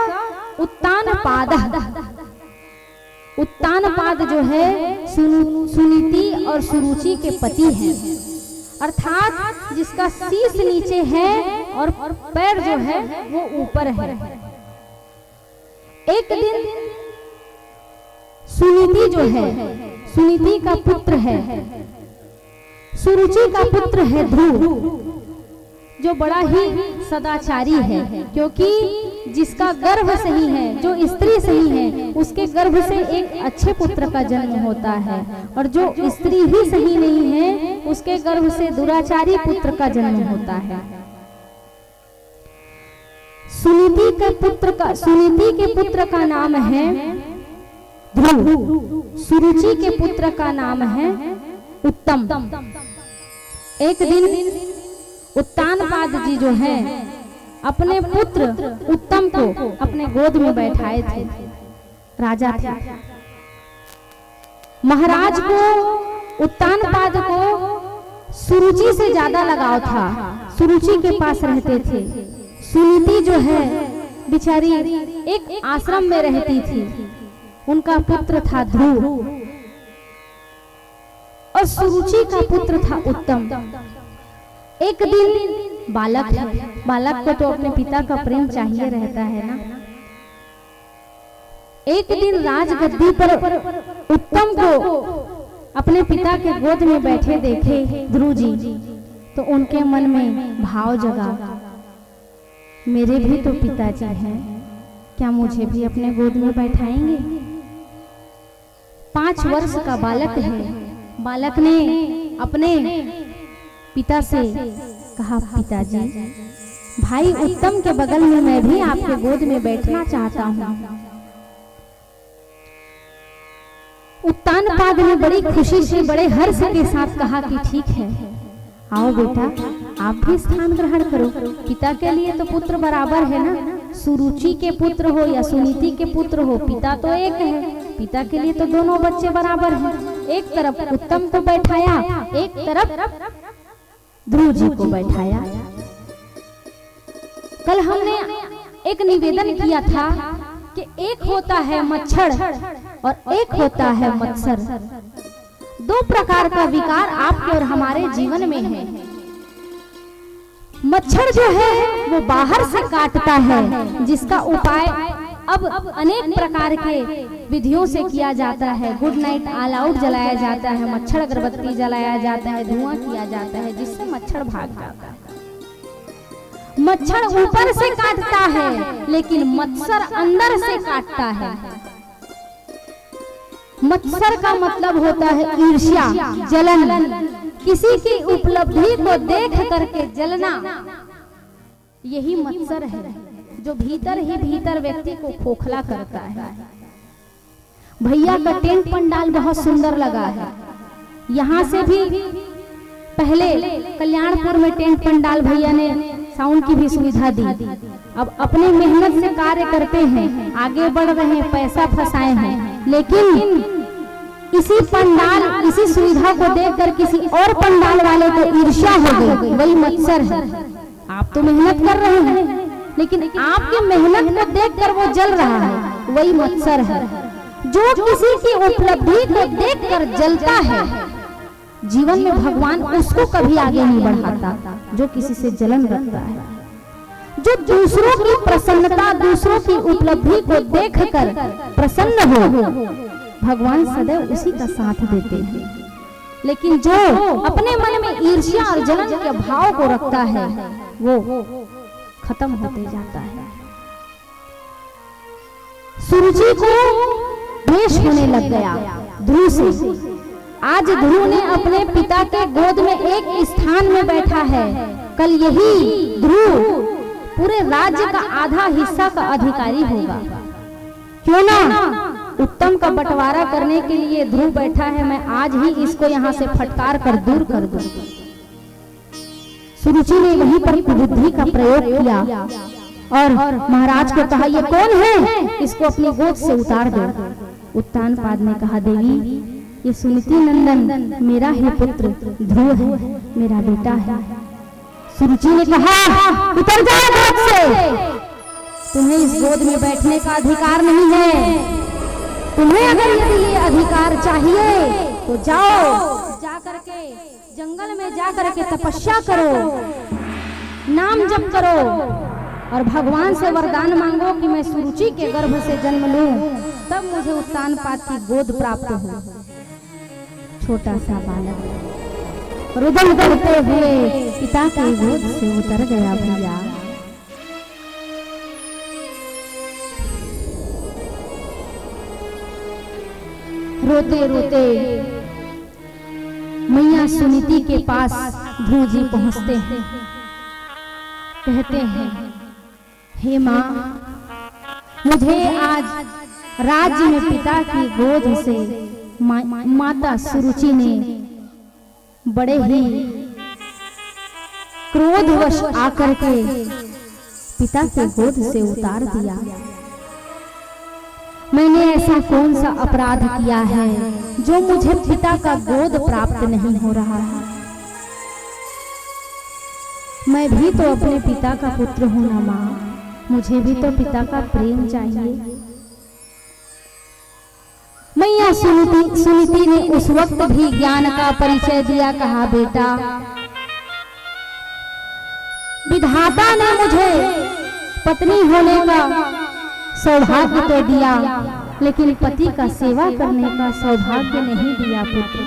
उत्तानपादः। उत्तानपाद जो है सुनीति और सुरुचि के पति हैं, अर्थात जिसका शीश नीचे है और पैर जो है वो ऊपर है। एक दिन सुनीति जो है, सुनीति का पुत्र है, सुरुचि का पुत्र है ध्रुव, जो बड़ा ही सदाचारी है। क्योंकि जिसका गर्भ सही है, जो स्त्री सही है, उसके गर्भ से एक अच्छे पुत्र का जन्म होता है। और जो स्त्री ही सही नहीं है, उसके गर्भ से दुराचारी पुत्र का जन्म होता है। सुनीति के पुत्र का नाम है ध्रुव, सुरुचि के पुत्र का नाम है उत्तम। एक दिन उत्तानपाद जी जो है अपने पुत्र उत्तम को अपने गोद में बैठाए थे। राजा थे। महाराज को उत्तानपाद को सुरुचि से ज्यादा लगाव था, सुरुचि के पास रहते थे। सुनीति जो है बिचारी एक आश्रम में रहती थी, उनका पुत्र था ध्रुव। और सुरुचि का पुत्र था उत्तम। एक दिन बालक को तो अपने पिता का प्रेम चाहिए रहता है ना। एक दिन राजगद्दी पर उत्तम को अपने पिता के गोद में बैठे देखे ध्रुव जी, तो उनके मन में भाव जगा, मेरे भी तो पिताजी हैं, क्या मुझे भी अपने गोद में बैठाएंगे? 5 वर्ष का बालक है। बालक ने अपने पिता से कहा, पिताजी, भाई उत्तम के बगल में मैं भी आपके गोद में बैठना चाहता हूँ। उत्तानपाद ने बड़ी खुशी से, बड़े हर्ष के साथ कहा कि ठीक है, आओ बेटा, आप भी स्थान ग्रहण करो। पिता के लिए तो पुत्र बराबर है ना, सुरुचि के पुत्र हो या सुनीति के पुत्र हो, पिता तो एक है। पिता के लिए तो दोनों बच्चे बराबर हैं। एक तरफ उत्तम को बैठाया, एक तरफ ध्रुव जी को बैठाया। कल हमने एक निवेदन किया था कि एक होता है मच्छर और एक होता है मत्सर। 2 प्रकार का विकार आपके और हमारे जीवन में है। मच्छर जो है वो बाहर से काटता है, जिसका उपाय अब अनेक प्रकार के विधियों से किया जाता है। गुड नाइट ऑल आउट जलाया जाता है, मच्छर अगरबत्ती जलाया जाता है, धुआं किया जाता है, जिससे मच्छर भाग जाता है। मच्छर ऊपर से काटता है, लेकिन मत्सर अंदर से काटता है। मत्सर का मतलब होता है ईर्ष्या, जलन, किसी की उपलब्धि को देख करके जलना। यही मत्सर है, जो भीतर ही भीतर व्यक्ति को खोखला करता है। भैया का टेंट पंडाल बहुत सुंदर लगा है। यहाँ से भी पहले कल्याणपुर में टेंट पंडाल भैया ने साउंड की भी सुविधा दी। अब अपनी मेहनत से कार्य करते हैं, आगे बढ़ रहे हैं, पैसा फंसाए हैं, लेकिन इसी पंडाल, इसी सुविधा को देखकर किसी और पंडाल वाले को ईर्ष्या हो गई, वही मत्सर है। आप तो मेहनत कर रहे हैं, लेकिन आपकी मेहनत को देखकर वो जल रहा है, वही मत्सर है। जो किसी की उपलब्धि को देखकर जलता है, जीवन में भगवान उसको कभी आगे नहीं बढ़ाता। जो किसी से जलन रखता है, जो दूसरों की प्रसन्नता, दूसरों की उपलब्धि को देखकर प्रसन्न हो, भगवान सदैव उसी का साथ देते हैं। लेकिन जो अपने मन में ईर्ष्या और जलन के भाव को रखता है, वो खत्म होते जाता है। सुरुचि को द्वेष होने लग गया ध्रुव से। आज ध्रुव ने अपने पिता के गोद में एक स्थान में बैठा है। कल यही ध्रुव पूरे राज्य का आधा हिस्सा का अधिकारी होगा। क्यों ना उत्तम का बंटवारा करने के लिए ध्रुव बैठा है, मैं आज ही इसको यहाँ से फटकार कर दूर कर दूं। सुरुचि ने वहीं पर कुबुद्धि का प्रयोग किया और महाराज को कहा, ये कौन है, इसको अपनी गोद से उतार दो। उत्तानपाद ने कहा, देवी, ये सुनीति नंदन मेरा ही पुत्र ध्रुव है, मेरा बेटा है। सुरुचि ने कहा, उतर जाओ गोद से, तुम्हें इस गोद में बैठने का अधिकार नहीं है। तुम्हें अगर ये अधिकार चाहिए तो जाओ, जा करके जंगल में जा करके तपस्या करो, नाम जप करो और भगवान से वरदान मांगो कि मैं सुरुचि के गर्भ से जन्म लूं, तब मुझे उत्तानपाद की गोद प्राप्त हो। छोटा सा बालक रुदन करते हुए पिता के गोद से उतर गया भैया। रोते रोते मैया सुनीति के पास ध्रुव जी पहुंचते हैं। कहते हैं, हे माँ, मुझे आज राज्य में पिता की गोद से माता सुरुचि ने बड़े ही क्रोधवश आकर के पिता के गोद से उतार दिया। मैंने ऐसा कौन सा अपराध किया है जो मुझे पिता का गोद प्राप्त नहीं हो रहा है? मैं भी तो अपने पिता का पुत्र हूं ना माँ, मुझे भी तो पिता का प्रेम चाहिए। मैया मैया सुनीति ने उस वक्त भी ज्ञान का परिचय दिया। कहा बेटा, विधाता ने मुझे पत्नी होने का सौभाग्य तो दिया, लेकिन पति का सेवा करने का सौभाग्य नहीं दिया पुत्र।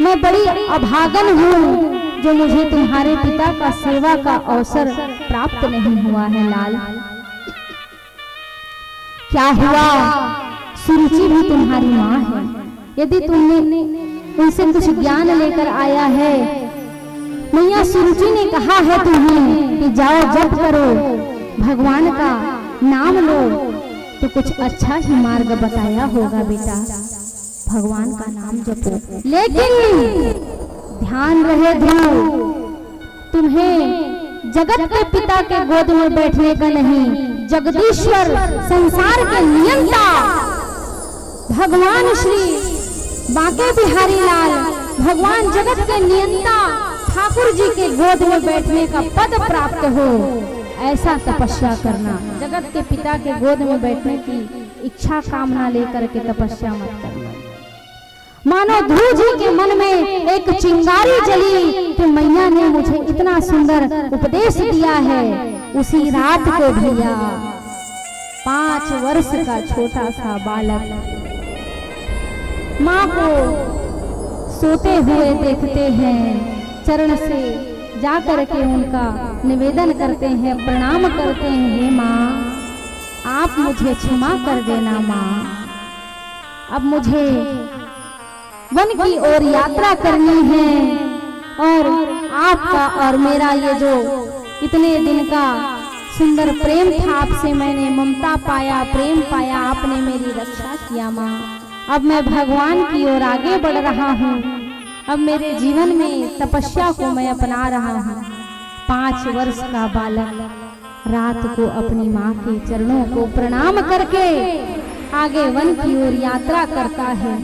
मैं बड़ी अभागन हूँ जो मुझे तुम्हारे पिता का सेवा का अवसर प्राप्त नहीं हुआ है लाल। क्या हुआ, सुरुचि भी तुम्हारी माँ है। यदि तुमने उनसे कुछ ज्ञान लेकर आया है, मैया सुरुचि ने कहा है तुम्हें कि जाओ जप करो, भगवान का नाम लो, तो कुछ अच्छा ही मार्ग बताया होगा बेटा, भगवान का नाम जपो। लेकिन ध्यान रहे ध्रुव, तुम्हें जगत के पिता के गोद में बैठने का नहीं, जगदीश्वर संसार के नियंता भगवान श्री बांके बिहारी लाल, भगवान जगत के नियंता ठाकुर जी के गोद में बैठने का पद प्राप्त हो, ऐसा तपस्या करना। जगत के पिता के गोद में बैठने की इच्छा कामना लेकर के तपस्या मत करना। मानो ध्रुव जी के मन में एक चिंगारी जली कि मैया ने मुझे इतना सुंदर उपदेश दिया है। उसी रात को भैया 5 वर्ष का छोटा सा बालक माँ को सोते हुए देखते हैं, चरण से जाकर के उनका निवेदन करते हैं, प्रणाम करते हैं, हे माँ आप मुझे क्षमा कर देना माँ, अब मुझे वन की ओर यात्रा करनी है और आपका और मेरा ये जो इतने दिन का सुंदर प्रेम था, आपसे मैंने ममता पाया, प्रेम पाया, आपने मेरी रक्षा किया माँ। अब मैं भगवान की ओर आगे बढ़ रहा हूँ, अब मेरे जीवन में तपस्या को मैं अपना रहा हूँ। 5 वर्ष का बालक रात को अपनी माँ के चरणों को प्रणाम करके आगे वन की ओर यात्रा करता है।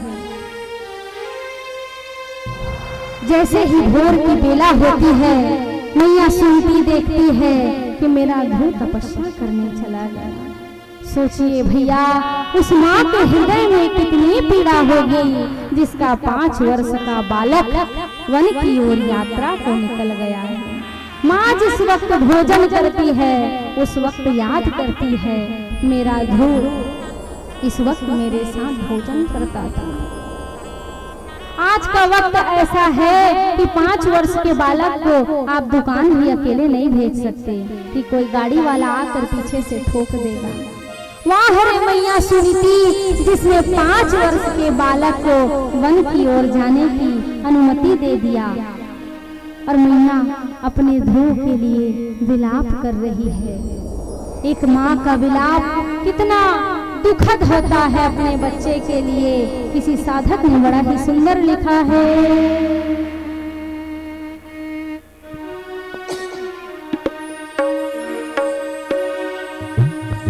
जैसे ही भोर की बेला होती है, मैया सुनती देखती है कि मेरा ध्रुव तपस्या करने चला गया। सोचिए भैया, उस माँ के हृदय में कितनी पीड़ा होगी जिसका 5 वर्ष का बालक वन की ओर यात्रा को निकल गया है। माँ जिस वक्त भोजन करती है उस वक्त याद करती है, मेरा ध्रुव इस वक्त मेरे साथ भोजन करता था। आज का वक्त ऐसा है कि 5 वर्ष के बालक को आप दुकान भी अकेले नहीं भेज सकते कि कोई गाड़ी वाला आकर पीछे से ठोक देगा। वाह रे मैया सुनीति, जिसने 5 वर्ष के बालक को वन की ओर जाने की अनुमति दे दिया। और मैया अपने ध्रुव के लिए विलाप कर रही है। एक माँ का विलाप कितना दुखद होता है अपने बच्चे के लिए। किसी साधक ने बड़ा ही सुंदर लिखा है,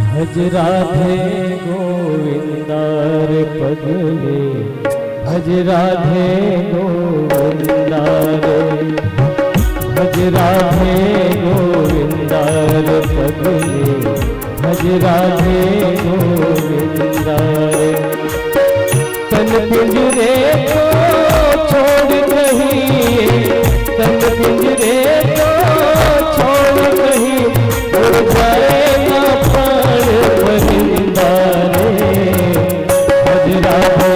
भज राधे गोविंदार पगले, भज राधे गोविंदार, भज राधे गोविंदार पगले, भज राधे गोविंदार। तन पिंजरे को छोड़ कहीं, तन पिंजरे को छोड़ कहीं, उड़ जाएगा प्राण परिंदारे। भज राधे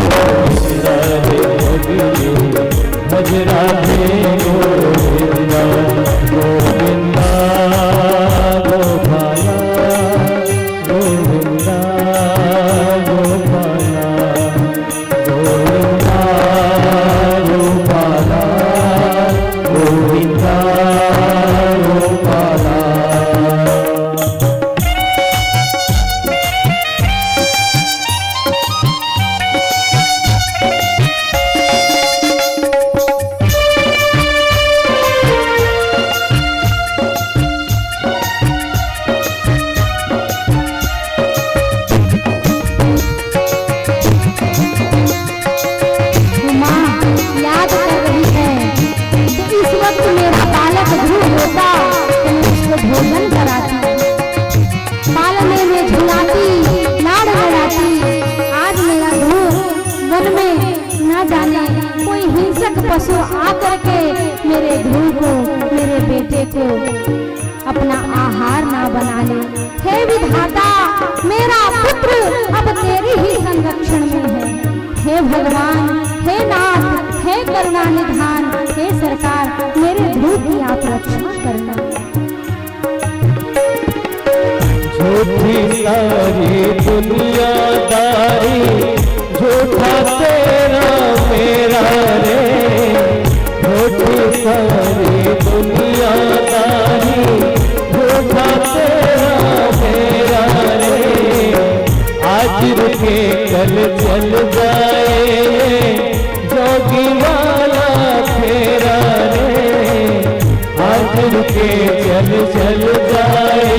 गोविंदार पगले, भज राधे गोविंदा गोविंदा गोपाला, गोविंदा गोपाला, गोविंदा जाने कोई हिंसक पशु आकर के मेरे ध्रुव को, मेरे बेटे को अपना आहार ना बना ले। हे विधाता, मेरा पुत्र अब तेरी ही संरक्षण में है। हे भगवान, हे नाथ, हे करुणा निधान, हे सरकार, मेरे ध्रुव की आप रक्षा करना। झूठी सारी दुनियादारी, झूठा तेरा मेरा रे। झूठी सारी दुनियादारी, झूठा तेरा मेरा रे। आज रुके कल चल जाए, जोगी वाला फेरा रे। आज रुके चल जाए,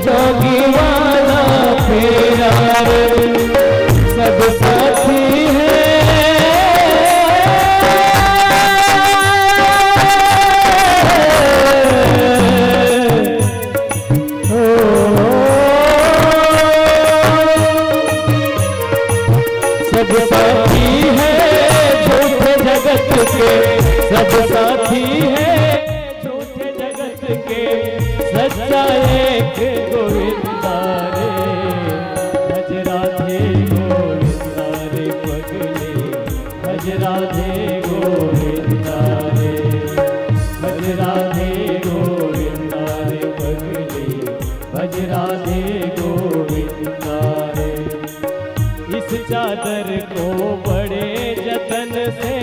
जोगी वाला फेरा रे। सब साथी है सब साथी है झूठे जगत के, सब साथी है झूठे जगत के। सच्चा एक गोविंदा रे, भज राधे गोविंदा रे पगले। भज राधे गोविंदा रे, भज राधे गोविंदा रे पगले। भज राधे गोविंदा रे। इस चादर को बड़े जतन से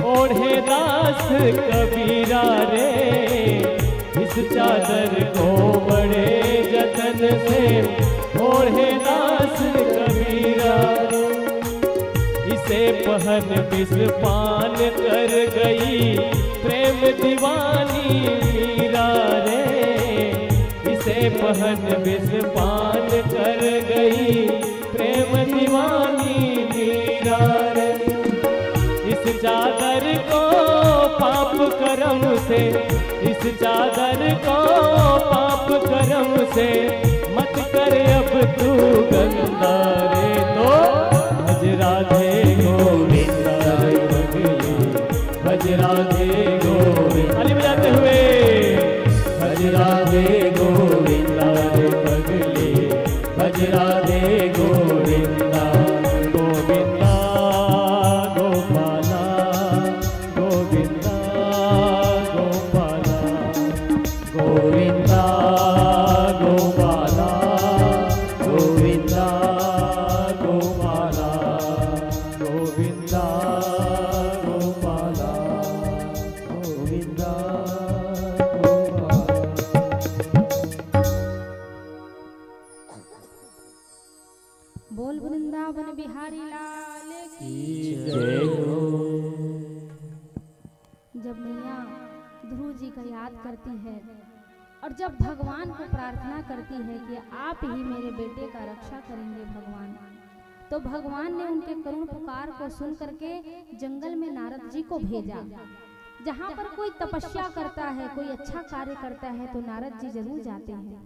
ओढ़े दास कबीरा रे। इस चादर को बड़े जतन से ओढ़े दास कबीरा रे। इसे पहन विष पान कर गई प्रेम दीवानी मीरा रे। इसे पहन विष पान कर गई प्रेम दीवानी मीरा रे। इस चादर को पाप कर्म से, इस चादर को पाप कर्म से मत कर अब तू गंदा रे। तो भज राधे गोविंदा रे पगले। भज राधे गोविंदा, ताली बजाते हुए। भज राधे गोविंदा रे पगले। भज राधे गोविंदा। गोविंदा गोपाला, गोविंदा गोपाला। गोविंदा गोपाला, गोविंदा गोपाला। गोविंदा गोपाला, गोविंदा गोपाला। बोल वृंदावन बिहारी लाल की। जब मैया ध्रुव जी का याद करती है और जब भगवान को प्रार्थना करती है कि आप ही मेरे बेटे का रक्षा करेंगे भगवान, तो भगवान ने उनके करुण पुकार को सुन करके जंगल में नारद जी को भेजा। जहाँ पर कोई तपस्या करता है, कोई अच्छा कार्य करता है, तो नारद जी जरूर जाते हैं।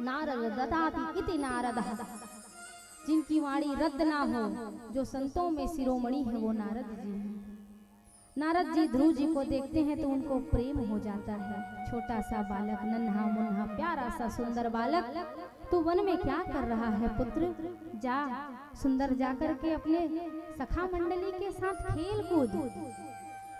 नारद ददाति इति नारदः, जिनकी वाणी रद्द ना हो, जो संतों में शिरोमणि है, वो नारद जी हैं। नारद जी ध्रुव जी को देखते हैं तो उनको प्रेम हो जाता है। छोटा सा बालक, नन्हा मुन्हा प्यारा सा सुंदर बालक, तू वन में क्या कर रहा है पुत्र? जा सुंदर जाकर के अपने सखा मंडली के साथ खेल कूद,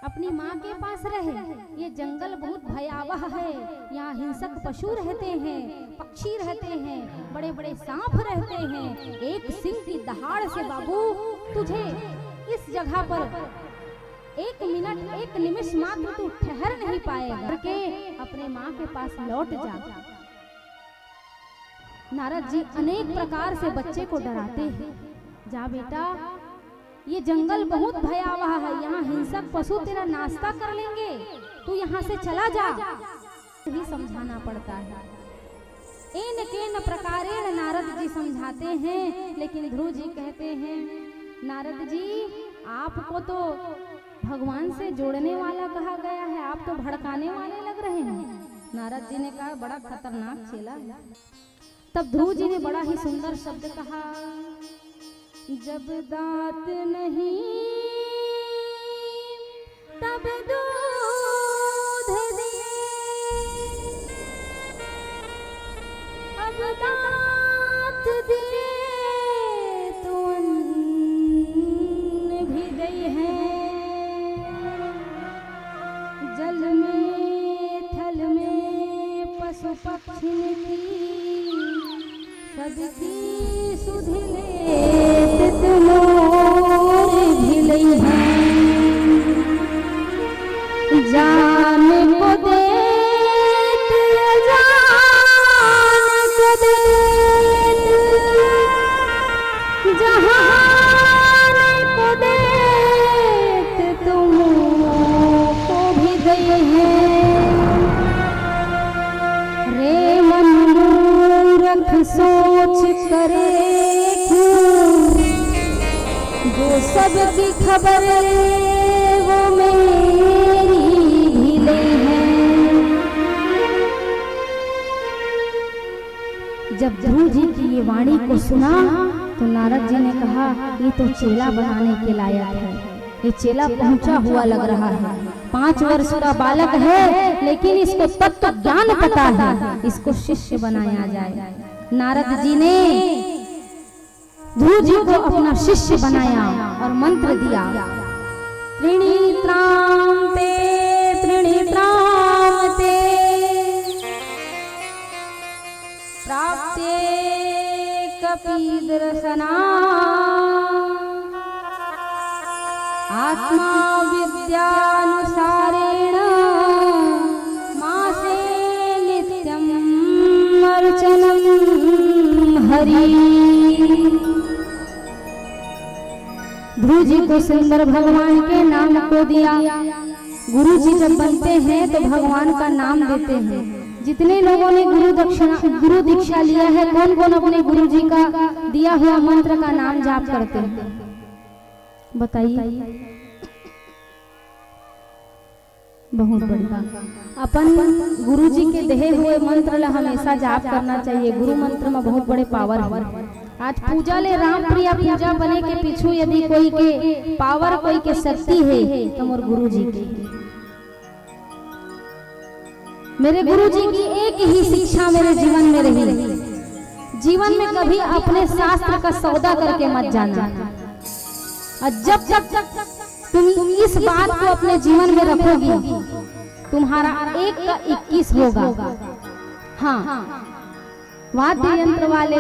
अपनी माँ के पास रहे। ये जंगल बहुत भयावह है, यहाँ हिंसक पशु रहते हैं, पक्षी रहते हैं, बड़े बड़े सांप रहते हैं। एक सिंह की दहाड़ से बाबू तुझे इस जगह पर एक मिनट, एक निमिष मात्र तू ठहर नहीं पाएगा के अपने माँ के पास लौट जा। नारद जी अनेक प्रकार से बच्चे को डराते हैं। जा बेटा, ये जंगल बहुत भयावह है, यहाँ हिंसक पशु तेरा नाश्ता कर लेंगे, तू यहाँ से चला जा। ही समझाना पड़ता है। इन केन प्रकारेण नारद जी समझाते हैं, लेकिन ध्रुव जी कहते हैं नारद जी आपको तो भगवान से जोड़ने वाला कहा गया है, आप तो भड़काने वाले लग रहे हैं। नारद जी ने कहा बड़ा खतरनाक चेला है। तब ध्रुव जी ने बड़ा ही सुंदर शब्द कहा जब दांत नहीं तब दूध दिए, अब दांत दिए तो अन्न भी गई है। जल में थल में पशु पक्षी की सबकी सुध लेत तुमोर भिलई है। जान को देत अजान को देत, जहान को देत तुमको भी गई है। रे मन मूर्ख सोच करे जो सबकी खबर वो मेरी भी नहीं है। जब ध्रुव जी की ये वाणी को सुना तो नारद जी ने कहा ये तो चेला बनाने के लायक है। ये चेला पहुंचा हुआ लग रहा है, 5 वर्ष का बालक है, लेकिन इसको तत्व ज्ञान पता है, इसको शिष्य बनाया जाए। नारद जी ने ध्रुव जी को अपना शिष्य बनाया और मंत्र दिया, त्रिणीत्राम ते त्रिणीत्राम ते प्राप्ते कपिदर्शना आत्मा विद्यानुसारेण मासे नित्यं अर्चनं हरि। ध्रुव जी को सुंदर भगवान के नाम को दिया। गुरु जी जब बनते हैं तो भगवान का नाम देते हैं। जितने लोगों ने गुरु दीक्षा लिया है, कौन कौन अपने गुरु जी का दिया हुआ मंत्र का नाम जाप करते हैं, बताइए। बहुत बढ़िया। अपन गुरु जी के दिए हुए मंत्र ला हमेशा जाप करना चाहिए। गुरु मंत्र में बहुत बड़े पावर है। आज पूजा ले राम प्रिया पूजा बने के पीछू यदि कोई के पावर, कोई के शक्ति है तो मोर गुरु जी की। मेरे गुरु जी की एक ही शिक्षा मेरे जीवन में रही, जीवन में कभी अपने शास्त्र का सौदा करके मत जाना। और जब तक तुम इस बात को अपने जीवन में रखोगी, तुम्हारा 1 का 21 होगा। हाँ, वाद्य यंत्र वाले,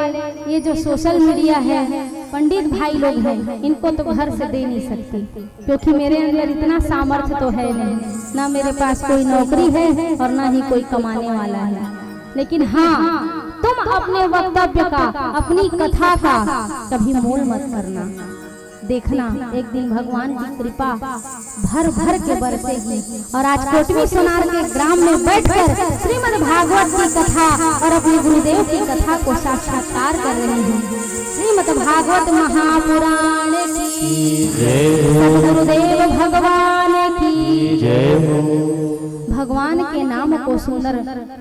ये जो सोशल मीडिया है, पंडित भाई लोग हैं, इनको तो घर से दे नहीं सकती, क्योंकि मेरे अंदर इतना सामर्थ्य तो है नहीं, ना मेरे पास कोई नौकरी है और ना ही कोई कमाने वाला है। लेकिन हाँ, तुम अपने वक्तव्य का, अपनी कथा का कभी मोल मत करना। देखना एक दिन भगवान की कृपा भर भर के बरसेगी। और आज कोटवी सोनार के ग्राम में बैठकर श्रीमद् भागवत की कथा और अपने गुरुदेव की कथा को साक्षात्कार कर रहे हैं। श्रीमद् भागवत महापुराण की जय, गुरुदेव भगवान की जय। भगवान के नाम को सुंदर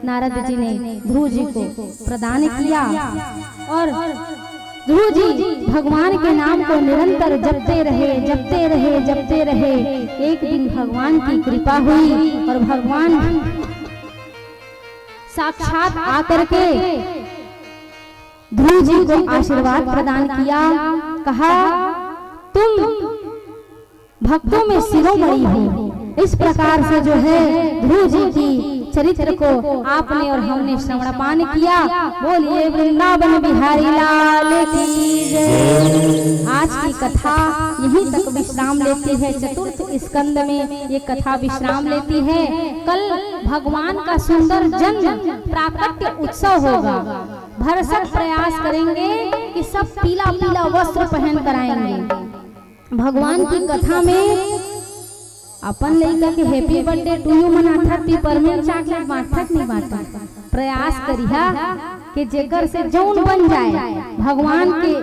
नारद जी ने ध्रुव जी को प्रदान किया और ध्रुव जी भगवान के नाम को निरंतर जपते रहे, जपते रहे, जपते रहे। एक दिन भगवान की कृपा हुई और भगवान साक्षात आकर के ध्रुव जी को आशीर्वाद प्रदान किया। कहा, तुम भक्तों में शिरोमणि हो। इस प्रकार से जो है ध्रुव जी की चरित्र को आपने और हमने श्रवणपान किया। बोलिए वृंदावन बिहारी लाल की जय। आज की कथा यहीं तक विश्राम लेती है। चतुर्थ स्कंद में ये कथा विश्राम लेती है। कल भगवान का सुंदर जन्म प्राकट्य उत्सव होगा। भरसक प्रयास करेंगे कि सब पीला पीला वस्त्र पहन कर आएंगे। भगवान की कथा में अपन लड़का के हैप्पी बर्थडे टू यू मनाथा, पिपरमेंट चॉकलेट बांटत नहीं बांटा। प्रयास करिया कि जेकर से जौन बन जाए भगवान के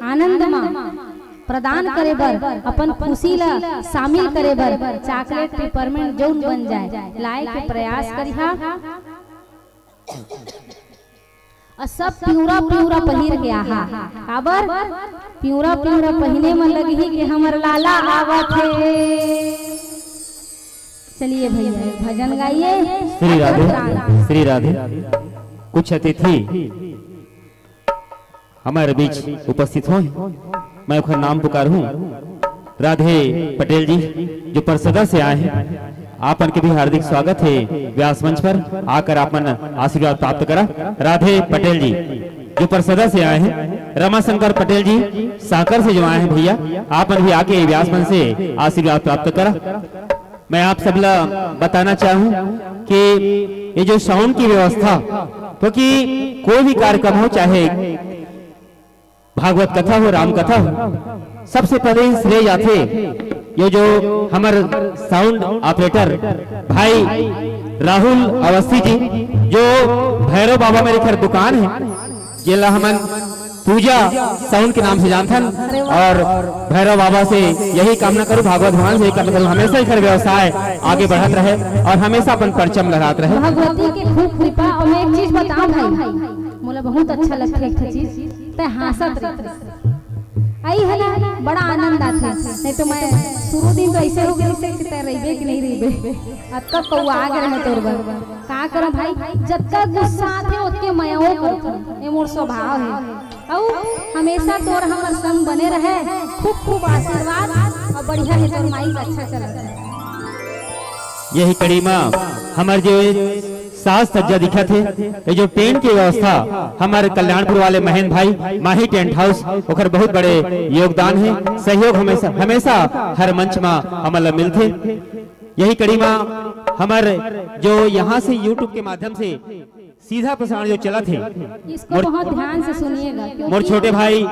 आनंद में प्रदान करे बर, अपन खुशी ला शामिल करे बर चॉकलेट पिपरमेंट जौन बन जाए लाए के प्रयास करिया। और सब प्यूरा प्यूरा पहिर के आहा काबर प्यूरा प्यूरा पहिने में लगी कि हमर लाला आवत है। चलिए भैया भजन गाइए। श्री राधे श्री राधे। कुछ अतिथि हमारे बीच उपस्थित हो, मैं उनका नाम पुकार हूँ। राधे पटेल जी जो परसदा से आए हैं, आपन के भी हार्दिक स्वागत है व्यास मंच पर आकर आपन आशीर्वाद प्राप्त करा। राधे पटेल जी जो परसदा से आए हैं, रमाशंकर पटेल जी साकर से जो आए हैं भैया, आपन भी आके व्यास मंच से आशीर्वाद प्राप्त करा। मैं आप सब बताना चाहूँ कि ये जो साउंड की व्यवस्था, क्योंकि कोई भी कार्यक्रम हो, चाहे भागवत कथा हो, राम कथा हो, सबसे पहले श्रेय जाते ये जो हमारे साउंड ऑपरेटर भाई राहुल अवस्थी जी, जो भैरव बाबा मेरे घर दुकान है, ये हमन पूजा साउंड के नाम से जानते हैं। और भैरव बाबा से यही कामना करूं, भागवत भगवान से यही कामना करूं, हमेशा ही घर व्यवसाय आगे बढ़त रहे और हमेशा अपन परचम लहरात रहे। भगवती की खूब कृपा। और मैं एक चीज बताऊं भाई, मोला बहुत अच्छा लगता है एक चीज, ते हासत रहते आई है ना, बड़ा आनंद आता है। नहीं तो मैं शुरू दिन तो ऐसे हो गई कि ते रहिबे कि नहीं रहिबे, अब तक कौआ आ गए तोर बर का करम भाई, जत्ता गुस्सा आथे ओतके मयो करथन, ए मोर स्वभाव है। औ हमेशा तोर हमर संग बने रहे, खूब खूब आशीर्वाद और बढ़िया है तोर माइक अच्छा चलत है। यही कड़ी मां हमार जो साज सज्जा दिखा थे, ये जो टेंट की व्यवस्था हमारे कल्याणपुर वाले महेंद्र भाई माही टेंट हाउस, ओकर बहुत बड़े योगदान है, सहयोग हमेशा हमेशा हर मंच में हमला मिलते। यही कड़ी में हमारे जो यहाँ से यूट्यूब के माध्यम से सीधा प्रसारण जो चला थे, इसको बहुत ध्यान से सुनिएगा। मोर छोटे भाई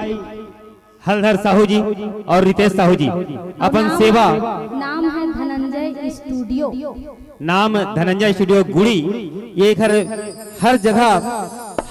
हलधर साहू जी और रितेश साहू जी अपन सेवा, नाम है धनंजय स्टूडियो, नाम धनंजय स्टूडियो गुड़ी। ये हर जगह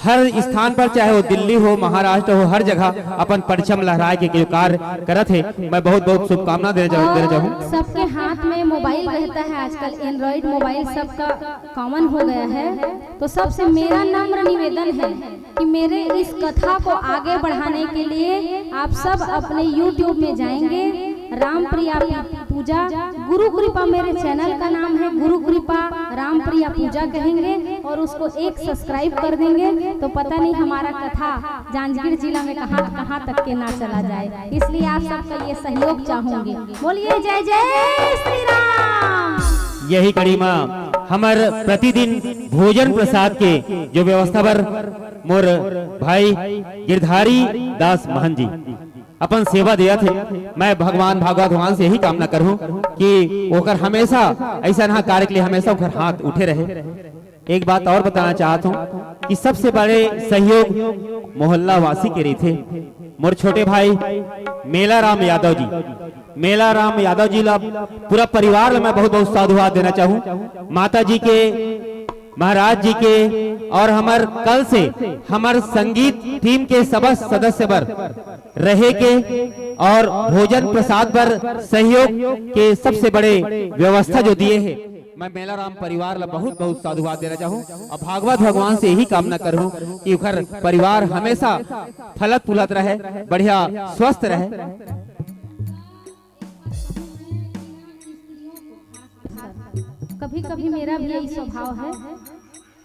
हर स्थान पर, चाहे वो दिल्ली हो, महाराष्ट्र हो, हर जगह अपन परचम लहराए के जो कार्य करत है, मैं बहुत बहुत शुभकामना देना चाहूँ। सबके हाथ में मोबाइल रहता है आजकल, एंड्रॉइड मोबाइल सबका कॉमन हो गया है। तो सबसे मेरा नम्र निवेदन है कि मेरे इस कथा को आगे बढ़ाने के लिए आप सब अपने YouTube में जाएंगे, राम प्रिया पूजा गुरु कृपा, मेरे चैनल का नाम है गुरु कृपा राम प्रिया पूजा कहेंगे, और उसको एक सब्सक्राइब कर देंगे तो पता नहीं हमारा कथा जांजगीर जिला में कहां कहां तक के ना चला जाए। इसलिए आप सबका ये सहयोग चाहूंगी। बोलिए जय जय श्री राम। यही कड़ी में हमार प्रतिदिन भोजन प्रसाद के जो व्यवस्था पर मोर भाई गिरधारी दास महन जी अपन सेवा दिया थे। मैं भगवान भागवत भगवान से यही कामना करूं कि ओकर हमेशा ऐसा ना कार्य के लिए हमेशा ओकर हाथ उठे रहे। एक बात और बताना चाहता हूं कि सबसे बड़े सहयोग मोहल्ला वासी के रही थे। मोर छोटे भाई मेला राम यादव जी, मेला राम यादव जी ला पूरा परिवार मैं बहुत बहुत साधुवाद देना चाहूँ। माता जी के, महाराज जी के और हमार कल से हमार संगीत टीम के सब सदस्य पर रहे के और भोजन प्रसाद पर सहयोग के सबसे बड़े व्यवस्था जो दिए हैं, मैं मेला राम परिवार ला बहुत बहुत साधुवाद देना चाहूँ और भागवत भगवान से यही कामना करूँ कि उखर परिवार हमेशा फलत फुलत रहे, बढ़िया स्वस्थ रहे। कभी कभी मेरा भी यही स्वभाव है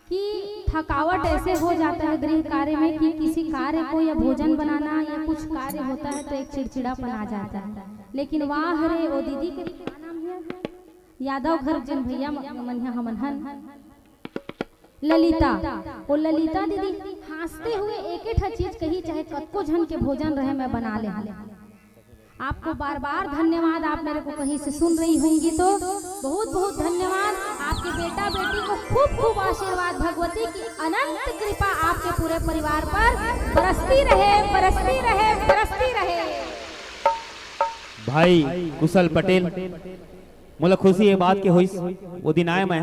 कि थकावट ऐसे हो जाता है गृह कार्य में कि किसी कार्य को या भोजन बनाना या कुछ कार्य होता है तो एक चिड़चिड़ापन आ जाता है। लेकिन वाह रे वो दीदी के क्या नाम है, यादव घर जिन भैया मनिया हमन ललिता, वो ललिता दीदी हंसते हुए एक चीज कही, चाहे कतको जन के भोजन रहे मैं बना ले। आपको बार बार धन्यवाद। आप मेरे को कहीं से सुन रही होंगी तो बहुत बहुत धन्यवाद। आपके बेटा बेटी को खूब खूब आशीर्वाद, भगवती की अनंत कृपा आपके पूरे परिवार पर बरसती रहे, बरसती रहे, बरसती रहे। भाई कुशल पटेल, मोला खुशी ये बात के हुई वो दिन आए मैं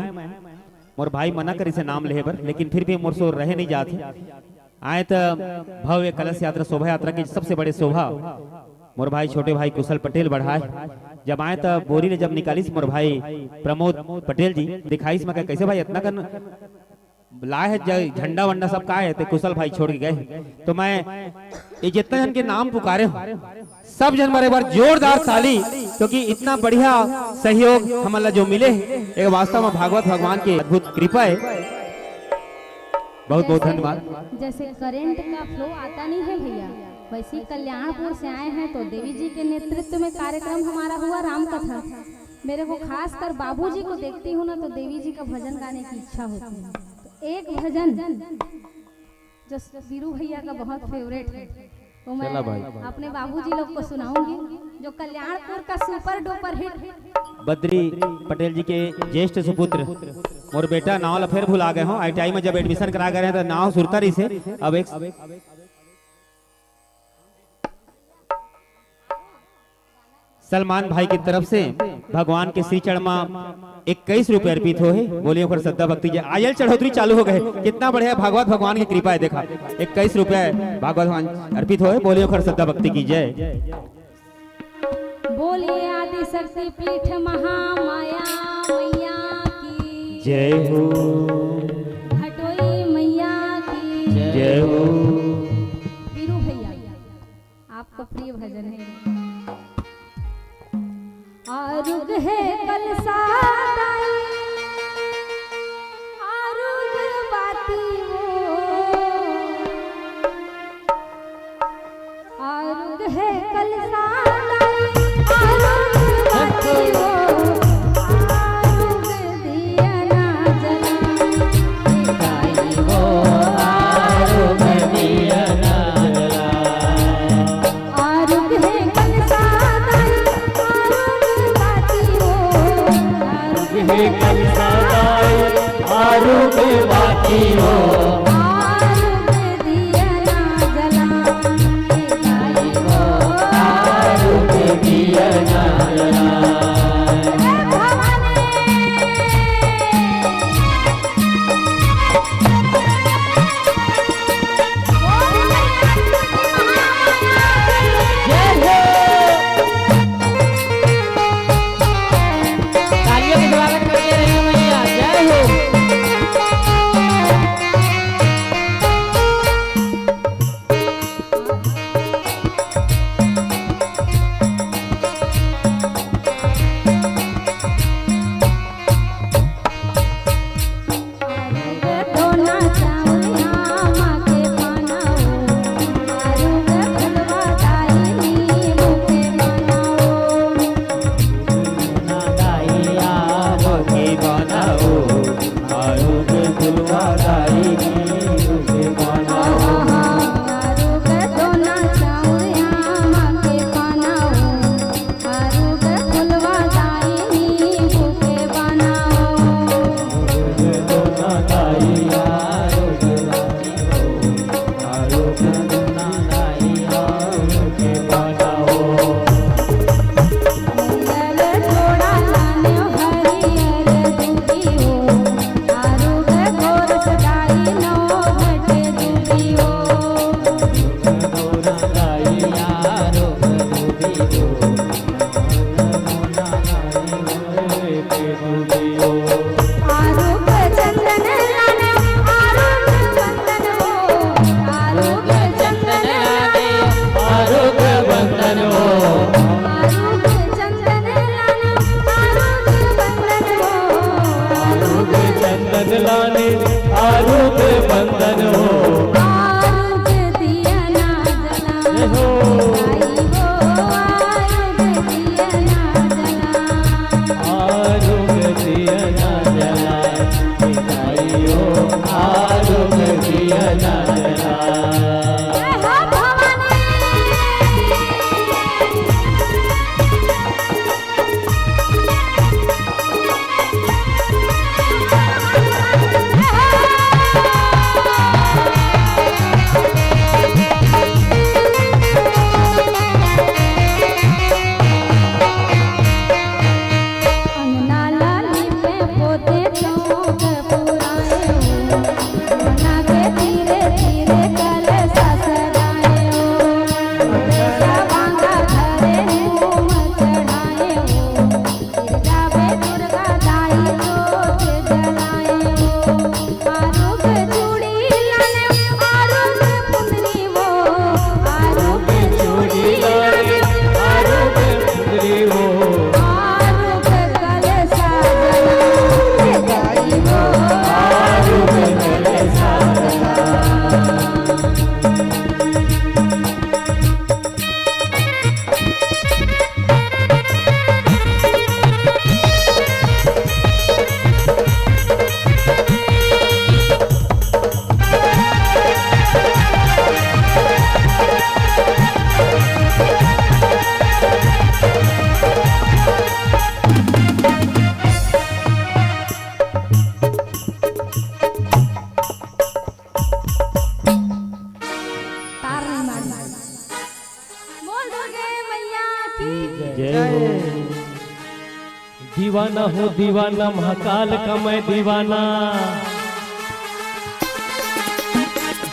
मोर भाई मना करी से नाम ले पर, लेकिन फिर भी मोर सो रहे नहीं जाते आए तो भव्य कलश यात्रा शोभा यात्रा की सबसे बड़े शोभा मोर भाई छोटे भाई कुशल पटेल बढ़ाए। जब आए तो बोरी ने जब निकाली मोर भाई प्रमोद पटेल जी दिखाई इसमें कैसे भाई इतना कर लाए है झंडा वंडा सब का है ते कुशल भाई छोड़ के गए। तो मैं ये जितने जन के नाम पुकारे हूँ सब जन मेरे बार जोरदार ताली, क्योंकि इतना बढ़िया सहयोग हमारा जो मिले एक वास्तव में भागवत भगवान की अद्भुत कृपा है। बहुत बहुत धन्यवाद। जैसे करंट का फ्लो आता नहीं है भैया, वैसे कल्याणपुर से आए हैं तो देवी जी के नेतृत्व में कार्यक्रम हमारा हुआ राम कथा। मेरे को खास कर बाबूजी को देखती हूँ ना तो देवी जी का भजन गाने की इच्छा होती है। तो एक भजन जो वीरू भैया का बहुत फेवरेट है तो मैं अपने बाबूजी लोग को सुनाऊंगी, जो कल्याणपुर का super duper hit Badri Patel ji के ज्येष्ठ सुपुत्र और बेटा नाव ला फिर भुला गए हो। ITI में जब एडमिशन करा गए हैं तो नाव सुरतरी से अब एक सलमान भाई की तरफ से भगवान के श्री चरण में 21 रुपए अर्पित हो है। बोलिए ओकर श्रद्धा भक्ति जय। आयल चढ़ोतरी चालू हो गए, कितना बढ़िया भागवत भगवान की कृपा है। देखा 21 रुपए भागवत भगवान अर्पित हो है। बोलिए ओकर श्रद्धा भक्ति की जय। बोलिए आदि शक्ति पीठ महामाया मैया की जय हो, हटोई मैया की जय हो। वीरू भैया आपका प्रिय भजन है। आरुग है कलसादाई आरुग बाती वो, आरुग है कलसादाई आरुग बाती वो, आरुग दिया ना जलाई वो, आरुग दिया ना आरुग है कलसादाई आरुग बाती हो, आरुग दिया ना जला आरुग दिया ना जला। दीवाना हो दीवाना महाकाल का मैं दीवाना,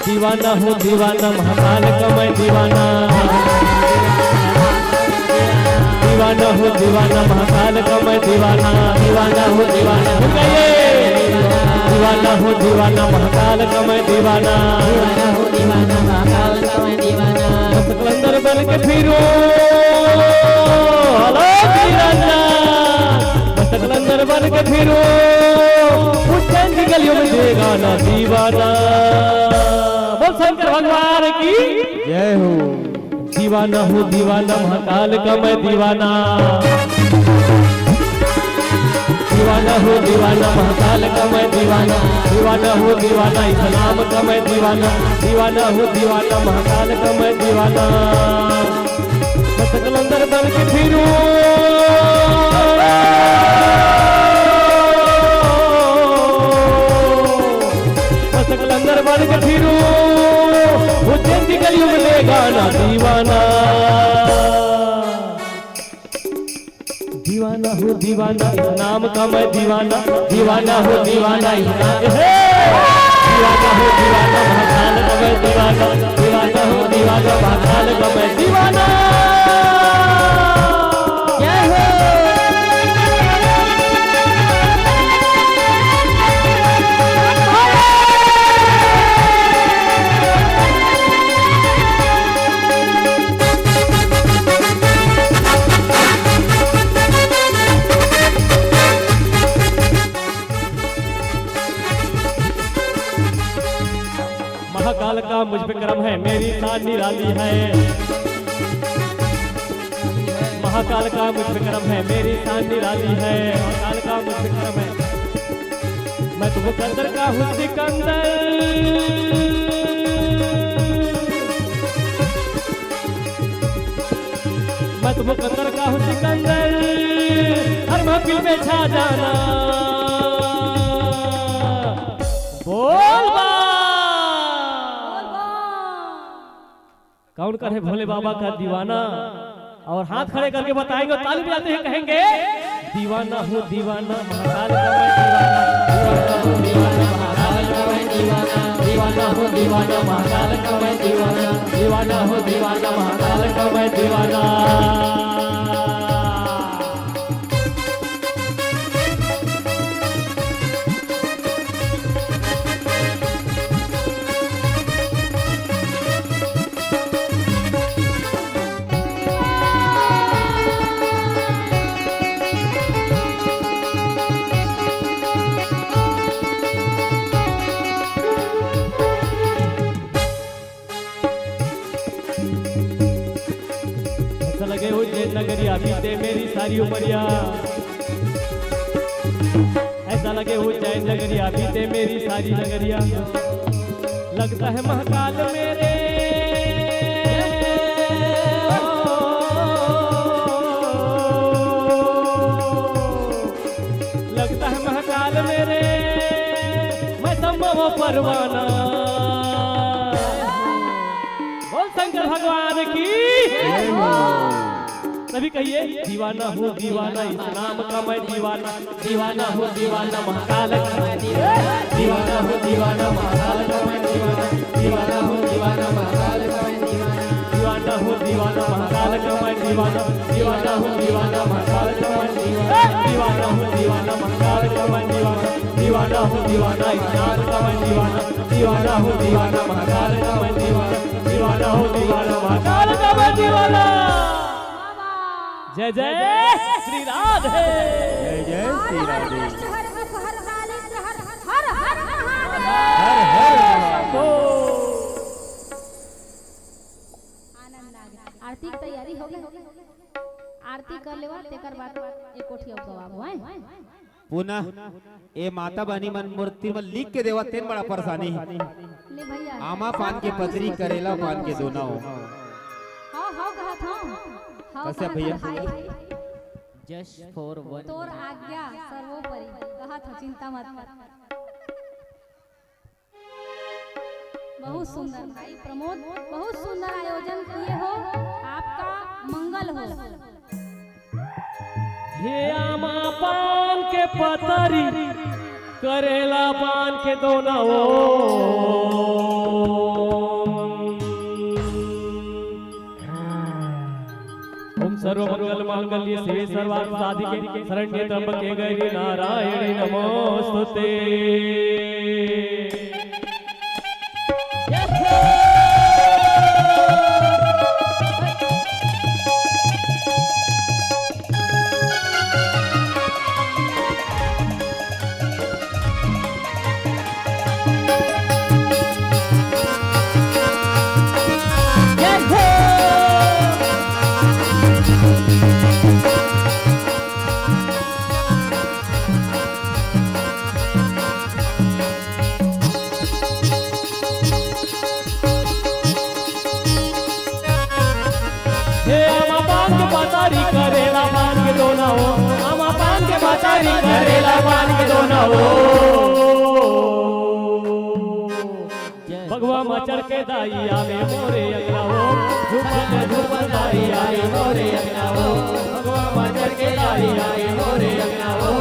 दीवाना हो दीवाना महाकाल का मैं दीवाना, दीवाना हो दीवाना महाकाल का मैं दीवाना, दीवाना हो दीवाना दीवाना हो दीवाना महाकाल का मैं दीवाना, दीवाना हो दीवाना महाकाल का मैं दीवाना। कलंदर बन के फिरो कलंदर बन के फिरो उज्जैन की गलियों में देगा ना दीवाना। बोल शंकर भगवान की जय हो। दीवाना हो दीवाना महाकाल का मैं दीवाना, दीवाना हो दीवाना महाकाल का मैं दीवाना, दीवाना हो दीवाना इस्लाम का मैं दीवाना, दीवाना हो दीवाना महाकाल का मैं दीवाना। कलंदर बन के फिरूं कलंदर बन के फिरूं उज्जैन की गलियों में लेगा ना दीवाना। दीवाना हो दीवाना इस नाम का मैं दीवाना, दीवाना हो दीवाना इस नाम, दीवाना हो दीवाना महाकाल का मैं दीवाना, दीवाना हो दीवाना महाकाल का मैं दीवाना। महाकाल का मुझ पे करम है, मेरी शान निराली है। महाकाल का मुझ पे करम है, मेरी शान निराली है। महाकाल का मुझ पे करम है, मैं तो मुकद्दर का हूँ सिकंदर, मैं तो मुकद्दर का हूँ सिकंदर, हर महफिल में छा जाना। बोल कौन कर है भोले बाबा का दीवाना, और हाथ खड़े करके बताएंगे, ताली बजाते हैं कहेंगे दीवाना हो दीवाना महाकाल का मैं दीवाना, दीवाना हो दीवाना महाकाल का मैं दीवाना, दीवाना हो दीवाना महाकाल का मैं दीवाना। लगे हो जैन नगरिया बीते मेरी सारी उमरिया, ऐसा लगे हो जैन नगरिया बीते मेरी सारी नगरिया। लगता है महाकाल मेरे लगता है महाकाल मेरे, मैं संभव परवाना। बोल शंकर भगवान की सभी कहिए दीवाना हो दीवाना इस नाम का मैं दीवाना, दीवाना हो दीवाना महाकाल का मैं दीवाना, दीवाना हो दीवाना महाकाल का मैं दीवाना, दीवाना हो दीवाना महाकाल का मैं दीवाना, दीवाना हो दीवाना महाकाल का मैं दीवाना, दीवाना हो दीवाना महाकाल का मैं दीवाना, दीवाना हो दीवाना महाकाल का मैं दीवाना, दीवाना हो दीवाना इस नाम का मैं दीवाना, दीवाना हो दीवाना महाकाल का मैं दीवाना, दीवाना हो दीवाना महाकाल का मैं दीवाना। जय जय श्री राधे, जय जय श्री राधे। आरती की तैयारी हो गई, आरती कर लेवा तेकर बाद एक कोठी अब गवाबो हैं। पुनः ए माता बनी मन मूर्ति में लिख के देवा तेन बड़ा परेशानी है। ले भैया आमा पान के पतरी करेला पान के दोना हो। हां कहत हूं कैसे भैया जस्ट फॉर वन तोर आज्ञा सर्वोपरि कहत हो, चिंता मत कर। बहुत सुंदर भाई प्रमोद, बहुत सुंदर आयोजन किए हो, आपका मंगल हो। हे आमा पान के पतरी करेला पान के दोनों ओम सर्व मंगल मांगल्ये शिवे सर्वार्थ साधिके शरण्ये त्र्यंबके गौरी नारायणी नमोस्तुते। करेला पान के दोनों आमा पान के बातारी करेला पान के दोनों भगवा मचर के दाई आवे मोरे अंगनाओ झूपन झूपन दाई आवे मोरे अंगनाओ भगवा मचर के दाई आवे मोरे अंगनाओ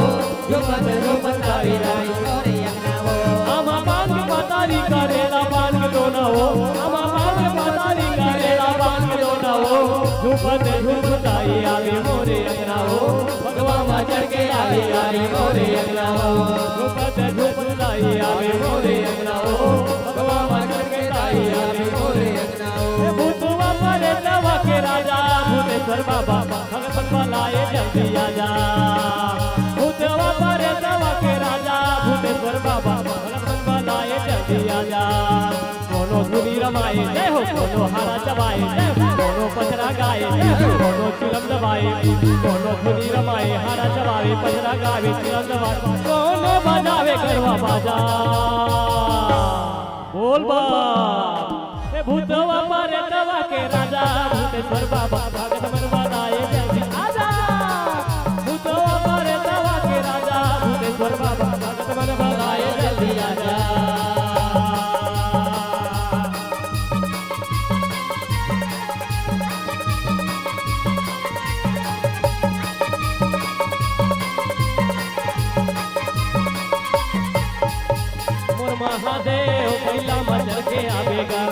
झूपन झूपन दाई आवे मोरे अंगनाओ आमा पान के बातारी करेला पान के दोनों आमा पान के बातारी करेला पान के दोनों झूपन झूपन दाई आवे मोरे अंगनाओ भगवा मचर के दाई आवे मोरे अंगनाओ झूपन झूपन दाई आवे मोरे अंगनाओ भगवा मचर के दाई आवे मोरे अंगनाओ भूतवा परे तवा के राजा भूतेश्वर बाबा भगत बनाए जल्दी आजा भूतवा परे तवा के राजा भूतेश्वर बाबा भगत बनाए जल्दी आजा कोनो धुनी रमाए जय हो कोनो हारा चबाए जय हो कोनो पचरा गाए जय हो कोनो चिलम दबाए कोनो धुनी रमाए हारा चबाए पचरा गावे चिलम दबाए कोनो बजावे करवा बाजा बोल बा ए भूतवा परे तवा के राजा भूतेश्वर बाबा भगत मन बनाए जल्दी आजा भूतवा परे तवा के राजा भूतेश्वर बाबा भगत मन बनाए जल्दी आजा महादेव पहला मचर के आवेगा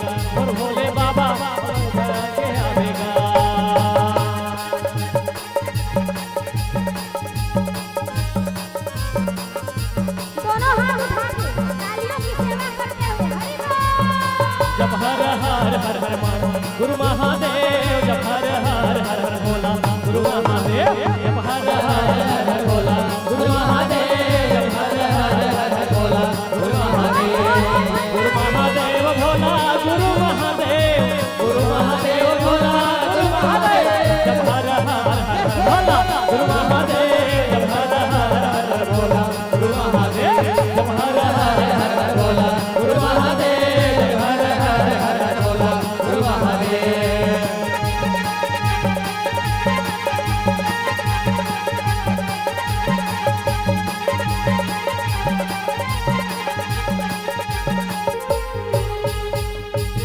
और भोले बाबा के आवेगा दोनों हाथ उठा के तालियों की सेवा करते हुए हरि बोल। जब हर हर हर हर मान गुरु महादेव जब हर हर हर हर भोला गुरु महादेव जब हर हर हर हर भोला गुरु महादेव जब हर हर हर हर भोला गुरु महादेव भोला गुरु महादेव भोला गुरु महादेव जब हर हर हर भोला गुरु महादेव जब हर हर हर भोला गुरु महादेव जब हर हर हर भोला गुरु महादेव जब हर हर हर भोला गुरु महादेव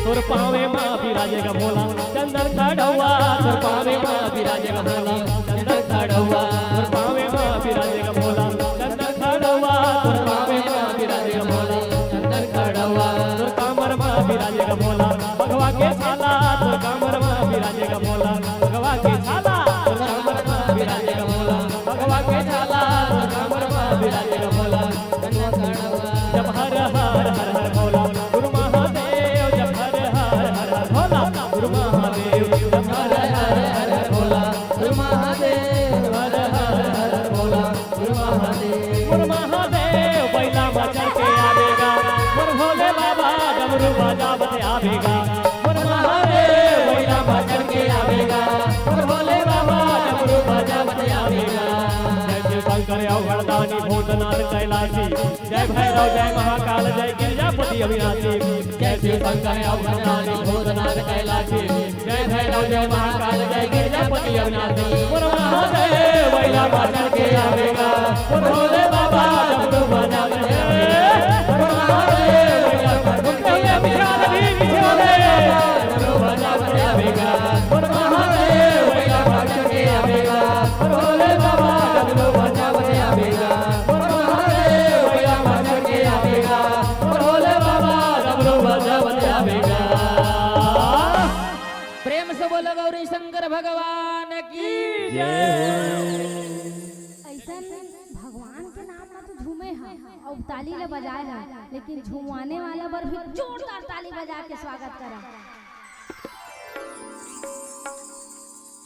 तोर पावे माँ विराजेगा भोला चंदन खड़ौआ तोर पावे माँ विराजेगा भोला चंदन खड़ौआ तोर पावे माँ विराजेगा भोला चंदन खड़ौआ तोर पावे माँ विराजेगा भोला चंदन खड़ौआ तोर कामर माँ विराजेगा भोला भगवा के छाला तोर कामर माँ विराजेगा भोला भगवा के छाला तोर कामर माँ विराजेगा भोला भगवा के छाला तोर कामर माँ विराजेगा भोला चंदन खड़ौआ जब हर हर हर हर भोला गुरु महादेव जब हर हर हर हर भोला गुरु महादेव जब हर हर हर हर भोला गुरु महादेव हर हर हर हर भोला गुरु महादेव बैला मचल के आवेगा गुरु भोले बाबा डमरू बजावते आवेगा गुरु महादेव बैला मचल के आवेगा गुरु भोले बाबा डमरू बजावते आवेगा जय शंकर अवघड़दानी भूतनाथ कैलाशी जय भैरव जय महाकाल जय गिरिजापति अविनाशी जय शिव शंकर अवघड़दानी भूतनाथ कैलाशी जय भैरव जय महाकाल जय गिरिजापति अविनाशी गुरु महादेव बैला मचल के आवेगा गुरु भोले बाबा डमरू बजावते गुरु महादेव बैला मचल के आवेगा डमरू बजावते आवेगा गुरु महादेव बैला मचल के आवेगा गुरु भोले बाबा ऐसा भगवान के नाम में तो झूमे हैं और ताली ले बजाए हैं, लेकिन झुमवाने वाला पर भी जोरदार ताली बजा के स्वागत करा।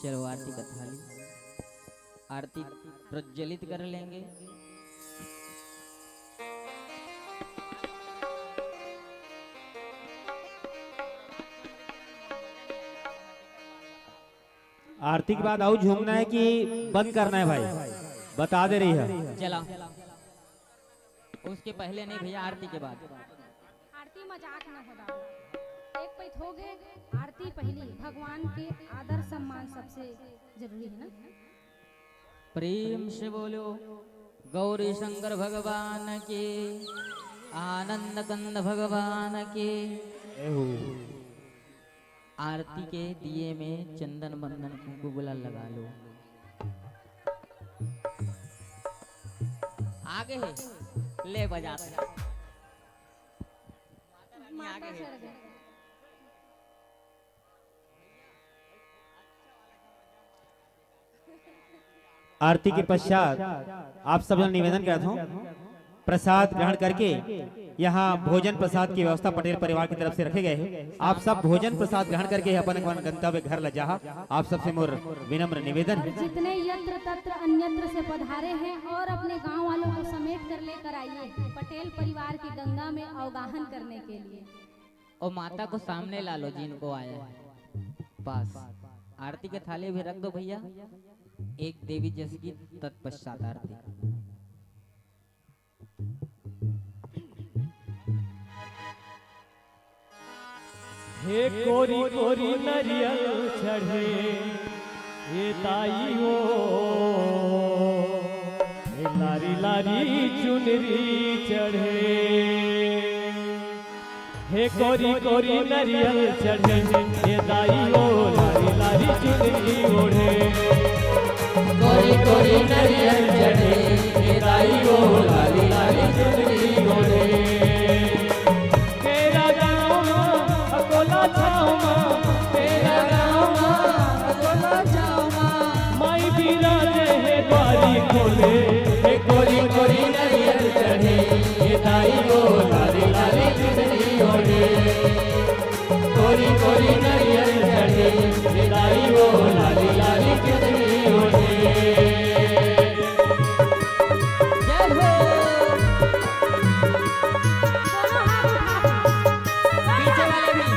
चलो आरती का थाली, आरती प्रज्वलित कर लेंगे। आरती के बाद आओ झूमना है कि बंद करना है भाई, बता दे रही है। चला उसके पहले नहीं भैया, आरती के बाद। आरती मजाक न होता, एक पैत हो गए, आरती पहली। भगवान के आदर सम्मान सबसे जरूरी है ना। प्रेम से बोलो गौरी शंकर भगवान के, आनंद कंद भगवान के। आरती के दिए में चंदन बंदन कुमकुम गुलाल लगा लो। आगे है ले बजाते आगे है। आरती के पश्चात आप सब जन निवेदन करता हूँ, प्रसाद ग्रहण करके यहाँ भोजन प्रसाद की व्यवस्था पटेल परिवार की तरफ से रखे गए हैं। आप सब भोजन प्रसाद ग्रहण करके अपन अपन गंतव्य घर ले जा। आप सबसे मोर विनम्र निवेदन है। जितने यत्र तत्र अन्यत्र से पधारे हैं और अपने गांव वालों को समेट कर लेकर आइए पटेल परिवार की गंगा में अवगाहन करने के लिए। और माता को सामने ला लो जिनको आया है पास। आरती के थाली भी रख दो भैया, एक देवी जैसी की तत्पश्चात आरती। हे कोरी कोरी नरियल चढ़े हे ताई हो, हे लारी लारी चुनरी चढ़े। हे कोरी कोरी नरियल चढ़े हे ताई हो, लारी लारी चुनरी ओढ़े। कोरी कोरी नरियल चढ़े हे ताई हो, लारी लारी चुनरी ओढ़े। तेरा गाँव अकोला छावा, तेरा गाँव अकोला छावा। माई बिराजे है द्वारी खोले, हे कोरी कोरी नरियल चढ़े हे ताई हो, लारी लारी चुनरी ओढ़े। कोरी कोरी नरियल चढ़े हे ताई हो, लारी लारी चुनरी ओढ़े। जय हो पीछे वाले भी।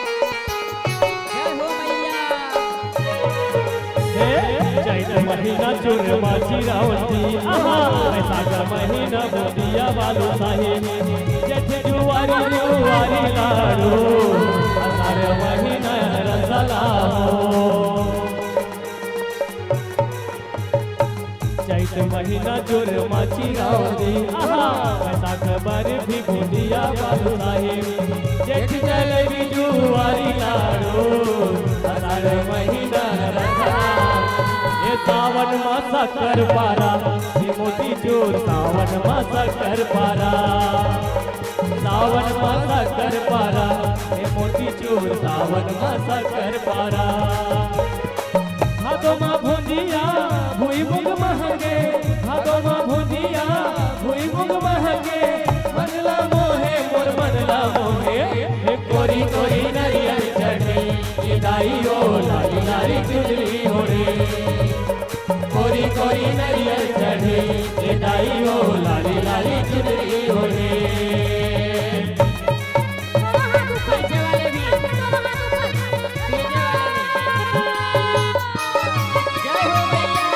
जय हो मैया। चैत महीना चूरमा चिरावती, वैशाख महीना बोदिया बालू साही। जेठ जुआरी जुआरी लाडू, अषाढ़ महीना रसला हो। चैत महीना चूरमा चिरावती, वैशाख बर्फी बोदिया बालू साही। जेठ जलेबी जुआरी लाडू, अषाढ़ महीना रसला। ये सावन मासा कर पारा, ये मोती चोर सावन मासा कर पारा। सावन मासा कर पारा, ये मोती चोर सावन मासा कर पारा। हाथों में भुजिया भुई मुग महंगे, हाथों में भुजिया भुई मुग महंगे। मनला मोहे मोर मनला मोहे, हे कोरी कोरी नरियल चढ़े ये दाई हो, लारी लारी चुनरी ओढ़े। कोरी कोरी नरियल चढ़े ये दाई हो, लारी लारी चुनरी ओढ़े। पीछे वाले भी, पीछे वाले भी। जय हो मैया।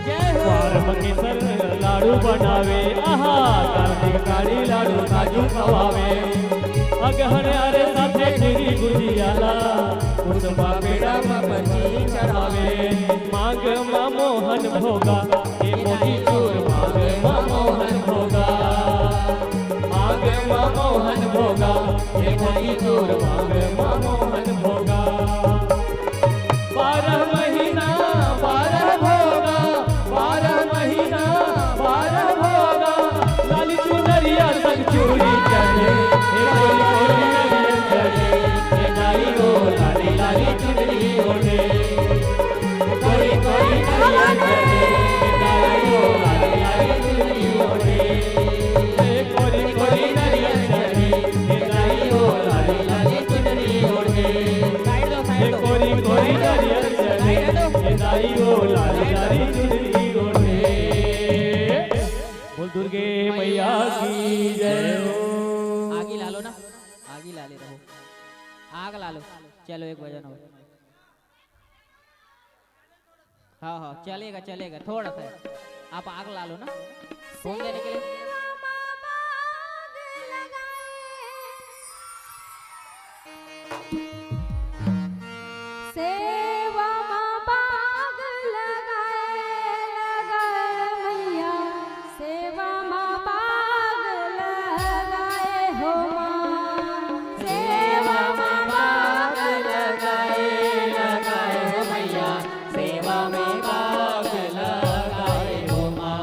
जय हो पारम केसर लाडू बनावे, कार्तिक काली लाडू काजू खवावे। अगहन अरे साथे खीरी गुजियाला, पुष्पा पेड़ा में बची चढ़ावे। मांग मा मोहन भोगा, ये मोती चूर मांग मा मोहन भोगा। मांग मा मोहन भोगा, ये मोती चूर मांग मा मोहन भोगा। दाई वो लाली लाली चुनरी ओढ़े। बोल दुर्गे मैया की जय हो। आगे ला लो ना, आगे ला ले रहो, आग ला लो। चलो एक भजन और। हाँ हाँ चलेगा चलेगा, थोड़ा सा आप आग ला लो ना फोन देने के लिए। सेवा माँ बाग लगाए लगाए मैया, सेवा माँ बाग लगाए हो माँ, सेवा माँ बाग लगाए लगाए हो मैया, सेवा में बाग लगाए हो माँ।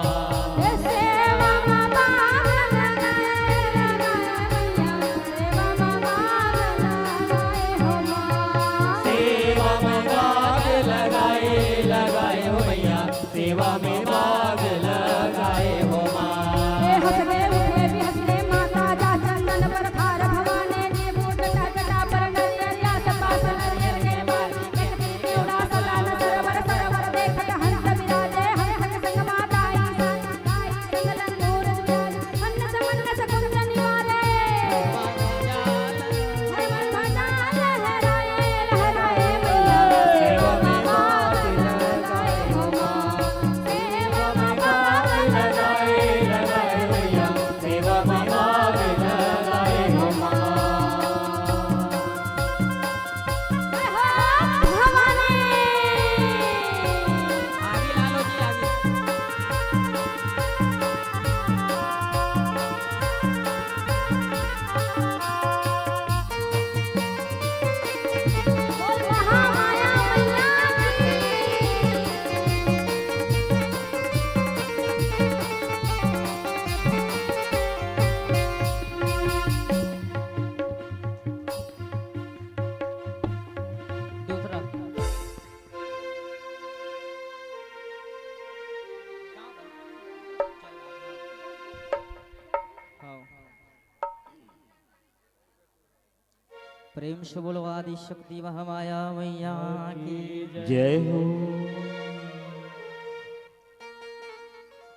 सेवा माँ बाग लगाए लगाए मैया, सेवा माँ बाग लगाए हो माँ। सेवा में बाग लगाए लगाए हो मैया, सेवा में बाग लगाए हो माँ। हे हसने उठे भी हसने माता जा चंदन पर थार भवाने जी बूट टटा पर नरिया सपास नरियर के माल एक तीर उड़ा सदा न सरवर सरवर देखत हंस विराजे हंस संग माता आई संग लंगूर विराज अन्नस मन्नस कुंज निवारे हर मन भजा लहराए लहराए मैया, सेवा में बाग लगाए हो माँ, सेवा में बाग लगाए लगाए मैया, सेवा में बाग लगाए हो माँ। भवानी आगे ला लो जी आगे। बोल महामाया मैया दूसरा हाँ। प्रेम से बोलो आदि शक्ति महामाया मैया की जय हो।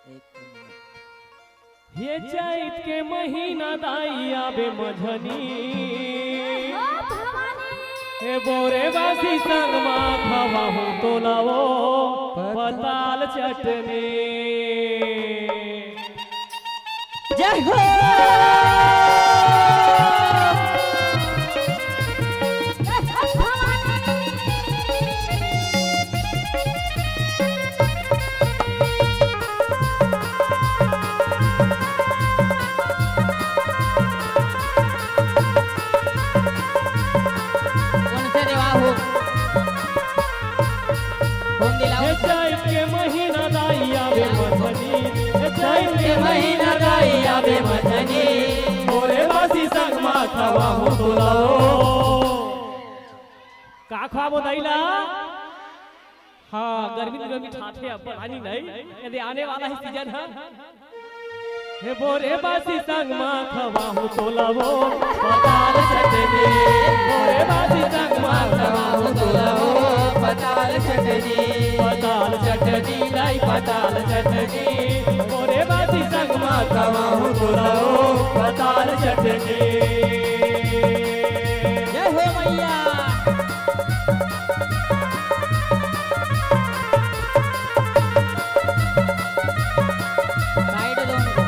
एक मिनट। ये चैत के महीना दाई आवे मझनी, हे बोरे बासी संग माँ खवा हो तो लावो पताल चटनी। जय हो। कौन से देवा हो? कौन दिलाओ? हे चैत के महीना दाई आवे मझनी, हे चैत के महीना दाई आवे मझनी, बोरे बासी संग माँ खवा हो तो लावो। का ख्वाब दैला? हाँ गर्मी तो गर्मी ठाठे अब पानी नहीं, यदि आने वाला है सीजन है। हे बोरे बासी संग माँ खवा हो तो लावो पताल चटनी, बोरे बासी संग माँ खवा हो तो लावो पताल चटनी, पताल चटनी लाई पताल चटनी, बोरे बासी संग माँ खवा हो तो लावो पताल चटनी। जय हो मैया। साइड दो उनको।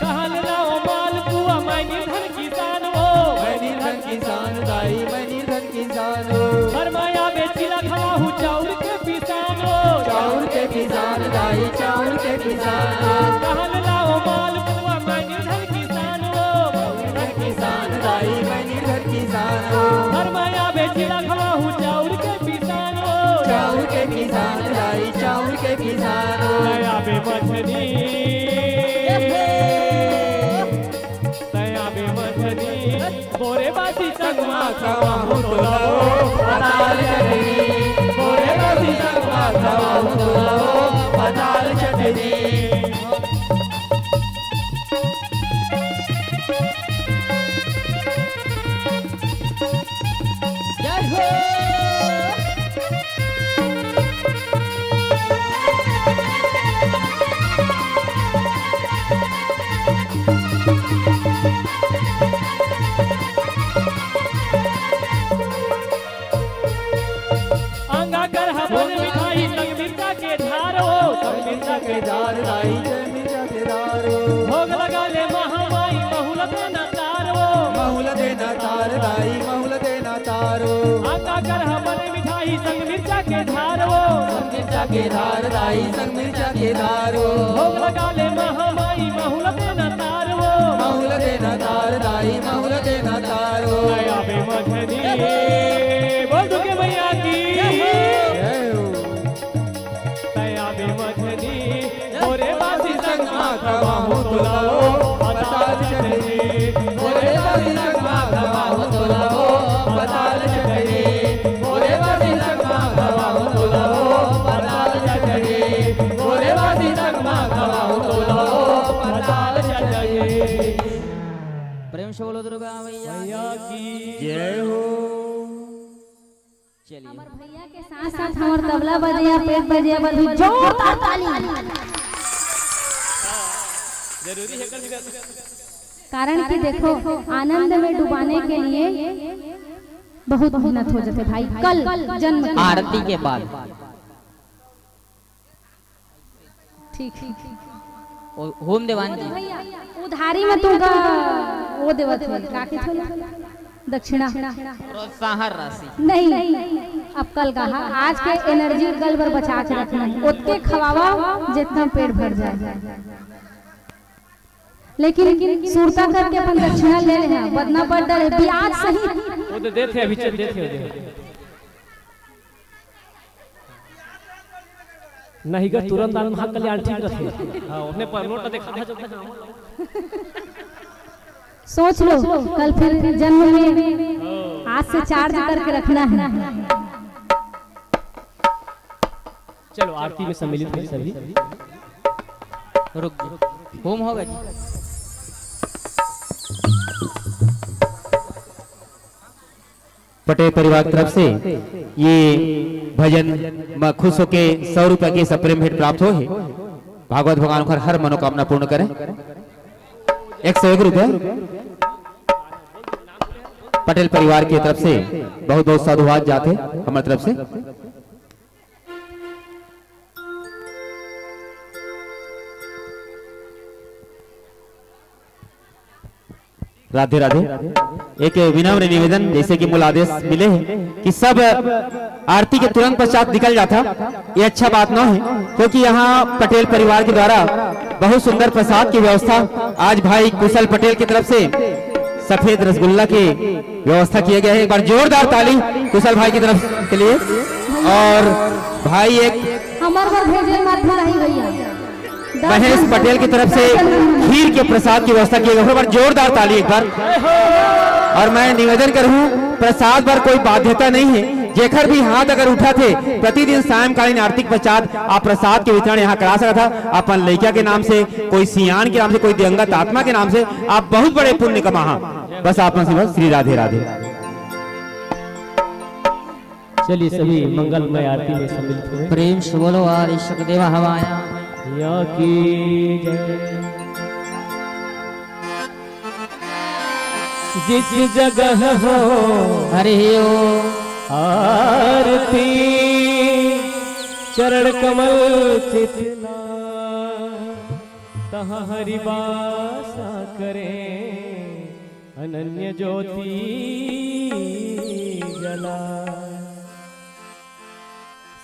कहल लाओ माल पुआ मैनी धन किसान हो, मैनी धन किसान दाई मैनी धन किसान हो, हर माया बेची रखवा हूँ चाउर के पिसान हो, चाउर के किसान दाई चाउर के किसान हो, कहल लाओ माल पुआ मैनी धन किसान हो, धन किसान दाई मैनी धन किसान हो, हर माया बेची रखवा हूँ चाउर के पिसान हो, चाउर के किसान दाई चाउर के किसान हो। तया बे मछली, तया बे मछली, बोरे बासी संग माँ खवा हूँ तो लाओ पताल चटनी, बोरे बासी संग मिर्चा के धार लाई जय मिर्चा के धार भोग लगा ले महामाई बहुल देना तार वो बहुल देना तार लाई बहुल देना तार आता कर हमारे मिठाई संग मिर्चा के धार वो संग मिर्चा के धार लाई संग मिर्चा के धार भोग लगा ले महामाई बहुल देना तार वो बहुल देना तार लाई बहुल देना तार आया बे मधनी बोल दुके भैया की तया बे मधनी ओरे बासी संग माखवाहु तुलाओ पताल चढ़े ओरे बासी संग माखवाहु तुलाओ पताल चढ़े ओरे बासी संग माखवाहु तुलाओ पताल चढ़े ओरे बासी संग माखवाहु तुलाओ पताल चढ़े। प्रेम से बोलो दुर्गा मैया की जय हो। चलिए हमार भैया के साथ साथ हमार तबला बजिया पेट बजिया बधु जोरदार ताली। जरूरी है कारण कि देखो आनंद में डुबाने के लिए बहुत मेहनत हो जाते भाई। कल जन्म के आरती के बाद ठीक होम देवान जी भैया उधारी में तुमका वो देवत है काके थोड़ी दक्षिणा प्रोत्साहन राशि नहीं। अब कल कहा आज के एनर्जी कल पर बचा के रखना उतने खवावा जितना पेट भर जाए। लेकिन सुरता करके अपन दक्षिणा ले लेना बदना पड़ डरे ब्याज सही वो तो देते अभी चल देते नहीं का तुरंत दान भाग कल्याण ठीक रखे हां उसने पर नोट देखा जो सोच लो कल फिर जन्म में आज से चार्ज करके रखना है। चलो आरती में सम्मिलित हैं सभी। रुक होम होगा जी। पटेल परिवार की तरफ से ये भजन खुश होके 100 रुपए की सप्रेम भेंट प्राप्त हो है। भागवत भगवान को हर मनोकामना पूर्ण करें। 101 रुपए पटेल परिवार की तरफ से बहुत बहुत साधुवाद जाते हमारी तरफ से। राधे राधे। एक विनम्र निवेदन जैसे कि मूल आदेश मिले हैं कि सब आरती के तुरंत पश्चात निकल जाता, ये अच्छा बात न है क्योंकि यहाँ पटेल परिवार के द्वारा बहुत सुंदर प्रसाद की व्यवस्था आज भाई कुशल पटेल की तरफ से सफेद रसगुल्ला की व्यवस्था किया गया है। एक बार जोरदार ताली कुशल भाई की तरफ के लिए। और भाई एक हमारे भेजे मत भुलाइए भैया महेश पटेल की तरफ से खीर के प्रसाद की व्यवस्था की गई है। जोरदार ताली एक बार। और मैं निवेदन करूं प्रसाद पर कोई बाध्यता नहीं है, जेकर भी हाथ अगर उठा थे प्रतिदिन सायंकालीन आरती के पश्चात आप प्रसाद के वितरण यहाँ करा सकता था। अपन लड़का के नाम से, कोई सियान के नाम से, कोई दिवंगत आत्मा के नाम से आप बहुत बड़े पुण्य कमा। बस आप बस श्री राधे राधे। चलिए सभी मंगलमय आरती में सम्मिलित हुए। प्रेम से बोलो आदि सुखदेव हमाया या की जय। जिस जगह हो हरि ओ आरती चरण कमल चितना तहाँ हरि वासा करे अनन्य ज्योति जला।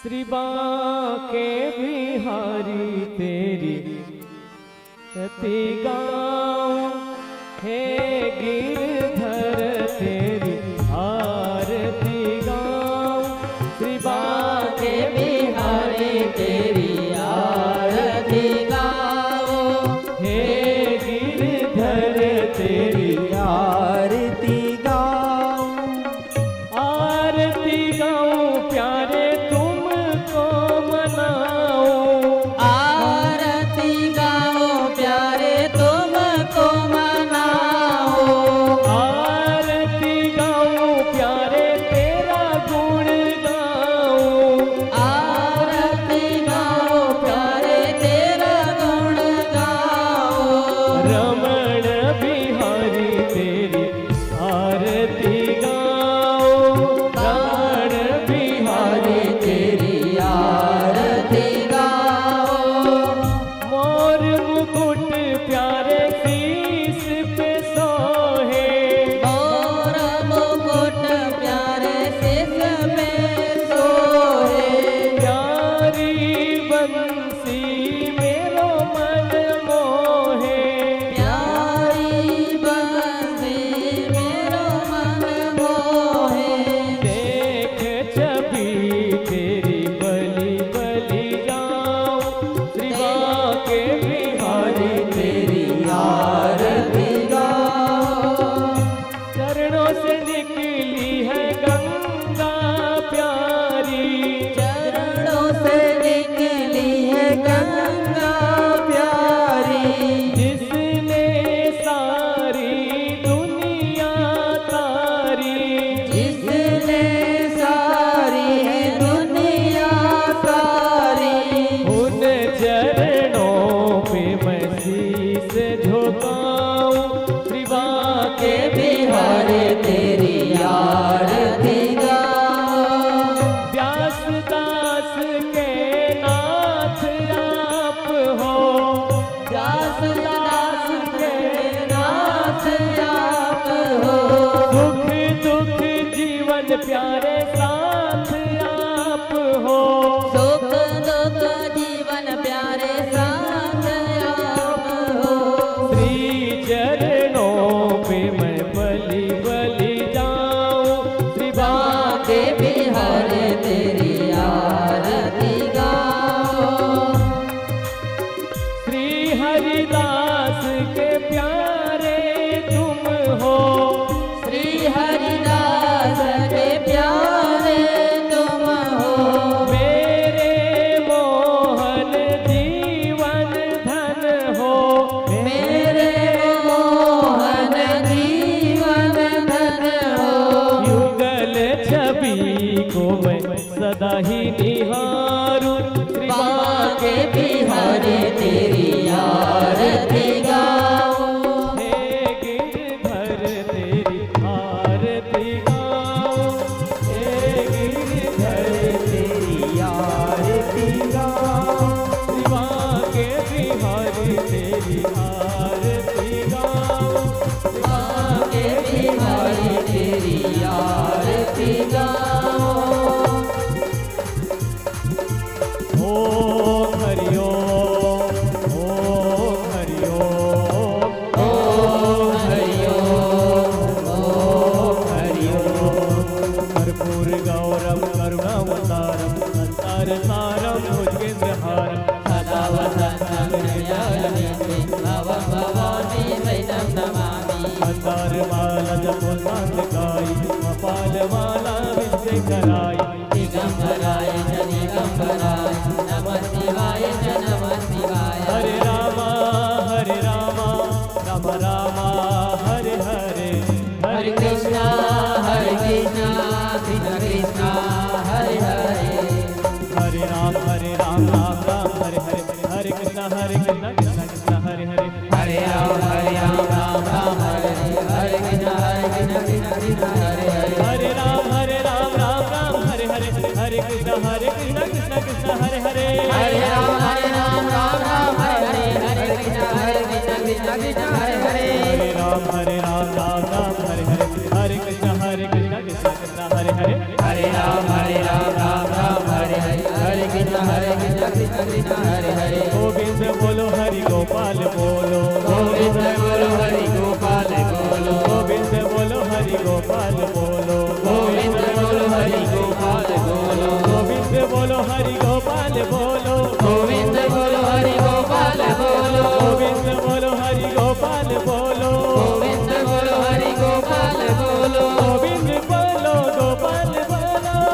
श्री बांके बिहारी तेरी अति गाँव हे गिरधर तेरी आरती गाँव। श्री बांके बिहारी तेरी आरती गाँव हे गिरधर तेरी आरती गाँव। आरती गाँव प्यारे आरती गाओ प्यारे तुमको मनाओ। आरती गाओ प्यारे तेरा गुण गाओ। आरती गाओ आरती गाओ शिवा के बिहारी तेरी आरती गाओ शिवा के बिहारी तेरी आरती गाओ ओम हरि ओम ओम हरि ओम ओम हरि ओम ओम हरि ओम कर्पूर गौरम करुणावतारम संसार सारम भुजगेन्द्रहारम सदा वसन्तं हृदयारविन्दे भवं भवानी सहितं नमामि मंदार माला जपोन्मालिकाई कपाल माला विजय कराई दिगंबराय च दिगंबराय नमः शिवाय च नमः शिवाय हरे रामा राम रामा हरे हरे हरे कृष्णा कृष्ण कृष्ण हरे हरे हरे राम राम राम हरे हरे हरे कृष्णा कृष्ण कृष्ण हरे हरे हरे राम राम हरे हरे कृष्ण कृष्ण कृष्ण हरे हरे हरे राम राम हरे हरे हरे कृष्ण कृष्ण कृष्ण हरे हरे हरे राम राम हरे हरे कृष्ण कृष्ण कृष्ण हरे हरे हरे राम राम हरे हरे हरे कृष्ण कृष्ण कृष्ण हरे हरे हरे राम राम हरे हरे कृष्ण कृष्ण कृष्ण हरे हरे गोविंद बोलो हरि गोपाल बोलो गोविंद बोलो हरि गोपाल बोलो गोविंद बोलो हरि गोपाल बोलो गोविंद बोलो हरि गोपाल बोलो गोविंद बोलो हरि गोपाल बोलो गोविंद बोलो हरि गोपाल बोलो गोविंद बोलो हरि गोपाल बोलो गोविंद बोलो हरि गोपाल बोलो गोविंद बोलो गोपाल बोलो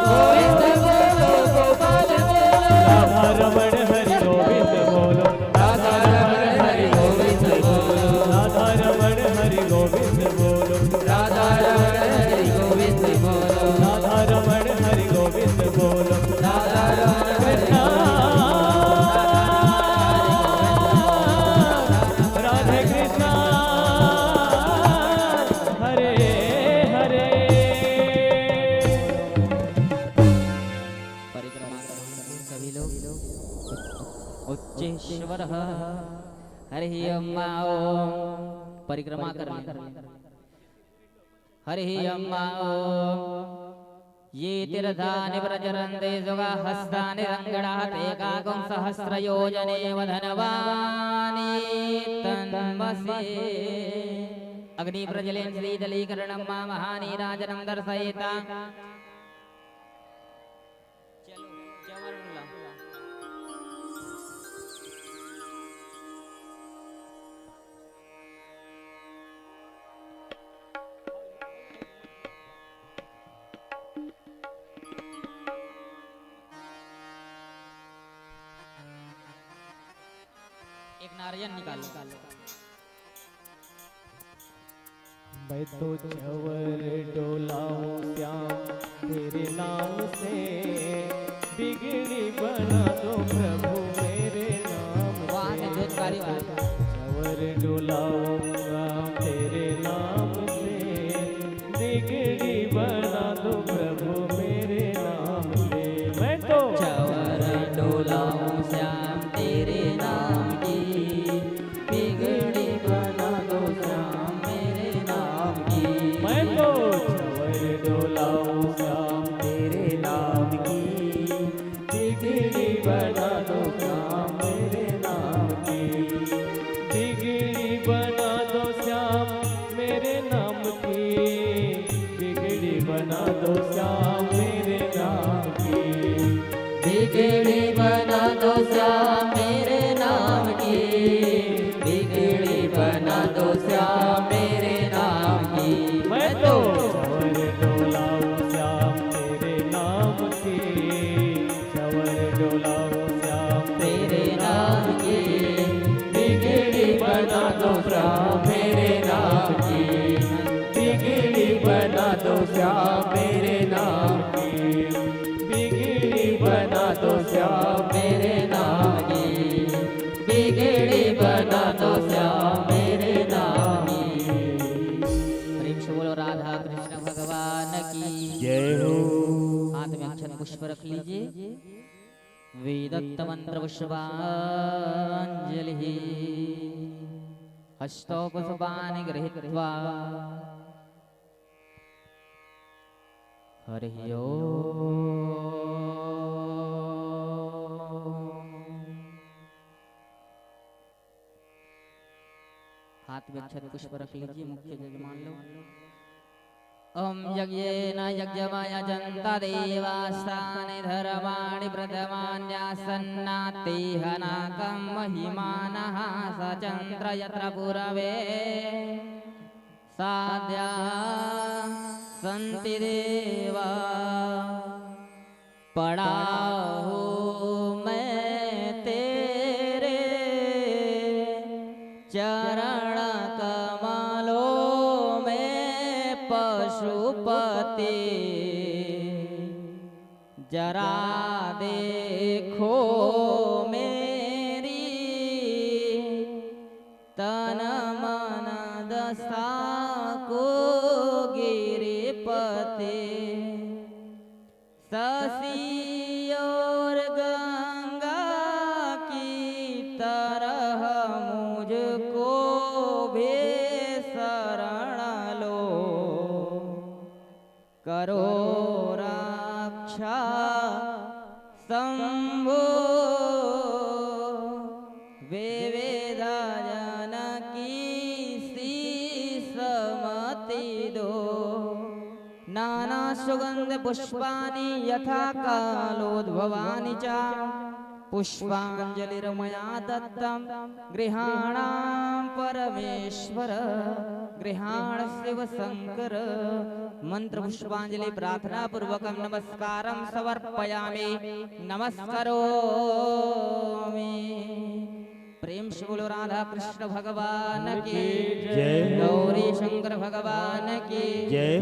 गोविंद बोलो गोपाल बोलो राधा रमण हरि गोविंद बोलो राधा रमण हरि गोविंद बोलो राधा रमण हरि गोविंद बोलो राधा रमण हरि गोविंद बोलो राधा रमण हरि गोविंद बोलो राधा रमण कृष्णा राधे कृष्णा हरे हरे परिक्रमा करें सभी लोग उच्चेश्वर हरि ओम परिक्रमा कर हरि ओम ये तीर्थानि प्रचरन्ते सुगा हस्तानि रङ्गणाते काकुं सहस्रयोजने वधनवानि तन्वसे अग्नि प्रज्वलेन श्रीदलीकरणं मा महानीराजनं दर्शयेता चलो जवरण ला एक नारियल निकालो मैं तो चवर डोलाऊं श्याम तेरे नाम से बिगड़ी बना दो प्रभु मेरे नाम वहाँ से जोतकारी वाला चवर डोलाऊं श्याम तेरे नाम से बिगड़ी बना दो प्रभु मेरे नाम से मैं तो चवर डोलाऊं श्याम तेरे नाम की बिगड़ी बना दो श्याम मेरे नाम की मैं तो चवर डोलाऊं श्याम तेरे नाम की बिगड़ी बना दो श्याम मेरे नाम की बिगड़ी बना दो श्याम मेरे नाम की बिगड़ी बना दो श्याम मेरे नाम की बिगड़ी बना दो श्याम मेरे नाम की बिगड़ी बना दो श्याम मेरे नाम की मैं तो चवर डोलाऊं श्याम तेरे नाम की चवर डोलाऊं श्याम तेरे नाम की बिगड़ी बना दो श्याम मेरे नाम की बिगड़ी बना दो श्याम मेरे नाम की बिगड़ी बना दो श्याम मेरे नाम की बिगड़ी बना दो श्याम मेरे नाम की प्रेम से बोलो राधा कृष्ण भगवान की जय हो। हाथ में अक्षत पुष्प रख लीजिए वेदत्तमन्त्रपुष्पाञ्जलिः हस्तौ पुष्पाणि गृहीत्वा हरिः हाथ में अक्षत पुष्प रख लीजिए। मुख्य यजमान लो। ओम यज्ञेन यज्ञमयजन्त देवास्तानि धर्माणि प्रथमान्यासन्नातिहनाकं महिमानः सचन्द्र यत्र पूरवे साध्या सन्ति देवा पढ़ाहु मैं तेरे चरण कमलों में पशुपति जरा देखो मेरी तन मन दशा को गिरिपति शशि और गंगा की तरह मुझको भी शरण लो करो रक्षा शंभो विविध जन की शीशमति दो नाना सुगंध पुष्पानि यथा कालोद्भवानि च पुष्पांजलिर्मया दत्तं गृहाणां परमेश्वर गृहाण शिव शंकर मंत्र पुष्पांजलि प्रार्थना पूर्वकं नमस्कारं समर्पयामि नमस्करोमि। प्रेम से बोलो राधा कृष्ण भगवान की जय। गौरी शंकर भगवान की जय।